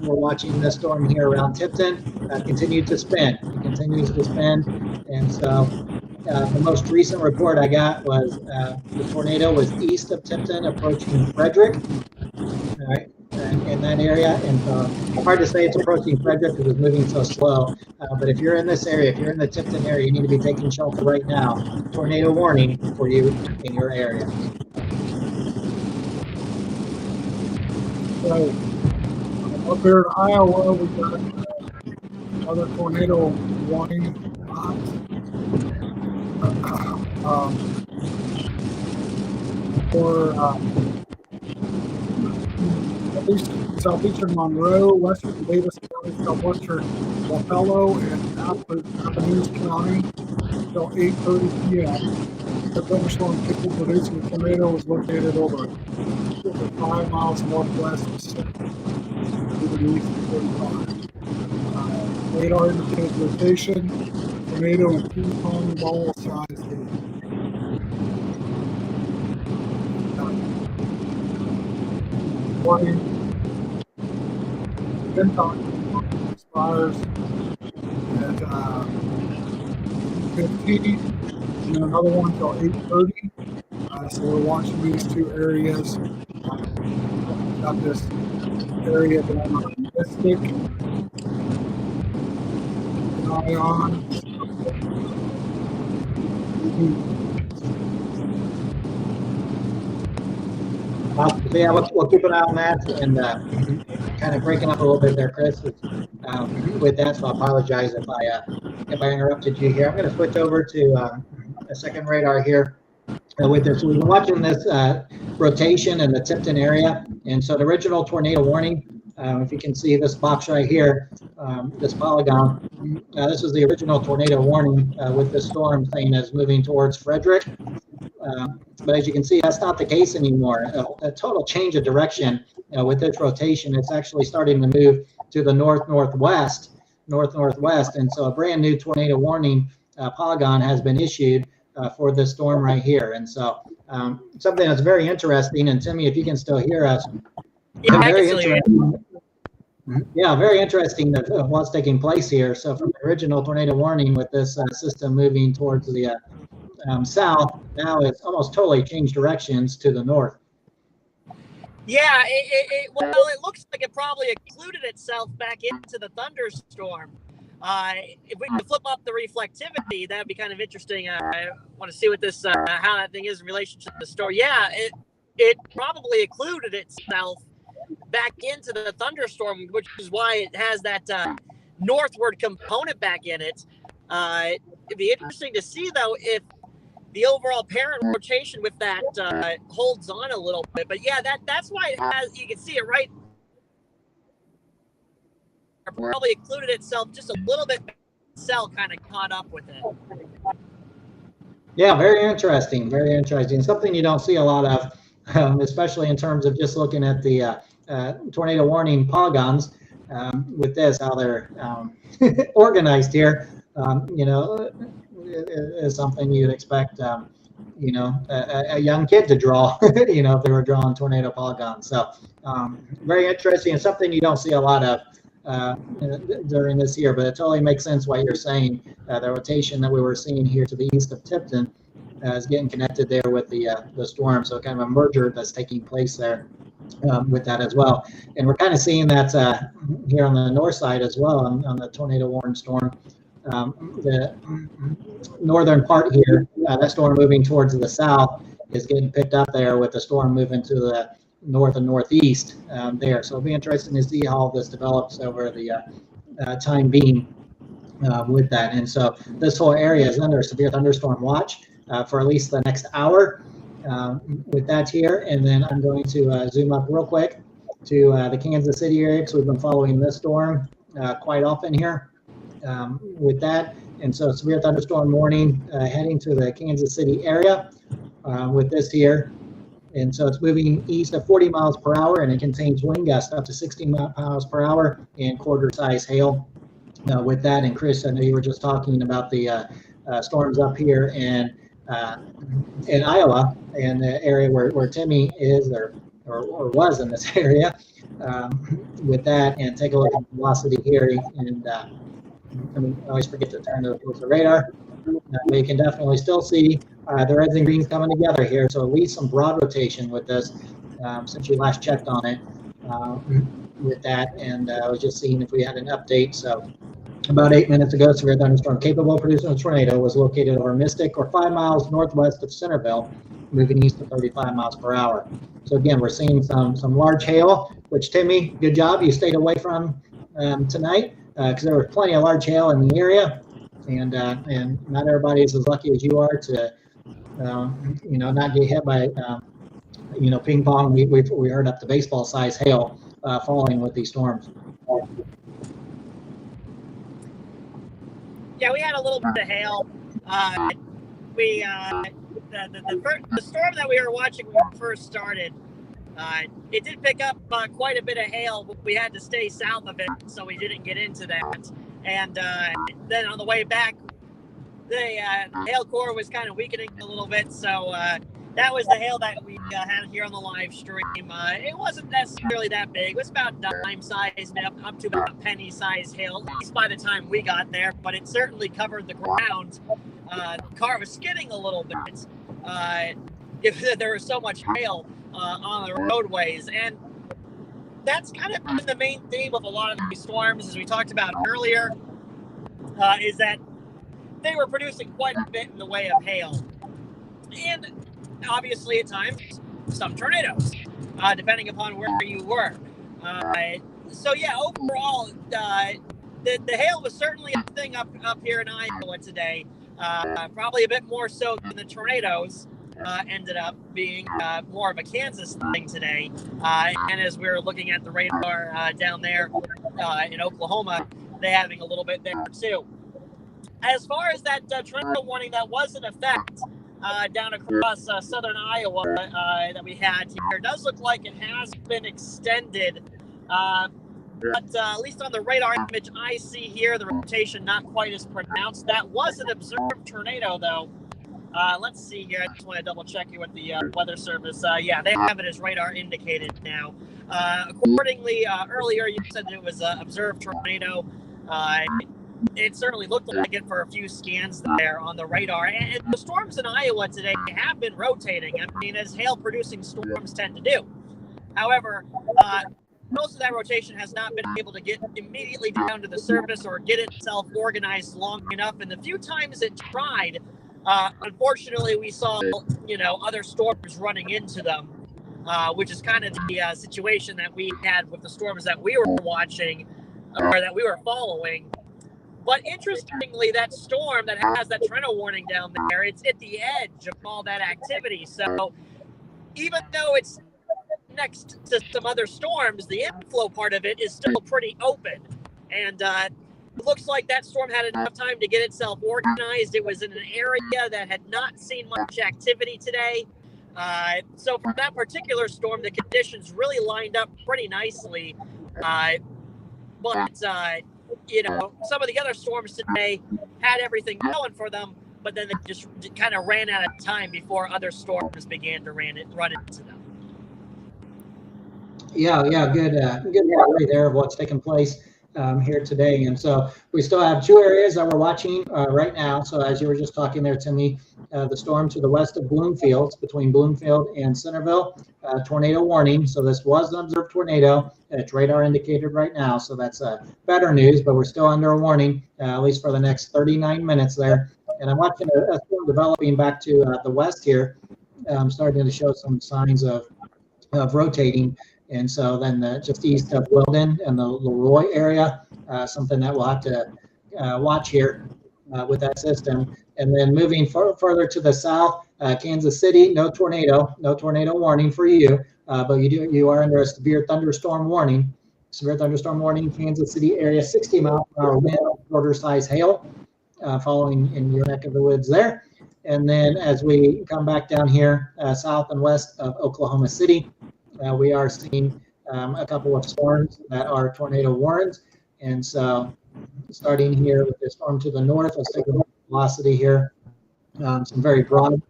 we're watching the storm here around Tipton continue to spin. It continues to spin. And so the most recent report I got was the tornado was east of Tipton, approaching Frederick. All right. In that area, and hard to say it's approaching Frederick because it's moving so slow. But if you're in this area, if you're in the Tipton area, you need to be taking shelter right now. Tornado warning for you in your area. So up here in Iowa, we got other tornado warning. For southeastern Monroe, western Davis County, southwestern Buffalo, and Appanese County until 8:30 p.m. The thunderstorm capable of producing a tornado was located over 5 miles northwest of Center, to the east of 45. Radar indicated location tornado and ping pong ball size hail. Warning. 10 times expires at 15, and then another one until 8:30. So we're watching these two areas. Got this area down on Mystic, an eye on. So yeah, we'll keep an eye on that, and kind of breaking up a little bit there, Chris, with that. So I apologize if I interrupted you here. I'm going to switch over to a second radar here with this. We've been watching this rotation in the Tipton area, and so the original tornado warning. If you can see this box right here, this polygon, this was the original tornado warning with the storm saying it's moving towards Frederick. But as you can see, that's not the case anymore. A total change of direction with this rotation. It's actually starting to move to the north-northwest, and so a brand new tornado warning polygon has been issued for this storm right here. And so something that's very interesting, and Timmy, if you can still hear us, very interesting. Yeah, very interesting of what's taking place here. So from the original tornado warning with this system moving towards the south, now it's almost totally changed directions to the north. Yeah, well, it looks like it probably occluded itself back into the thunderstorm. If we can flip up the reflectivity, that'd be kind of interesting. I want to see what this, how that thing is in relation to the storm. Yeah, it probably occluded itself back into the thunderstorm, which is why it has that northward component back in it. It'd be interesting to see, though, if the overall parent rotation with that holds on a little bit. But yeah, that's why it has, you can see it right. It probably occluded itself just a little bit. Cell kind of caught up with it. Yeah, very interesting. Very interesting. Something you don't see a lot of, especially in terms of just looking at the tornado warning polygons with this, how they're organized here. Is something you'd expect, a young kid to draw, if they were drawing tornado polygons. So very interesting, and something you don't see a lot of during this year, but it totally makes sense what you're saying. The rotation that we were seeing here to the east of Tipton is getting connected there with the storm. So kind of a merger that's taking place there with that as well. And we're kind of seeing that here on the north side as well on the tornado warning storm. The northern part here, that storm moving towards the south is getting picked up there with the storm moving to the north and northeast there. So it'll be interesting to see how this develops over the time being with that. And so this whole area is under severe thunderstorm watch for at least the next hour with that here. And then I'm going to zoom up real quick to the Kansas City area, because we've been following this storm quite often here. With that, and so severe thunderstorm warning heading to the Kansas City area with this here, and so it's moving east at 40 miles per hour, and it contains wind gusts up to 60 miles per hour and quarter-size hail with that. And Chris, I know you were just talking about the storms up here in Iowa, and the area where Timmy is or was in this area with that. And take a look at the velocity here, and I always forget to turn the radar. We can definitely still see the reds and greens coming together here. So at least some broad rotation with this since you last checked on it with that. And I was just seeing if we had an update. So about 8 minutes ago, severe thunderstorm capable of producing a tornado was located over Mystic or 5 miles northwest of Centerville, moving east at 35 miles per hour. So again, we're seeing some large hail, which Timmy, good job. You stayed away from tonight. Because there was plenty of large hail in the area, and not everybody is as lucky as you are to, not get hit by, ping pong. We heard up to baseball size hail falling with these storms. Yeah, we had a little bit of hail. The storm that we were watching when we first started, it did pick up quite a bit of hail, but we had to stay south of it, so we didn't get into that. And then on the way back, the hail core was kind of weakening a little bit, so that was the hail that we had here on the live stream. It wasn't necessarily that big. It was about dime size, up to about penny size hail, at least by the time we got there, but it certainly covered the ground. The car was skidding a little bit. There was so much hail on the roadways, and that's kind of been the main theme of a lot of these storms, as we talked about earlier, is that they were producing quite a bit in the way of hail. And obviously, at times, some tornadoes, depending upon where you were. So, yeah, overall, the hail was certainly a thing up here in Iowa today. Probably a bit more so than the tornadoes ended up being more of a Kansas thing today. And as we're looking at the radar down there in Oklahoma, they're having a little bit there, too. As far as that tornado warning that was in effect down across southern Iowa that we had here, it does look like it has been extended. But at least on the radar image I see here, the rotation not quite as pronounced. That was an observed tornado, though. Let's see here. I just want to double check here with the weather service. Yeah, they have it as radar indicated now. Accordingly, earlier you said that it was an observed tornado. It certainly looked like it for a few scans there on the radar. And the storms in Iowa today have been rotating. I mean, as hail-producing storms tend to do. However, most of that rotation has not been able to get immediately down to the surface or get itself organized long enough. And the few times it tried, unfortunately, we saw, other storms running into them, which is kind of the situation that we had with the storms that we were watching or that we were following. But interestingly, that storm that has that tornado warning down there, it's at the edge of all that activity. So even though it's next to some other storms, the inflow part of it is still pretty open. And it looks like that storm had enough time to get itself organized. It was in an area that had not seen much activity today. So for that particular storm, the conditions really lined up pretty nicely. But some of the other storms today had everything going for them, but then they just kind of ran out of time before other storms began to run into them. Yeah, good memory there of what's taking place here today. And so we still have two areas that we're watching right now. So as you were just talking there, Timmy, the storm to the west of Bloomfield, between Bloomfield and Centerville, tornado warning. So this was an observed tornado. It's radar indicated right now. So that's better news, but we're still under a warning, at least for the next 39 minutes there. And I'm watching a storm developing back to the west here, starting to show some signs of rotating. And so then just east of Weldon and the Leroy area, something that we'll have to watch here with that system. And then moving further to the south, Kansas City, no tornado warning for you, but you are under a severe thunderstorm warning. Kansas City area, 60 mile per hour wind, quarter size hail, following in your neck of the woods there. And then as we come back down here, south and west of Oklahoma City, we are seeing a couple of storms that are tornado warrants. And so starting here with the storm to the north, let's take a look at velocity here. Some very broad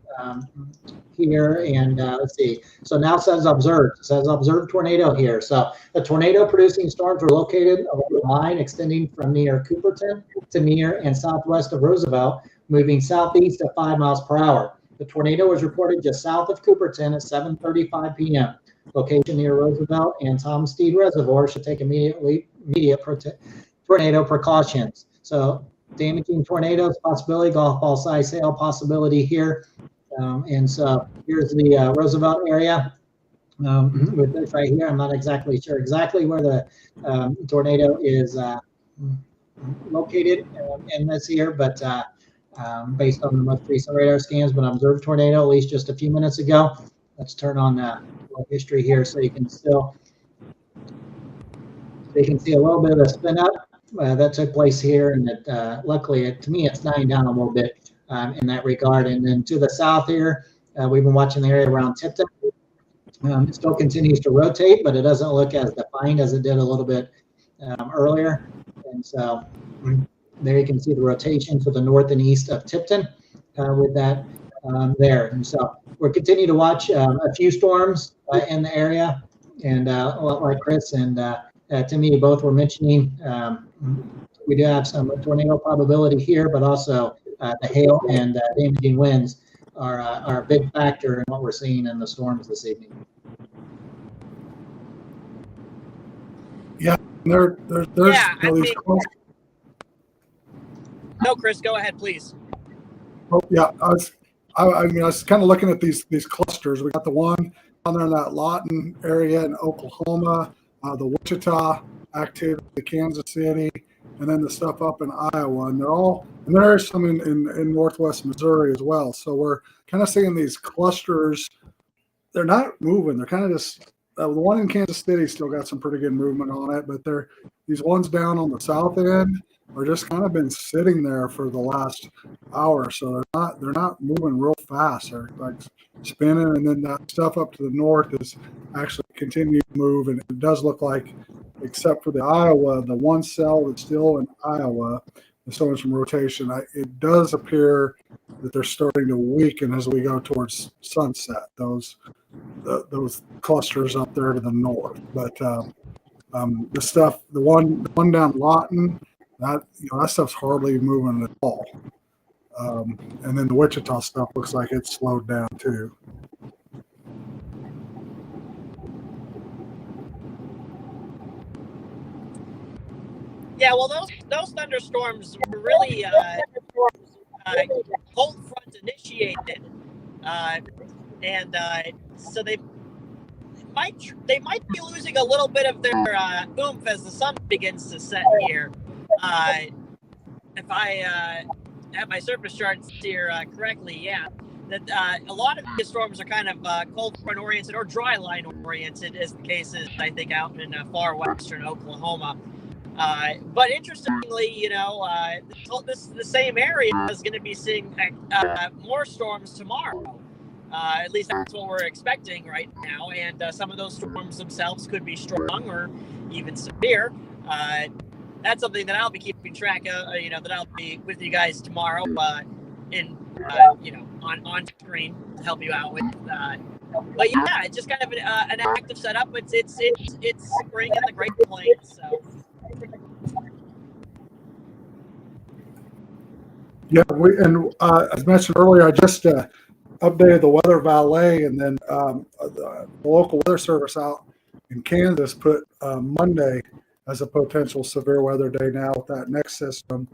here. And let's see. So now it says observed. It says observed tornado here. So the tornado producing storms were located along the line extending from near Cooperton to near and southwest of Roosevelt, moving southeast at 5 miles per hour. The tornado was reported just south of Cooperton at 7:35 p.m. Location near Roosevelt and Tom Steed Reservoir should take immediate tornado precautions. So damaging tornadoes possibility, golf ball size hail possibility here. And so here's the Roosevelt area with this right here. I'm not exactly sure where the tornado is located in this here, but based on the most recent radar scans, but observed tornado at least just a few minutes ago. Let's turn on history here so you can see a little bit of the spin up that took place here, and that luckily to me it's dying down a little bit in that regard. And then to the south here, we've been watching the area around Tipton. It still continues to rotate, but it doesn't look as defined as it did a little bit earlier. And so There you can see the rotation to the north and east of Tipton with that there. And so we're continuing to watch a few storms in the area. And like Chris and Timmy both were mentioning, we do have some tornado probability here, but also the hail and damaging winds are a big factor in what we're seeing in the storms this evening. Yeah, there's Yeah, you know, these no, Chris, go ahead, please. Oh, yeah, I mean, I was kind of looking at these clusters. We got the one down there in that Lawton area in Oklahoma, the Wichita activity, Kansas City, and then the stuff up in Iowa. And there's some in northwest Missouri as well. So we're kind of seeing these clusters. They're not moving. They're kind of just the one in Kansas City still got some pretty good movement on it, but these ones down on the south end are just kind of been sitting there for the last hour. So they're not moving real fast. They're like spinning, and then that stuff up to the north is actually continuing to move. And it does look like, except for the Iowa, the one cell that's still in Iowa, there's still in some rotation. It does appear that they're starting to weaken as we go towards sunset. Those clusters up there to the north, but the one down Lawton, that stuff's hardly moving at all. And then the Wichita stuff looks like it's slowed down too. Yeah, well, those thunderstorms were really cold front initiated, and so they might be losing a little bit of their oomph as the sun begins to set here. If I have my surface charts here correctly, yeah, that a lot of these storms are kind of cold front oriented or dry line oriented, as the case is, I think, out in far western Oklahoma. But interestingly, the same area is going to be seeing more storms tomorrow. At least that's what we're expecting right now. And some of those storms themselves could be strong or even severe. That's something that I'll be keeping track of, that I'll be with you guys tomorrow on screen to help you out with. But yeah, it's just kind of an active setup. It's spring in the Great Plains, so. Yeah, as mentioned earlier, I just updated the Weather Valet, and then the local weather service out in Kansas put Monday as a potential severe weather day now with that next system.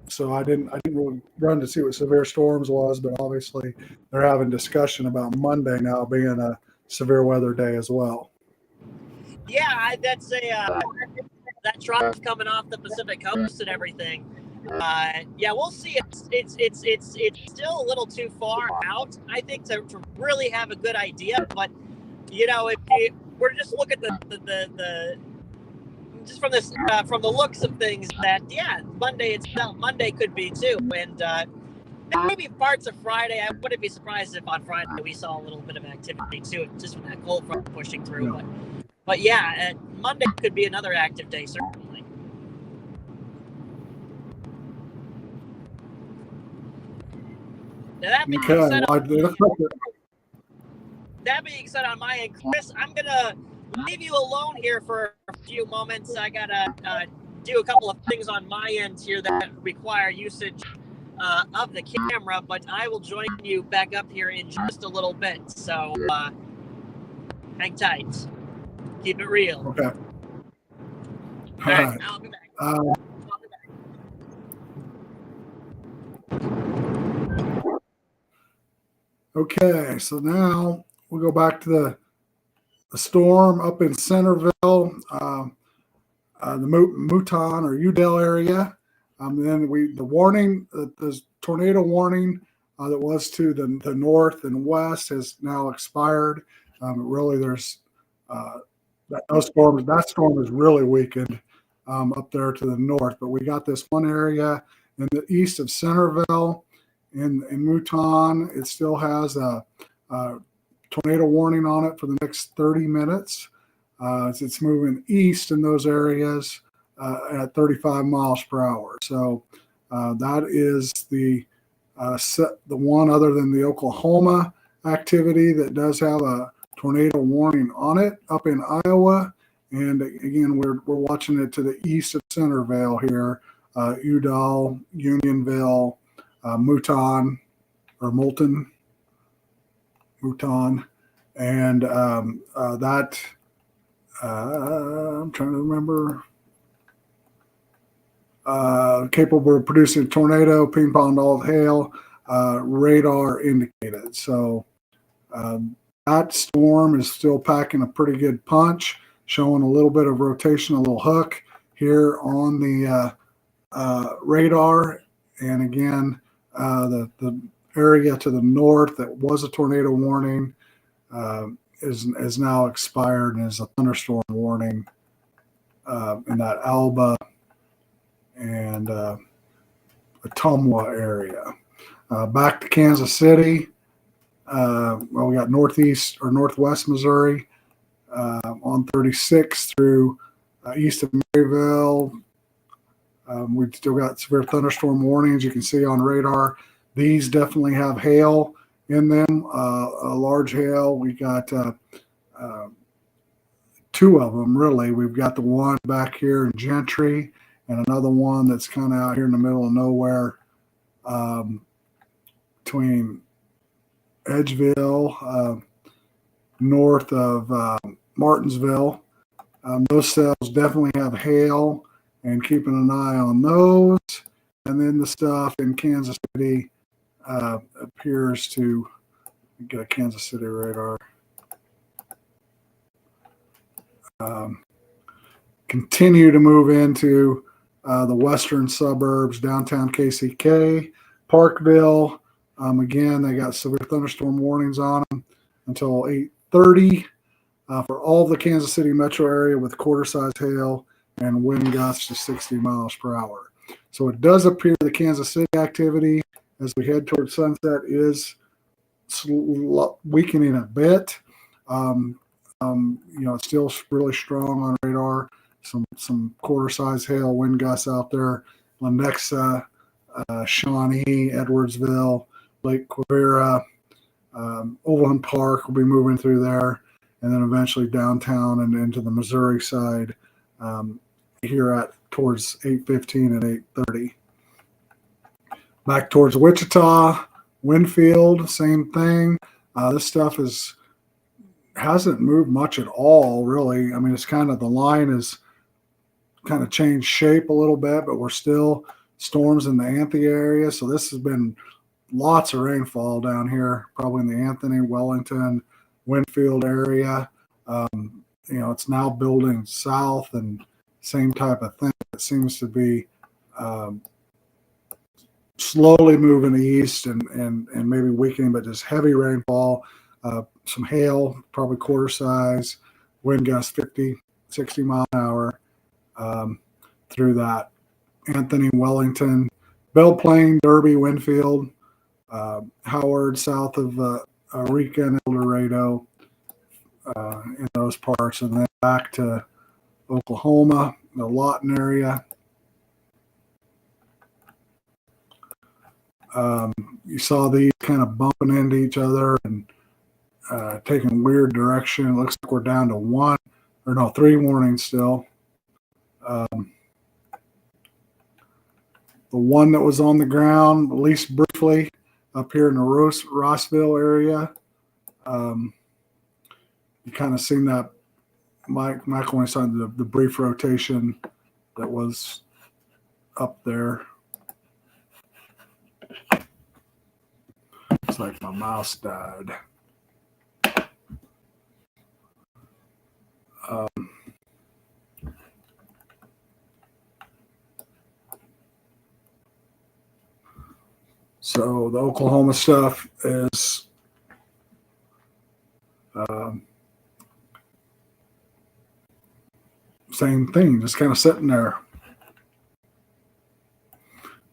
So I didn't really run to see what severe storms was, but obviously they're having discussion about Monday now being a severe weather day as well. Yeah, that's that trough coming off the Pacific coast and everything. Yeah, we'll see. It's still a little too far out, I think, to really have a good idea. But if we're just look at the just from this from the looks of things, that Monday could be too, and maybe parts of Friday. I wouldn't be surprised if on Friday we saw a little bit of activity too, just from that cold front pushing through. Yeah. But yeah, Monday could be another active day, certainly. Now, that being said, on my end, Chris, I'm gonna leave you alone here for a few moments. I gotta do a couple of things on my end here that require usage of the camera, but I will join you back up here in just a little bit. So hang tight. Keep it real. Okay. All right. I'll be back. Okay, so now we'll go back to the storm up in Centerville, the Mouton or Udell area. Then the warning, the tornado warning that was to the north and west has now expired. Really, there's that storm is really weakened up there to the north, but we got this one area in the east of Centerville in Mouton. It still has a tornado warning on it for the next 30 minutes. It's moving east in those areas at 35 miles per hour. So that is the one other than the Oklahoma activity that does have a tornado warning on it up in Iowa. And again, we're watching it to the east of Centerville here, Udall, Unionville, Mouton, and that I'm trying to remember. Capable of producing a tornado, ping pong all hail, radar indicated. So that storm is still packing a pretty good punch, showing a little bit of rotation, a little hook here on the radar. And again, the area to the north that was a tornado warning is now expired and is a thunderstorm warning in that Alba and Ottumwa area. Back to Kansas City. We got northeast or northwest Missouri on 36 through east of Maryville. We've still got severe thunderstorm warnings. You can see on radar. These definitely have hail in them, a large hail. We got two of them, really. We've got the one back here in Gentry and another one that's kind of out here in the middle of nowhere between Edgeville, north of Martinsville. Those cells definitely have hail, and keeping an eye on those. And then the stuff in Kansas City appears to get a Kansas City radar. Continue to move into the western suburbs, downtown KCK, Parkville. Again, they got severe thunderstorm warnings on them until 8:30 for all the Kansas City metro area with quarter-size hail and wind gusts to 60 miles per hour. So it does appear the Kansas City activity as we head towards sunset is weakening a bit. It's still really strong on radar. Some quarter-size hail, wind gusts out there. Lenexa, Shawnee, Edwardsville, Lake Quivira, Overland Park will be moving through there, and then eventually downtown and into the Missouri side here at towards 8:15 and 8:30. Back towards Wichita, Winfield, same thing. This stuff hasn't moved much at all, really. I mean, it's kind of the line is kind of changed shape a little bit, but we're still storms in the Anthony area. So this has been lots of rainfall down here, probably in the Anthony, Wellington, Winfield area. It's now building south and same type of thing. It seems to be slowly moving east and maybe weakening, but just heavy rainfall, some hail, probably quarter size, wind gusts 50, 60 mile an hour through that Anthony, Wellington, Belle Plaine, Derby, Winfield, Howard, south of Eureka and El Dorado, in those parts, and then back to Oklahoma, the Lawton area. You saw these kind of bumping into each other and taking weird direction. It looks like we're down to 3 warnings still. The one that was on the ground, at least briefly, up here in the Rossville area. You kind of seen that, Michael, when I saw the brief rotation that was up there. It's like my mouse died. So the Oklahoma stuff is same thing, just kind of sitting there.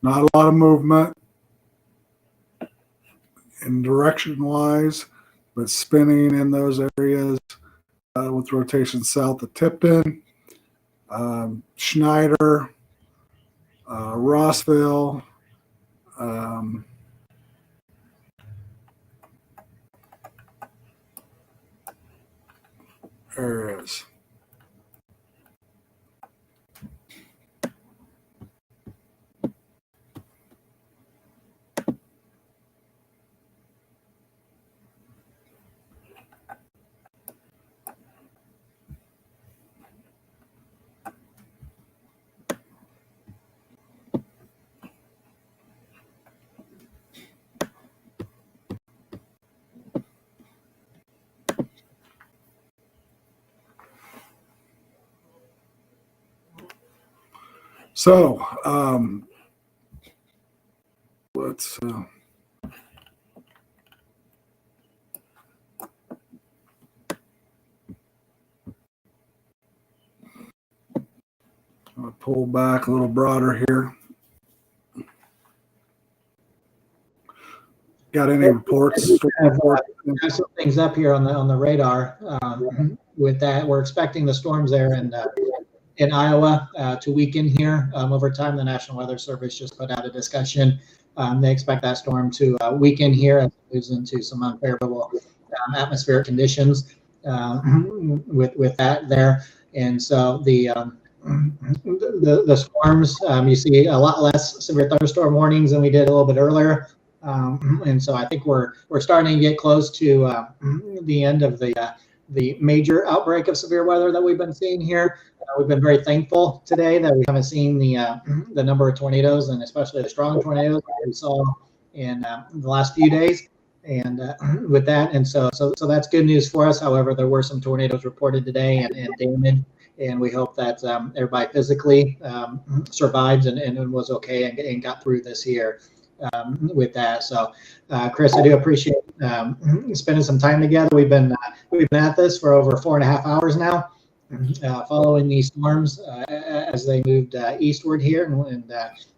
Not a lot of movement in direction-wise, but spinning in those areas with rotation south of Tipton. Schneider, Rossville, areas. So let's I'll pull back a little broader here. Got any reports? Have some things up here on the radar. With that, we're expecting the storms there in Iowa to weaken here over time. The National Weather Service just put out a discussion. They expect that storm to weaken here as it moves into some unfavorable atmospheric conditions with that there. And so the storms, you see a lot less severe thunderstorm warnings than we did a little bit earlier. And so I think we're starting to get close to the end of the major outbreak of severe weather that we've been seeing here. We've been very thankful today that we haven't seen the number of tornadoes, and especially the strong tornadoes that we saw in the last few days. And with that, and so that's good news for us. However, there were some tornadoes reported today and damage, and we hope that everybody physically survived and was okay and got through this year. With that, so Chris, I do appreciate spending some time together. We've been at this for over 4.5 hours now, following these storms as they moved eastward here,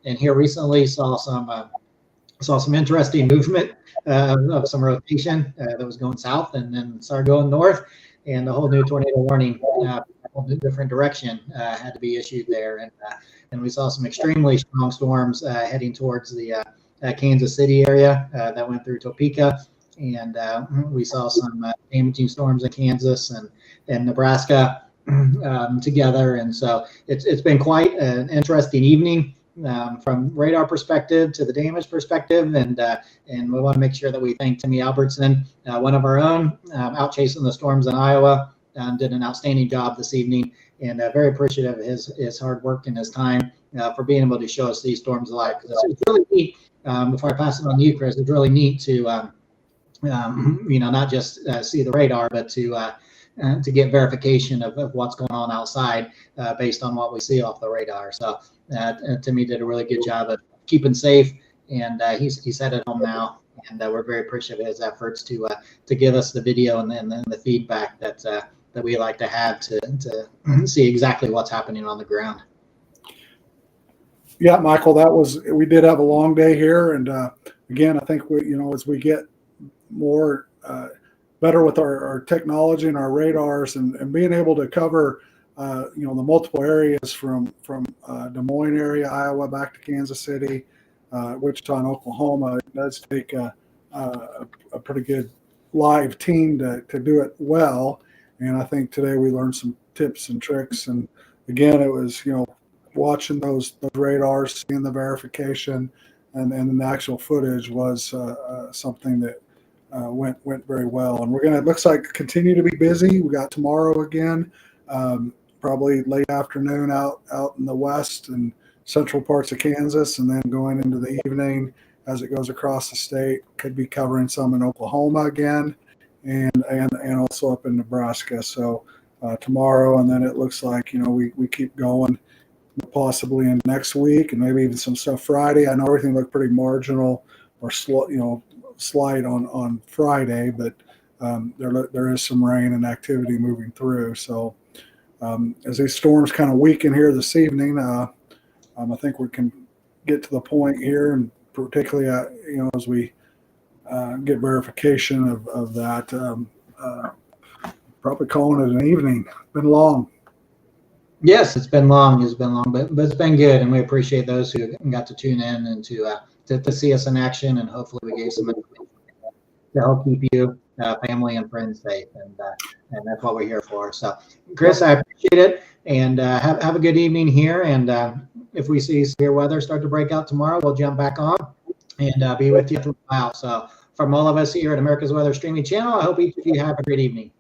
and here recently saw some interesting movement of some rotation that was going south and then started going north, and the whole new tornado warning, a whole new different direction had to be issued there, and we saw some extremely strong storms heading towards the Kansas City area that went through Topeka, and we saw some damaging storms in Kansas and Nebraska together, and so it's been quite an interesting evening from radar perspective to the damage perspective, and we want to make sure that we thank Timmy Albertson, one of our own, out chasing the storms in Iowa, did an outstanding job this evening, and very appreciative of his hard work and his time for being able to show us these storms live. It's really neat. Before I pass it on to you, Chris, it's really neat to not just see the radar, but to get verification of what's going on outside based on what we see off the radar. So Timmy did a really good job of keeping safe, and he's headed home now, and we're very appreciative of his efforts to give us the video and then the feedback that we like to have to see exactly what's happening on the ground. Yeah, Michael, we did have a long day here, and again, I think as we get more better with our technology and our radars, and being able to cover the multiple areas from Des Moines area, Iowa, back to Kansas City, Wichita, and Oklahoma, it does take a pretty good live team to do it well. And I think today we learned some tips and tricks, and again, it was watching those radars, seeing the verification, and then the actual footage was something that went very well. And we're going to, looks like, continue to be busy. We got tomorrow again, probably late afternoon out in the west and central parts of Kansas, and then going into the evening as it goes across the state. Could be covering some in Oklahoma again, and also up in Nebraska. So tomorrow, and then it looks like we keep going, possibly in next week, and maybe even some stuff Friday. I know everything looked pretty marginal or slow, slight on Friday, but there is some rain and activity moving through. So as these storms kind of weaken here this evening, I think we can get to the point here, and particularly as we get verification of that, probably calling it an evening. Been long. Yes, it's been long. But it's been good, and we appreciate those who got to tune in and to see us in action, and hopefully we gave some information to help keep you, family, and friends safe, and that's what we're here for. So, Chris, I appreciate it, and have a good evening here. And if we see severe weather start to break out tomorrow, we'll jump back on and be with you for a while. So, from all of us here at America's Weather Streaming Channel, I hope each of you have a great evening.